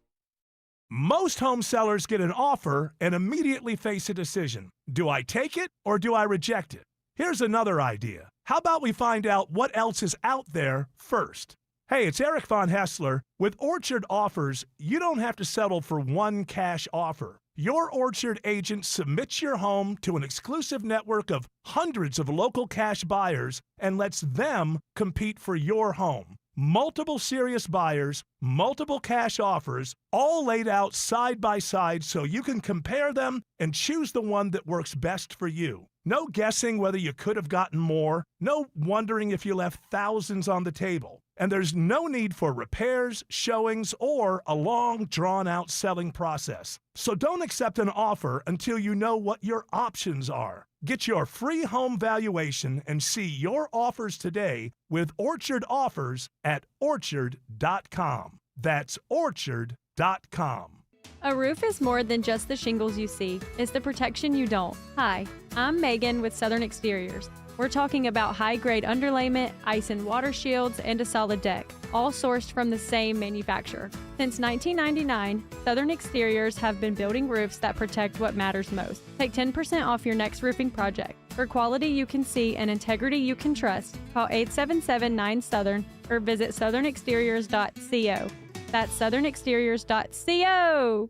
Speaker 3: Most home sellers get an offer and immediately face a decision. Do I take it or do I reject it? Here's another idea. How about we find out what else is out there first? Hey, it's Eric Von Hessler. With Orchard Offers, you don't have to settle for one cash offer. Your Orchard agent submits your home to an exclusive network of hundreds of local cash buyers and lets them compete for your home. Multiple serious buyers, multiple cash offers, all laid out side by side so you can compare them and choose the one that works best for you. No guessing whether you could have gotten more, no wondering if you left thousands on the table. And there's no need for repairs, showings, or a long, drawn-out selling process. So don't accept an offer until you know what your options are. Get your free home valuation and see your offers today with Orchard Offers at orchard.com. That's orchard.com.
Speaker 12: A roof is more than just the shingles you see. It's the protection you don't. Hi, I'm Megan with Southern Exteriors. We're talking about high-grade underlayment, ice and water shields, and a solid deck, all sourced from the same manufacturer. Since 1999, Southern Exteriors have been building roofs that protect what matters most. Take 10% off your next roofing project. For quality you can see and integrity you can trust, call 877-9-SOUTHERN or visit southernexteriors.co. That's southernexteriors.co.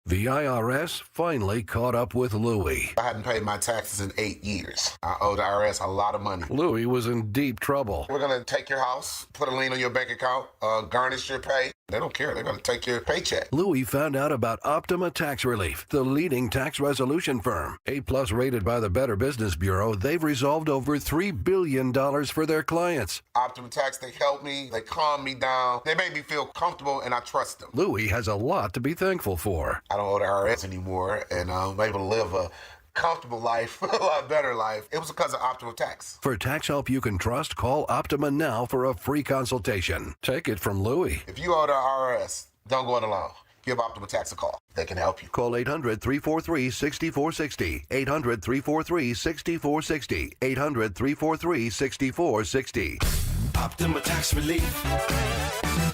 Speaker 13: The IRS finally caught up with Louie.
Speaker 25: I hadn't paid my taxes in 8 years. I owe the IRS a lot of money.
Speaker 13: Louie was in deep trouble.
Speaker 25: We're going to take your house, put a lien on your bank account, garnish your pay. They don't care. They're going to take your paycheck.
Speaker 13: Louie found out about Optima Tax Relief, the leading tax resolution firm. A-plus rated by the Better Business Bureau, they've resolved over $3 billion for their clients.
Speaker 25: Optima Tax, they helped me. They calmed me down. They made me feel comfortable, and I trust them.
Speaker 13: Louie has a lot to be thankful for.
Speaker 25: I don't owe the IRS anymore, and I'm able to live a comfortable life, a lot better life. It was because of Optima Tax.
Speaker 13: For tax help you can trust, call Optima now for a free consultation. Take it from Louie.
Speaker 25: If you owe the IRS, don't go it alone. Give Optima Tax a call. They can help you.
Speaker 13: Call 800-343-6460. 800-343-6460. 800-343-6460.
Speaker 1: Optima Tax Relief.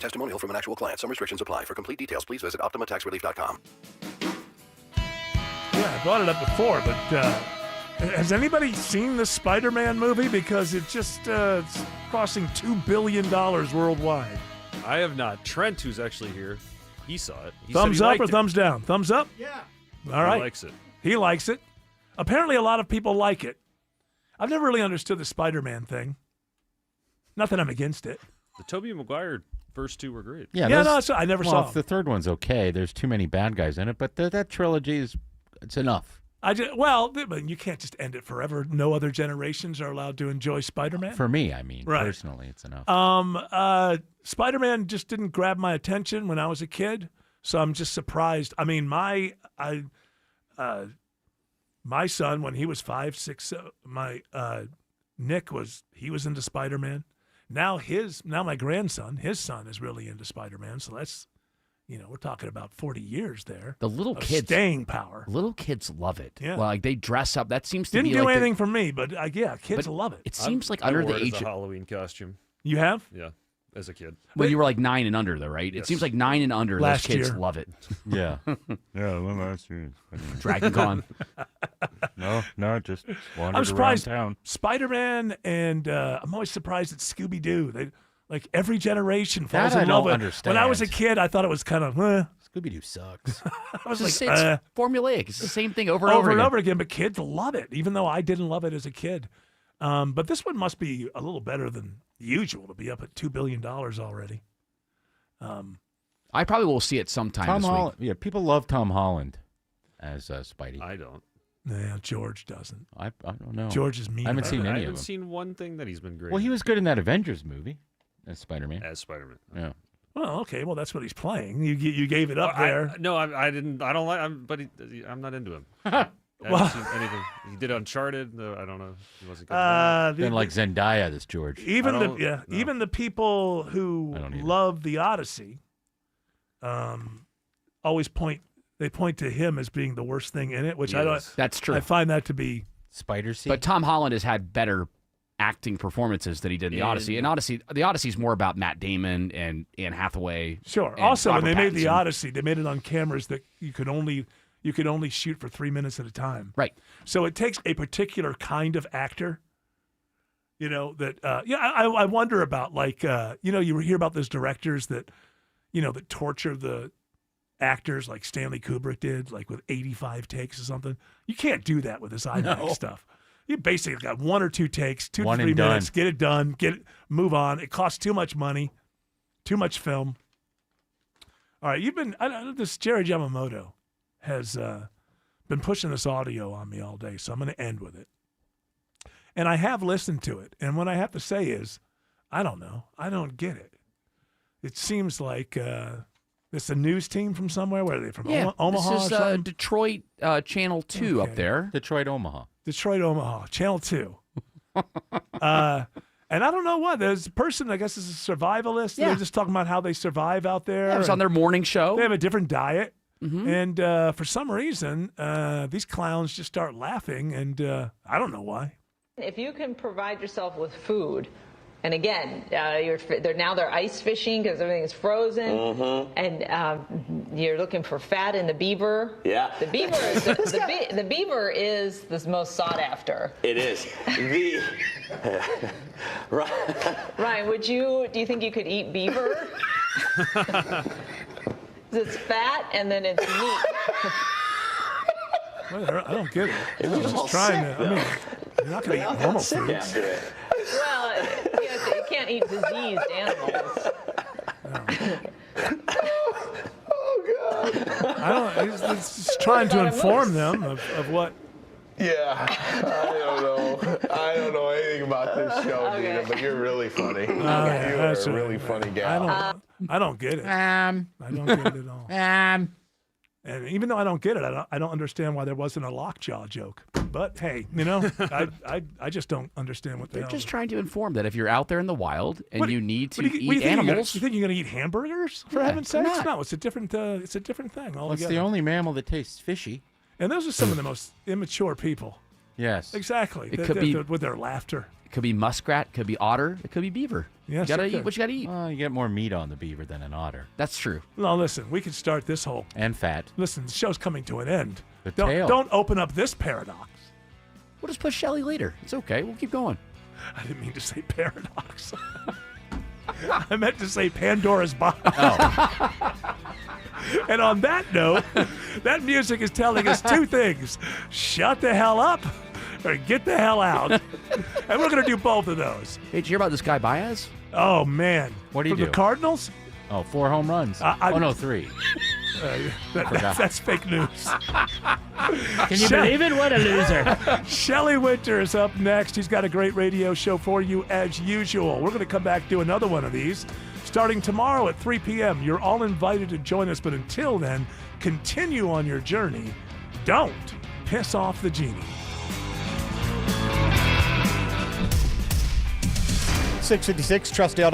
Speaker 13: Testimonial from an actual client. Some restrictions apply. For complete details, please visit OptimaTaxRelief.com.
Speaker 3: Yeah, I brought it up before, but Has anybody seen the Spider-Man movie? Because it just it's crossing $2 billion worldwide.
Speaker 23: I have not. Trent, who's actually here, he saw it. He
Speaker 3: Thumbs
Speaker 23: said he
Speaker 3: up or
Speaker 23: liked it.
Speaker 3: thumbs down? Thumbs up?
Speaker 14: Yeah.
Speaker 3: All right.
Speaker 23: He likes it.
Speaker 3: He likes it. Apparently, a lot of people like it. I've never really understood the Spider-Man thing. Not that I'm against it.
Speaker 23: The Tobey Maguire first two were great.
Speaker 3: Yeah, I never saw them.
Speaker 17: The third one's okay. There's too many bad guys in it, but that trilogy it's enough.
Speaker 3: But you can't just end it forever. No other generations are allowed to enjoy Spider-Man.
Speaker 17: For me, I mean,
Speaker 3: Right.
Speaker 17: personally, it's enough.
Speaker 3: Spider-Man just didn't grab my attention when I was a kid, so I'm just surprised. I mean, my son, when he was 5, 6, Nick was into Spider-Man. Now my grandson, his son is really into Spider-Man. So that's, we're talking about 40 years there.
Speaker 9: The little
Speaker 3: of
Speaker 9: kids
Speaker 3: staying power.
Speaker 9: Little kids love it.
Speaker 3: Yeah.
Speaker 9: Well, like they dress up. That seems to
Speaker 3: Didn't
Speaker 9: be
Speaker 3: do
Speaker 9: like
Speaker 3: anything for me, but kids
Speaker 9: but
Speaker 3: love it.
Speaker 9: It seems like
Speaker 23: I
Speaker 9: under
Speaker 23: wore
Speaker 9: the
Speaker 23: it
Speaker 9: age
Speaker 23: as a
Speaker 9: of,
Speaker 23: Halloween costume.
Speaker 3: You have?
Speaker 23: Yeah, as a kid.
Speaker 9: when you were like 9 and under, though, right? It
Speaker 23: Yes.
Speaker 9: seems like 9 and under.
Speaker 3: Last
Speaker 9: those kids
Speaker 3: year.
Speaker 9: love it.
Speaker 17: Yeah. Last year.
Speaker 9: Dragon Con.
Speaker 17: No, just wandered
Speaker 3: I'm surprised.
Speaker 17: around town.
Speaker 3: Spider-Man and I'm always surprised at Scooby-Doo. They like every generation
Speaker 17: That
Speaker 3: falls
Speaker 17: I
Speaker 3: in love
Speaker 17: don't
Speaker 3: with. When I was a
Speaker 17: understand.
Speaker 3: kid, I thought it was kind of
Speaker 17: Scooby-Doo sucks.
Speaker 3: I was
Speaker 9: It's,
Speaker 3: like
Speaker 9: it's formulaic. It's the same thing over and
Speaker 3: over and
Speaker 9: again.
Speaker 3: over again. But kids love it, even though I didn't love it as a kid. But this one must be a little better than usual to be up at $2 billion already.
Speaker 9: I probably will see it sometime
Speaker 17: Tom
Speaker 9: this
Speaker 17: Holland. Yeah, people love Tom Holland as Spidey.
Speaker 23: I don't.
Speaker 3: Yeah, George doesn't.
Speaker 17: I don't know.
Speaker 3: George is mean.
Speaker 17: I haven't
Speaker 3: about
Speaker 17: seen
Speaker 3: it.
Speaker 17: any
Speaker 23: I
Speaker 17: of
Speaker 23: haven't
Speaker 17: them.
Speaker 23: seen one thing that he's been great.
Speaker 17: Well, he was good in that Avengers movie as Spider-Man.
Speaker 23: as Spider-Man.
Speaker 17: Yeah.
Speaker 3: Well, okay. Well, that's what he's playing. You gave it up there.
Speaker 23: I didn't. I don't like. I'm not into him. I haven't seen anything. He did Uncharted. I don't know. He wasn't good.
Speaker 17: Then like Zendaya, this George.
Speaker 3: Even the people who
Speaker 17: I don't either.
Speaker 3: love the Odyssey, always point to him as being the worst thing in it, which I don't.
Speaker 23: Yes.
Speaker 9: That's true.
Speaker 3: I find that to be
Speaker 17: Spider Seed.
Speaker 9: But Tom Holland has had better acting performances than he did in the Odyssey. And the Odyssey is more about Matt Damon and Anne Hathaway.
Speaker 3: Sure.
Speaker 9: and
Speaker 3: Also, when
Speaker 9: Robert
Speaker 3: they made the
Speaker 9: Pattinson.
Speaker 3: Odyssey, they made it on cameras that you could only shoot for 3 minutes at a time.
Speaker 9: Right.
Speaker 3: So it takes a particular kind of actor. I wonder about you hear about those directors that torture the actors like Stanley Kubrick did, like with 85 takes or something. You can't do that with this IMAX stuff. You basically got 1 or 2 takes, 2 to 3 minutes, get it done, move on. It costs too much money, too much film. All right, this Jared Yamamoto has been pushing this audio on me all day, so I'm going to end with it. And I have listened to it, and what I have to say is, I don't know. I don't get it. It seems like it's a news team from somewhere. Where are they from? Omaha
Speaker 9: This
Speaker 3: or
Speaker 9: is
Speaker 3: something?
Speaker 9: Detroit Channel 2 up there.
Speaker 17: Detroit, Omaha.
Speaker 3: Detroit, Omaha, Channel 2. And I don't know what. There's a person, I guess, is a survivalist.
Speaker 9: Yeah.
Speaker 3: They're just talking about how they survive out there.
Speaker 9: Yeah, it was on
Speaker 3: and
Speaker 9: their morning show.
Speaker 3: They have a different diet.
Speaker 9: Mm-hmm.
Speaker 3: And for some reason, these clowns just start laughing, and I don't know why.
Speaker 7: If you can provide yourself with food, and again, they're ice fishing because everything is frozen, and you're looking for fat in the beaver.
Speaker 15: Yeah.
Speaker 7: The beaver is the beaver is the most sought after.
Speaker 15: It is.
Speaker 7: Ryan, do you think you could eat beaver? It's fat and then it's meat.
Speaker 3: Well, I don't get it.
Speaker 15: It
Speaker 3: I'm
Speaker 15: was all
Speaker 3: just trying
Speaker 15: sick,
Speaker 3: to. I mean, you're not going to eat normal foods.
Speaker 15: after it.
Speaker 7: Well, you can't eat diseased animals.
Speaker 3: I don't. It's just trying to inform them of what.
Speaker 15: Yeah, I don't know anything about this show, Nina, but you're really funny. You are
Speaker 3: that's
Speaker 15: a
Speaker 3: right.
Speaker 15: really funny gal.
Speaker 3: I don't get it. I don't get it at all. And even though I don't get it, I don't understand why there wasn't a lockjaw joke. But hey, I just don't understand what the
Speaker 9: They're
Speaker 3: hell.
Speaker 9: just trying to inform that if you're out there in the wild and
Speaker 3: What-
Speaker 9: you need to
Speaker 3: what do you
Speaker 9: eat
Speaker 3: think
Speaker 9: animals,
Speaker 3: You think you're going to eat hamburgers? For
Speaker 9: Yeah,
Speaker 3: heaven's
Speaker 9: why
Speaker 3: sakes,
Speaker 9: not?
Speaker 3: no. It's a different. It's a different thing
Speaker 17: Well, it's
Speaker 3: altogether.
Speaker 17: the only mammal that tastes fishy.
Speaker 3: And those are some of the most immature people.
Speaker 17: Yes.
Speaker 3: Exactly.
Speaker 9: It could be-
Speaker 3: with their laughter.
Speaker 9: it could be muskrat, it could be otter, it could be beaver.
Speaker 3: Yes,
Speaker 9: you gotta
Speaker 3: it
Speaker 9: eat
Speaker 3: could.
Speaker 9: what you gotta eat.
Speaker 17: You get more meat on the beaver than an otter.
Speaker 9: That's true.
Speaker 3: No, listen. We could start this whole.
Speaker 17: And fat.
Speaker 3: Listen, the show's coming to an end.
Speaker 17: The tail.
Speaker 3: Don't open up this paradox.
Speaker 9: We'll just push Shelley later. It's okay. We'll keep going.
Speaker 3: I didn't mean to say paradox. I meant to say Pandora's box. And on that note, that music is telling us two things. Shut the hell up or get the hell out. And we're going to do both of those.
Speaker 9: Hey, did you hear about this guy Baez?
Speaker 3: Oh, man.
Speaker 17: What do you
Speaker 3: From
Speaker 17: do?
Speaker 3: the Cardinals?
Speaker 17: Oh, 4 home runs. Oh, no, 3.
Speaker 3: That's fake news.
Speaker 18: Can you believe it? What a loser.
Speaker 3: Shelley Winter is up next. He's got a great radio show for you as usual. We're going to come back to another one of these starting tomorrow at 3 p.m. You're all invited to join us, but until then, continue on your journey. Don't piss off the genie.
Speaker 2: 656 Trustdale.